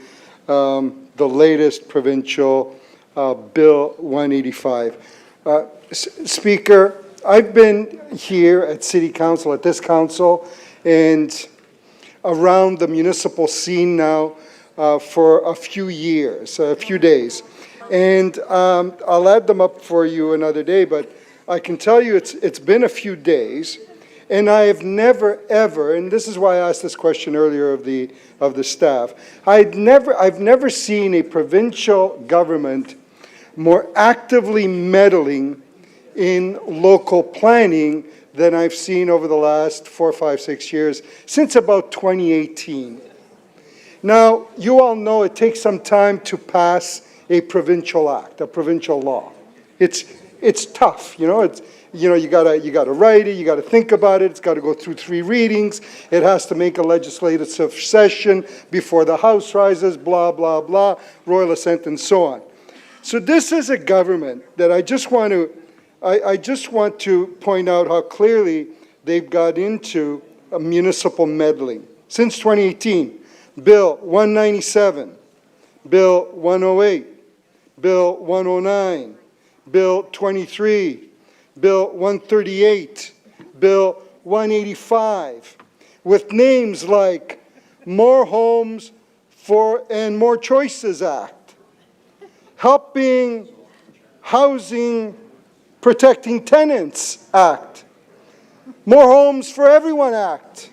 the latest provincial Bill 185. Speaker, I've been here at City Council, at this council, and around the municipal scene now for a few years, a few days. And I'll add them up for you another day, but I can tell you it's been a few days, and I have never, ever, and this is why I asked this question earlier of the staff, I've never seen a provincial government more actively meddling in local planning than I've seen over the last 4, 5, 6 years, since about 2018. Now, you all know it takes some time to pass a provincial act, a provincial law. It's tough, you know. You gotta write it, you gotta think about it, it's gotta go through 3 readings, it has to make a legislative session before the House rises, blah, blah, blah, royal assent and so on. So this is a government that I just want to point out how clearly they've got into a municipal meddling. Since 2018, Bill 197, Bill 108, Bill 109, Bill 23, Bill 138, Bill 185, with names like More Homes for and More Choices Act, Helping Housing Protecting Tenants Act, More Homes for Everyone Act,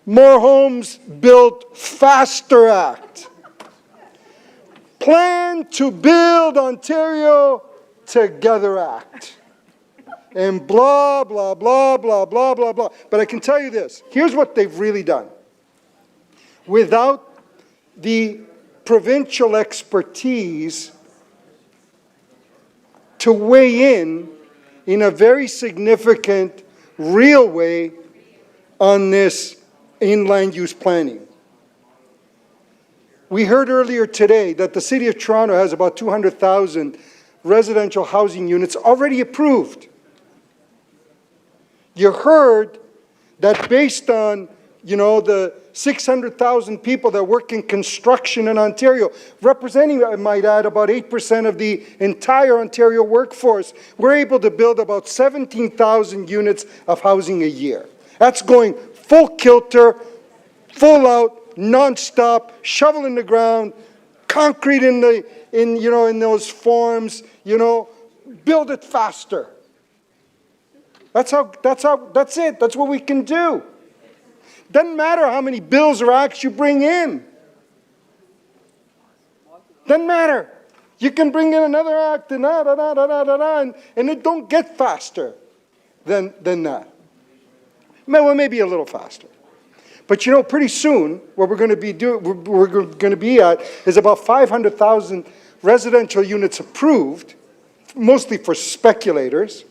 More Homes Built Faster Act, Plan to Build Ontario Together Act, and blah, blah, blah, blah, blah, blah, blah. But I can tell you this, here's what they've really done. Without the provincial expertise to weigh in a very significant, real way on this in land use planning. We heard earlier today that the City of Toronto has about 200,000 residential housing units already approved. You heard that based on, the 600,000 people that work in construction in Ontario, representing, I might add, about 8% of the entire Ontario workforce, we're able to build about 17,000 units of housing a year. That's going full kilter, full out, non-stop, shovel in the ground, concrete in those forms, build it faster. That's it. That's what we can do. Doesn't matter how many bills or acts you bring in. Doesn't matter. You can bring in another act and and it don't get faster than that. Well, maybe a little faster. But pretty soon, what we're going to be at is about 500,000 residential units approved, mostly for speculators.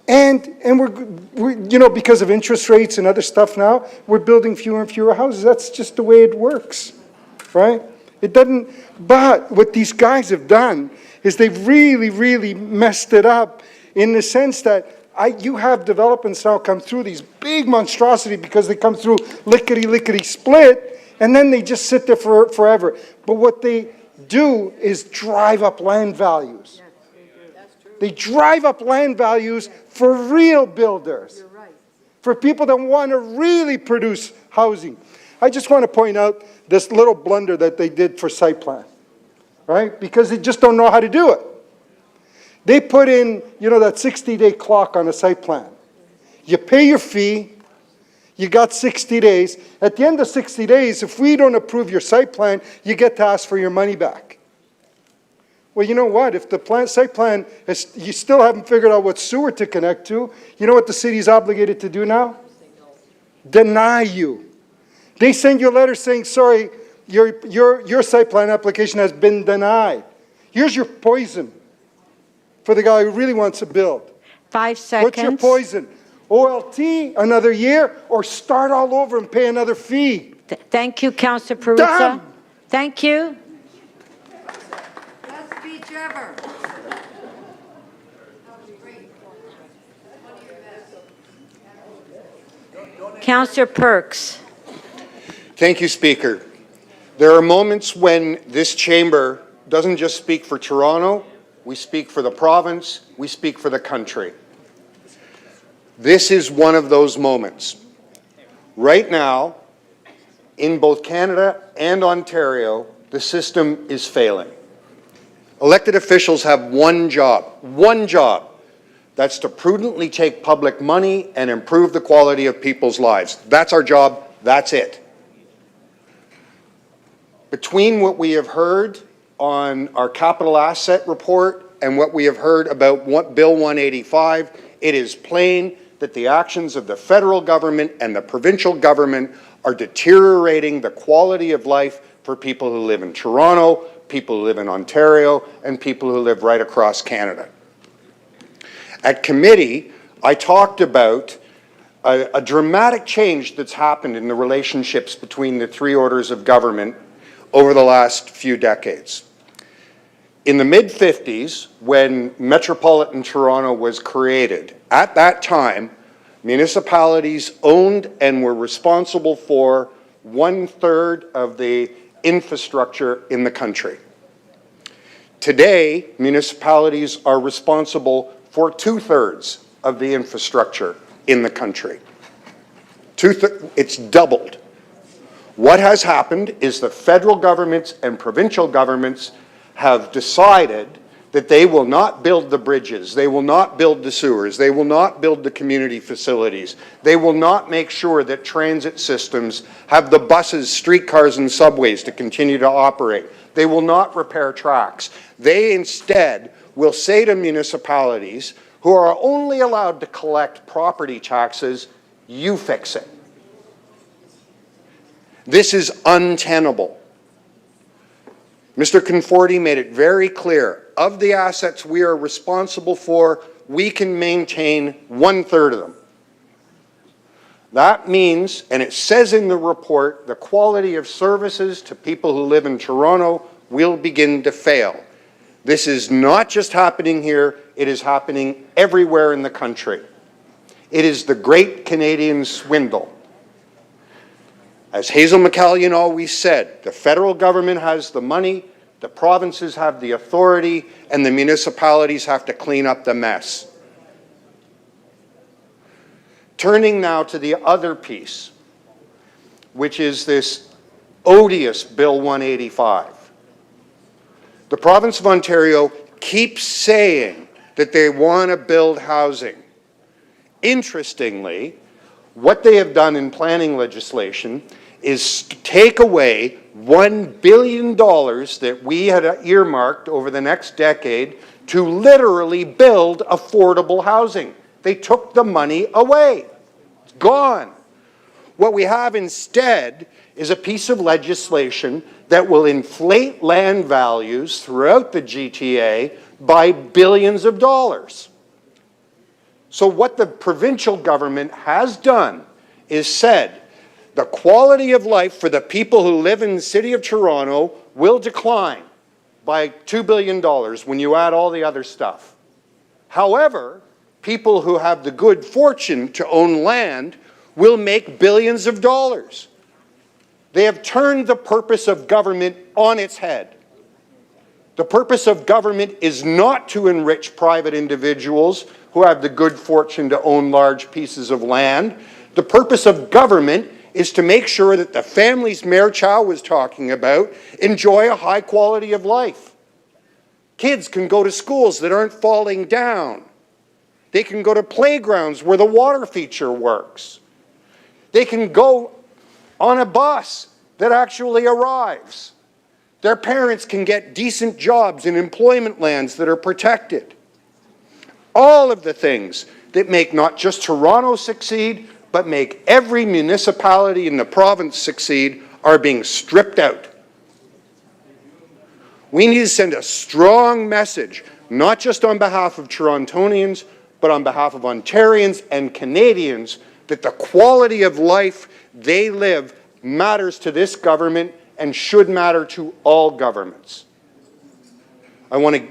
And we're because of interest rates and other stuff now, we're building fewer and fewer houses. That's just the way it works, right? It doesn't, but what these guys have done is they've really, really messed it up in the sense that you have developments now come through these big monstrosities because they come through lickety split, and then they just sit there forever. But what they do is drive up land values. They drive up land values for real builders, for people that want to really produce housing. I just want to point out this little blunder that they did for site plan, right? Because they just don't know how to do it. They put in, that 60-day clock on a site plan. You pay your fee, you got 60 days. At the end of 60 days, if we don't approve your site plan, you get to ask for your money back. Well, you know what? If the site plan, you still haven't figured out what sewer to connect to, you know what the city is obligated to do now? Deny you. They send you a letter saying, sorry, your site plan application has been denied. Here's your poison for the guy who really wants to build. 5 seconds. What's your poison? OLT another year, or start all over and pay another fee. Thank you, Councillor Perruzza. Damn. Thank you. Best speech ever. Councillor Perks. Thank you, Speaker. There are moments when this chamber doesn't just speak for Toronto, we speak for the province, we speak for the country. This is one of those moments. Right now, in both Canada and Ontario, the system is failing. Elected officials have one job. That's to prudently take public money and improve the quality of people's lives. That's our job, that's it. Between what we have heard on our capital asset report and what we have heard about Bill 185, it is plain that the actions of the federal government and the provincial government are deteriorating the quality of life for people who live in Toronto, people who live in Ontario, and people who live right across Canada. At committee, I talked about a dramatic change that's happened in the relationships between the three orders of government over the last few decades. In the mid-50s, when Metropolitan Toronto was created, at that time, municipalities owned and were responsible for 1/3 of the infrastructure in the country. Today, municipalities are responsible for 2/3 of the infrastructure in the country. It's doubled. What has happened is the federal governments and provincial governments have decided that they will not build the bridges, they will not build the sewers, they will not build the community facilities, they will not make sure that transit systems have the buses, streetcars, and subways to continue to operate. They will not repair tracks. They instead will say to municipalities who are only allowed to collect property taxes, you fix it. This is untenable. Mr. Conforti made it very clear, of the assets we are responsible for, we can maintain 1/3 of them. That means, and it says in the report, the quality of services to people who live in Toronto will begin to fail. This is not just happening here, it is happening everywhere in the country. It is the great Canadian swindle. As Hazel McCallion always said, the federal government has the money, the provinces have the authority, and the municipalities have to clean up the mess. Turning now to the other piece, which is this odious Bill 185. The province of Ontario keeps saying that they want to build housing. Interestingly, what they have done in planning legislation is take away $1 billion that we had earmarked over the next decade to literally build affordable housing. They took the money away. It's gone. What we have instead is a piece of legislation that will inflate land values throughout the GTA by billions of dollars. So what the provincial government has done is said, the quality of life for the people who live in the city of Toronto will decline by $2 billion when you add all the other stuff. However, people who have the good fortune to own land will make billions of dollars. They have turned the purpose of government on its head. The purpose of government is not to enrich private individuals who have the good fortune to own large pieces of land. The purpose of government is to make sure that the families Mayor Chow was talking about enjoy a high quality of life. Kids can go to schools that aren't falling down. They can go to playgrounds where the water feature works. They can go on a bus that actually arrives. Their parents can get decent jobs in employment lands that are protected. All of the things that make not just Toronto succeed, but make every municipality in the province succeed are being stripped out. We need to send a strong message, not just on behalf of Torontonians, but on behalf of Ontarians and Canadians, that the quality of life they live matters to this government and should matter to all governments. I want to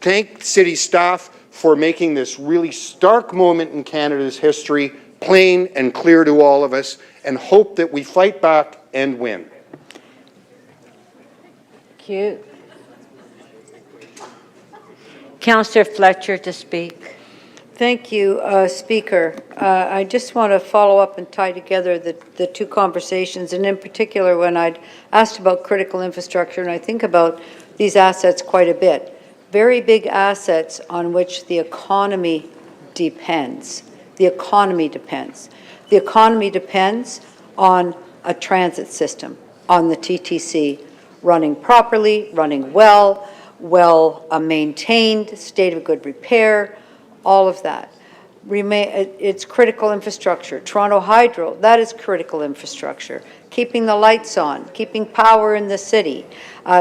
thank city staff for making this really stark moment in Canada's history plain and clear to all of us, and hope that we fight back and win. Thank you. Councillor Fletcher to speak. Thank you, Speaker. I just want to follow up and tie together the two conversations, and in particular when I'd asked about critical infrastructure, and I think about these assets quite a bit. Very big assets on which the economy depends. The economy depends. The economy depends on a transit system, on the TTC running properly, running well maintained, state of good repair, all of that. It's critical infrastructure. Toronto Hydro, that is critical infrastructure. Keeping the lights on, keeping power in the city,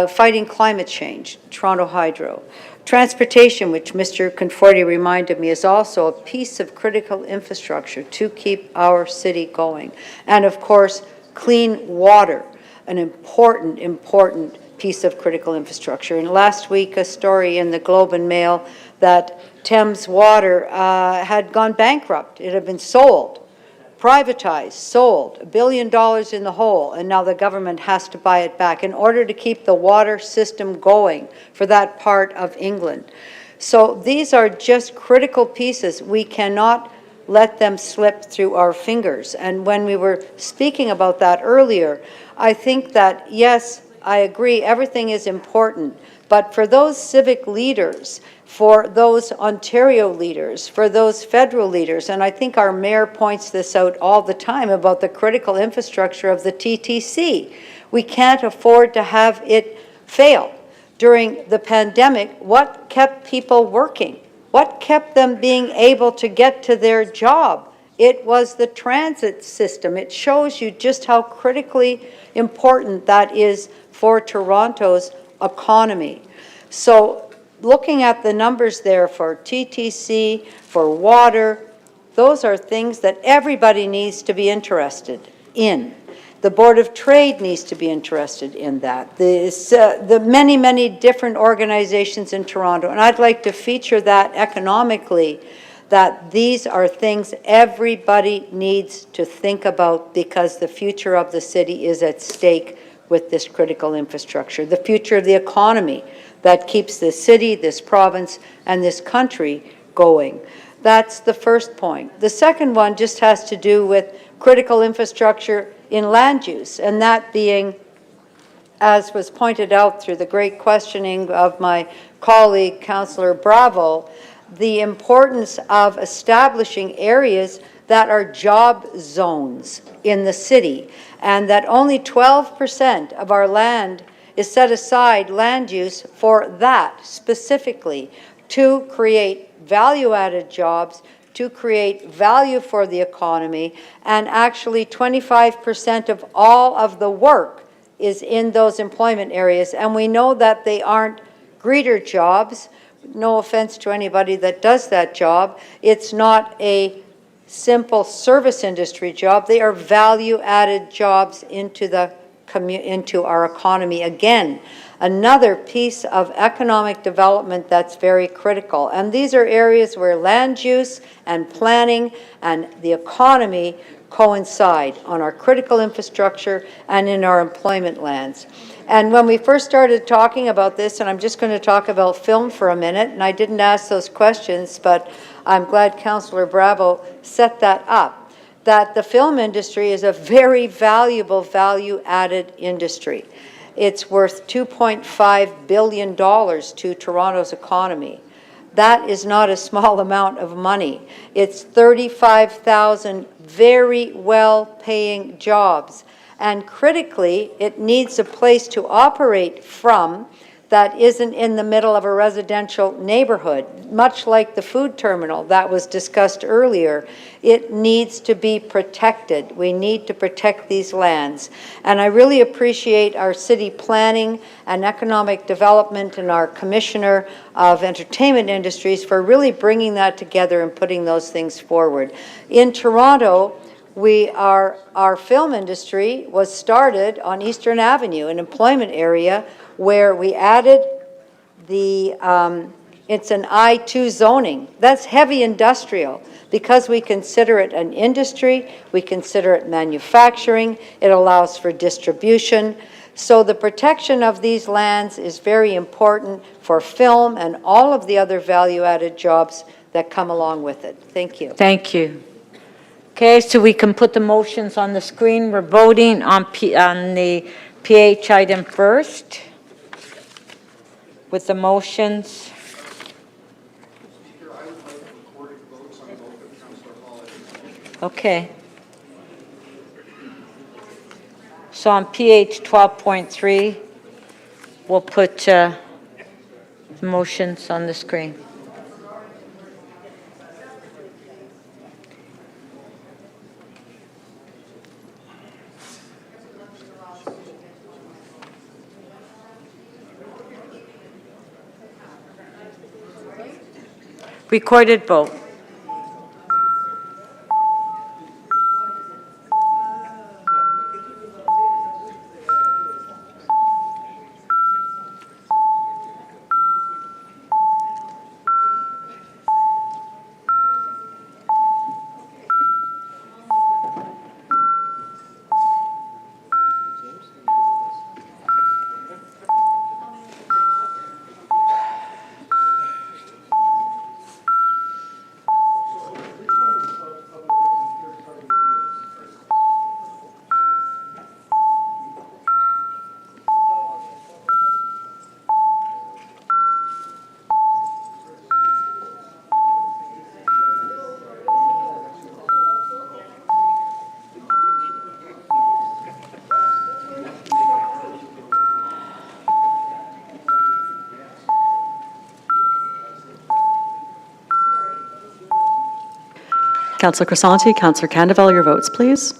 fighting climate change, Toronto Hydro. Transportation, which Mr. Conforti reminded me, is also a piece of critical infrastructure to keep our city going. And of course, clean water, an important piece of critical infrastructure. And last week, a story in the Globe and Mail that Thames Water had gone bankrupt. It had been sold, privatized, sold, $1 billion in the hole, and now the government has to buy it back in order to keep the water system going for that part of England. So these are just critical pieces. We cannot let them slip through our fingers. And when we were speaking about that earlier, I think that, yes, I agree, everything is important, but for those civic leaders, for those Ontario leaders, for those federal leaders, and I think our mayor points this out all the time about the critical infrastructure of the TTC. We can't afford to have it fail. During the pandemic, what kept people working? What kept them being able to get to their job? It was the transit system. It shows you just how critically important that is for Toronto's economy. So looking at the numbers there for TTC, for water, those are things that everybody needs to be interested in. The Board of Trade needs to be interested in that. The many different organizations in Toronto, and I'd like to feature that economically, that these are things everybody needs to think about because the future of the city is at stake with this critical infrastructure. The future of the economy that keeps this city, this province, and this country going. That's the first point. The second one just has to do with critical infrastructure in land use, and that being, as was pointed out through the great questioning of my colleague, Councillor Bravo, the importance of establishing areas that are job zones in the city, and that only 12% of our land is set aside land use for that specifically, to create value-added jobs, to create value for the economy, and actually 25% of all of the work is in those employment areas. And we know that they aren't greeter jobs. No offense to anybody that does that job. It's not a simple service industry job. They are value-added jobs into our economy. Again, another piece of economic development that's very critical. And these are areas where land use and planning and the economy coincide on our critical infrastructure and in our employment lands. And when we first started talking about this, and I'm just going to talk about film for a minute, and I didn't ask those questions, but I'm glad Councillor Bravo set that up, that the film industry is a very valuable, value-added industry. It's worth $2.5 billion to Toronto's economy. That is not a small amount of money. It's 35,000 very well-paying jobs. And critically, it needs a place to operate from that isn't in the middle of a residential neighborhood, much like the food terminal that was discussed earlier. It needs to be protected. We need to protect these lands. And I really appreciate our city planning and economic development and our commissioner of entertainment industries for really bringing that together and putting those things forward. In Toronto, our film industry was started on Eastern Avenue, an employment area where we added it's an I2 zoning. That's heavy industrial. Because we consider it an industry, we consider it manufacturing, it allows for distribution. So the protection of these lands is very important for film and all of the other value-added jobs that come along with it. Thank you. Thank you. Okay, so we can put the motions on the screen. We're voting on the PH item first with the motions. Okay. So on PH 12.3, we'll put the motions on the screen. Recorded vote. Councillor Crisanti, Councillor Candeval, your votes, please.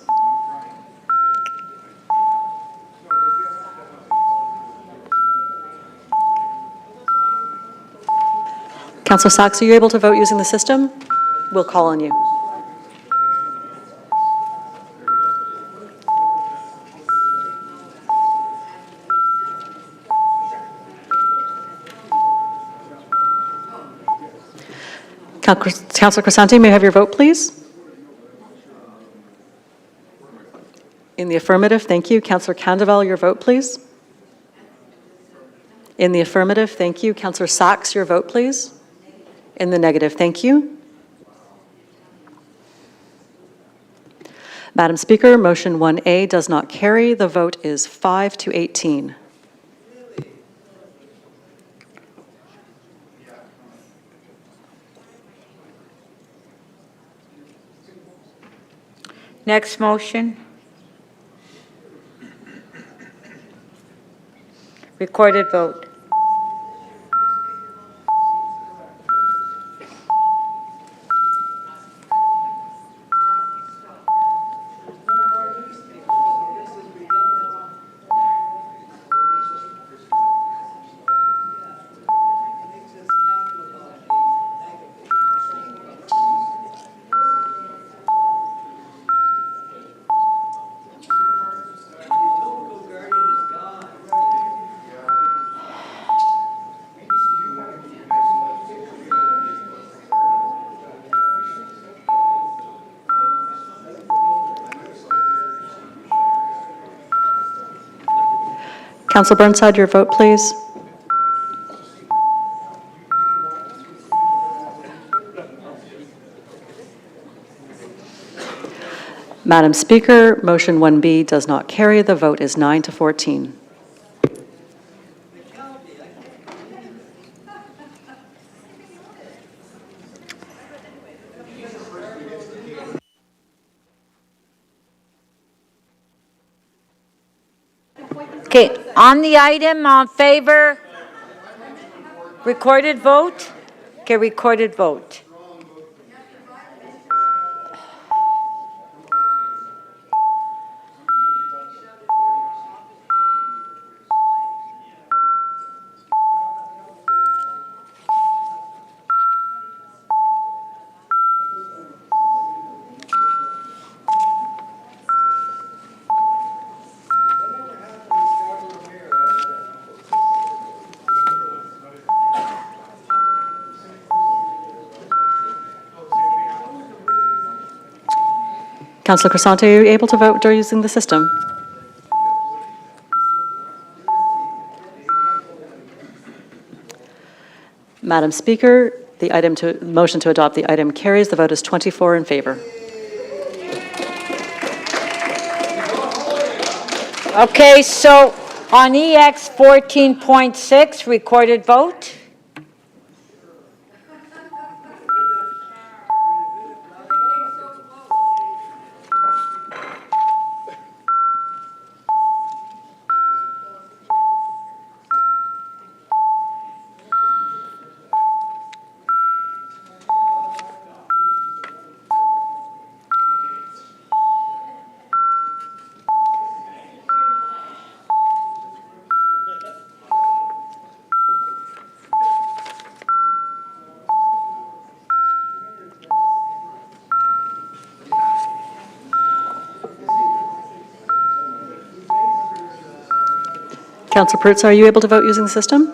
Councillor Sachs, are you able to vote using the system? We'll call on you. Councillor Crisanti, may I have your vote, please? In the affirmative, thank you. Councillor Candeval, your vote, please. In the affirmative, thank you. Councillor Sachs, your vote, please. In the negative, thank you. Madam Speaker, motion 1A does not carry. The vote is 5-18. Next motion. Recorded vote. Councillor Burnside, your vote, please. Madam Speaker, motion 1B does not carry. The vote is 9-14. Okay, on the item, on favor? Recorded vote? Okay, recorded vote. Councillor Crisante, are you able to vote using the system? Madam Speaker, the motion to adopt the item carries. The vote is 24 in favor. Okay, so on EX 14.6, recorded vote. Councillor Perruzza, are you able to vote using the system?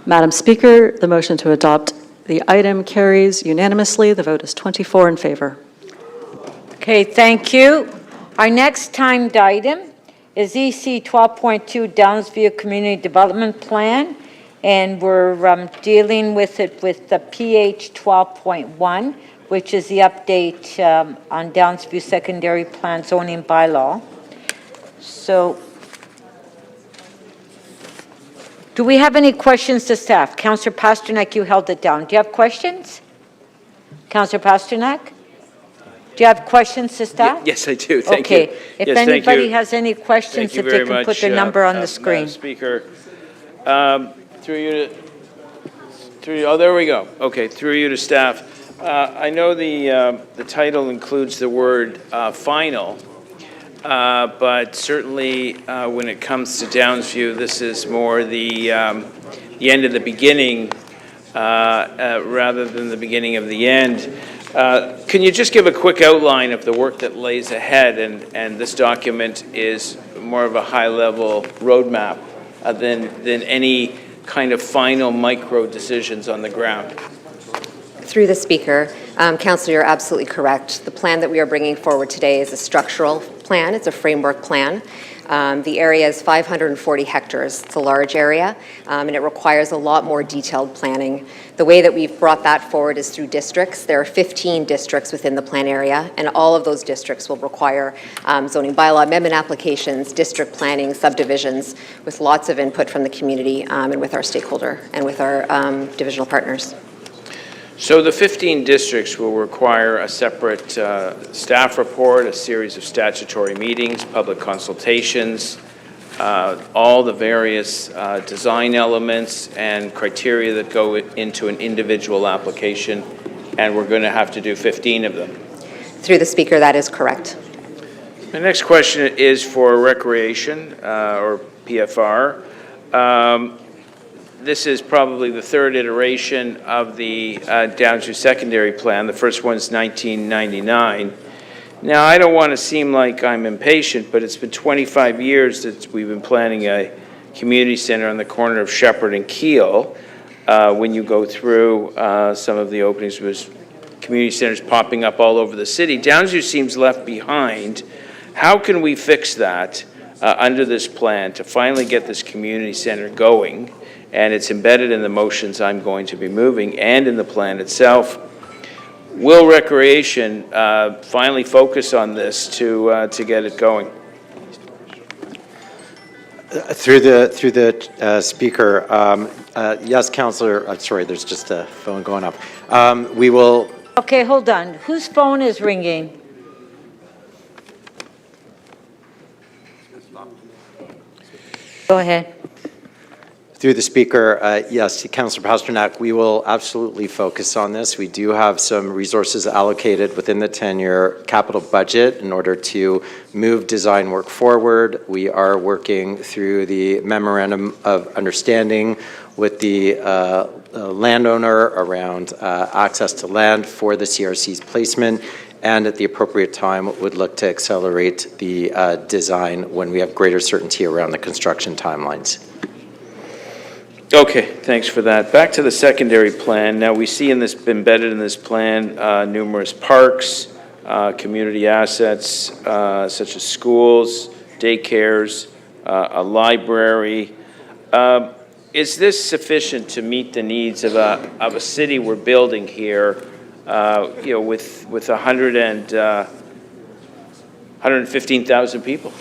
Madam Speaker, the motion to adopt the item carries unanimously. The vote is 24 in favor. Okay, thank you. Our next timed item is EC 12.2 Downsview Community Development Plan, and we're dealing with it with the PH 12.1, which is the update on Downsview Secondary Plan zoning bylaw. So, do we have any questions to staff? Councillor Pasternak, you held it down. Do you have questions? Councillor Pasternak? Do you have questions to staff? Yes, I do. Thank you. Okay. If Yes, thank anybody you. has any questions, Thank you if they very can put much, their number on the screen. Madam Speaker. There we go. Okay, through you to staff. I know the title includes the word final, but certainly when it comes to Downsview, this is more the end of the beginning rather than the beginning of the end. Can you just give a quick outline of the work that lays ahead? And this document is more of a high-level roadmap than any kind of final micro decisions on the ground. Through the Speaker, Councillor, you're absolutely correct. The plan that we are bringing forward today is a structural plan. It's a framework plan. The area is 540 hectares. It's a large area, and it requires a lot more detailed planning. The way that we've brought that forward is through districts. There are 15 districts within the plan area, and all of those districts will require zoning bylaw amendment applications, district planning, subdivisions, with lots of input from the community and with our stakeholder and with our divisional partners. So the 15 districts will require a separate staff report, a series of statutory meetings, public consultations, all the various design elements and criteria that go into an individual application, and we're going to have to do 15 of them. Through the Speaker, that is correct. My next question is for Recreation, or PFR. This is probably the third iteration of the Downsview Secondary Plan. The first one's 1999. Now, I don't want to seem like I'm impatient, but it's been 25 years that we've been planning a community center on the corner of Shepherd and Keele. When you go through some of the openings, there's community centers popping up all over the city. Downsview seems left behind. How can we fix that under this plan to finally get this community center going? And it's embedded in the motions I'm going to be moving and in the plan itself. Will Recreation finally focus on this to get it going? Through the Speaker, yes, Councillor. Sorry, there's just a phone going up. We will Okay, hold on. Whose phone is ringing? Go ahead. Through the Speaker, yes, Councillor Pasternak, we will absolutely focus on this. We do have some resources allocated within the 10-year capital budget in order to move design work forward. We are working through the Memorandum of Understanding with the landowner around access to land for the CRC's placement, and at the appropriate time would look to accelerate the design when we have greater certainty around the construction timelines. Okay, thanks for that. Back to the secondary plan. Now, we see embedded in this plan numerous parks, community assets such as schools, daycares, a library. Is this sufficient to meet the needs of a city we're building here, with 115,000 people?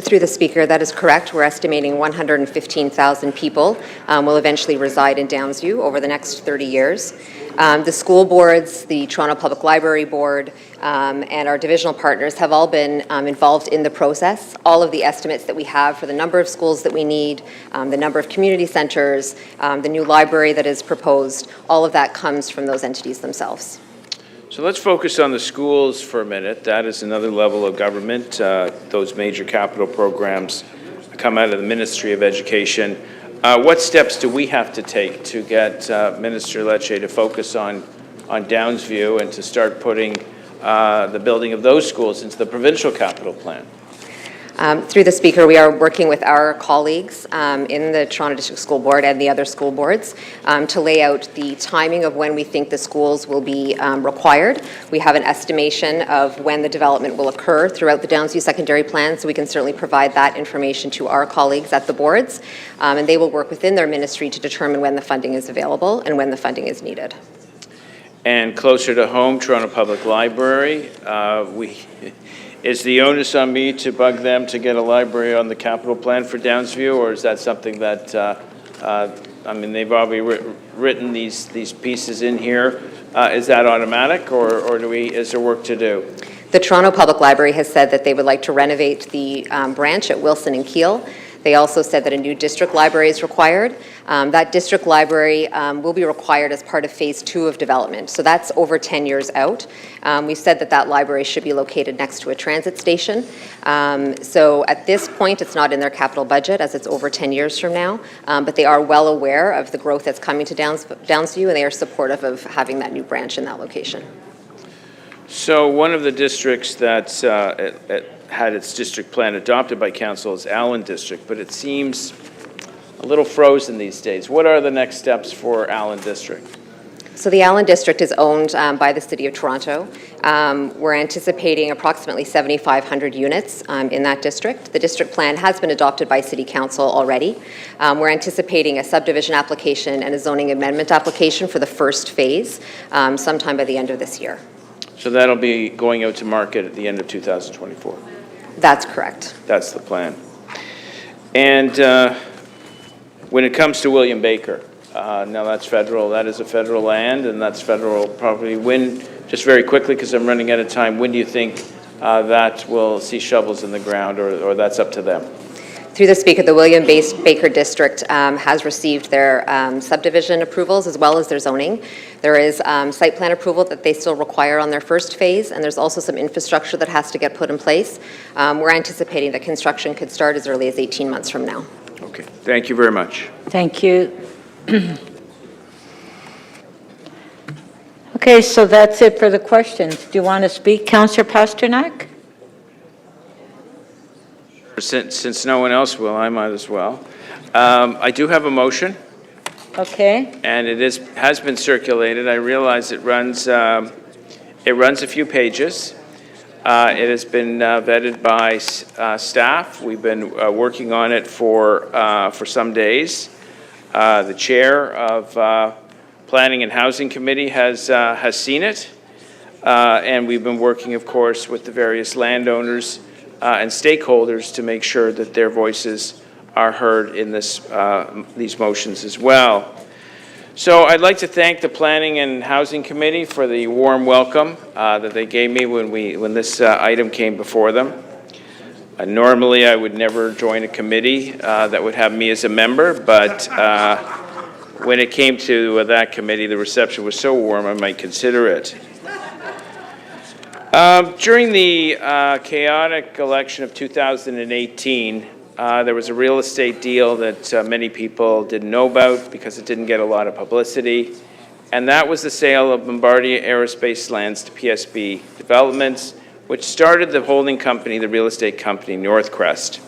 Through the Speaker, that is correct. We're estimating 115,000 people will eventually reside in Downsview over the next 30 years. The school boards, the Toronto Public Library Board, and our divisional partners have all been involved in the process. All of the estimates that we have for the number of schools that we need, the number of community centres, the new library that is proposed, all of that comes from those entities themselves. So let's focus on the schools for a minute. That is another level of government. Those major capital programs come out of the Ministry of Education. What steps do we have to take to get Minister Fletcher to focus on Downsview and to start putting the building of those schools into the provincial capital plan? Through the Speaker, we are working with our colleagues in the Toronto District School Board and the other school boards to lay out the timing of when we think the schools will be required. We have an estimation of when the development will occur throughout the Downsview secondary plan, so we can certainly provide that information to our colleagues at the boards, and they will work within their ministry to determine when the funding is available and when the funding is needed. And closer to home, Toronto Public Library, is the onus on me to bug them to get a library on the capital plan for Downsview, or is that something that, they've already written these pieces in here. Is that automatic, or is there work to do? The Toronto Public Library has said that they would like to renovate the branch at Wilson and Keele. They also said that a new district library is required. That district library will be required as part of phase 2 of development. So that's over 10 years out. We've said that that library should be located next to a transit station. So at this point, it's not in their capital budget as it's over 10 years from now. But they are well aware of the growth that's coming to Downsview, and they are supportive of having that new branch in that location. So one of the districts that's had its district plan adopted by council is Allen District, but it seems a little frozen these days. What are the next steps for Allen District? So the Allen District is owned by the City of Toronto. We're anticipating approximately 7,500 units in that district. The district plan has been adopted by City Council already. We're anticipating a subdivision application and a zoning amendment application for the first phase sometime by the end of this year. So that'll be going out to market at the end of 2024? That's correct. That's the plan. And when it comes to William Baker, now that's federal, that is a federal land, and that's federal property. When, just very quickly, because I'm running out of time, when do you think that will see shovels in the ground, or that's up to them? Through the Speaker, the William Baker District has received their subdivision approvals as well as their zoning. There is site plan approval that they still require on their first phase, and there's also some infrastructure that has to get put in place. We're anticipating that construction could start as early as 18 months from now. Okay, thank you very much. Thank you. Okay, so that's it for the questions. Do you want to speak, Councillor Pasternak? Since no one else will, I might as well. I do have a motion. Okay. And it has been circulated. I realize it runs a few pages. It has been vetted by staff. We've been working on it for some days. The chair of Planning and Housing Committee has seen it, and we've been working, of course, with the various landowners and stakeholders to make sure that their voices are heard in these motions as well. So I'd like to thank the Planning and Housing Committee for the warm welcome that they gave me when this item came before them. Normally, I would never join a committee that would have me as a member, but when it came to that committee, the reception was so warm I might consider it. During the chaotic election of 2018, there was a real estate deal that many people didn't know about because it didn't get a lot of publicity, and that was the sale of Bombardier Aerospace lands to PSB Developments, which started the holding company, the real estate company, Northcrest.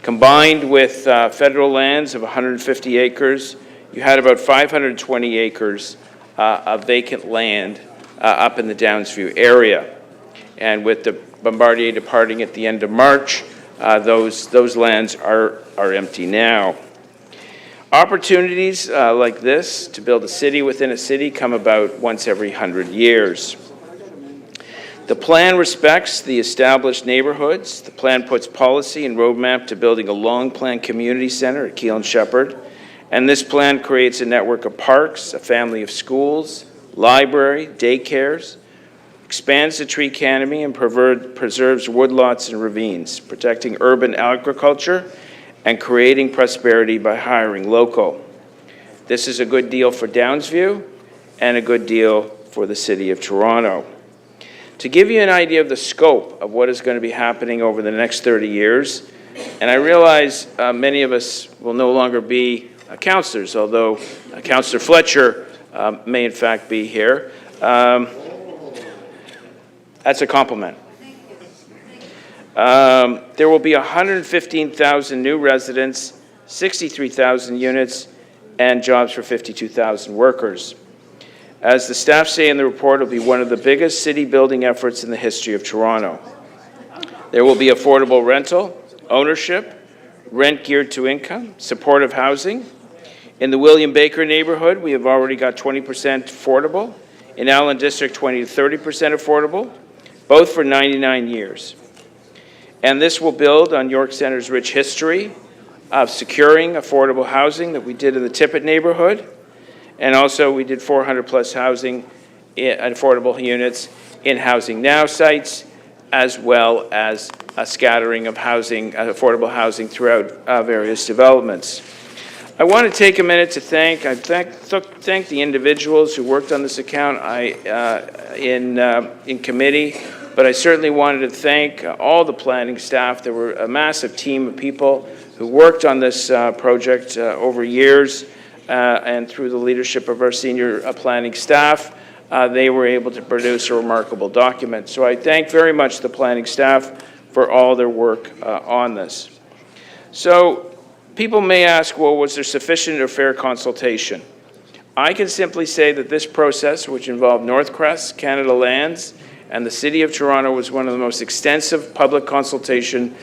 Combined with federal lands of 150 acres, you had about 520 acres of vacant land up in the Downsview area. And with the Bombardier departing at the end of March, those lands are empty now. Opportunities like this to build a city within a city come about once every 100 years. The plan respects the established neighborhoods. The plan puts policy and roadmap to building a long-planned community center at Keele and Shepherd. And this plan creates a network of parks, a family of schools, library, daycares, expands the tree canopy and preserves woodlots and ravines, protecting urban agriculture and creating prosperity by hiring local. This is a good deal for Downsview and a good deal for the City of Toronto. To give you an idea of the scope of what is going to be happening over the next 30 years, and I realize many of us will no longer be councillors, although Councillor Fletcher may in fact be here. That's a compliment. There will be 115,000 new residents, 63,000 units, and jobs for 52,000 workers. As the staff say in the report, it will be one of the biggest city building efforts in the history of Toronto. There will be affordable rental, ownership, rent geared to income, supportive housing. In the William Baker neighborhood, we have already got 20% affordable. In Allen District, 20 to 30% affordable, both for 99 years. And this will build on York Centre's rich history of securing affordable housing that we did in the Tippett neighborhood. And also we did 400 plus housing, affordable units in Housing Now sites, as well as a scattering of housing, affordable housing throughout various developments. I want to take a minute to thank the individuals who worked on this account in committee, but I certainly wanted to thank all the planning staff. There were a massive team of people who worked on this project over years, and through the leadership of our senior planning staff, they were able to produce a remarkable document. So I thank very much the planning staff for all their work on this. So people may ask, well, was there sufficient or fair consultation? I can simply say that this process, which involved Northcrest, Canada Lands, and the City of Toronto, was one of the most extensive public consultation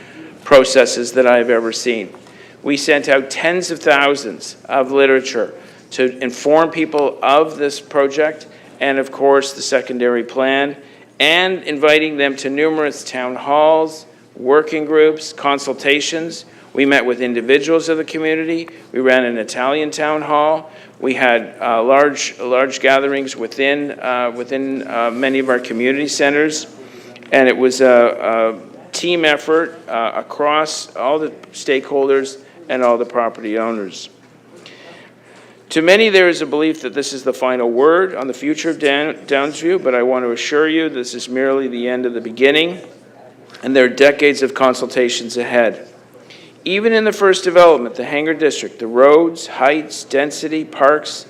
processes that I have ever seen. We sent out tens of thousands of literature to inform people of this project and, of course, the secondary plan, and inviting them to numerous town halls, working groups, consultations. We met with individuals of the community. We ran an Italian town hall. We had large gatherings within many of our community centers, and it was a team effort across all the stakeholders and all the property owners. To many, there is a belief that this is the final word on the future of Downsview, but I want to assure you this is merely the end of the beginning, and there are decades of consultations ahead. Even in the first development, the Hangar District, the roads, heights, density, parks,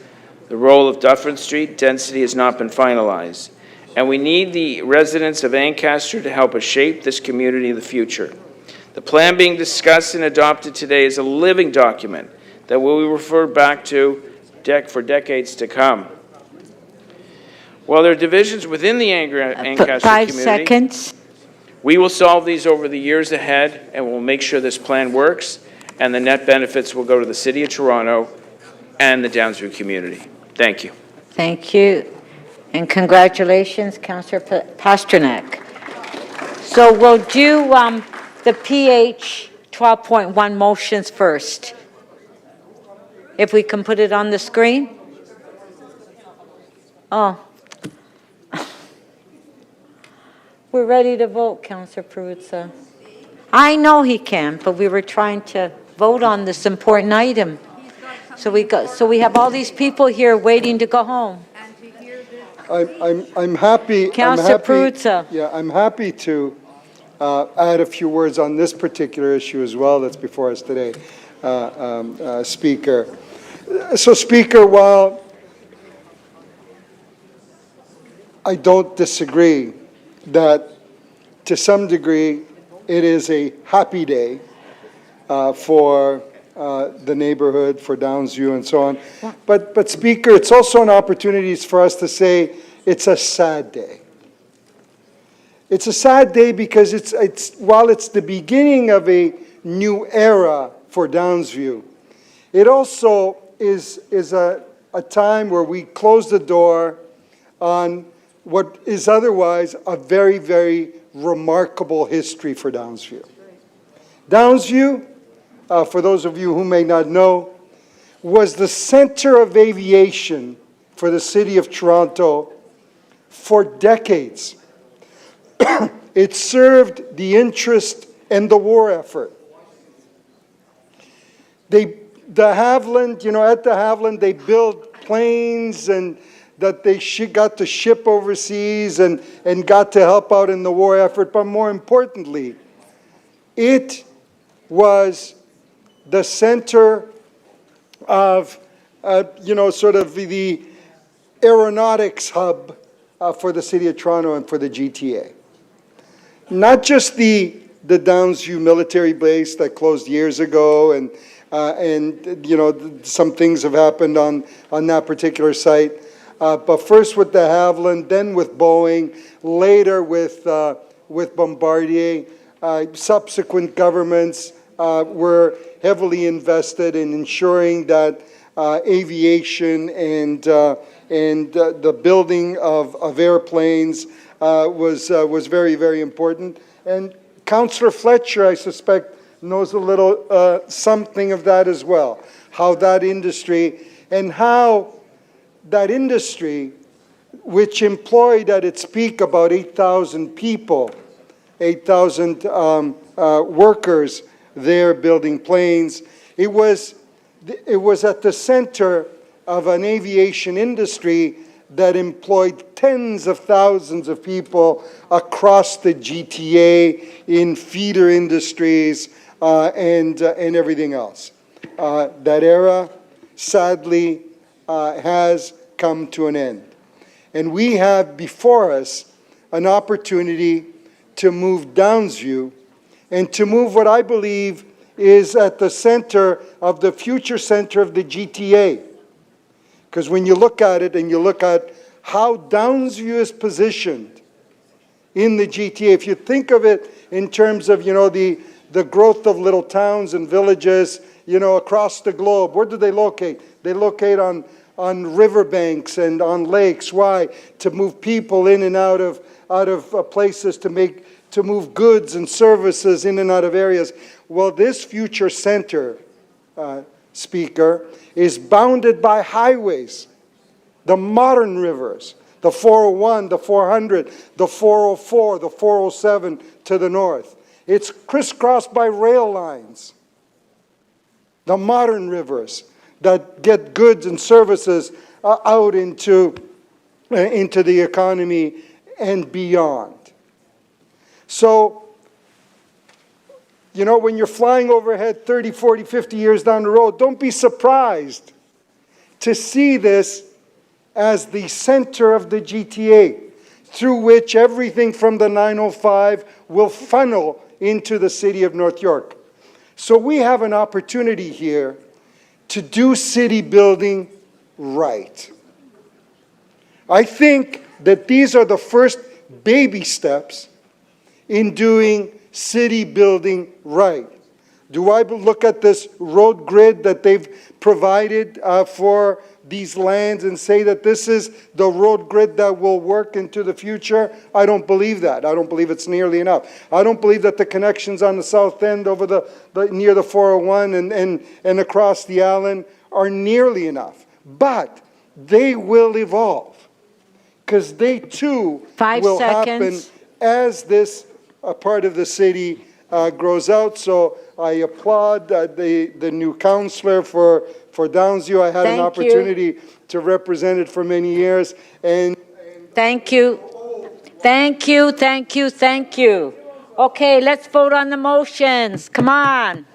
the role of Dufferin Street, density has not been finalized. And we need the residents of Ancaster to help us shape this community of the future. The plan being discussed and adopted today is a living document that will be referred back to for decades to come. While there are divisions within the Ancaster 5 community, seconds. We will solve these over the years ahead, and we'll make sure this plan works, and the net benefits will go to the City of Toronto and the Downsview community. Thank you. Thank you. And congratulations, Councillor Pasternak. So we'll do the PH 12.1 motions first. If we can put it on the screen. Oh. We're ready to vote, Councillor Perruzza. I know he can, but we were trying to vote on this important item. So we have all these people here waiting to go home. I'm happy. Councillor Perruzza. Yeah, I'm happy to add a few words on this particular issue as well that's before us today, Speaker. So, Speaker, while I don't disagree that to some degree it is a happy day for the neighborhood, for Downsview and so on. But Speaker, it's also an opportunity for us to say it's a sad day. It's a sad day because while it's the beginning of a new era for Downsview, it also is a time where we close the door on what is otherwise a very, very remarkable history for Downsview. Downsview, for those of you who may not know, was the center of aviation for the city of Toronto for decades. It served the interest and the war effort. The Havilland, at the Havilland, they built planes and that they got to ship overseas and got to help out in the war effort. But more importantly, it was the center of, sort of the aeronautics hub for the city of Toronto and for the GTA. Not just the Downsview military base that closed years ago, and some things have happened on that particular site. But first with the Havilland, then with Boeing, later with Bombardier. Subsequent governments were heavily invested in ensuring that aviation and the building of airplanes was very, very important. And Councillor Fletcher, I suspect, knows a little something of that as well. How that industry, which employed at its peak about 8,000 people, 8,000 workers there building planes. It was at the center of an aviation industry that employed tens of thousands of people across the GTA in feeder industries and everything else. That era, sadly, has come to an end. And we have before us an opportunity to move Downsview and to move what I believe is at the center of the future center of the GTA. Because when you look at it and you look at how Downsview is positioned in the GTA, if you think of it in terms of, the growth of little towns and villages, across the globe, where do they locate? They locate on riverbanks and on lakes. Why? To move people in and out of places, to move goods and services in and out of areas. Well, this future center, Speaker, is bounded by highways, the modern rivers, the 401, the 400, the 404, the 407 to the north. It's crisscrossed by rail lines, the modern rivers that get goods and services out into the economy and beyond. So, when you're flying overhead 30, 40, 50 years down the road, don't be surprised to see this as the center of the GTA, through which everything from the 905 will funnel into the city of North York. So we have an opportunity here to do city building right. I think that these are the first baby steps in doing city building right. Do I look at this road grid that they've provided for these lands and say that this is the road grid that will work into the future? I don't believe that. I don't believe it's nearly enough. I don't believe that the connections on the south end over near the 401 and across the Allen are nearly enough. But they will evolve. because they too 5 will happen seconds. as this part of the city grows out. So I applaud the new councillor for Downsview. I had an Thank you. opportunity to represent it for many years. And Thank you. Thank you, thank you, thank you. Okay, let's vote on the motions. Come on.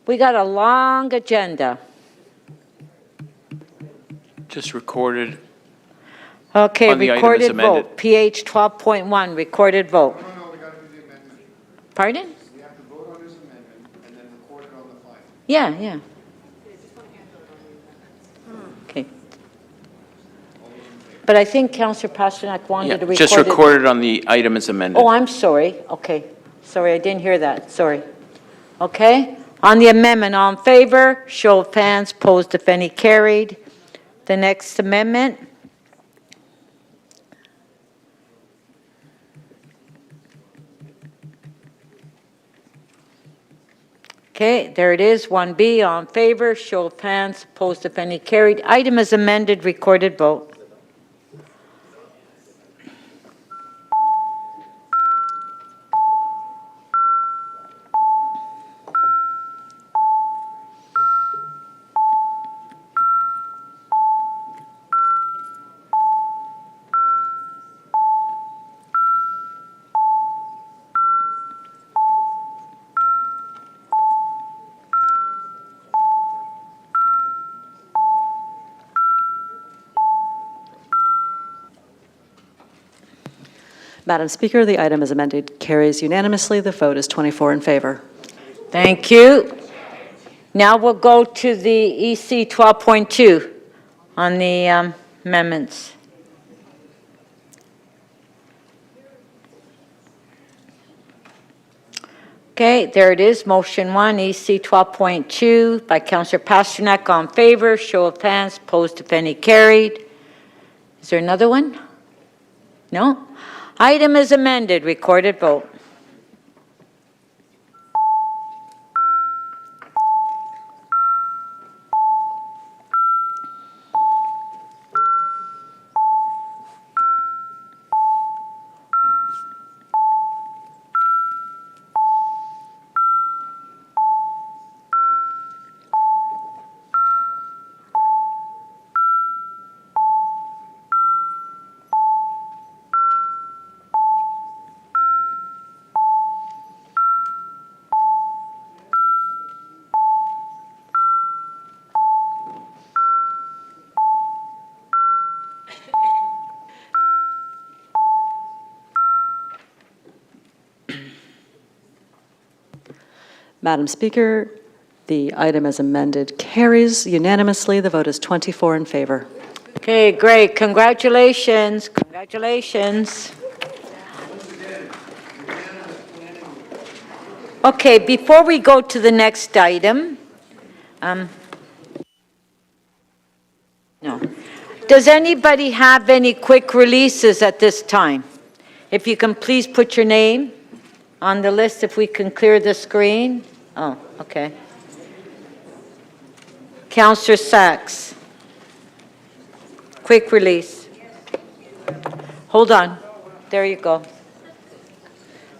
We got a long agenda. Just recorded. Okay, On the item as recorded amended. vote. PH 12.1, recorded vote. Pardon? We have to vote on this amendment and then record it on the final. Yeah, yeah. Okay. But I think Councillor Pasternak wanted to record it. Just recorded on the item as amended. Oh, I'm sorry. Okay. Sorry, I didn't hear that. Sorry. Okay. On the amendment, all in favor, show of hands, opposed if any, carried. The next amendment. Okay, there it is, 1B, all in favor, show of hands, opposed if any, carried. Item is amended, recorded vote. Madam Speaker, the item is amended, carries unanimously. The vote is 24 in favor. Thank you. Now we'll go to the EC 12.2 on the amendments. Okay, there it is, motion 1, EC 12.2 by Councillor Pasternak, all in favor, show of hands, opposed if any, carried. Is there another one? No? Item is amended, recorded vote. Madam Speaker, the item as amended carries unanimously. The vote is 24 in favor. Okay, great. Congratulations. Congratulations. Okay, before we go to the next item, no. Does anybody have any quick releases at this time? If you can please put your name on the list, if we can clear the screen. Oh, okay. Councillor Sachs. Quick release. Hold on. There you go.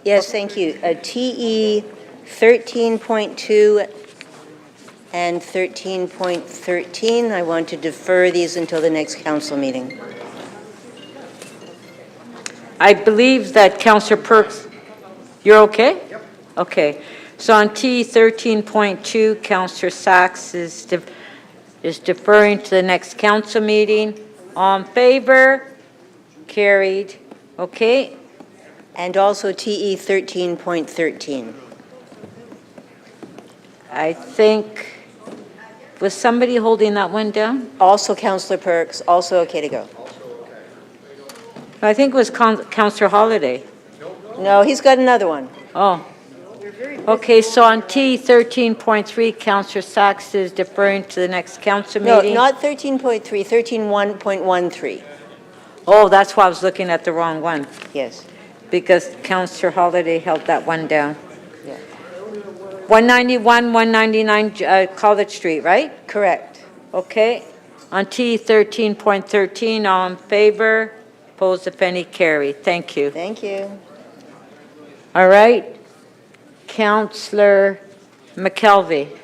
Yes, thank you. TE 13.2 and 13.13, I want to defer these until the next council meeting. I believe that Councillor Perks, you're okay? Yep. Okay. So on T 13.2, Councillor Sachs is deferring to the next council meeting. All in favor? Carried. Okay. And also TE 13.13. I think, was somebody holding that one down? Also Councillor Perks, also okay to go. I think it was Councillor Holyday. No, he's got another one. Oh. Okay, so on T 13.3, Councillor Sachs is deferring to the next council meeting. No, not 13.3, 13.1.13. Oh, that's why I was looking at the wrong one. Yes. Because Councillor Holyday held that one down. Yeah. 191, 199 College Street, right? Correct. Okay. On T 13.13, all in favor? Opposed, if any, carried. Thank you. Thank you. All right. Councillor McKelvey.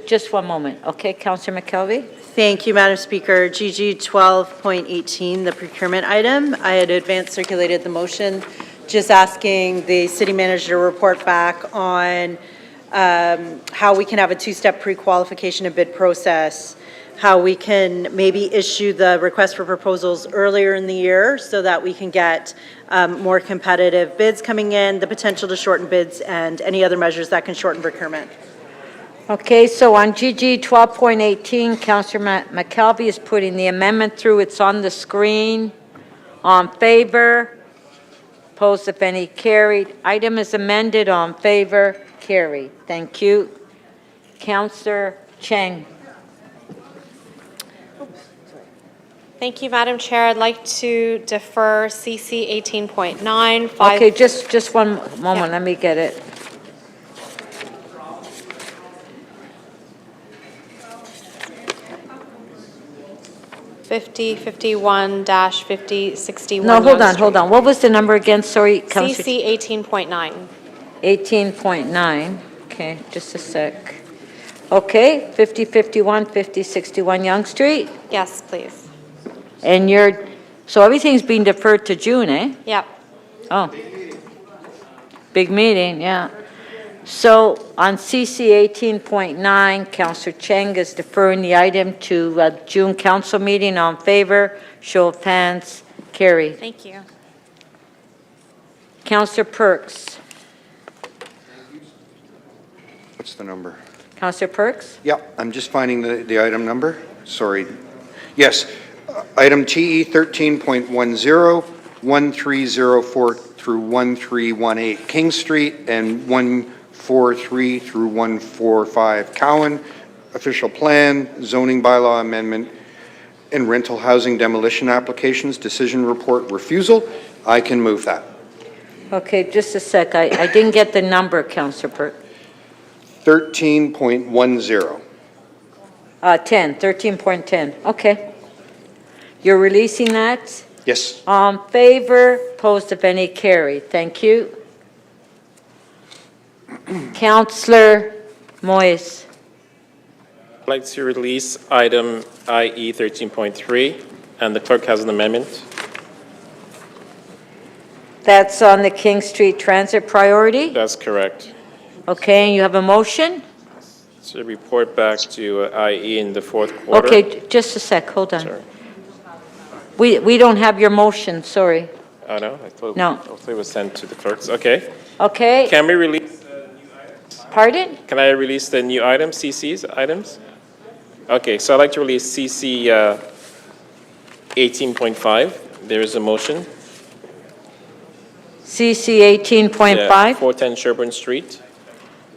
Just one moment. Okay, Councillor McKelvey? Thank you, Madam Speaker. GG 12.18, the procurement item. I had advance circulated the motion, just asking the city manager to report back on how we can have a two-step pre-qualification and bid process, how we can maybe issue the request for proposals earlier in the year so that we can get more competitive bids coming in, the potential to shorten bids, and any other measures that can shorten procurement. Okay, so on GG 12.18, Councillor McKelvey is putting the amendment through. It's on the screen. On favor? Opposed, if any, carried. Item is amended. On favor? Carried. Thank you. Councillor Cheng. Thank you, Madam Chair. I'd like to defer CC 18.9. Okay, just one moment. Let me get it. $50, 51-50, 61. No, hold on. What was the number again? Sorry, Councillor. CC 18.9. 18.9. Okay, just a sec. Okay, 50, 51, 50, 61 Yonge Street? Yes, please. And so everything's being deferred to June, eh? Yep. Oh. Big meeting, yeah. So on CC 18.9, Councillor Cheng is deferring the item to June council meeting. On favor, show of hands, carried. Thank you. Councillor Perks. What's the number? Councillor Perks? Yeah, I'm just finding the item number. Sorry. Yes, item TE 13.10, 1304 through 1318 King Street and 143 through 145 Cowan. Official plan, zoning bylaw amendment, and rental housing demolition applications, decision report refusal. I can move that. Okay, just a sec. I didn't get the number, Councillor Perks. 13.10. 13.10. Okay. You're releasing that? Yes. On favor, opposed if any, carried. Thank you. Councillor Moyes. I'd like to release item IE 13.3, and the clerk has an amendment. That's on the King Street Transit priority? That's correct. Okay, and you have a motion? To report back to IE in the fourth quarter. Okay, just a sec, hold on. Sorry. We don't have your motion, sorry. Oh, no? I thought it was sent to the clerks. Okay. Okay. Can we release the new items? Pardon? Can I release the new items, CC's items? Okay, so I'd like to release CC 18.5. There is a motion. CC 18.5? Yeah, 410 Sherburne Street.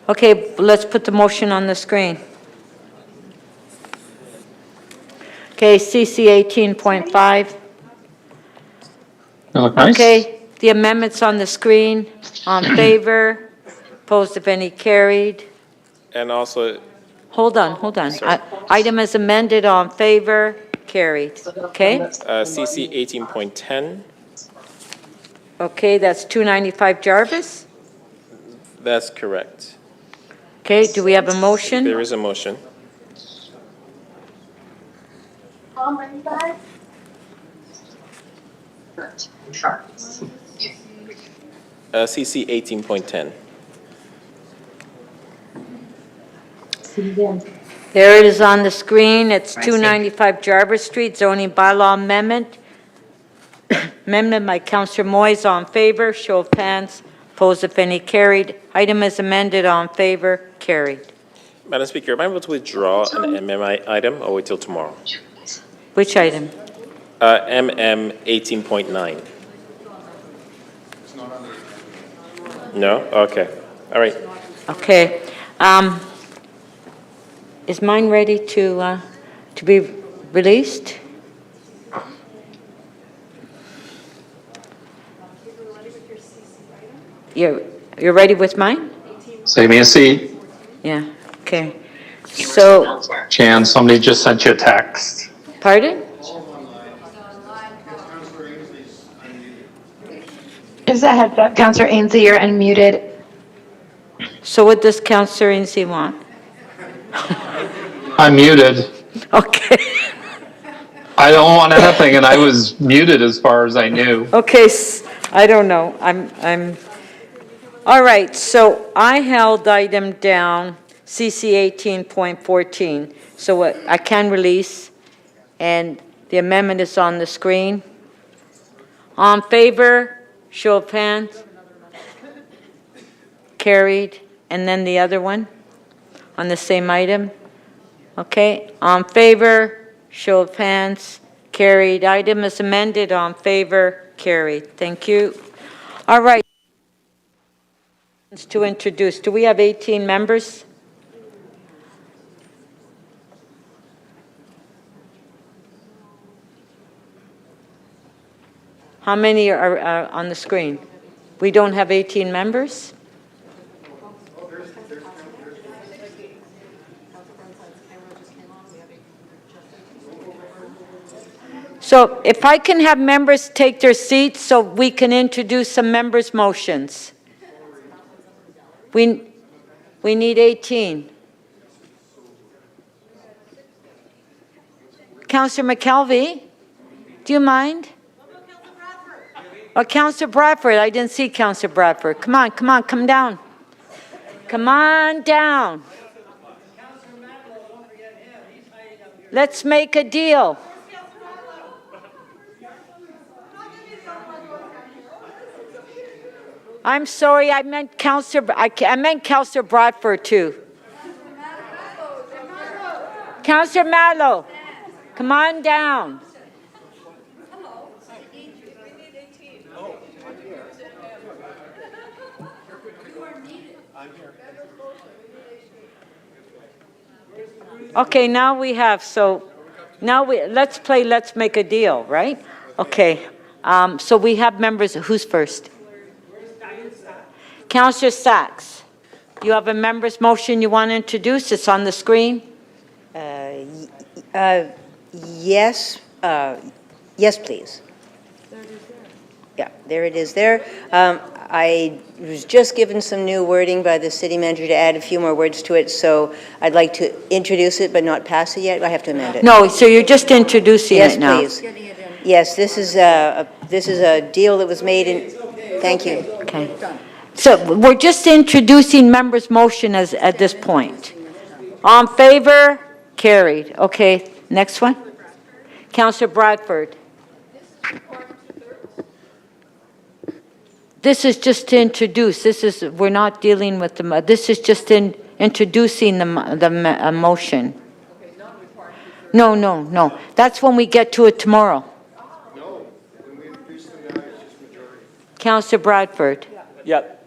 Okay, let's put the motion on the screen. Okay, CC 18.5. Okay, the amendments on the screen. On favor, opposed if any, carried. And also, Hold on. Item is amended, on favor, carried. Okay? CC 18.10. Okay, that's 295 Jarvis. That's correct. Okay, do we have a motion? There is a motion. CC 18.10. There it is on the screen. It's 295 Jarvis Street, zoning bylaw amendment. Amendment by Councillor Moyes, on favor, show of hands, opposed if any, carried. Item is amended, on favor, carried. Madam Speaker, am I able to withdraw an MM item or wait till tomorrow? Which item? MM 18.9. No? Okay. All right. Okay. Is mine ready to be released? You're ready with mine? Say me a C. Yeah, okay. So, Jan, somebody just sent you a text. pardon? Just a heads up, Councillor Ainsley, you're unmuted. So what does Councillor Ainsley want? I'm muted. Okay. I don't want anything, and I was muted as far as I knew. Okay, I don't know. All right, so I held item down, CC 18.14. So what I can release, and the amendment is on the screen. All in favor, show of hands. Carried. And then the other one on the same item. Okay, all in favor, show of hands. Carried. Item is amended. All in favor, carried. Thank you. All right. To introduce, do we have 18 members? How many are on the screen? We don't have 18 members? So if I can have members take their seats so we can introduce some members' motions. We need 18. Councillor McKelvey, do you mind? Oh, Councillor Bradford, I didn't see Councillor Bradford. Come on, come down. Come on down. Let's make a deal. I'm sorry, I meant Councillor Bradford too. Councillor Mallow, come on down. Okay, now we have, let's play Let's Make a Deal, right? Okay, so we have members, who's first? Councillor Sachs, you have a member's motion you want to introduce? It's on the screen. Yes, yes, please. Yeah, there it is there. I was just given some new wording by the city manager to add a few more words to it, so I'd like to introduce it but not pass it yet. I have to amend it. No, so you're just introducing it now. Yes, please. Yes, this is a deal that was made in, thank you. Okay. So we're just introducing members' motion at this point. All in favor? Carried. Okay, next one. Councillor Bradford. This is just to introduce. We're not dealing with this is just introducing the motion. No. That's when we get to it tomorrow. No, when we introduce them now, it's just majority. Councillor Bradford. Yep.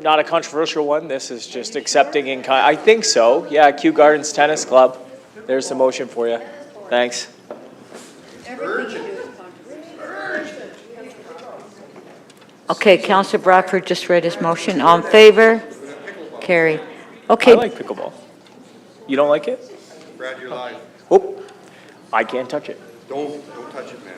Not a controversial one. This is just accepting in kind. I think so. Yeah, Kew Gardens Tennis Club. There's the motion for you. Thanks. Okay, Councillor Bradford just read his motion. All in favor? Carry. Okay. I like pickleball. You don't like it? Brad, you're live. Oh, I can't touch it. Don't touch it, man.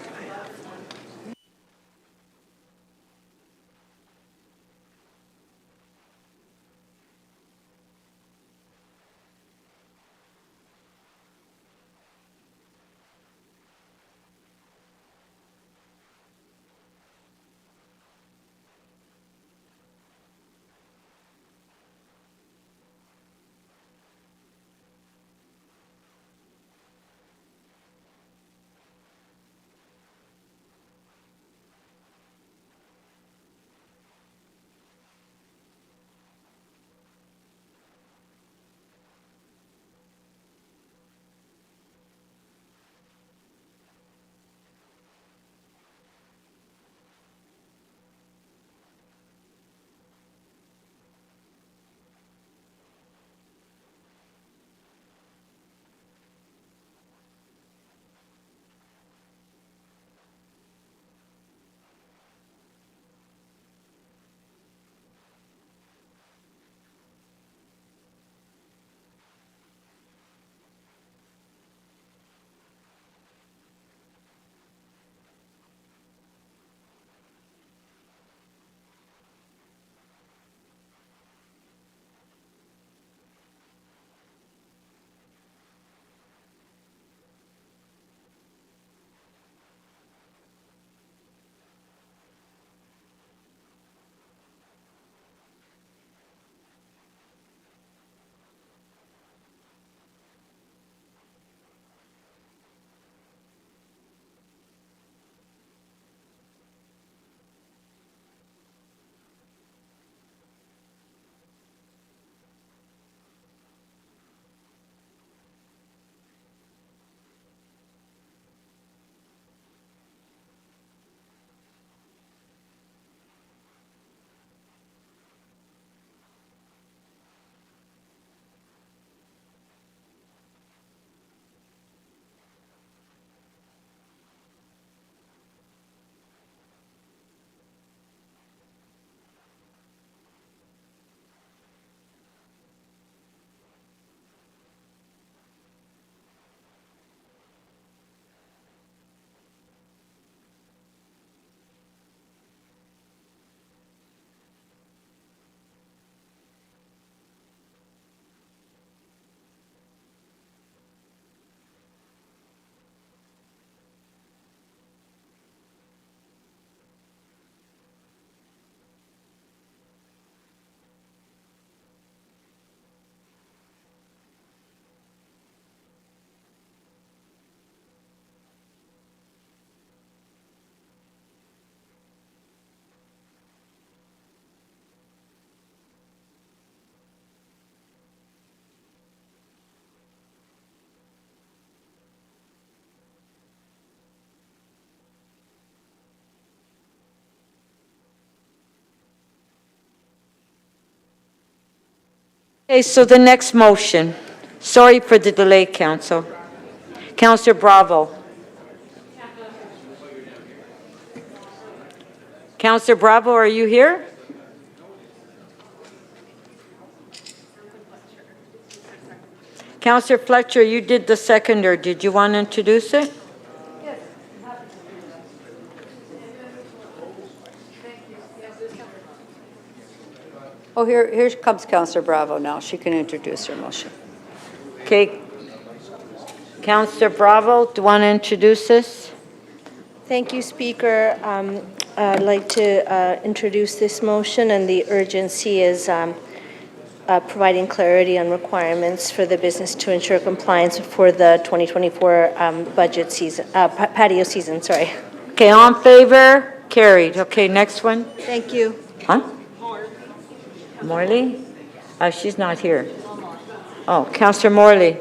Okay, so the next motion. Sorry for the delay, Council. Councillor Bravo. Councillor Bravo, are you here? Councillor Fletcher, you did the seconder. Did you want to introduce it? Oh, here comes Councillor Bravo now. She can introduce her motion. Okay. Councillor Bravo, do you want to introduce this? Thank you, Speaker. I'd like to introduce this motion, and the urgency is providing clarity on requirements for the business to ensure compliance for the 2024 budget season, patio season, sorry. Okay, all in favor? Carried. Okay, next one. Thank you. Huh? Morley? She's not here. Oh, Councillor Morley.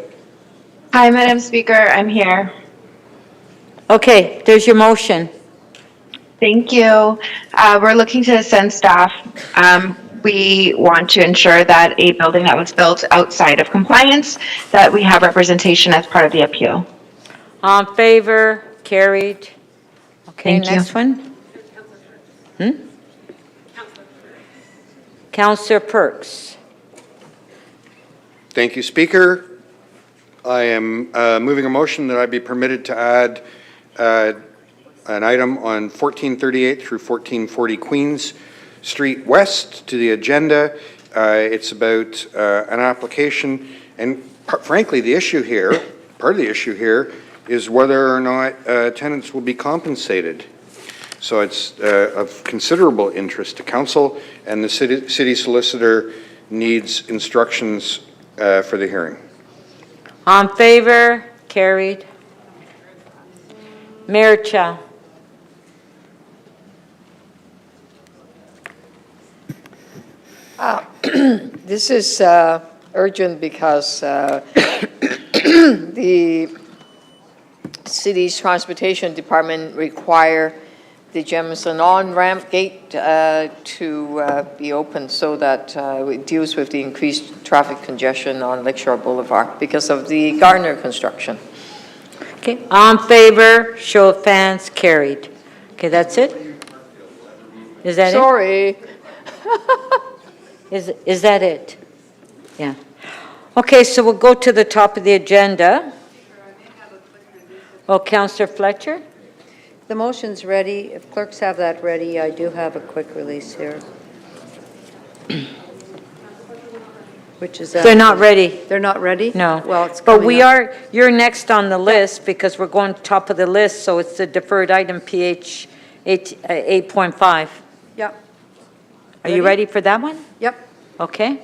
Hi, Madam Speaker, I'm here. Okay, there's your motion. Thank you. We're looking to send staff. We want to ensure that a building that was built outside of compliance, that we have representation as part of the appeal. All in favor? Carried. Okay, Thank you. next one. Councillor Perks. Thank you, Speaker. I am moving a motion that I be permitted to add an item on 1438 through 1440 Queens Street West to the agenda. It's about an application, and frankly, the issue here, part of the issue here, is whether or not tenants will be compensated. So it's of considerable interest to council, and the city solicitor needs instructions for the hearing. All in favor? Carried. Mayor Chow. This is urgent because the city's transportation department require the Jemison on-ramp gate to be open so that it deals with the increased traffic congestion on Lakeshore Boulevard because of the Gardner construction. Okay, all in favor? Show of hands. Carried. Okay, that's it? Is that Sorry. it? Is that it? Yeah. Okay, so we'll go to the top of the agenda. Oh, Councillor Fletcher? The motion's ready. If clerks have that ready, I do have a quick release here. Which is... They're not ready. They're not ready? No. Well, it's But coming we up. are, you're next on the list because we're going top of the list, so it's the deferred item PH 8.5. Yep. Are you ready for that one? Yep. Okay.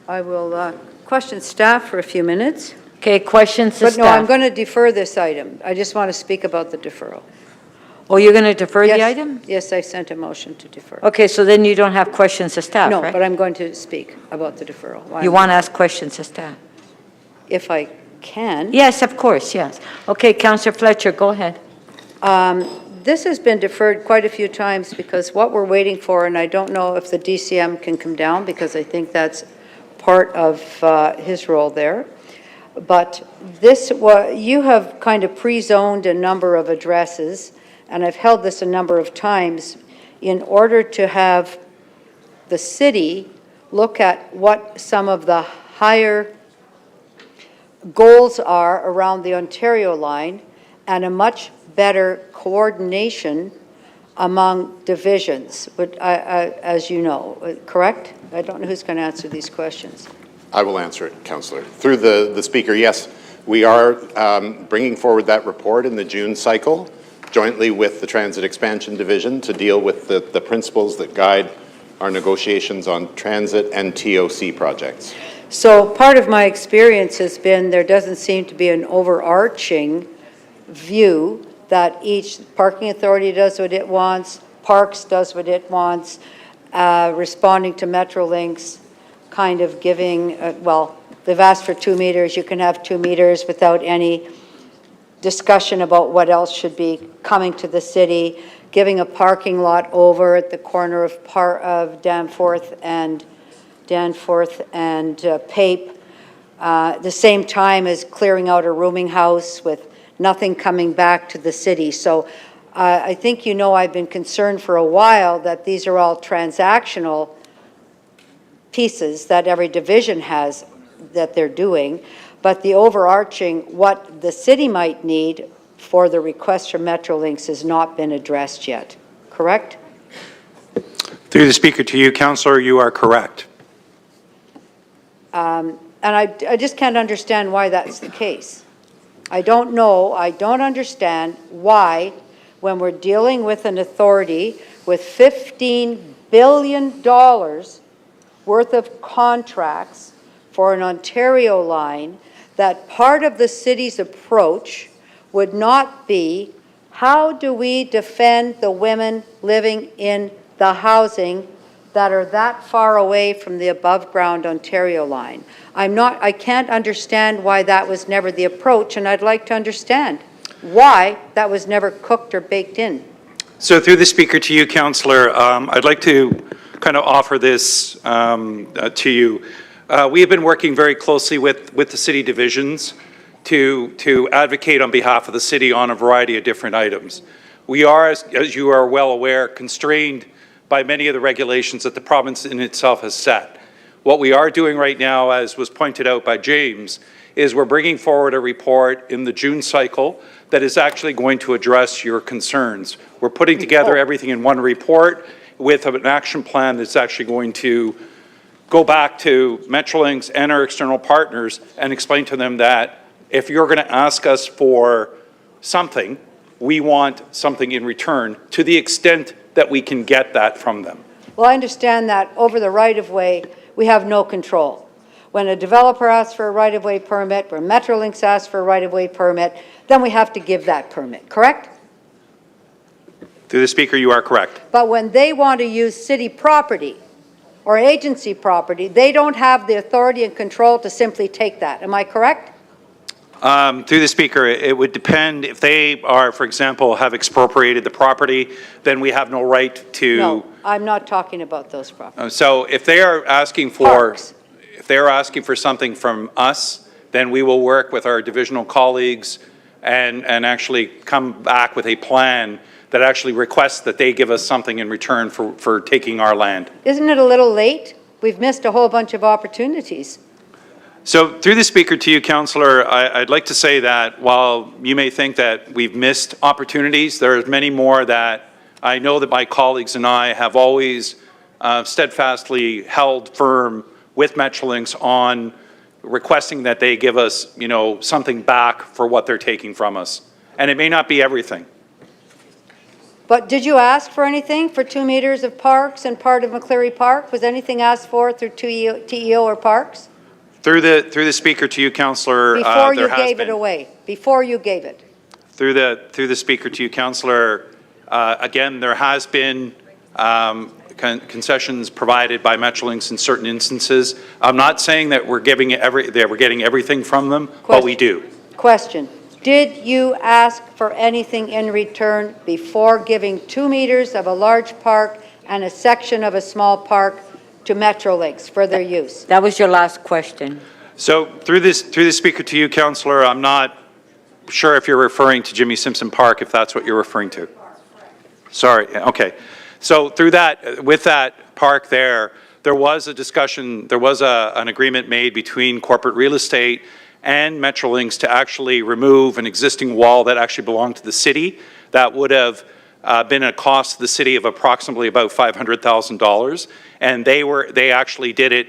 I will question staff for a few minutes. Okay, questions to But staff? no, I'm going to defer this item. I just want to speak about the deferral. Oh, you're going to defer Yes. the item? Yes, I sent a motion to defer. Okay, so then you don't have questions to staff, No, right? but I'm going to speak about the deferral. Why You I'm- want to ask questions to staff? If I can. Yes, of course, yes. Okay, Councillor Fletcher, go ahead. This has been deferred quite a few times because what we're waiting for, and I don't know if the DCM can come down because I think that's part of his role there. But this, you have kind of pre-zoned a number of addresses, and I've held this a number of times, in order to have the city look at what some of the higher goals are around the Ontario line and a much better coordination among divisions, but as you know, correct? I don't know who's going to answer these questions. I will answer it, Councillor. Through the Speaker, yes, we are bringing forward that report in the June cycle, jointly with the Transit Expansion Division, to deal with the principles that guide our negotiations on transit and TOC projects. So part of my experience has been there doesn't seem to be an overarching view that each parking authority does what it wants, Parks does what it wants, responding to Metrolinx, kind of giving, well, they've asked for 2 meters, you can have 2 meters without any discussion about what else should be coming to the city, giving a parking lot over at the corner of Danforth and Danforth and Pape, the same time as clearing out a rooming house with nothing coming back to the city. So I think you know I've been concerned for a while that these are all transactional pieces that every division has that they're doing, but the overarching, what the city might need for the request from Metrolinx has not been addressed yet, correct? Through the Speaker to you, Councillor, you are correct. And I just can't understand why that's the case. I don't know, I don't understand why, when we're dealing with an authority with $15 billion worth of contracts for an Ontario line, that part of the city's approach would not be, how do we defend the women living in the housing that are that far away from the above-ground Ontario line? I can't understand why that was never the approach, and I'd like to understand why that was never cooked or baked in. So through the Speaker to you, Councillor, I'd like to kind of offer this to you. We have been working very closely with the city divisions to advocate on behalf of the city on a variety of different items. We are, as you are well aware, constrained by many of the regulations that the province in itself has set. What we are doing right now, as was pointed out by James, is we're bringing forward a report in the June cycle that is actually going to address your concerns. We're putting together everything in one report with an action plan that's actually going to go back to Metrolinx and our external partners and explain to them that if you're going to ask us for something, we want something in return to the extent that we can get that from them. Well, I understand that over the right-of-way, we have no control. When a developer asks for a right-of-way permit, or Metrolinx asks for a right-of-way permit, then we have to give that permit, correct? Through the Speaker, you are correct. But when they want to use city property or agency property, they don't have the authority and control to simply take that. Am I correct? Through the Speaker, it would depend if they are, for example, have expropriated the property, then we have no right to. No, I'm not talking about those properties. So if they are asking for, if they are asking for something from us, then we will work with our divisional colleagues and actually come back with a plan that actually requests that they give us something in return for taking our land. Isn't it a little late? We've missed a whole bunch of opportunities. So through the Speaker to you, Councillor, I'd like to say that while you may think that we've missed opportunities, there are many more that I know that my colleagues and I have always steadfastly held firm with Metrolinx on requesting that they give us, you know, something back for what they're taking from us. And it may not be everything. But did you ask for anything for 2 meters of parks and part of McCleary Park? Was anything asked for through TEO or parks? Through the Speaker to you, Councillor, Before you gave it away, before you gave it. Through the Speaker to you, Councillor, again, there has been concessions provided by Metrolinx in certain instances. I'm not saying that we're getting everything from them, but we do. Question. Did you ask for anything in return before giving 2 meters of a large park and a section of a small park to Metrolinx for their use? That was your last question. So through the Speaker to you, Councillor, I'm not sure if you're referring to Jimmy Simpson Park, if that's what you're referring to. Sorry, okay. So through that, with that park there was a discussion, there was an agreement made between corporate real estate and Metrolinx to actually remove an existing wall that actually belonged to the city. That would have been a cost to the city of approximately about $500,000, and they actually did it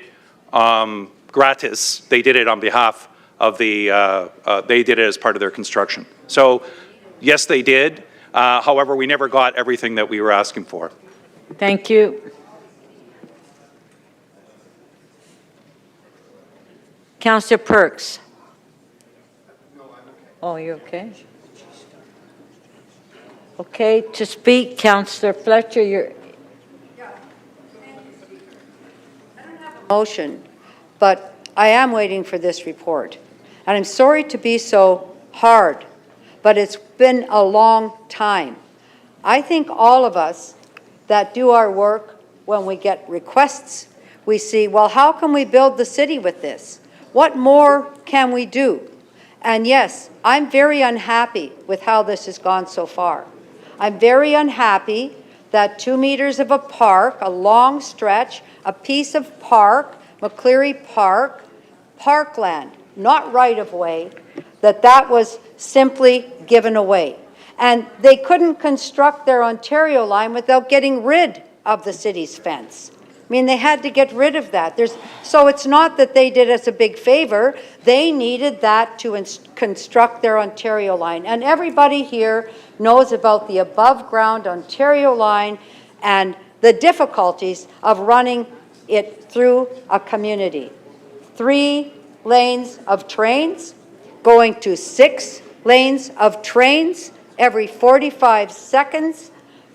gratis. They did it on behalf of the. They did it as part of their construction. So, yes, they did. However, we never got everything that we were asking for. Thank you. Councillor Perks. Oh, you're okay? Okay, to speak, Councillor Fletcher, you're... Motion, but I am waiting for this report. And I'm sorry to be so hard, but it's been a long time. I think all of us that do our work when we get requests, we see, well, how can we build the city with this? What more can we do? And yes, I'm very unhappy with how this has gone so far. I'm very unhappy that 2 meters of a park, a long stretch, a piece of park, McCleary Park, parkland, not right-of-way, that was simply given away. And they couldn't construct their Ontario line without getting rid of the city's fence. I mean, they had to get rid of that. So it's not that they did us a big favor. They needed that to construct their Ontario line. And everybody here knows about the above-ground Ontario line and the difficulties of running it through a community. 3 lanes of trains, going to 6 lanes of trains every 45 seconds,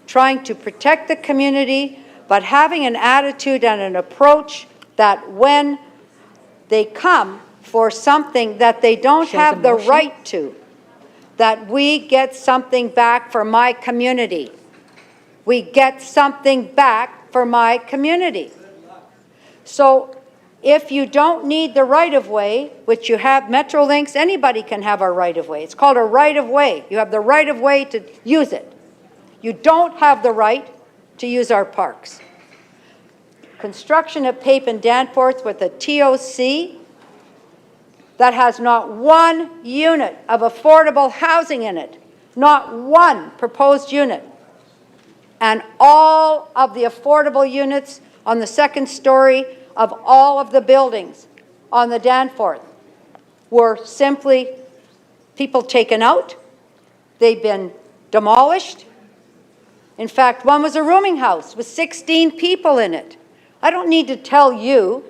trying to protect the community, but having an attitude and an approach that when they come for something that they don't have the right to, that we get something back for my community. We get something back for my community. So if you don't need the right-of-way, which you have Metrolinx, anybody can have a right-of-way. It's called a right-of-way. You have the right-of-way to use it. You don't have the right to use our parks. Construction of Pape and Danforth with a TOC that has not 1 unit of affordable housing in it, not 1 proposed unit. And all of the affordable units on the 2nd story of all of the buildings on the Danforth were simply people taken out. They've been demolished. In fact, one was a rooming house with 16 people in it. I don't need to tell you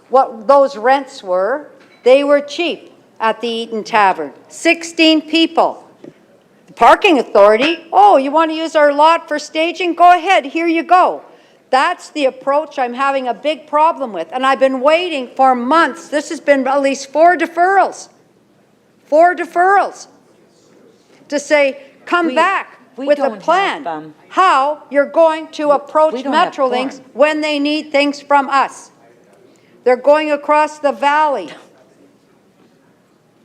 what those rents were. They were cheap at the Eaton Tavern. 16 people. The parking authority, oh, you want to use our lot for staging? Go ahead, here you go. That's the approach I'm having a big problem with. And I've been waiting for months. This has been at least 4 deferrals. 4 deferrals. To say, come back with a plan how you're going to approach Metrolinx when they need things from us. They're going across the valley.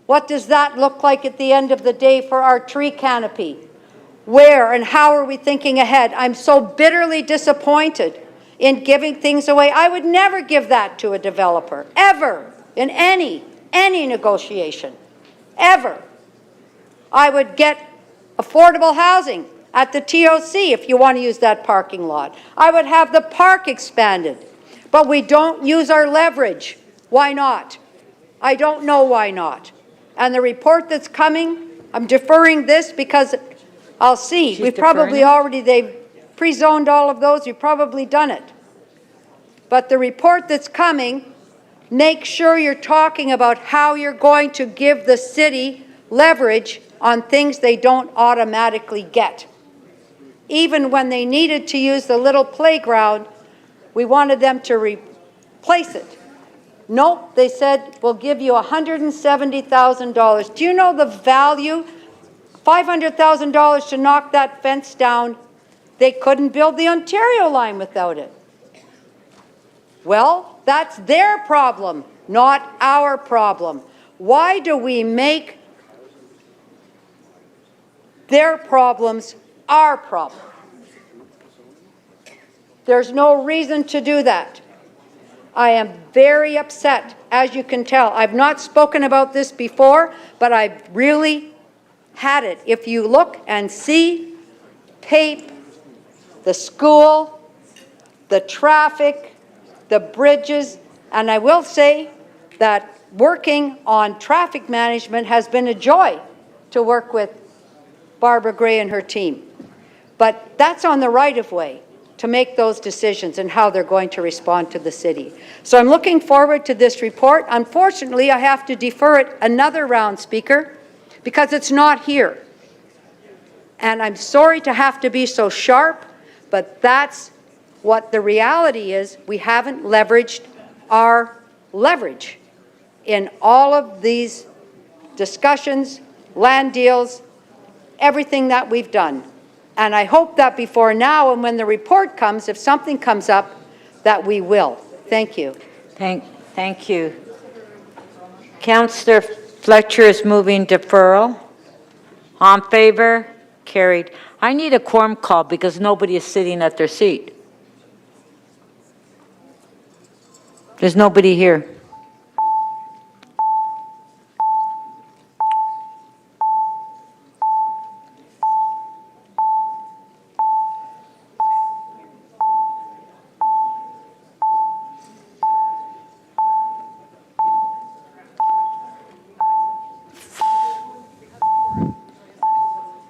What does that look like at the end of the day for our tree canopy? Where and how are we thinking ahead? I'm so bitterly disappointed in giving things away. I would never give that to a developer, ever, in any negotiation, ever. I would get affordable housing at the TOC if you want to use that parking lot. I would have the park expanded, but we don't use our leverage. Why not? I don't know why not. And the report that's coming, I'm deferring this because I'll see. We've probably already, they've pre-zoned all of those. You've probably done it. But the report that's coming, make sure you're talking about how you're going to give the city leverage on things they don't automatically get. Even when they needed to use the little playground, we wanted them to replace it. Nope, they said, we'll give you $170,000. Do you know the value? $500,000 to knock that fence down. They couldn't build the Ontario line without it. Well, that's their problem, not our problem. Why do we make their problems our problem? There's no reason to do that. I am very upset, as you can tell. I've not spoken about this before, but I've really had it. If you look and see Pape, the school, the traffic, the bridges, and I will say that working on traffic management has been a joy to work with Barbara Gray and her team. But that's on the right-of-way to make those decisions and how they're going to respond to the city. So I'm looking forward to this report. Unfortunately, I have to defer it another round, Speaker, because it's not here. And I'm sorry to have to be so sharp, but that's what the reality is. We haven't leveraged our leverage in all of these discussions, land deals, everything that we've done. And I hope that before now and when the report comes, if something comes up, that we will. Thank you. Thank you. Councillor Fletcher is moving deferral. All in favor? Carried. I need a quorum call because nobody is sitting at their seat. There's nobody here.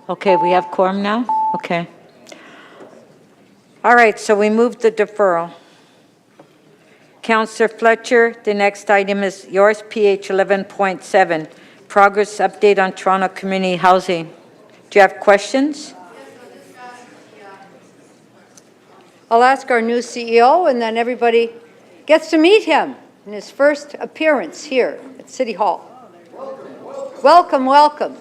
Okay, we have quorum now? Okay. All right, so we moved the deferral. Councillor Fletcher, the next item is yours, PH 11.7, progress update on Toronto community housing. Do you have questions? I'll ask our new CEO, and then everybody gets to meet him in his first appearance here at City Hall. Welcome, welcome.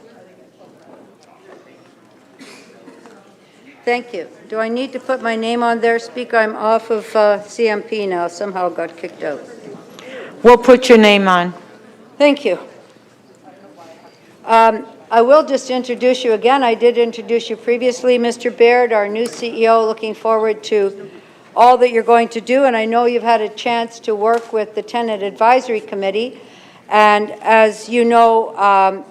Thank you. Do I need to put my name on there, Speaker? I'm off of CMP now. Somehow got kicked out. We'll put your name on. Thank you. I will just introduce you again. I did introduce you previously, Mr. Baird, our new CEO, looking forward to all that you're going to do. And I know you've had a chance to work with the Tenant Advisory Committee. And as you know,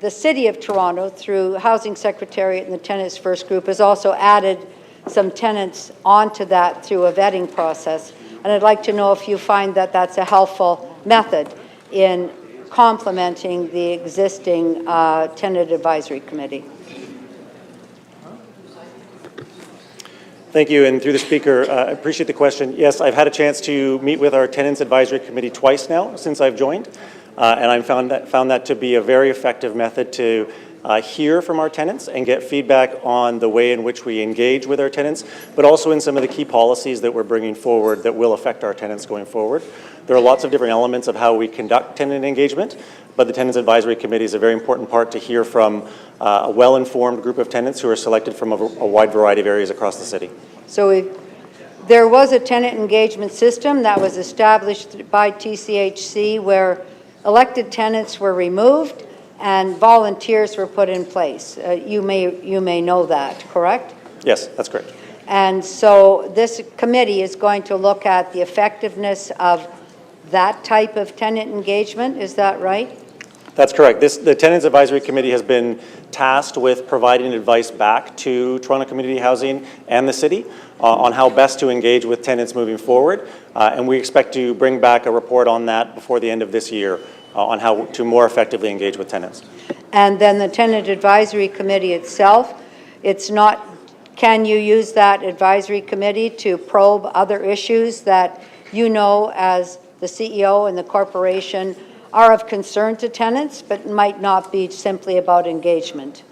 the City of Toronto, through Housing Secretariat and the Tenants First Group, has also added some tenants onto that through a vetting process. And I'd like to know if you find that that's a helpful method in complementing the existing Tenant Advisory Committee. Thank you, and through the Speaker, I appreciate the question. Yes, I've had a chance to meet with our Tenants Advisory Committee twice now since I've joined. And I found that to be a very effective method to hear from our tenants and get feedback on the way in which we engage with our tenants, but also in some of the key policies that we're bringing forward that will affect our tenants going forward. There are lots of different elements of how we conduct tenant engagement, but the Tenants Advisory Committee is a very important part to hear from a well-informed group of tenants who are selected from a wide variety of areas across the city. So there was a tenant engagement system that was established by TCHC where elected tenants were removed and volunteers were put in place. You may know that, correct? Yes, that's correct. And so this committee is going to look at the effectiveness of that type of tenant engagement. Is that right? That's correct. The Tenants Advisory Committee has been tasked with providing advice back to Toronto Community Housing and the city on how best to engage with tenants moving forward. And we expect to bring back a report on that before the end of this year on how to more effectively engage with tenants. And then the Tenant Advisory Committee itself, can you use that advisory committee to probe other issues that you know as the CEO and the corporation are of concern to tenants, but might not be simply about engagement?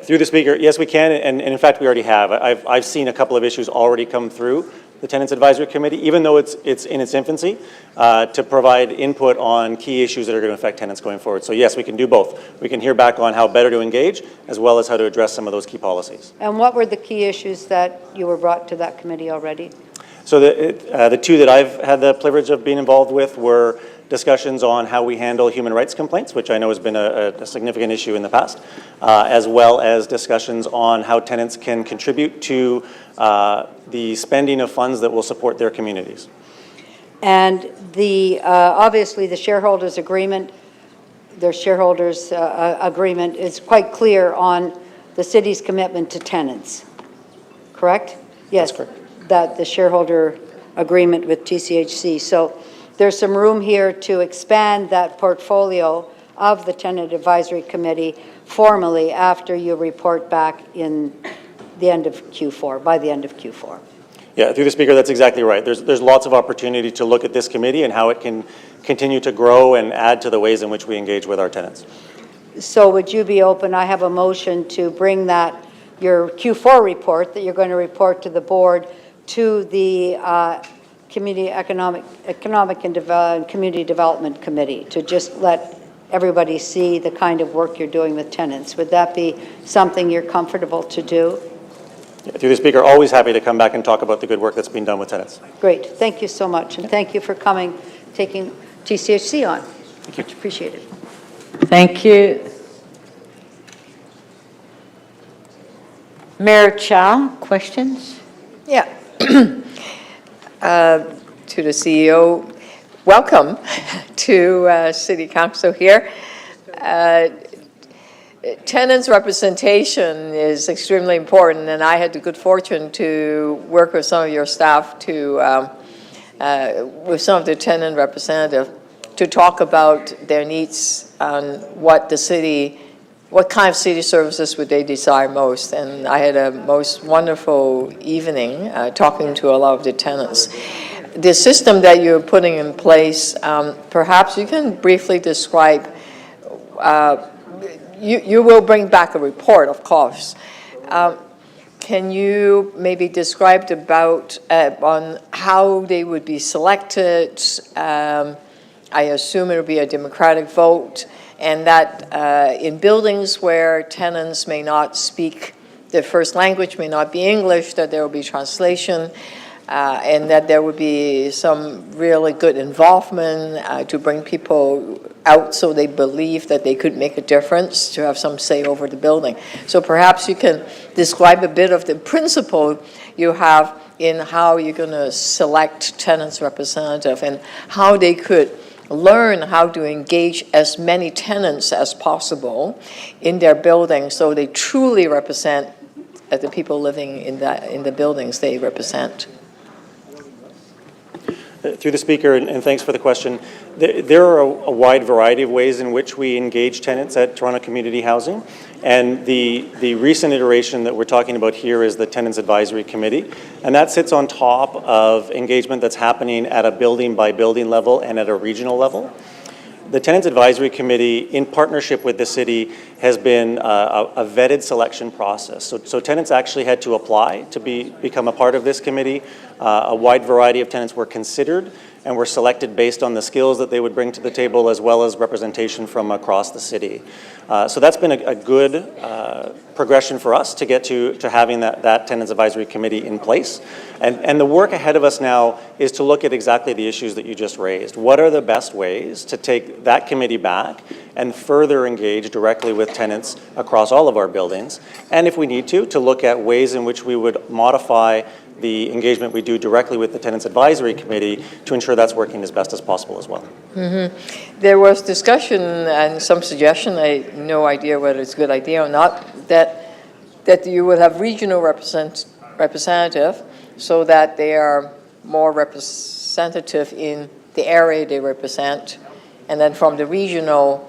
Through the Speaker, yes, we can, and in fact, we already have. I've seen a couple of issues already come through the Tenants Advisory Committee, even though it's in its infancy, to provide input on key issues that are going to affect tenants going forward. So yes, we can do both. We can hear back on how better to engage, as well as how to address some of those key policies. And what were the key issues that you were brought to that committee already? So the two that I've had the privilege of being involved with were discussions on how we handle human rights complaints, which I know has been a significant issue in the past, as well as discussions on how tenants can contribute to the spending of funds that will support their communities. And obviously the shareholders agreement, their shareholders agreement is quite clear on the city's commitment to tenants, correct? Yes, that's correct. That the shareholder agreement with TCHC. So there's some room here to expand that portfolio of the Tenant Advisory Committee formally after you report back in the end of Q4, by the end of Q4. Yeah, through the Speaker, that's exactly right. There's lots of opportunity to look at this committee and how it can continue to grow and add to the ways in which we engage with our tenants. So would you be open? I have a motion to bring your Q4 report that you're going to report to the board to the Economic and Community Development Committee to just let everybody see the kind of work you're doing with tenants. Would that be something you're comfortable to do? Through the Speaker, always happy to come back and talk about the good work that's been done with tenants. Great. Thank you so much, and thank you for coming, taking TCHC on. Thank you. Much appreciated. Thank you. Mayor Chow, questions? Yeah. To the CEO, welcome to City Council here. Tenants representation is extremely important, and I had the good fortune to work with some of your staff with some of the tenant representatives to talk about their needs on what kind of city services would they desire most. And I had a most wonderful evening talking to a lot of the tenants. The system that you're putting in place, perhaps you can briefly describe. You will bring back a report, of course. Can you maybe describe on how they would be selected? I assume it will be a democratic vote, and that in buildings where tenants may not speak, their first language may not be English, that there will be translation. And that there would be some really good involvement to bring people out so they believe that they could make a difference, to have some say over the building. So perhaps you can describe a bit of the principle you have in how you're going to select tenants representative and how they could learn how to engage as many tenants as possible in their building so they truly represent the people living in the buildings they represent. Through the Speaker, and thanks for the question, there are a wide variety of ways in which we engage tenants at Toronto Community Housing, and the recent iteration that we're talking about here is the Tenants Advisory Committee, and that sits on top of engagement that's happening at a building-by-building level and at a regional level. The Tenants Advisory Committee, in partnership with the city, has been a vetted selection process. So tenants actually had to apply to become a part of this committee. A wide variety of tenants were considered and were selected based on the skills that they would bring to the table, as well as representation from across the city. So that's been a good progression for us to get to having that Tenants Advisory Committee in place. And the work ahead of us now is to look at exactly the issues that you just raised. What are the best ways to take that committee back and further engage directly with tenants across all of our buildings? And if we need to look at ways in which we would modify the engagement we do directly with the Tenants Advisory Committee to ensure that's working as best as possible as well. Mm-hmm. There was discussion and some suggestion, I have no idea whether it's a good idea or not, that you will have regional representative so that they are more representative in the area they represent. And then from the regional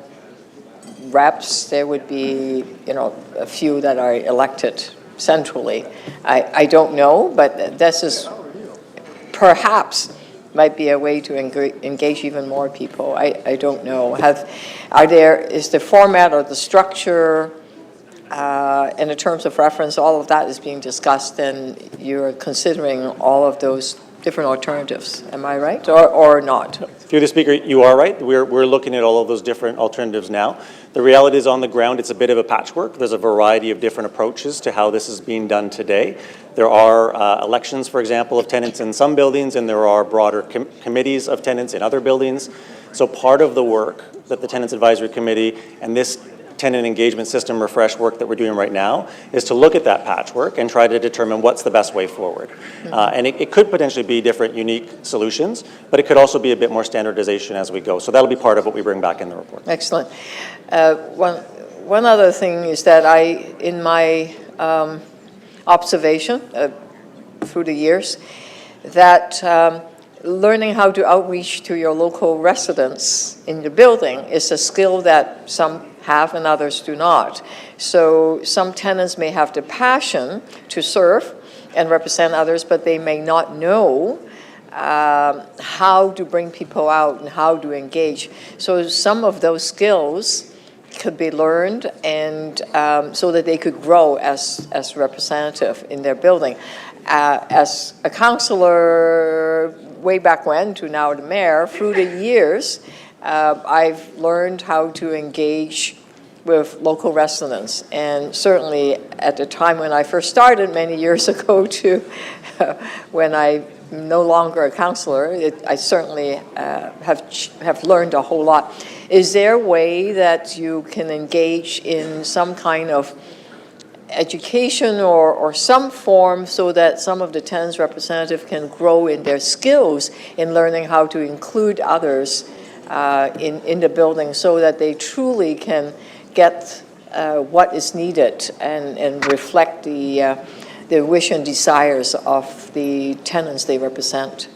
reps, there would be, a few that are elected centrally. I don't know, but this is perhaps might be a way to engage even more people. I don't know. Is the format or the structure in the terms of reference, all of that is being discussed, and you're considering all of those different alternatives. Am I right, or not? Through the Speaker, you are right. We're looking at all of those different alternatives now. The reality is on the ground, it's a bit of a patchwork. There's a variety of different approaches to how this is being done today. There are elections, for example, of tenants in some buildings, and there are broader committees of tenants in other buildings. So part of the work that the Tenants Advisory Committee and this tenant engagement system refresh work that we're doing right now is to look at that patchwork and try to determine what's the best way forward. And it could potentially be different unique solutions, but it could also be a bit more standardization as we go. So that'll be part of what we bring back in the report. Excellent. One other thing is that in my observation through the years, that learning how to outreach to your local residents in the building is a skill that some have and others do not. So some tenants may have the passion to serve and represent others, but they may not know how to bring people out and how to engage. So some of those skills could be learned, and so that they could grow as representative in their building. As a councillor way back when to now the mayor, through the years, I've learned how to engage with local residents, and certainly at the time when I first started many years ago to when I'm no longer a councillor, I certainly have learned a whole lot. Is there a way that you can engage in some kind of education or some form so that some of the tenants' representatives can grow in their skills in learning how to include others in the building so that they truly can get what is needed and reflect the wish and desires of the tenants they represent?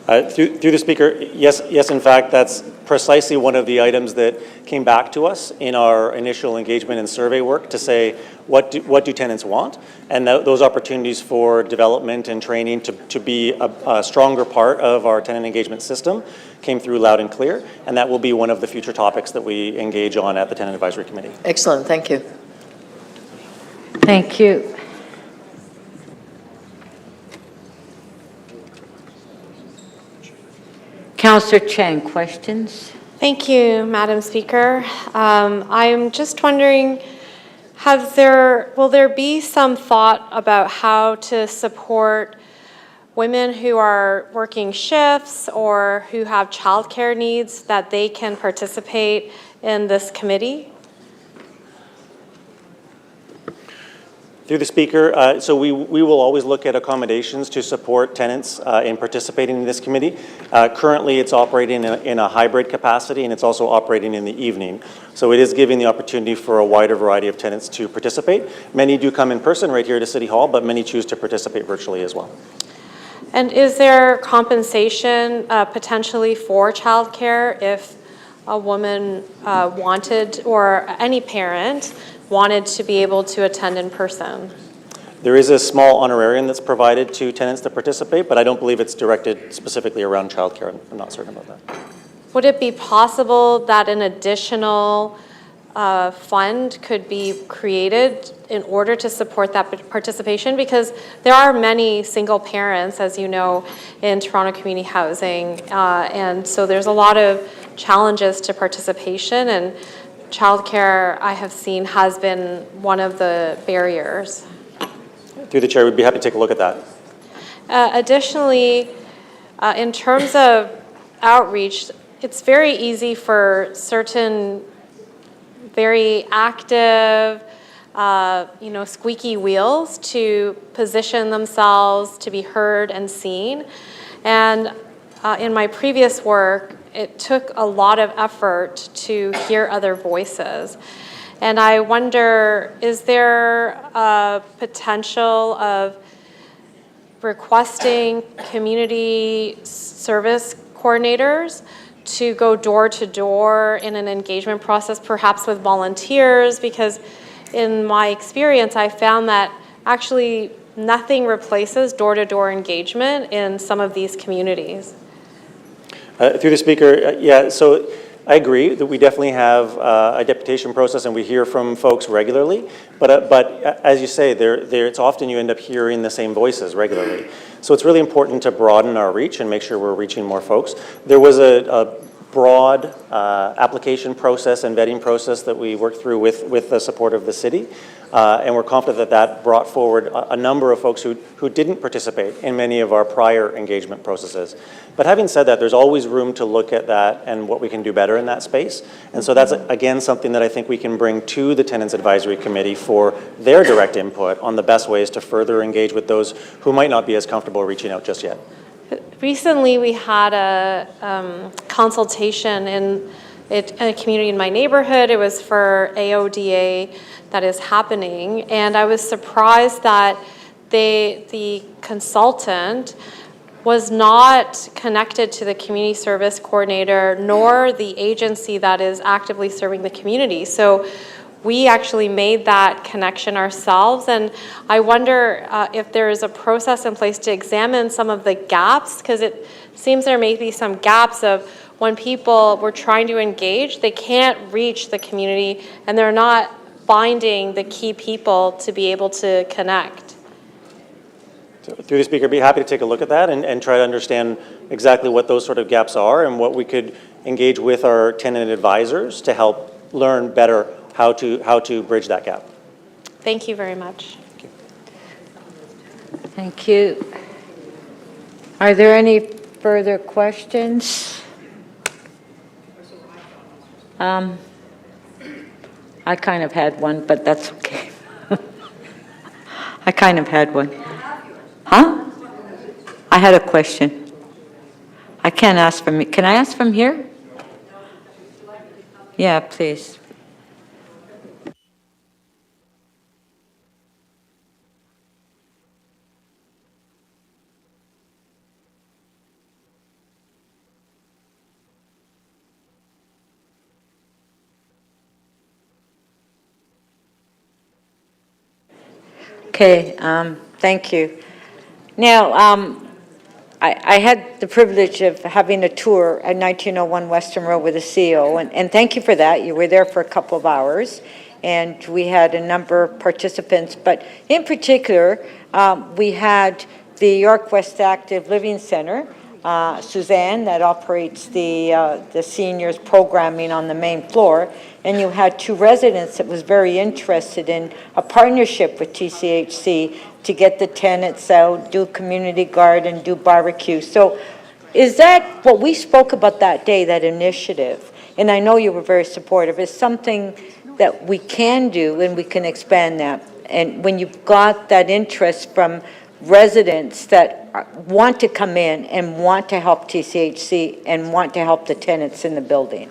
Through the Speaker, yes, in fact, that's precisely one of the items that came back to us in our initial engagement and survey work to say, what do tenants want? And those opportunities for development and training to be a stronger part of our tenant engagement system came through loud and clear, and that will be one of the future topics that we engage on at the Tenant Advisory Committee. Excellent, thank you. Thank you. Councillor Chang, questions? Thank you, Madam Speaker. I'm just wondering, will there be some thought about how to support women who are working shifts or who have childcare needs that they can participate in this committee? Through the Speaker, so we will always look at accommodations to support tenants in participating in this committee. Currently, it's operating in a hybrid capacity, and it's also operating in the evening. So it is giving the opportunity for a wider variety of tenants to participate. Many do come in person right here to City Hall, but many choose to participate virtually as well. And is there compensation potentially for childcare if a woman wanted, or any parent wanted to be able to attend in person? There is a small honorarium that's provided to tenants to participate, but I don't believe it's directed specifically around childcare. I'm not certain about that. Would it be possible that an additional fund could be created in order to support that participation? Because there are many single parents, as you know, in Toronto community housing, and so there's a lot of challenges to participation, and childcare, I have seen, has been one of the barriers. Through the Chair, we'd be happy to take a look at that. Additionally, in terms of outreach, it's very easy for certain very active, squeaky wheels to position themselves to be heard and seen. And in my previous work, it took a lot of effort to hear other voices. And I wonder, is there a potential of requesting community service coordinators to go door to door in an engagement process, perhaps with volunteers? Because in my experience, I found that actually nothing replaces door-to-door engagement in some of these communities. Through the Speaker, yeah, so I agree that we definitely have a deputation process and we hear from folks regularly, but as you say, it's often you end up hearing the same voices regularly. So it's really important to broaden our reach and make sure we're reaching more folks. There was a broad application process and vetting process that we worked through with the support of the city. And we're confident that brought forward a number of folks who didn't participate in many of our prior engagement processes. But having said that, there's always room to look at that and what we can do better in that space. And so that's, again, something that I think we can bring to the Tenants Advisory Committee for their direct input on the best ways to further engage with those who might not be as comfortable reaching out just yet. Recently, we had a consultation in a community in my neighborhood. It was for AODA that is happening, and I was surprised that the consultant was not connected to the community service coordinator nor the agency that is actively serving the community. So we actually made that connection ourselves, and I wonder if there is a process in place to examine some of the gaps, because it seems there may be some gaps of when people were trying to engage, they can't reach the community and they're not finding the key people to be able to connect. So, through the Speaker, I'd be happy to take a look at that and try to understand exactly what those sort of gaps are and what we could engage with our tenant advisors to help learn better how to bridge that gap. Thank you very much. Thank you. Are there any further questions? I kind of had one, but that's okay. I kind of had one. Huh? I had a question. I can't ask from, can I ask from here? Yeah, please. Okay, thank you. Now, I had the privilege of having a tour at 1901 Western Road with the CEO, and thank you for that. You were there for a couple of hours, and we had a number of participants, but in particular, we had the York West Active Living Center, Suzanne, that operates the seniors programming on the main floor, and you had two residents that was very interested in a partnership with TCHC to get the tenants out, do community garden, do barbecue. So is that what we spoke about that day, that initiative? And I know you were very supportive. Is something that we can do and we can expand that. And when you've got that interest from residents that want to come in and want to help TCHC and want to help the tenants in the building.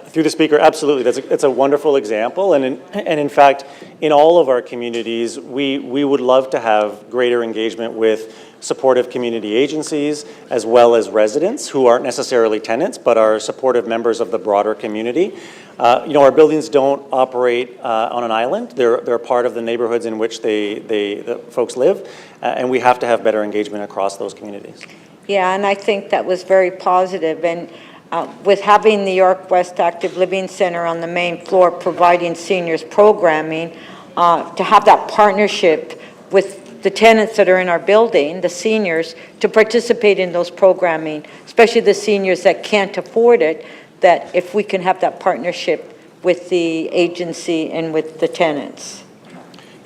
Through the Speaker, absolutely. It's a wonderful example. And in fact, in all of our communities, we would love to have greater engagement with supportive community agencies as well as residents who aren't necessarily tenants but are supportive members of the broader community. Our buildings don't operate on an island. They're part of the neighborhoods in which the folks live, and we have to have better engagement across those communities. Yeah, and I think that was very positive. And with having the York West Active Living Center on the main floor providing seniors programming, to have that partnership with the tenants that are in our building, the seniors, to participate in those programming, especially the seniors that can't afford it, that if we can have that partnership with the agency and with the tenants.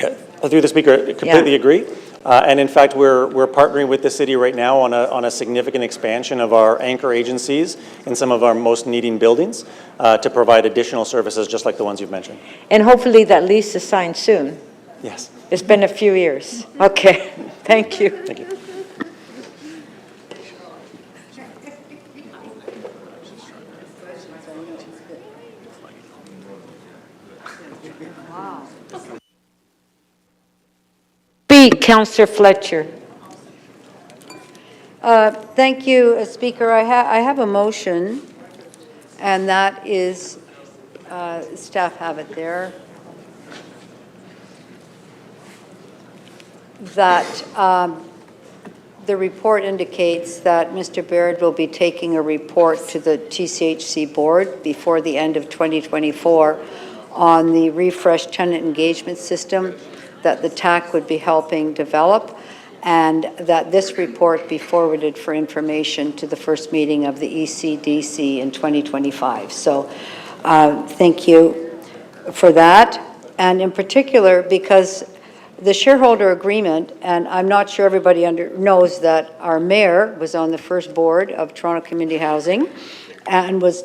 Yeah, through the Speaker, I completely agree. And in fact, we're partnering with the city right now on a significant expansion of our anchor agencies in some of our most needing buildings to provide additional services just like the ones you've mentioned. And hopefully that lease is signed soon. Yes. It's been a few years. Okay, thank you. Thank you. B, Councillor Fletcher. Thank you, Speaker. I have a motion, and that is, staff have it there, that the report indicates that Mr. Baird will be taking a report to the TCHC board before the end of 2024 on the refreshed tenant engagement system that the TAC would be helping develop, and that this report be forwarded for information to the first meeting of the ECDC in 2025. So thank you for that. And in particular, because the shareholder agreement, and I'm not sure everybody knows that our mayor was on the first board of Toronto Community Housing and was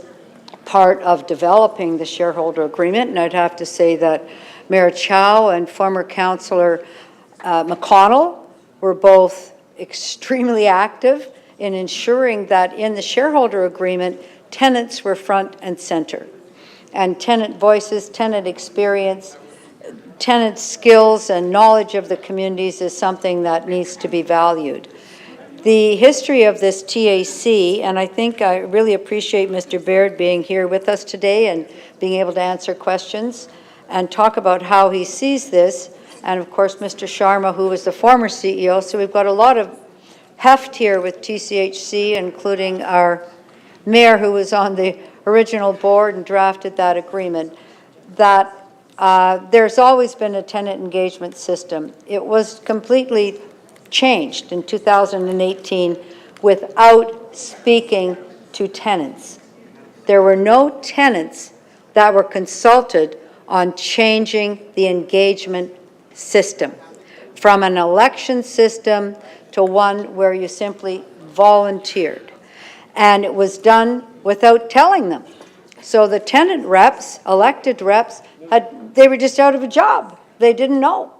part of developing the shareholder agreement. And I'd have to say that Mayor Chow and former Councillor McConnell were both extremely active in ensuring that in the shareholder agreement, tenants were front and center. And tenant voices, tenant experience, tenant skills and knowledge of the communities is something that needs to be valued. The history of this TAC, and I think I really appreciate Mr. Baird being here with us today and being able to answer questions and talk about how he sees this, and of course Mr. Sharma, who was the former CEO, so we've got a lot of heft here with TCHC, including our mayor who was on the original board and drafted that agreement, that there's always been a tenant engagement system. It was completely changed in 2018 without speaking to tenants. There were no tenants that were consulted on changing the engagement system from an election system to one where you simply volunteered. And it was done without telling them. So the tenant reps, elected reps, they were just out of a job. They didn't know.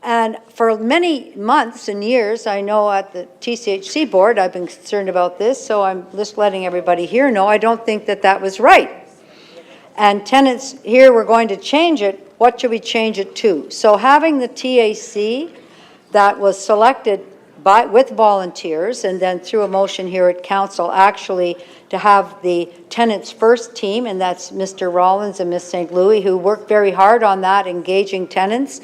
And for many months and years, I know at the TCHC board, I've been concerned about this, so I'm just letting everybody here know I don't think that that was right. And tenants here, we're going to change it. What should we change it to? So having the TAC that was selected with volunteers, and then through a motion here at council, actually to have the tenants first team, and that's Mr. Rollins and Ms. St. Louis, who worked very hard on that, engaging tenants,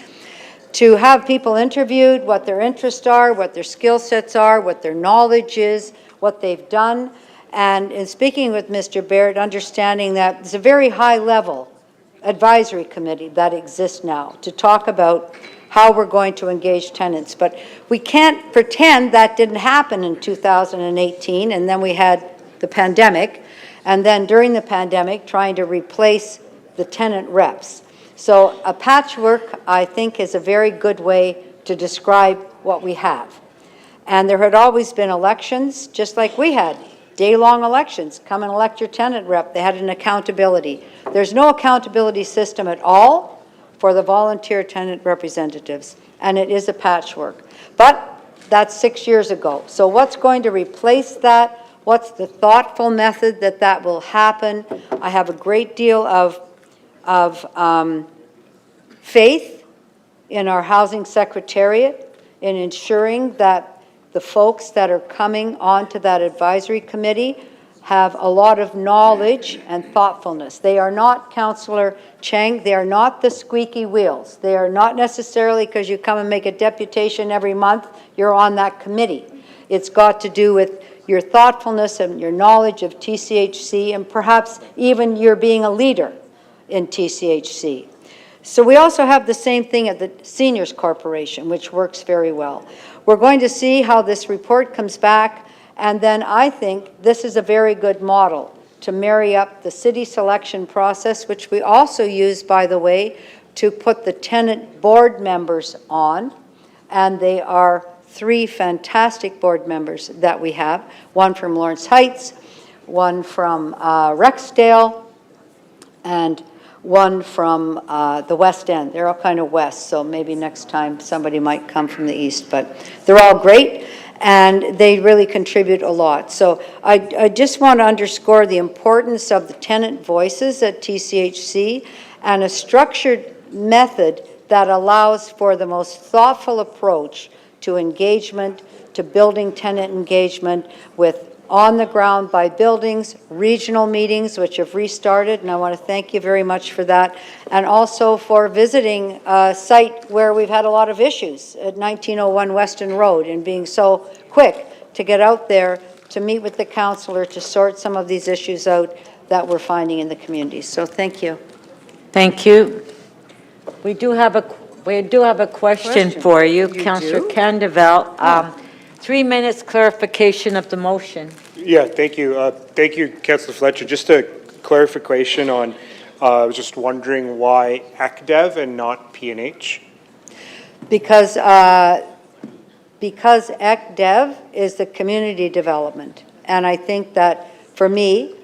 to have people interviewed, what their interests are, what their skill sets are, what their knowledge is, what they've done. And in speaking with Mr. Baird, understanding that it's a very high-level advisory committee that exists now to talk about how we're going to engage tenants. But we can't pretend that didn't happen in 2018, and then we had the pandemic, and then during the pandemic, trying to replace the tenant reps. So a patchwork, I think, is a very good way to describe what we have. And there had always been elections, just like we had, day-long elections. Come and elect your tenant rep. They had an accountability. There's no accountability system at all for the volunteer tenant representatives, and it is a patchwork. But that's 6 years ago. So what's going to replace that? What's the thoughtful method that will happen? I have a great deal of faith in our housing secretariat in ensuring that the folks that are coming onto that advisory committee have a lot of knowledge and thoughtfulness. They are not, Councillor Chang, they are not the squeaky wheels. They are not necessarily because you come and make a deputation every month, you're on that committee. It's got to do with your thoughtfulness and your knowledge of TCHC, and perhaps even your being a leader in TCHC. So we also have the same thing at the Seniors Corporation, which works very well. We're going to see how this report comes back, and then I think this is a very good model to marry up the city selection process, which we also use, by the way, to put the tenant board members on, and they are 3 fantastic board members that we have, one from Lawrence Heights, one from Rexdale, and one from the West End. They're all kind of west, so maybe next time somebody might come from the east, but they're all great, and they really contribute a lot. So I just want to underscore the importance of the tenant voices at TCHC and a structured method that allows for the most thoughtful approach to engagement, to building tenant engagement with on the ground by buildings, regional meetings, which have restarted, and I want to thank you very much for that, and also for visiting a site where we've had a lot of issues at 1901 Weston Road and being so quick to get out there to meet with the councillor to sort some of these issues out that we're finding in the community. So thank you. Thank you. We do have a question for you, Councillor Candeval. 3 minutes clarification of the motion. Yeah, thank you. Thank you, Councillor Fletcher. Just a clarification on, I was just wondering why ECDEV and not P&H? Because ECDEV is the community development. And I think that for me,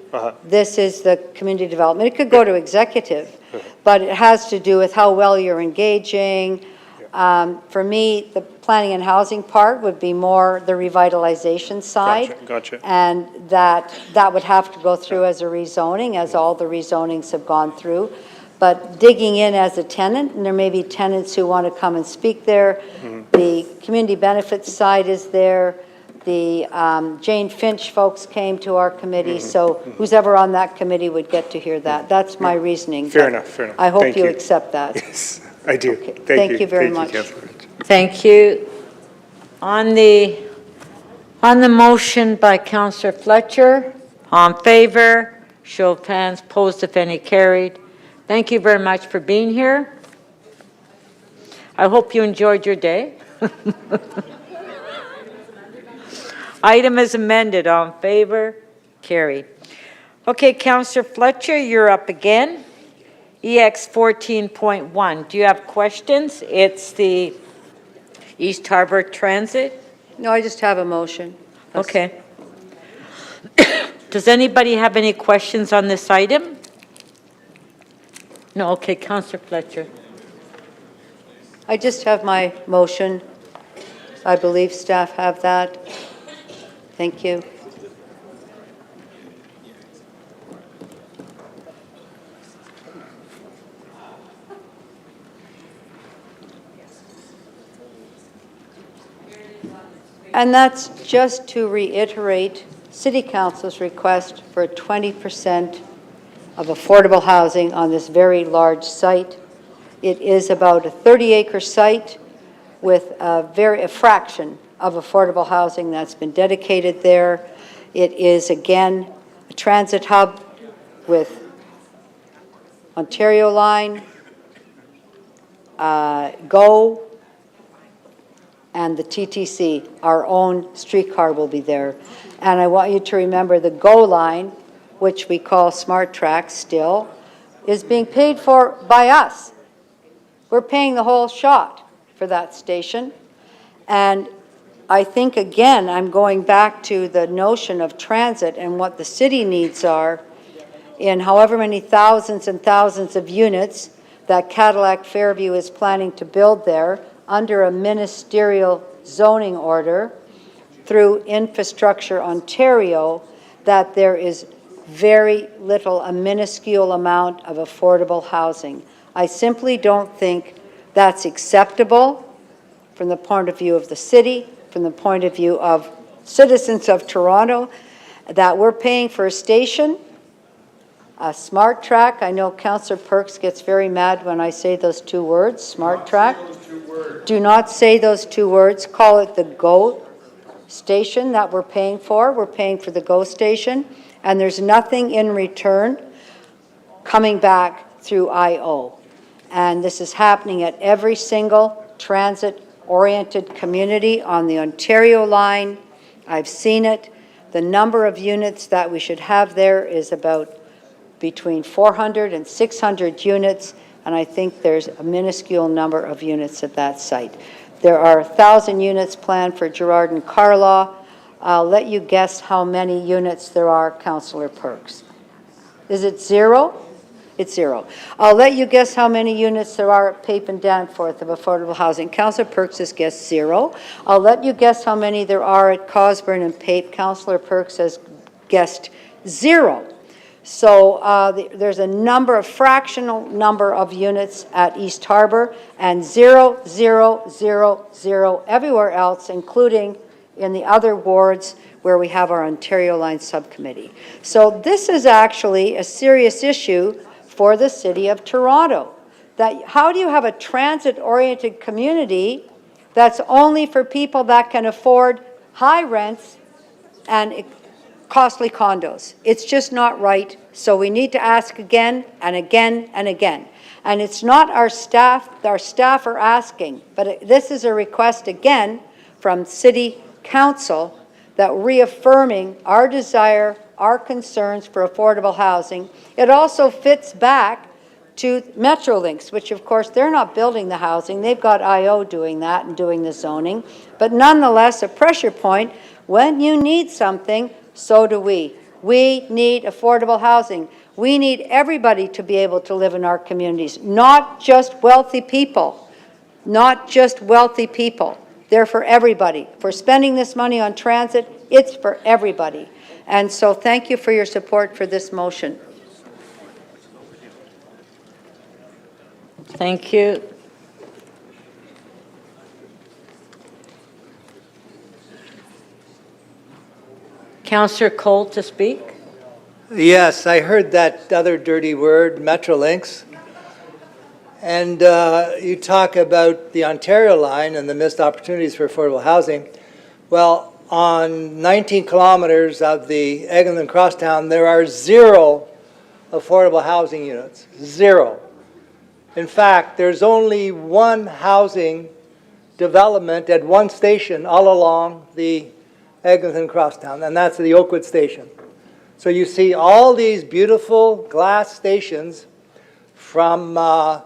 this is the community development. It could go to executive, but it has to do with how well you're engaging. For me, the planning and housing part would be more the revitalization side. Gotcha. And that would have to go through as a rezoning, as all the rezonings have gone through. But digging in as a tenant, and there may be tenants who want to come and speak there. The community benefits side is there. The Jane Finch folks came to our committee, so who's ever on that committee would get to hear that. That's my reasoning. Fair enough, fair enough. I hope Thank you you accept that. Yes, I do. Okay. Thank you very much. Thank you. On the motion by Councillor Fletcher, on favor, show of hands, opposed if any, carried. Thank you very much for being here. I hope you enjoyed your day. Item is amended, on favor, carried. Okay, Councillor Fletcher, you're up again. EX 14.1. Do you have questions? It's the East Harbor Transit. No, I just have a motion. Okay. Does anybody have any questions on this item? No, okay, Councillor Fletcher. I just have my motion. I believe staff have that. Thank you. And that's just to reiterate City Council's request for 20% of affordable housing on this very large site. It is about a 30-acre site with a fraction of affordable housing that's been dedicated there. It is, again, a transit hub with Ontario Line, GO, and the TTC. Our own streetcar will be there. And I want you to remember the GO line, which we call Smart Track still, is being paid for by us. We're paying the whole shot for that station. And I think, again, I'm going back to the notion of transit and what the city needs are in however many thousands and thousands of units that Cadillac Fairview is planning to build there under a ministerial zoning order through Infrastructure Ontario, that there is very little, a minuscule amount of affordable housing. I simply don't think that's acceptable from the point of view of the city, from the point of view of citizens of Toronto, that we're paying for a station, a smart track. I know Councillor Perks gets very mad when I say those two words, smart track. Do not say those two words. Call it the GO station that we're paying for. We're paying for the GO station, and there's nothing in return coming back through IO. And this is happening at every single transit-oriented community on the Ontario line. I've seen it. The number of units that we should have there is about between 400 and 600 units, and I think there's a minuscule number of units at that site. There are 1,000 units planned for Gerrard and Carlaw. I'll let you guess how many units there are, Councillor Perks. Is it zero? It's zero. I'll let you guess how many units there are at Pape and Danforth of affordable housing. Councillor Perks has guessed zero. I'll let you guess how many there are at Cosburn and Pape. Councillor Perks has guessed zero. So there's a fractional number of units at East Harbor, and 0, 0, 0, 0 everywhere else, including in the other wards where we have our Ontario Line subcommittee. So this is actually a serious issue for the City of Toronto. That how do you have a transit-oriented community that's only for people that can afford high rents and costly condos? It's just not right. So we need to ask again and again and again. And it's not our staff are asking, but this is a request again from City Council that reaffirming our desire, our concerns for affordable housing. It also fits back to Metrolinx, which of course they're not building the housing. They've got IO doing that and doing the zoning. But nonetheless, a pressure point. When you need something, so do we. We need affordable housing. We need everybody to be able to live in our communities, not just wealthy people. Not just wealthy people. They're for everybody. If we're spending this money on transit, it's for everybody. And so thank you for your support for this motion. Thank you. Councillor Cole to speak. Yes, I heard that other dirty word, Metrolinx. And you talk about the Ontario line and the missed opportunities for affordable housing. Well, on 19 kilometers of the Eglinton Crosstown, there are 0 affordable housing units. 0. In fact, there's only one housing development at one station all along the Eglinton Crosstown, and that's the Oakwood Station. So you see all these beautiful glass stations from, Mount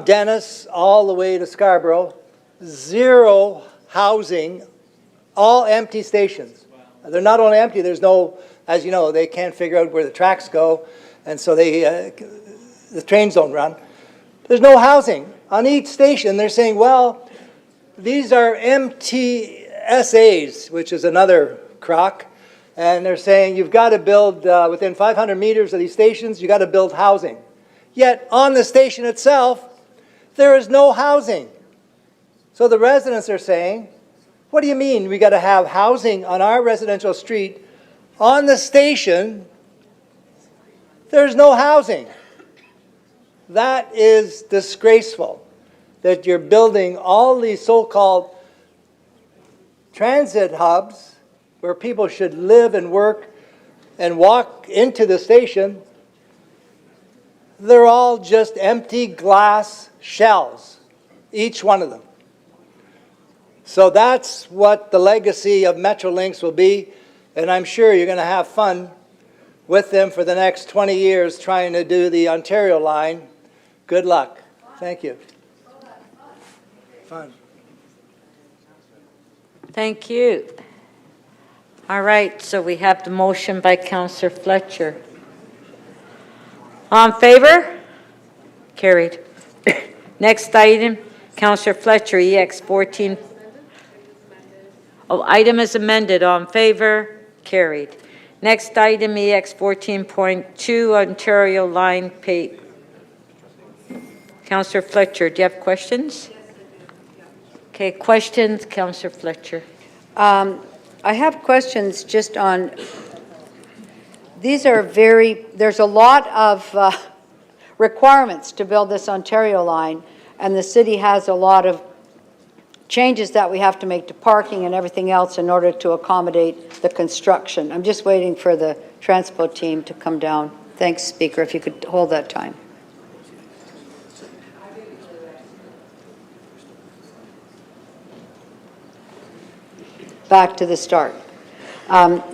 Dennis all the way to Scarborough, zero housing, all empty stations. They're not only empty, there's no, as you know, they can't figure out where the tracks go, and so the trains don't run. There's no housing. On each station, they're saying, well, these are MTSAs, which is another crock, and they're saying you've got to build, within 500 meters of these stations, you've got to build housing. Yet on the station itself, there is no housing. So the residents are saying, what do you mean we got to have housing on our residential street? On the station, there's no housing. That is disgraceful, that you're building all these so-called transit hubs where people should live and work and walk into the station. They're all just empty glass shells, each one of them. So that's what the legacy of Metrolinx will be, and I'm sure you're going to have fun with them for the next 20 years trying to do the Ontario line. Good luck. Thank you. Fun. Thank you. All right, so we have the motion by Councillor Fletcher. All in favor? Carried. Next item, Councillor Fletcher, EX 14. Oh, item is amended. All in favor? Carried. Next item, EX 14.2, Ontario line pay. Councillor Fletcher, do you have questions? Okay, questions, Councillor Fletcher. I have questions just on, these are there's a lot of requirements to build this Ontario line, and the city has a lot of changes that we have to make to parking and everything else in order to accommodate the construction. I'm just waiting for the transport team to come down. Thanks, Speaker, if you could hold that time. Back to the start.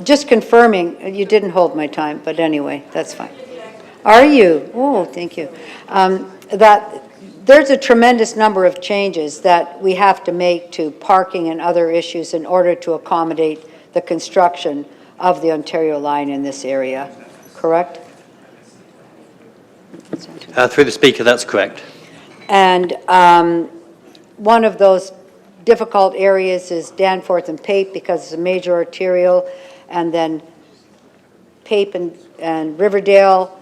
Just confirming, you didn't hold my time, but anyway, that's fine. Are you? Oh, thank you. That there's a tremendous number of changes that we have to make to parking and other issues in order to accommodate the construction of the Ontario line in this area, correct? Through the Speaker, that's correct. And one of those difficult areas is Danforth and Pape because it's a major arterial, and then Pape and Riverdale.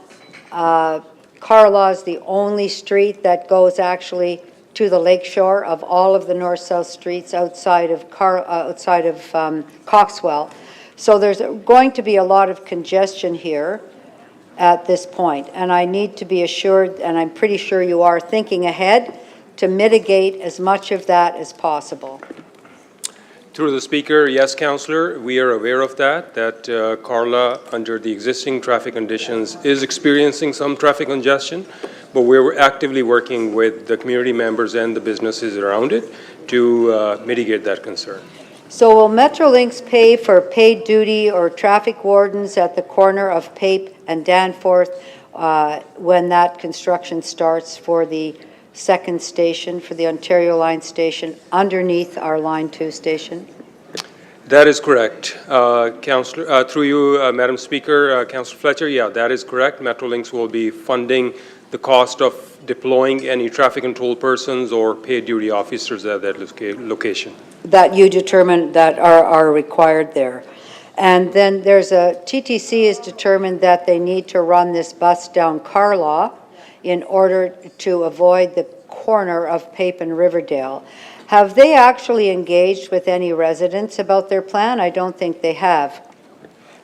Carlaw is the only street that goes actually to the lakeshore of all of the north-south streets outside of Coxwell. So there's going to be a lot of congestion here at this point, and I need to be assured, and I'm pretty sure you are thinking ahead to mitigate as much of that as possible. Through the Speaker, yes, Councillor, we are aware of that Carla, under the existing traffic conditions, is experiencing some traffic congestion, but we're actively working with the community members and the businesses around it to mitigate that concern. So will Metrolinx pay for paid duty or traffic wardens at the corner of Pape and Danforth when that construction starts for the second station, for the Ontario line station underneath our line 2 station? That is correct. Councillor, through you, Madam Speaker, Councillor Fletcher, yeah, that is correct. Metrolinx will be funding the cost of deploying any traffic control persons or paid duty officers at that location. That you determine that are required there. And then there's a, TTC has determined that they need to run this bus down Carlaw in order to avoid the corner of Pape and Riverdale. Have they actually engaged with any residents about their plan? I don't think they have.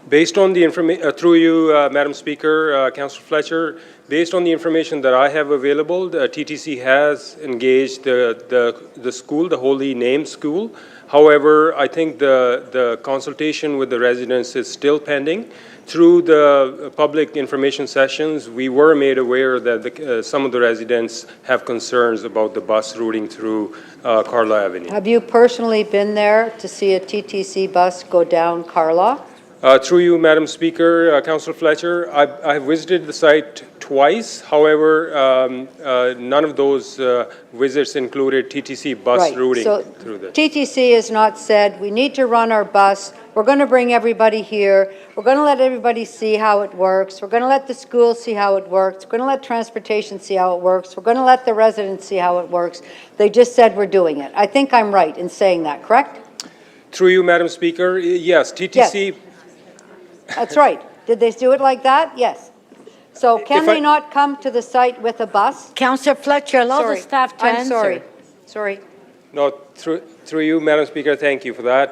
Based on the information, through you, Madam Speaker, Councillor Fletcher, based on the information that I have available, the TTC has engaged the school, the Holy Name School. However, I think the consultation with the residents is still pending. Through the public information sessions, we were made aware that some of the residents have concerns about the bus routing through Carlaw Avenue. Have you personally been there to see a TTC bus go down Carlaw? Through you, Madam Speaker, Councillor Fletcher, I have visited the site twice. However, none of those visits included TTC bus Right. routing So through this. TTC has not said, we need to run our bus, we're going to bring everybody here, we're going to let everybody see how it works, we're going to let the school see how it works, we're going to let transportation see how it works, we're going to let the residents see how it works. They just said we're doing it. I think I'm right in saying that, correct? Through you, Madam Speaker, yes, TTC. That's right. Did they do it like that? Yes. So can If I- they not come to the site with a bus? Councillor Fletcher, allow the Sorry. staff to I'm answer. sorry. No, through you, Madam Speaker, thank you for that.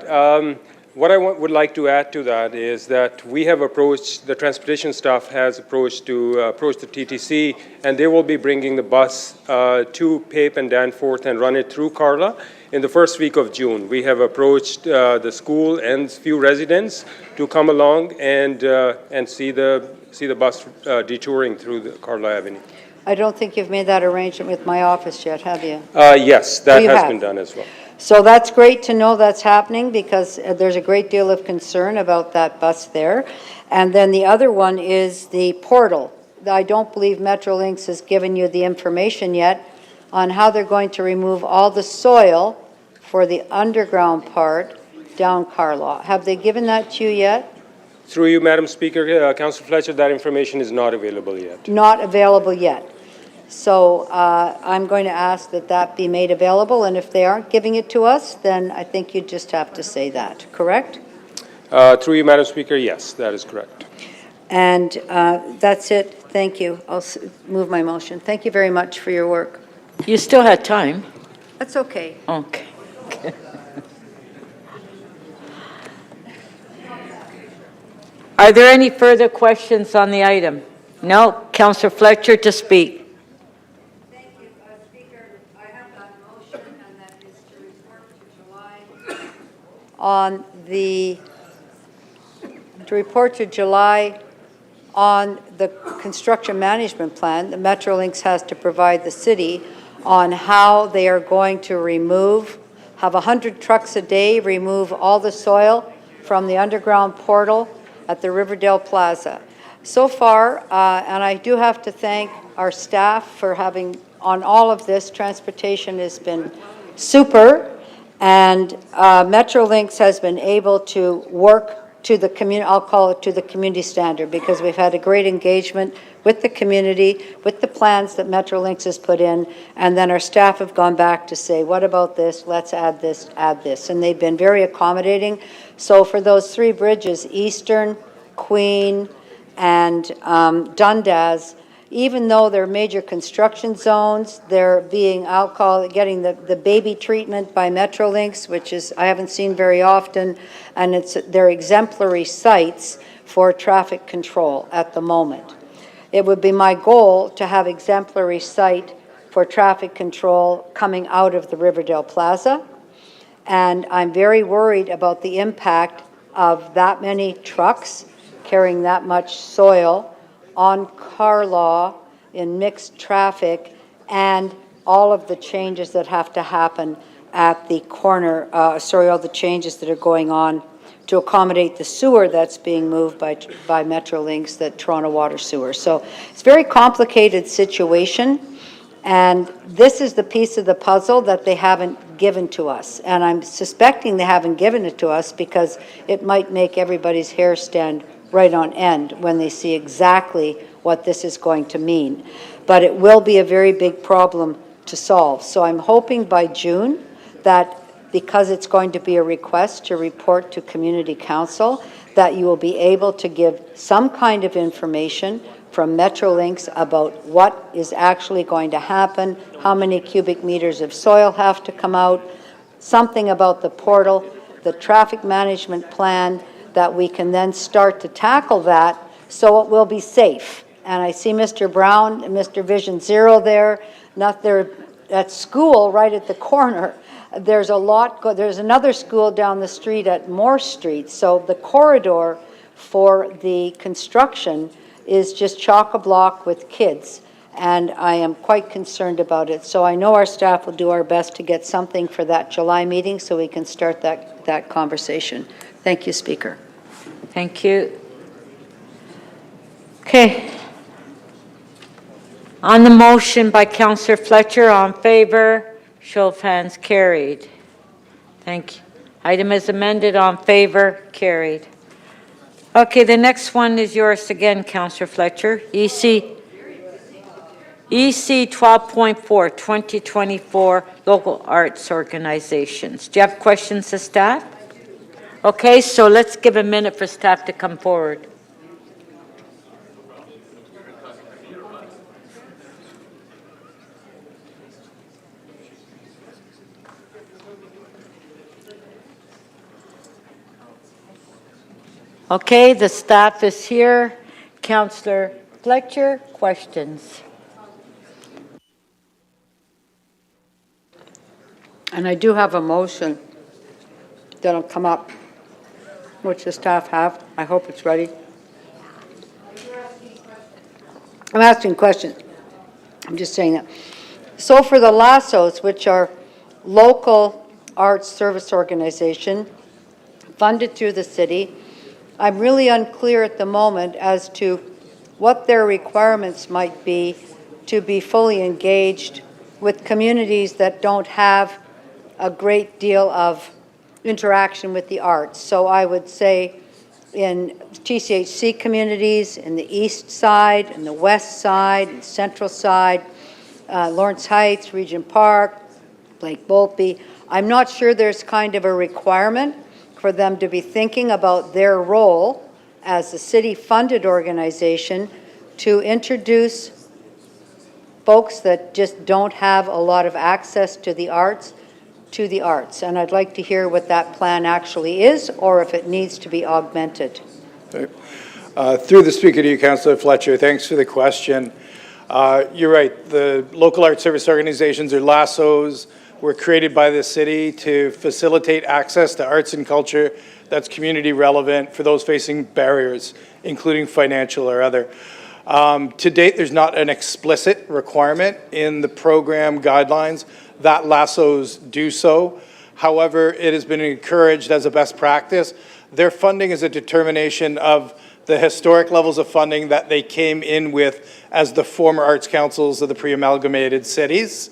What I would like to add to that is that we have approached, the transportation staff has approached the TTC, and they will be bringing the bus to Pape and Danforth and run it through Carla in the first week of June. We have approached the school and few residents to come along and see the bus detouring through the Carla Avenue. I don't think you've made that arrangement with my office yet, have you? Yes, that you has have. been done as well. So that's great to know that's happening because there's a great deal of concern about that bus there. And then the other one is the portal. I don't believe Metrolinx has given you the information yet on how they're going to remove all the soil for the underground part down Carlaw. Have they given that to you yet? Through you, Madam Speaker, Councillor Fletcher, that information is not available yet. Not available yet. So I'm going to ask that that be made available, and if they aren't giving it to us, then I think you just have to say that, correct? Through you, Madam Speaker, yes, that is correct. And that's it. Thank you. I'll move my motion. Thank you very much for your work. You still had time. That's okay. Okay. Are there any further questions on the item? No. Councillor Fletcher to speak. Thank you, Speaker. I have that motion, and that is to report to July on the construction management plan. The Metrolinx has to provide the city on how they are going to have 100 trucks a day remove all the soil from the underground portal at the Riverdale Plaza. So far, and I do have to thank our staff for having, on all of this, transportation has been super, and Metrolinx has been able to work to the community, I'll call it to the community standard, because we've had a great engagement with the community, with the plans that Metrolinx has put in, and then our staff have gone back to say, what about this? Let's add this, and they've been very accommodating. So for those three bridges, Eastern, Queen, and Dundas, even though they're major construction zones, they're being, I'll call it, getting the baby treatment by Metrolinx, which is, I haven't seen very often, and they're exemplary sites for traffic control at the moment. It would be my goal to have exemplary site for traffic control coming out of the Riverdale Plaza, and I'm very worried about the impact of that many trucks carrying that much soil on Carlaw in mixed traffic, and all of the changes that have to happen at the corner, all the changes that are going on to accommodate the sewer that's being moved by Metrolinx, the Toronto Water Sewer. So it's a very complicated situation, and this is the piece of the puzzle that they haven't given to us. And I'm suspecting they haven't given it to us because it might make everybody's hair stand right on end when they see exactly what this is going to mean. But it will be a very big problem to solve. So I'm hoping by June that, because it's going to be a request to report to Community Council, that you will be able to give some kind of information from Metrolinx about what is actually going to happen, how many cubic meters of soil have to come out, something about the portal, the traffic management plan, that we can then start to tackle that so it will be safe. And I see Mr. Brown and Mr. Vision Zero there, not there at school right at the corner. There's there's another school down the street at Moore Street. So the corridor for the construction is just chock-a-block with kids. And I am quite concerned about it. So I know our staff will do our best to get something for that July meeting so we can start that conversation. Thank you, Speaker. Thank you. Okay. On the motion by Councillor Fletcher, all in favor, show of hands, carried. Thank you. Item is amended, all in favor, carried. Okay, the next one is yours again, Councillor Fletcher. EC 12.4, 2024 Local Arts Organizations. Do you have questions of staff? Okay, so let's give a minute for staff to come forward. Okay, the staff is here. Councillor Fletcher, questions? And I do have a motion that'll come up, which the staff have. I hope it's ready. I'm asking questions. I'm just saying that. So for the LASSOs, which are local arts service organization, funded through the city, I'm really unclear at the moment as to what their requirements might be to be fully engaged with communities that don't have a great deal of interaction with the arts. So I would say in TCHC communities, in the east side, in the west side, and central side, Lawrence Heights, Regent Park, Lake Boltby, I'm not sure there's kind of a requirement for them to be thinking about their role as a city-funded organization to introduce folks that just don't have a lot of access to the arts. And I'd like to hear what that plan actually is, or if it needs to be augmented. Through the speaker to you, Councillor Fletcher, thanks for the question. You're right, the local arts service organizations, or LASSOs, were created by the city to facilitate access to arts and culture that's community relevant for those facing barriers, including financial or other. To date, there's not an explicit requirement in the program guidelines that LASSOs do so. However, it has been encouraged as a best practice. Their funding is a determination of the historic levels of funding that they came in with as the former arts councils of the pre-amalgamated cities,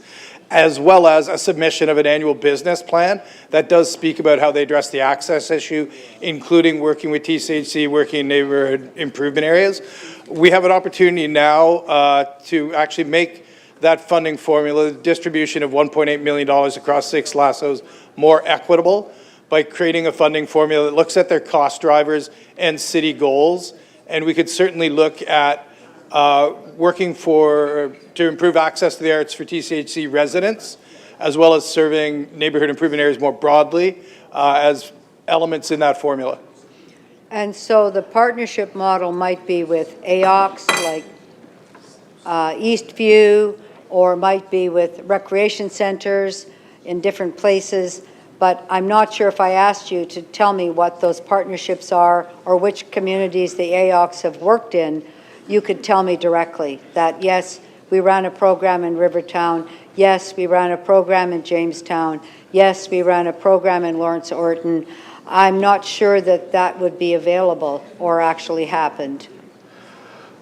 as well as a submission of an annual business plan that does speak about how they address the access issue, including working with TCHC, working in neighborhood improvement areas. We have an opportunity now to actually make that funding formula, the distribution of $1.8 million across 6 LASSOs, more equitable by creating a funding formula that looks at their cost drivers and city goals. And we could certainly look at working to improve access to the arts for TCHC residents, as well as serving neighborhood improvement areas more broadly as elements in that formula. And so the partnership model might be with AOCs like Eastview, or might be with recreation centers in different places. But I'm not sure if I asked you to tell me what those partnerships are or which communities the AOCs have worked in, you could tell me directly that, yes, we ran a program in Rivertown. Yes, we ran a program in Jamestown. Yes, we ran a program in Lawrence Orton. I'm not sure that that would be available or actually happened.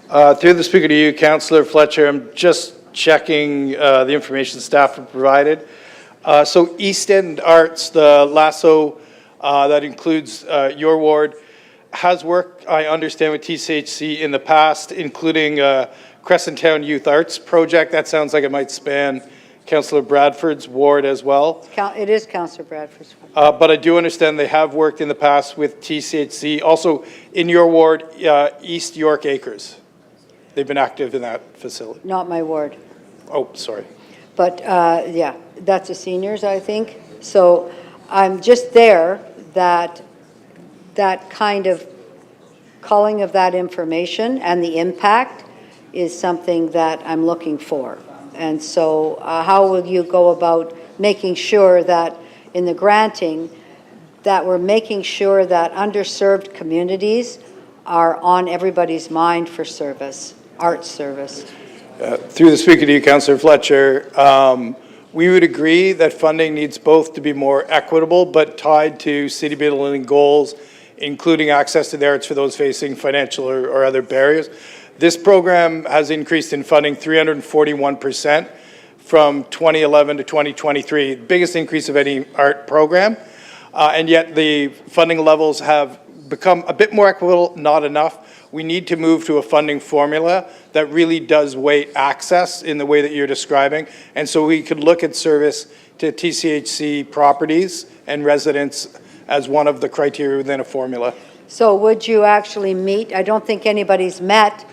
Through the speaker to you, Councillor Fletcher, I'm just checking the information staff have provided. So East End Arts, the LASSO that includes your ward, has worked, I understand, with TCHC in the past, including Crescent Town Youth Arts Project. That sounds like it might span Councillor Bradford's ward as well. It is Councillor Bradford's ward. But I do understand they have worked in the past with TCHC. Also, in your ward, East York Acres. They've been active in that facility. Not my ward. Oh, sorry. But yeah, that's the seniors, I think. So I'm just there that kind of culling of that information and the impact is something that I'm looking for. And so how will you go about making sure that in the granting that we're making sure that underserved communities are on everybody's mind for service, arts service? Through the speaker to you, Councillor Fletcher, we would agree that funding needs both to be more equitable but tied to city building goals, including access to the arts for those facing financial or other barriers. This program has increased in funding 341% from 2011 to 2023, biggest increase of any art program. And yet the funding levels have become a bit more equitable, not enough. We need to move to a funding formula that really does weight access in the way that you're describing. And so we could look at service to TCHC properties and residents as one of the criteria within a formula. So would you actually meet, I don't think anybody's met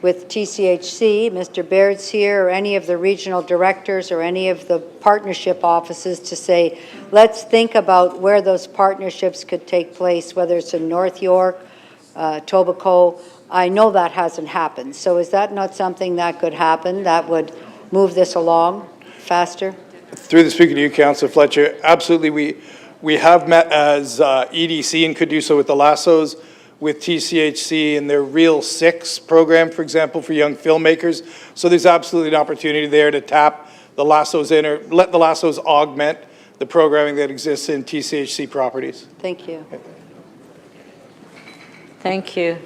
with TCHC, Mr. Baird's here, or any of the regional directors or any of the partnership offices to say, let's think about where those partnerships could take place, whether it's in North York, Etobicoke. I know that hasn't happened. So is that not something that could happen that would move this along faster? Through the Speaker to you, Councillor Fletcher, absolutely. We have met as EDC and could do so with the Lassos, with TCHC and their Real 6 program, for example, for young filmmakers. So there's absolutely an opportunity there to tap the Lassos in or let the Lassos augment the programming that exists in TCHC properties. Thank you. Thank you.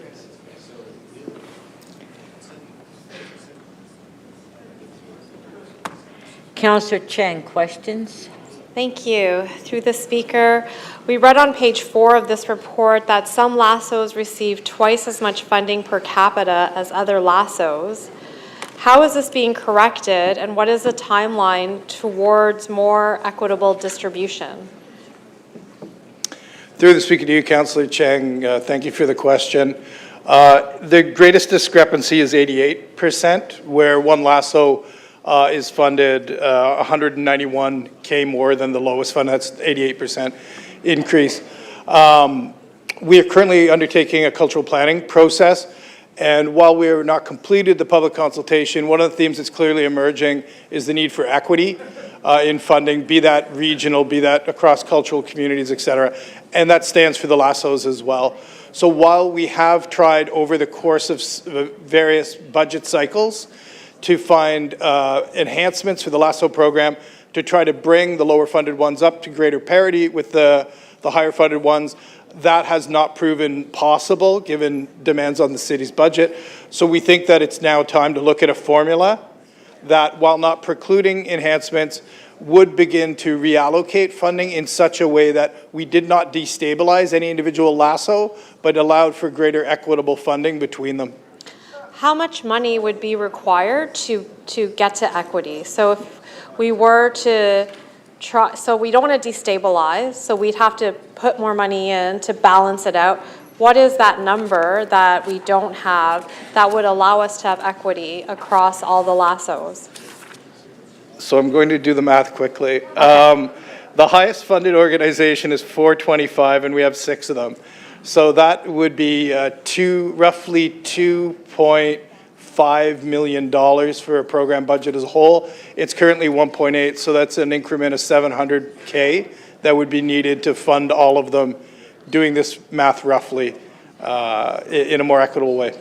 Councillor Cheng, questions? Thank you. Through the Speaker, we read on page 4 of this report that some Lassos receive twice as much funding per capita as other Lassos. How is this being corrected, and what is the timeline towards more equitable distribution? Through the Speaker to you, Councillor Cheng, thank you for the question. The greatest discrepancy is 88%, where one Lasso is funded 191K more than the lowest fund. That's 88% increase. We are currently undertaking a cultural planning process, and while we are not completed the public consultation, one of the themes that's clearly emerging is the need for equity in funding, be that regional, be that across cultural communities, et cetera. And that stands for the Lassos as well. So while we have tried over the course of various budget cycles to find enhancements for the Lasso program to try to bring the lower funded ones up to greater parity with the higher funded ones, that has not proven possible given demands on the city's budget. So we think that it's now time to look at a formula that, while not precluding enhancements, would begin to reallocate funding in such a way that we did not destabilize any individual Lasso, but allowed for greater equitable funding between them. How much money would be required to get to equity? So if we were to try, so we don't want to destabilize, so we'd have to put more money in to balance it out. What is that number that we don't have that would allow us to have equity across all the Lassos? So I'm going to do the math quickly. Okay. The highest funded organization is 425, and we have 6 of them. So that would be roughly $2.5 million for a program budget as a whole. It's currently 1.8, so that's an increment of $700K that would be needed to fund all of them, doing this math roughly in a more equitable way.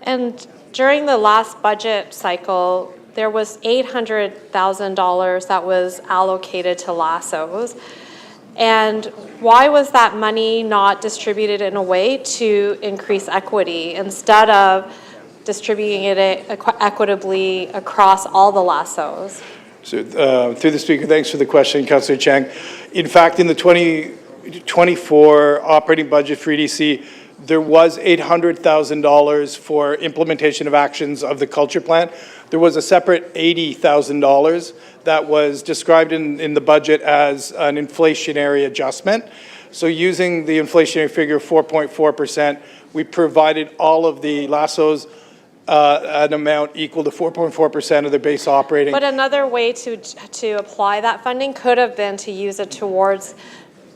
And during the last budget cycle, there was $800,000 that was allocated to Lassos. And why was that money not distributed in a way to increase equity instead of distributing it equitably across all the Lassos? So through the Speaker, thanks for the question, Councillor Chang. In fact, in the 2024 operating budget for EDC, there was $800,000 for implementation of actions of the culture plan. There was a separate $80,000 that was described in the budget as an inflationary adjustment. So using the inflationary figure of 4.4%, we provided all of the Lassos an amount equal to 4.4% of their base operating. But another way to apply that funding could have been to use it towards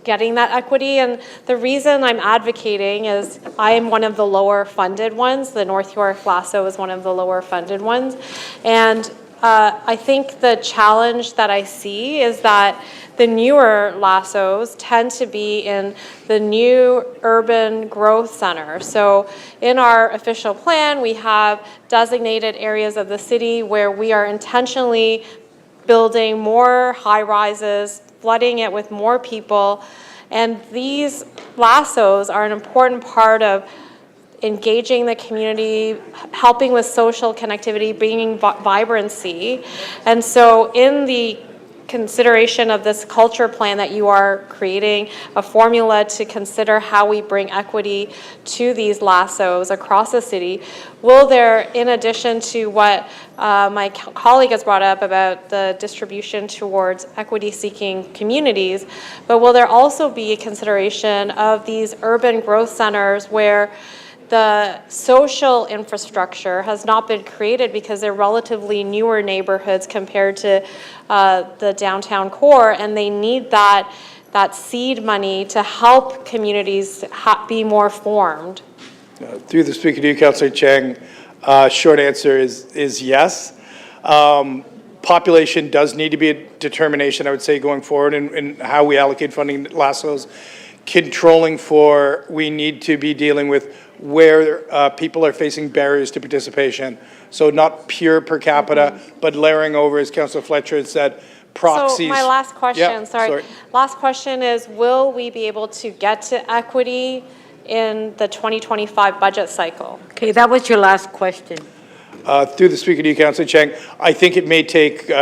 getting that equity. And the reason I'm advocating is I am one of the lower funded ones. The North York Lasso is one of the lower funded ones. And I think the challenge that I see is that the newer Lassos tend to be in the new urban growth center. So in our official plan, we have designated areas of the city where we are intentionally building more high rises, flooding it with more people. And these Lassos are an important part of engaging the community, helping with social connectivity, bringing vibrancy. And so in the consideration of this culture plan that you are creating, a formula to consider how we bring equity to these lassos across the city, will there, in addition to what my colleague has brought up about the distribution towards equity-seeking communities, but will there also be a consideration of these urban growth centers where the social infrastructure has not been created because they're relatively newer neighborhoods compared to the downtown core, and they need that seed money to help communities be more formed? Through the speaker to you, Councillor Cheng, short answer is yes. Population does need to be a determination, I would say, going forward in how we allocate funding to lassos. Controlling for, we need to be dealing with where people are facing barriers to participation. So not pure per capita, but layering over, as Councillor Fletcher had said, proxies. So my last question, Yeah, sorry. Last question is, will we be able to get to equity in the 2025 budget cycle? Okay, that was your last question. Through the speaker to you, Councillor Cheng, I think it may take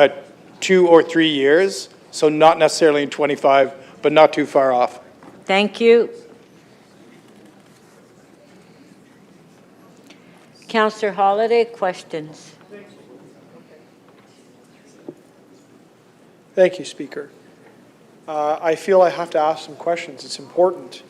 2 or 3 years, so not necessarily in 25, but not too far off. Thank you. Councillor Holyday, questions? Thank you, Speaker. I feel I have to ask some questions. It's important.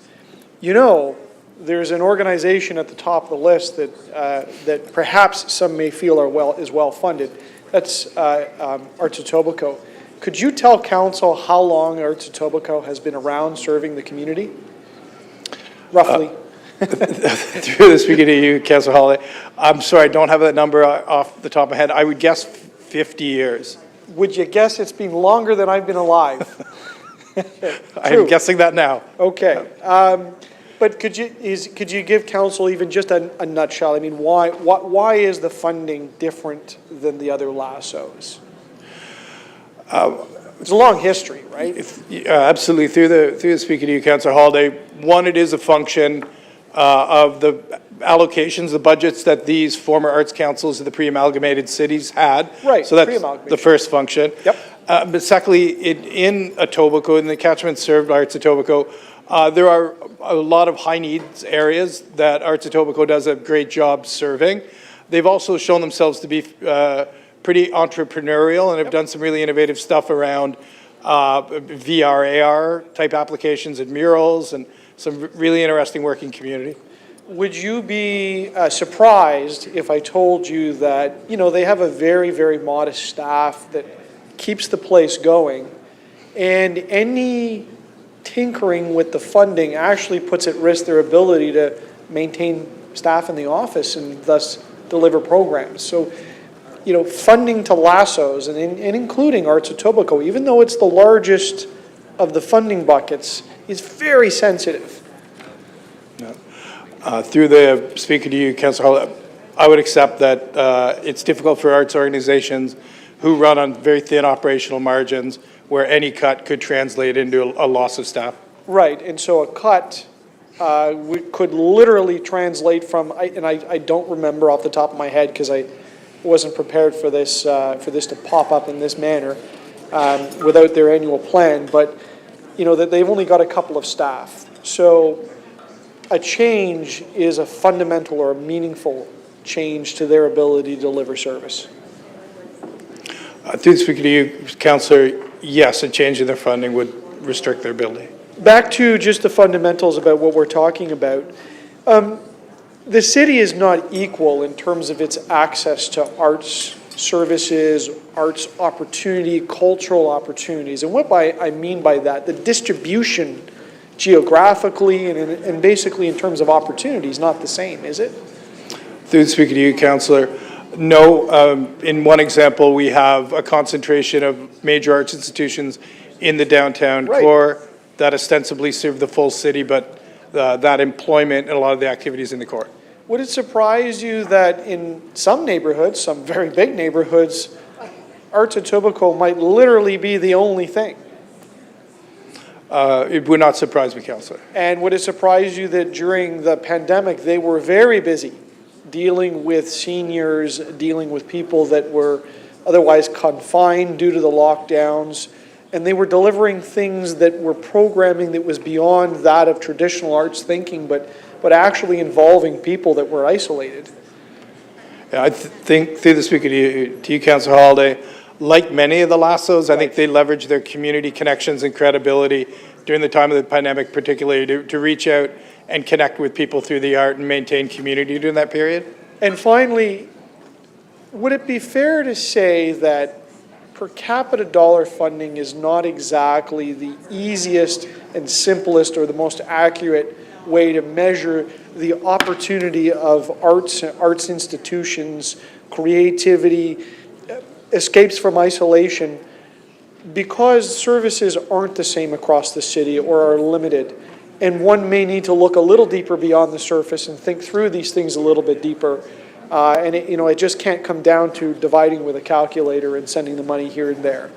You know, there's an organization at the top of the list that perhaps some may feel is well funded. That's Arts Etobicoke. Could you tell Council how long Arts Etobicoke has been around serving the community? Roughly. Through the speaker to you, Councillor Holyday, I'm sorry, I don't have that number off the top of my head. I would guess 50 years. Would you guess it's been longer than I've been alive? I'm guessing that now. Okay. But could you give Council even just a nutshell? I mean, why is the funding different than the other lassos? It's a long history, right? Absolutely. Through the speaker to you, Councillor Holyday, one, it is a function of the allocations, the budgets that these former arts councils of the pre-amalgamated cities had. Right, so that's the first function. Yep. But secondly, in Etobicoke, in the catchment served by Arts Etobicoke, there are a lot of high needs areas that Arts Etobicoke does a great job serving. They've also shown themselves to be pretty entrepreneurial and have done some really innovative stuff around VR, AR type applications and murals and some really interesting working community. Would you be surprised if I told you that, you know, they have a very, very modest staff that keeps the place going, and any tinkering with the funding actually puts at risk their ability to maintain staff in the office and thus deliver programs? So, you know, funding to lassos and including Arts Etobicoke, even though it's the largest of the funding buckets, is very sensitive. Through the speaker to you, Councillor Hall, I would accept that it's difficult for arts organizations who run on very thin operational margins where any cut could translate into a loss of staff. Right, and so a cut could literally translate from, and I don't remember off the top of my head because I wasn't prepared for this to pop up in this manner without their annual plan, but you know that they've only got a couple of staff. So a change is a fundamental or a meaningful change to their ability to deliver service. Through the speaker to you, Councillor, yes, a change in their funding would restrict their ability. Back to just the fundamentals about what we're talking about. The city is not equal in terms of its access to arts services, arts opportunity, cultural opportunities. And what I mean by that, the distribution geographically and basically in terms of opportunities, not the same, is it? Through the speaker to you, Councillor, no. In one example, we have a concentration of major arts institutions in the downtown core that ostensibly serve the full city, but that employment and a lot of the activities in the core. Would it surprise you that in some neighborhoods, some very big neighborhoods, Arts Etobicoke might literally be the only thing? It would not surprise me, Councillor. And would it surprise you that during the pandemic, they were very busy dealing with seniors, dealing with people that were otherwise confined due to the lockdowns, and they were delivering things that were programming that was beyond that of traditional arts thinking, but actually involving people that were isolated. Yeah, I think, through the speaker to you, Councillor Holyday, like many of the lassos, I think they leveraged their community connections and credibility during the time of the pandemic, particularly to reach out and connect with people through the art and maintain community during that period. And finally, would it be fair to say that per capita dollar funding is not exactly the easiest and simplest or the most accurate way to measure the opportunity of arts institutions, creativity, escapes from isolation, because services aren't the same across the city or are limited, and one may need to look a little deeper beyond the surface and think through these things a little bit deeper. And it just can't come down to dividing with a calculator and sending the money here and there.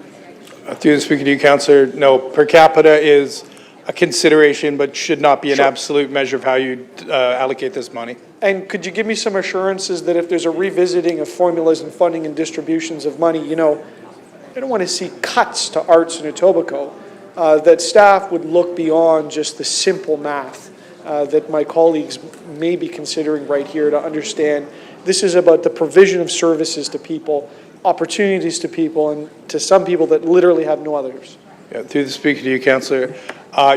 Through the speaker to you, Councillor, no, per capita is a consideration, but should not be an absolute measure of how you allocate this money. And could you give me some assurances that if there's a revisiting of formulas and funding and distributions of money, I don't want to see cuts to arts in Etobicoke, that staff would look beyond just the simple math that my colleagues may be considering right here to understand this is about the provision of services to people, opportunities to people, and to some people that literally have no others. Yeah, through the speaker to you, Councillor,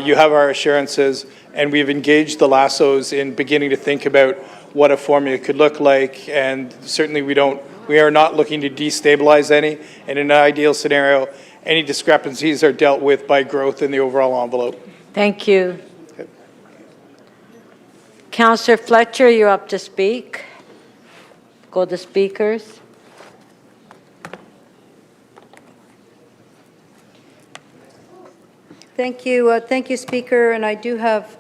you have our assurances, and we've engaged the lassos in beginning to think about what a formula could look like, and certainly we are not looking to destabilize any, and in an ideal scenario, any discrepancies are dealt with by growth in the overall envelope. Thank you. Councillor Fletcher, you're up to speak. Go to speakers. Thank you, Speaker, and I do have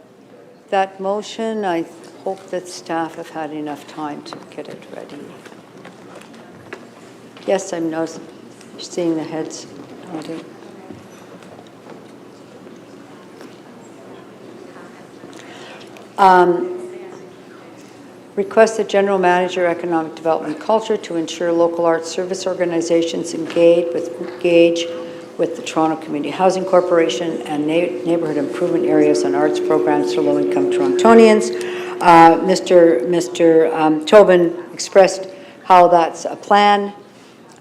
that motion. I hope that staff have had enough time to get it ready. Yes, I'm now seeing the heads nodding. Request the General Manager, Economic Development and Culture to ensure local arts service organizations engage with the Toronto Community Housing Corporation and neighborhood improvement areas and arts programs for low-income Torontonians. Mr. Tobin expressed how that's a plan.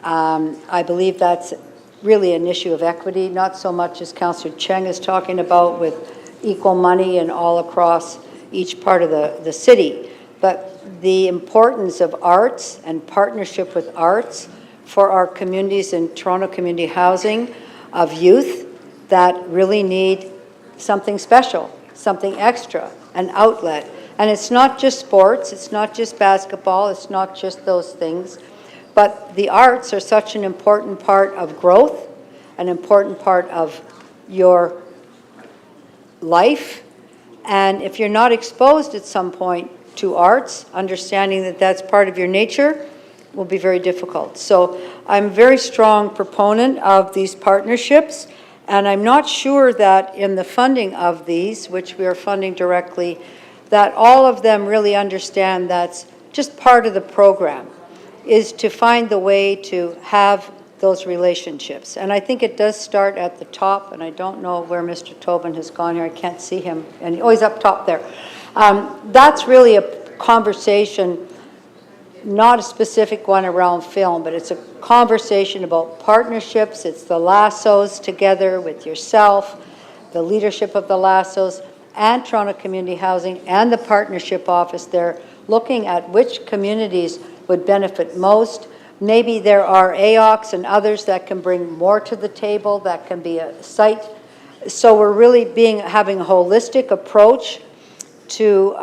I believe that's really an issue of equity, not so much as Councillor Cheng is talking about with equal money and all across each part of the city, but the importance of arts and partnership with arts for our communities in Toronto community housing of youth that really need something special, something extra, an outlet. And it's not just sports, it's not just basketball, it's not just those things, but the arts are such an important part of growth, an important part of your life. And if you're not exposed at some point to arts, understanding that that's part of your nature will be very difficult. So I'm a very strong proponent of these partnerships, and I'm not sure that in the funding of these, which we are funding directly, that all of them really understand that's just part of the program, is to find the way to have those relationships. And I think it does start at the top, and I don't know where Mr. Tobin has gone here. I can't see him. And he's up top there. That's really a conversation, not a specific one around film, but it's a conversation about partnerships. It's the lassos together with yourself, the leadership of the lassos, and Toronto Community Housing, and the partnership office there, looking at which communities would benefit most. Maybe there are AOCs and others that can bring more to the table, that can be a site. So we're really having a holistic approach to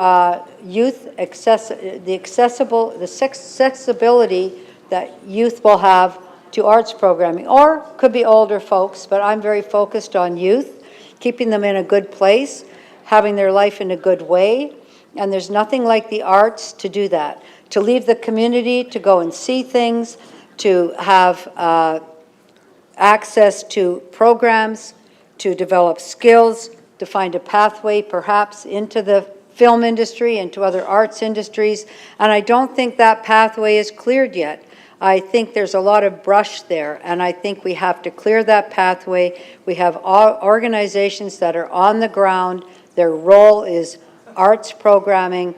youth the accessibility that youth will have to arts programming, or could be older folks, but I'm very focused on youth, keeping them in a good place, having their life in a good way, and there's nothing like the arts to do that. To leave the community, to go and see things, to have access to programs, to develop skills, to find a pathway perhaps into the film industry, into other arts industries, and I don't think that pathway is cleared yet. I think there's a lot of brush there, and I think we have to clear that pathway. We have organizations that are on the ground. Their role is arts programming,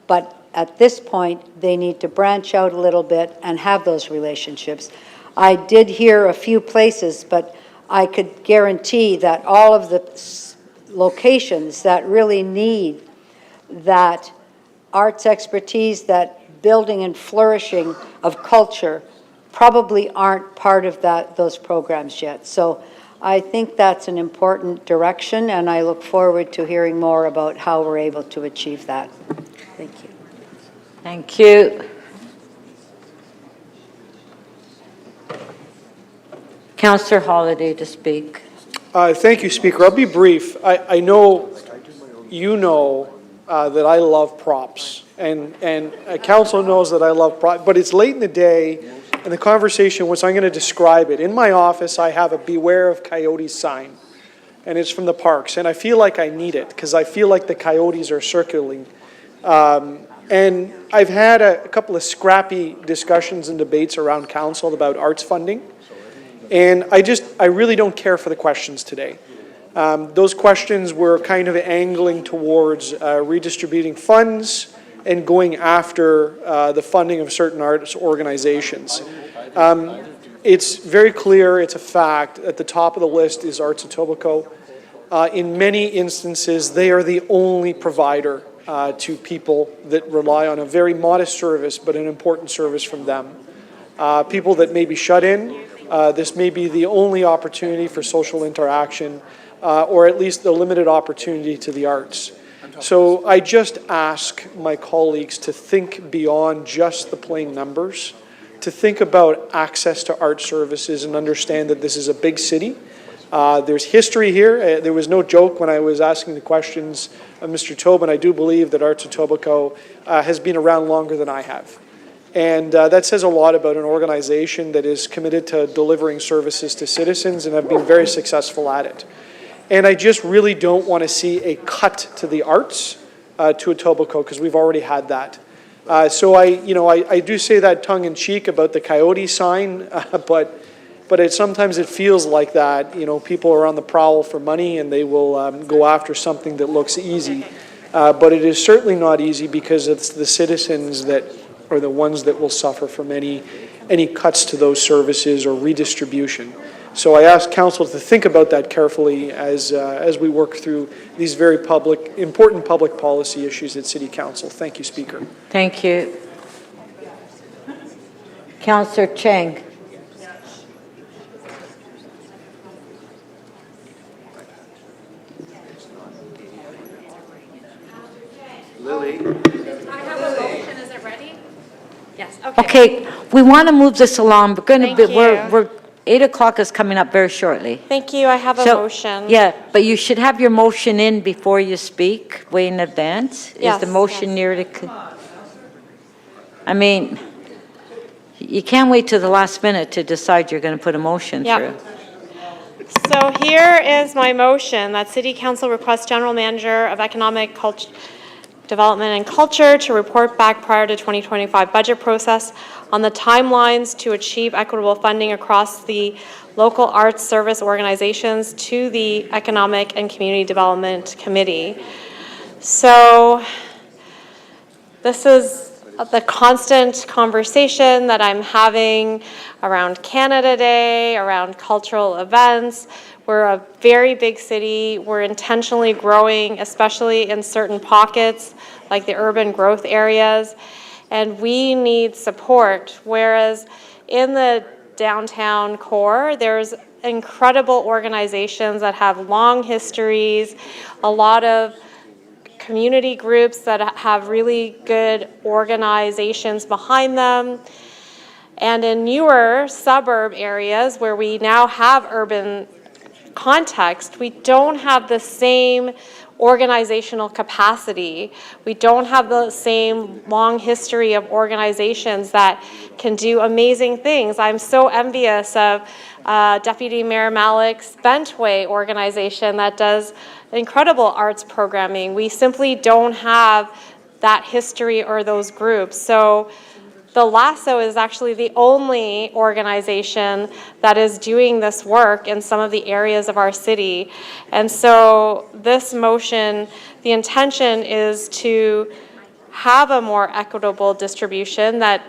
but at this point, they need to branch out a little bit and have those relationships. I did hear a few places, but I could guarantee that all of the locations that really need that arts expertise, that building and flourishing of culture probably aren't part of those programs yet. So I think that's an important direction, and I look forward to hearing more about how we're able to achieve that. Thank you. Thank you. Councillor Holyday to speak. Thank you, Speaker. I'll be brief. I know you know that I love props, and council knows that I love props, but it's late in the day, and the conversation was, I'm going to describe it. In my office, I have a Beware of Coyotes sign, and it's from the parks, and I feel like I need it, because I feel like the coyotes are circling. And I've had a couple of scrappy discussions and debates around council about arts funding, and I really don't care for the questions today. Those questions were kind of angling towards redistributing funds and going after the funding of certain arts organizations. It's very clear, it's a fact, at the top of the list is Arts Etobicoke. In many instances, they are the only provider to people that rely on a very modest service, but an important service from them. People that may be shut in, this may be the only opportunity for social interaction, or at least the limited opportunity to the arts. So I just ask my colleagues to think beyond just the plain numbers, to think about access to art services and understand that this is a big city. There's history here. There was no joke when I was asking the questions of Mr. Tobin. I do believe that Arts Etobicoke has been around longer than I have. And that says a lot about an organization that is committed to delivering services to citizens and have been very successful at it. And I just really don't want to see a cut to the arts to Etobicoke, because we've already had that. So I do say that tongue in cheek about the coyote sign, but sometimes it feels like that. People are on the prowl for money and they will go after something that looks easy. But it is certainly not easy, because it's the citizens that are the ones that will suffer from any cuts to those services or redistribution. So I ask council to think about that carefully as we work through these very important public policy issues at City Council. Thank you, Speaker. Thank you. Councillor Cheng. Lily. I have a motion. Is it ready? Yes. Okay, we want to move this along. We're going to be, Thank we're 8 o'clock is coming up very shortly. Thank you. I have a motion. Yeah, but you should have your motion in before you speak, way in advance. Yes, Is the motion near to? I mean, you can't wait till the last minute to decide you're going to put a motion through. So here is my motion that City Council requests General Manager of Economic Development and Culture to report back prior to 2025 budget process on the timelines to achieve equitable funding across the local arts service organizations to the Economic and Community Development Committee. So this is the constant conversation that I'm having around Canada Day, around cultural events. We're a very big city. We're intentionally growing, especially in certain pockets like the urban growth areas, and we need support. Whereas in the downtown core, there's incredible organizations that have long histories, a lot of community groups that have really good organizations behind them. And in newer suburb areas where we now have urban context, we don't have the same organizational capacity. We don't have the same long history of organizations that can do amazing things. I'm so envious of Deputy Mayor Malik's Bentway organization that does incredible arts programming. We simply don't have that history or those groups. So the Lasso is actually the only organization that is doing this work in some of the areas of our city. And so this motion, the intention is to have a more equitable distribution. That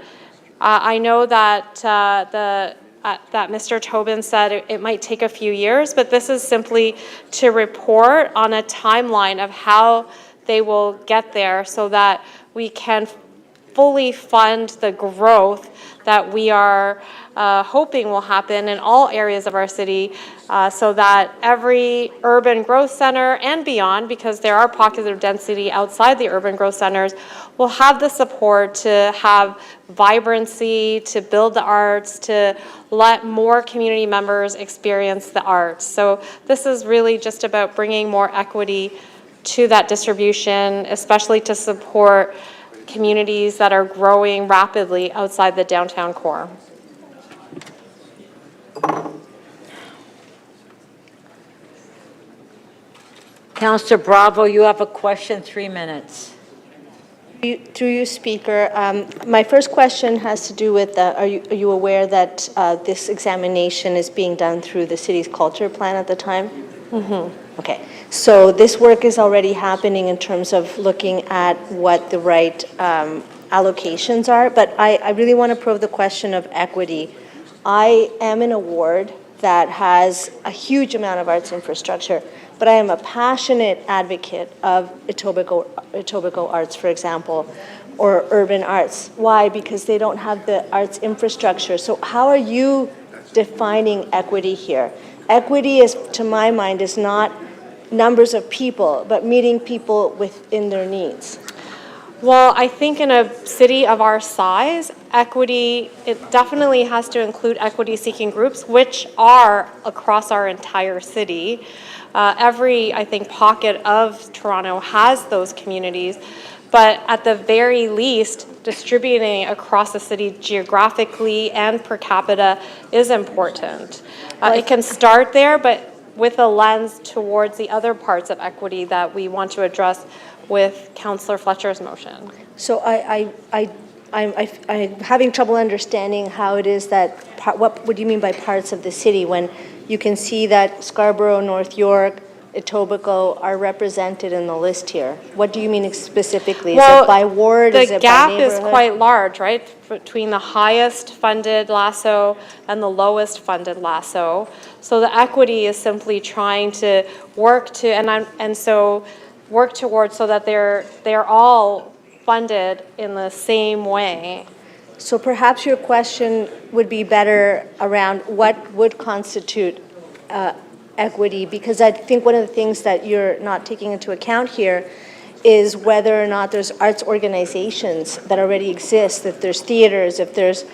I know that that Mr. Tobin said it might take a few years, but this is simply to report on a timeline of how they will get there so that we can fully fund the growth that we are hoping will happen in all areas of our city, so that every urban growth center and beyond, because there are pockets of density outside the urban growth centers, will have the support to have vibrancy, to build the arts, to let more community members experience the arts. So this is really just about bringing more equity to that distribution, especially to support communities that are growing rapidly outside the downtown core. Councillor Bravo, you have a question, 3 minutes. Through you, Speaker. My first question has to do with, are you aware that this examination is being done through the city's culture plan at the time? Mm-hmm. Okay. So this work is already happening in terms of looking at what the right allocations are, but I really want to probe the question of equity. I am in a ward that has a huge amount of arts infrastructure, but I am a passionate advocate of Etobicoke arts, for example, or urban arts. Why? Because they don't have the arts infrastructure. So how are you defining equity here? Equity is, to my mind, is not numbers of people, but meeting people within their needs. Well, I think in a city of our size, equity, it definitely has to include equity-seeking groups, which are across our entire city. Every, I think, pocket of Toronto has those communities, but at the very least, distributing across the city geographically and per capita is important. It can start there, but with a lens towards the other parts of equity that we want to address with Councillor Fletcher's motion. So I'm having trouble understanding how it is that, what do you mean by parts of the city when you can see that Scarborough, North York, Etobicoke are represented in the list here? What do you mean specifically? Is it by ward? Is it by neighborhood? The gap is quite large, right, between the highest funded LASSO and the lowest funded LASSO. So the equity is simply trying to work to, work towards so that they're all funded in the same way. So perhaps your question would be better around what would constitute equity, because I think one of the things that you're not taking into account here is whether or not there's arts organizations that already exist, if there's theaters, if there's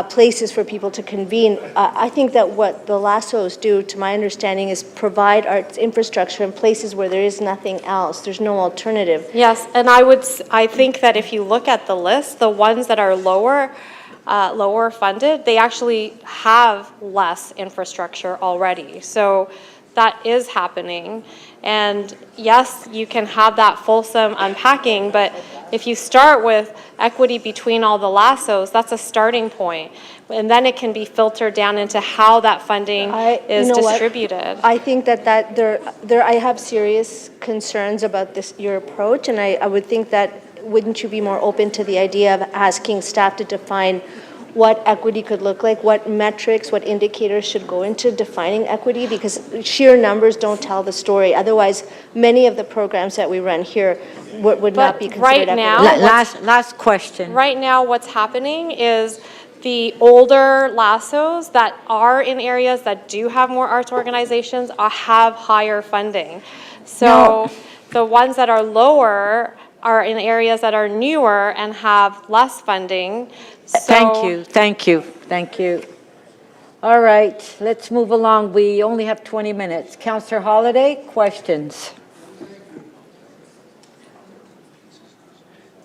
places for people to convene. I think that what the LASSOs do, to my understanding, is provide arts infrastructure in places where there is nothing else. There's no alternative. Yes, and I think that if you look at the list, the ones that are lower funded, they actually have less infrastructure already. So that is happening. And yes, you can have that fulsome unpacking, but if you start with equity between all the LASSOs, that's a starting point. And then it can be filtered down into how that funding is distributed. I think that I have serious concerns about your approach, and I would think that, wouldn't you be more open to the idea of asking staff to define what equity could look like, what metrics, what indicators should go into defining equity, because sheer numbers don't tell the story. Otherwise, many of the programs that we run here would not be considered equitable. Last question. Right now, what's happening is the older LASSOs that are in areas that do have more arts organizations have higher funding. So the ones that are lower are in areas that are newer and have less funding. Thank you. All right, let's move along. We only have 20 minutes. Councillor Holyday, questions?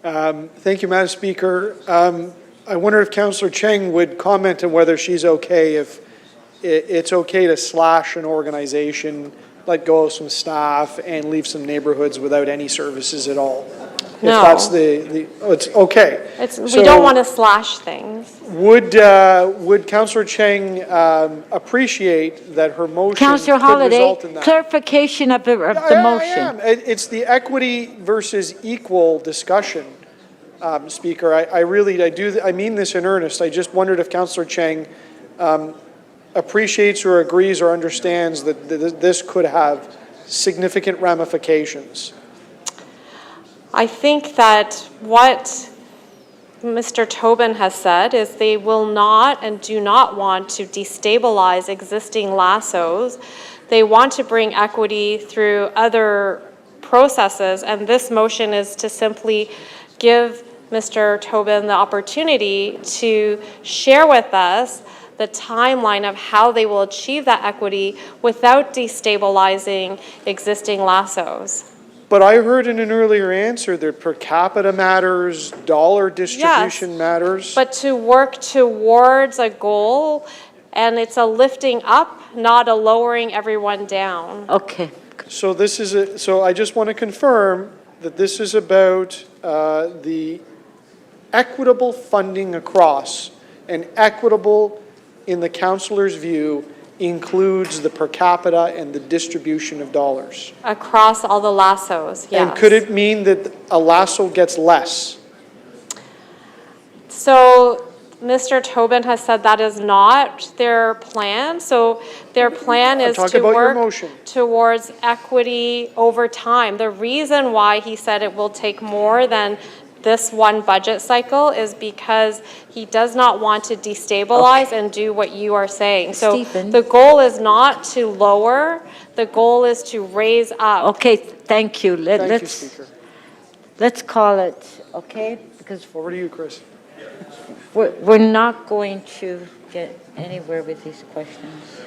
Thank you, Madam Speaker. I wonder if Councillor Cheng would comment on whether she's okay if it's okay to slash an organization, let go of some staff, and leave some neighborhoods without any services at all. No. If that's it's okay. We don't want to slash things. Would Councillor Cheng appreciate that her motion Councillor could Holyday, result in that? clarification of the motion. It's the equity versus equal discussion, Speaker. I mean this in earnest. I just wondered if Councillor Cheng appreciates or agrees or understands that this could have significant ramifications. I think that what Mr. Tobin has said is they will not and do not want to destabilize existing lassos. They want to bring equity through other processes, and this motion is to simply give Mr. Tobin the opportunity to share with us the timeline of how they will achieve that equity without destabilizing existing lassos. But I heard in an earlier answer that per capita matters, dollar distribution matters. But to work towards a goal, and it's a lifting up, not a lowering everyone down. Okay. So so I just want to confirm that this is about the equitable funding across, and equitable, in the councillor's view, includes the per capita and the distribution of dollars. Across all the lassos, yes. And could it mean that a lasso gets less? So Mr. Tobin has said that is not their plan. So their plan is to work towards equity over time. The reason why he said it will take more than this one budget cycle is because he does not want to destabilize and do what you are saying. So the goal is not to lower, the goal is to raise up. Okay, thank you. Let's call it, okay? Because over to you, Chris. We're not going to get anywhere with these questions.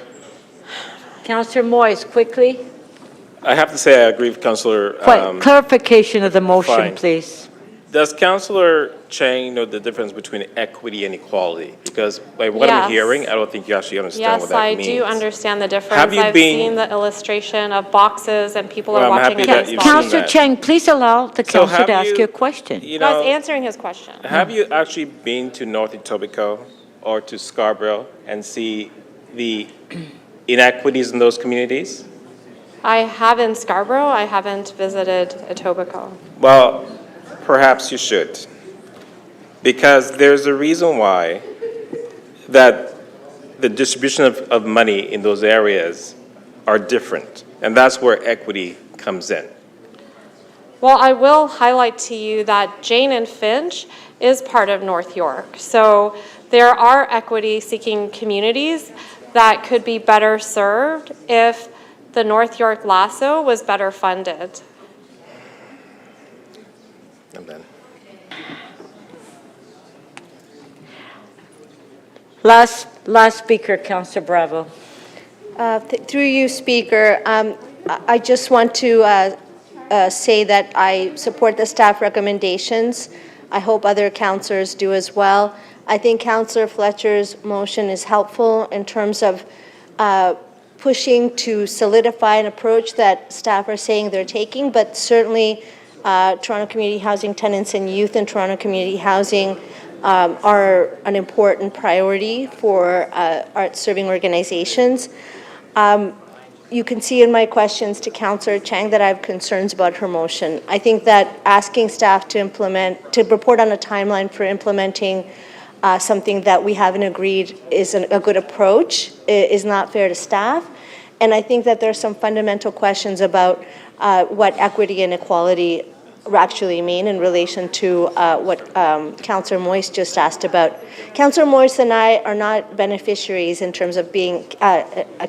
Councillor Moyes, quickly. I have to say I agree with Councillor. Clarification of the motion, fine. please. Does Councillor Cheng know the difference between equity and equality? Because by what I'm hearing, I don't think you actually understand what that means. Yes, I do understand the difference. I've seen the illustration of boxes and people are watching against boxes. Councillor Cheng, please allow the councillor to ask you a question. You know, I was answering his question. Have you actually been to North Etobicoke or to Scarborough and see the inequities in those communities? I have in Scarborough, I haven't visited Etobicoke. Well, perhaps you should, because there's a reason why that the distribution of money in those areas are different, and that's where equity comes in. Well, I will highlight to you that Jane and Finch is part of North York, so there are equity-seeking communities that could be better served if the North York lasso was better funded. I'm done. Last speaker, Councillor Bravo. Through you, Speaker, I just want to say that I support the staff recommendations. I hope other councillors do as well. I think Councillor Fletcher's motion is helpful in terms of pushing to solidify an approach that staff are saying they're taking, but certainly Toronto Community Housing tenants and youth in Toronto Community Housing are an important priority for art-serving organizations. You can see in my questions to Councillor Chang that I have concerns about her motion. I think that asking staff to report on a timeline for implementing something that we haven't agreed is a good approach is not fair to staff. And I think that there are some fundamental questions about what equity and equality actually mean in relation to what Councillor Moyes just asked about. Councillor Moyes and I are not beneficiaries in terms of being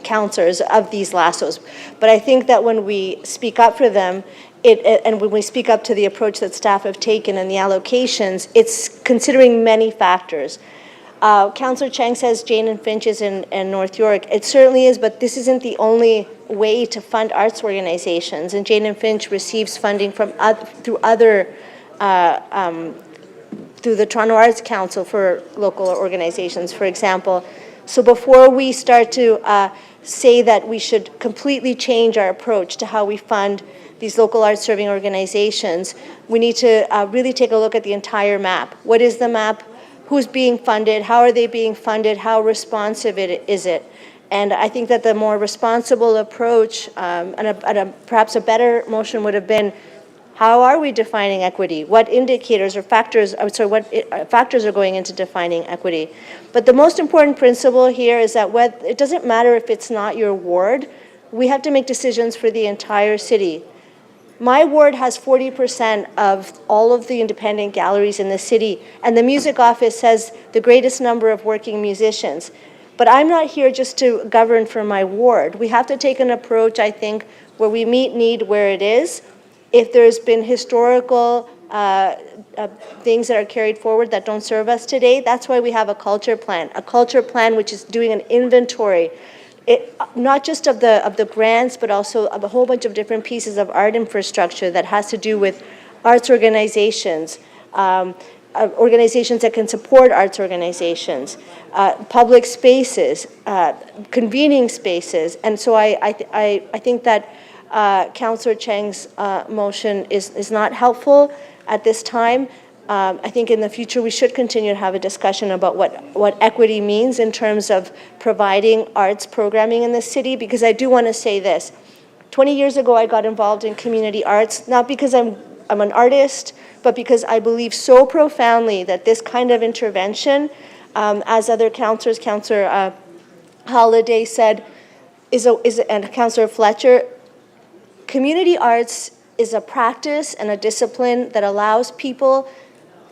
councillors of these lassos, but I think that when we speak up for them, and when we speak up to the approach that staff have taken and the allocations, it's considering many factors. Councillor Chang says Jane and Finch is in North York. It certainly is, but this isn't the only way to fund arts organizations. And Jane and Finch receives funding from through other through the Toronto Arts Council for local organizations, for example. So before we start to say that we should completely change our approach to how we fund these local arts serving organizations, we need to really take a look at the entire map. What is the map? Who's being funded? How are they being funded? How responsive is it? And I think that the more responsible approach perhaps a better motion would have been, how are we defining equity? What indicators or factors, what factors are going into defining equity? But the most important principle here is that it doesn't matter if it's not your ward, we have to make decisions for the entire city. My ward has 40% of all of the independent galleries in the city, and the music office has the greatest number of working musicians. But I'm not here just to govern for my ward. We have to take an approach, I think, where we meet need where it is. If there's been historical things that are carried forward that don't serve us today, that's why we have a culture plan which is doing an inventory, not just of the grants, but also of a whole bunch of different pieces of art infrastructure that has to do with arts organizations, organizations that can support arts organizations, public spaces, convening spaces. And so I think that Councillor Cheng's motion is not helpful at this time. I think in the future we should continue to have a discussion about what equity means in terms of providing arts programming in the city, because I do want to say this. 20 years ago I got involved in community arts, not because I'm an artist, but because I believe so profoundly that this kind of intervention, as other councillors, Councillor Holyday said, and Councillor Fletcher, community arts is a practice and a discipline that allows people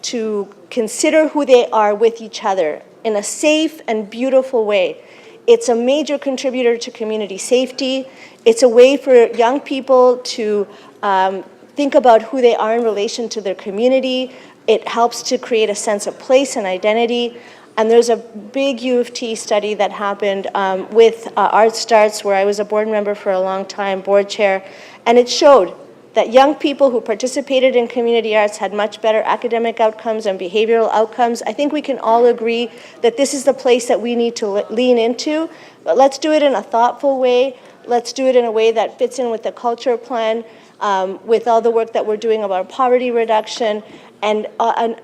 to consider who they are with each other in a safe and beautiful way. It's a major contributor to community safety. It's a way for young people to think about who they are in relation to their community. It helps to create a sense of place and identity. And there's a big U of T study that happened with Art Starts, where I was a board member for a long time, board chair, and it showed that young people who participated in community arts had much better academic outcomes and behavioral outcomes. I think we can all agree that this is the place that we need to lean into, but let's do it in a thoughtful way. Let's do it in a way that fits in with the culture plan, with all the work that we're doing about poverty reduction. And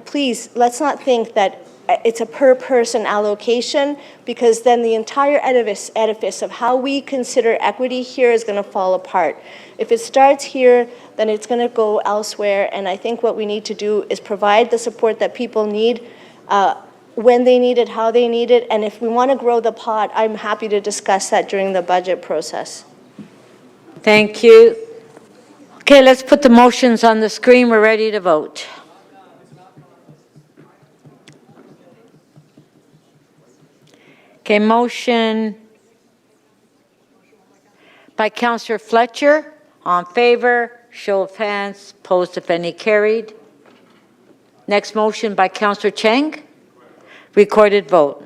please, let's not think that it's a per person allocation, because then the entire edifice of how we consider equity here is going to fall apart. If it starts here, then it's going to go elsewhere, and I think what we need to do is provide the support that people need when they need it, how they need it, and if we want to grow the pot, I'm happy to discuss that during the budget process. Thank you. Okay, let's put the motions on the screen. We're ready to vote. Okay, motion by Councillor Fletcher. On favor, show of hands. Opposed, if any, carried. Next motion by Councillor Cheng. Recorded vote.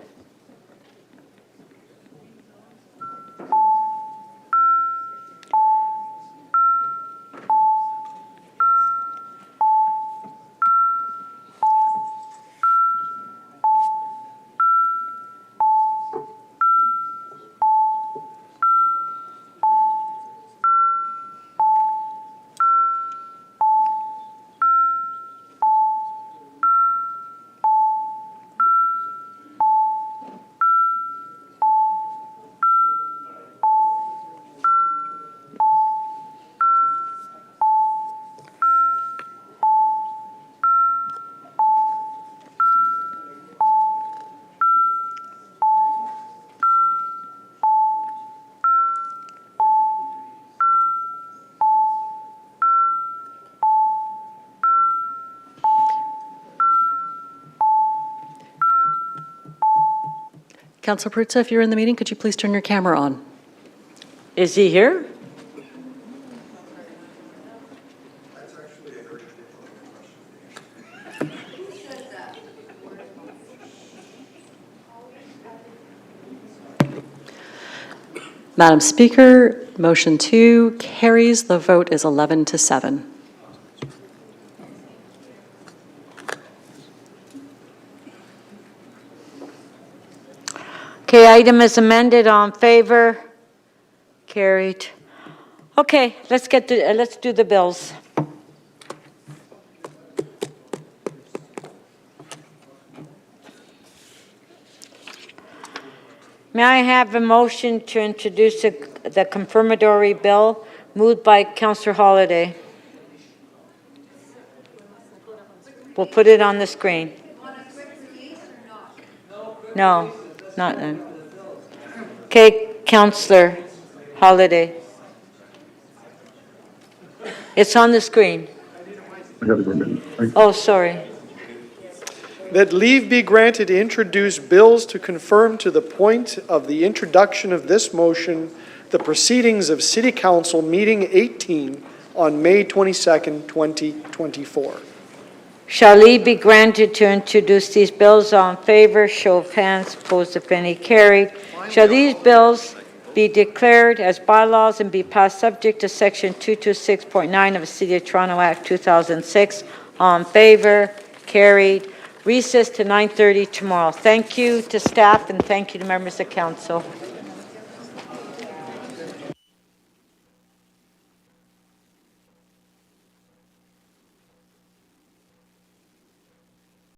Councillor Perruzza, if you're in the meeting, could you please turn your camera on? Is he here? Madam Speaker, motion 2 carries. The vote is 11-7. Okay, item is amended. All in favor? Carried. Okay, let's do the bills. May I have a motion to introduce the confirmatory bill moved by Councillor Holyday? We'll put it on the screen. No, not then. Okay, Councillor Holyday. It's on the screen. Oh, sorry. That leave be granted to introduce bills to confirm to the point of the introduction of this motion the proceedings of City Council Meeting 18 on May 22nd, 2024. Shall leave be granted to introduce these bills? All in favor, show of hands, opposed if any, carried. Shall these bills be declared as bylaws and be passed subject to Section 226.9 of the City of Toronto Act 2006? All in favor, carried. Recess to 9:30 tomorrow. Thank you to staff and thank you to members of council.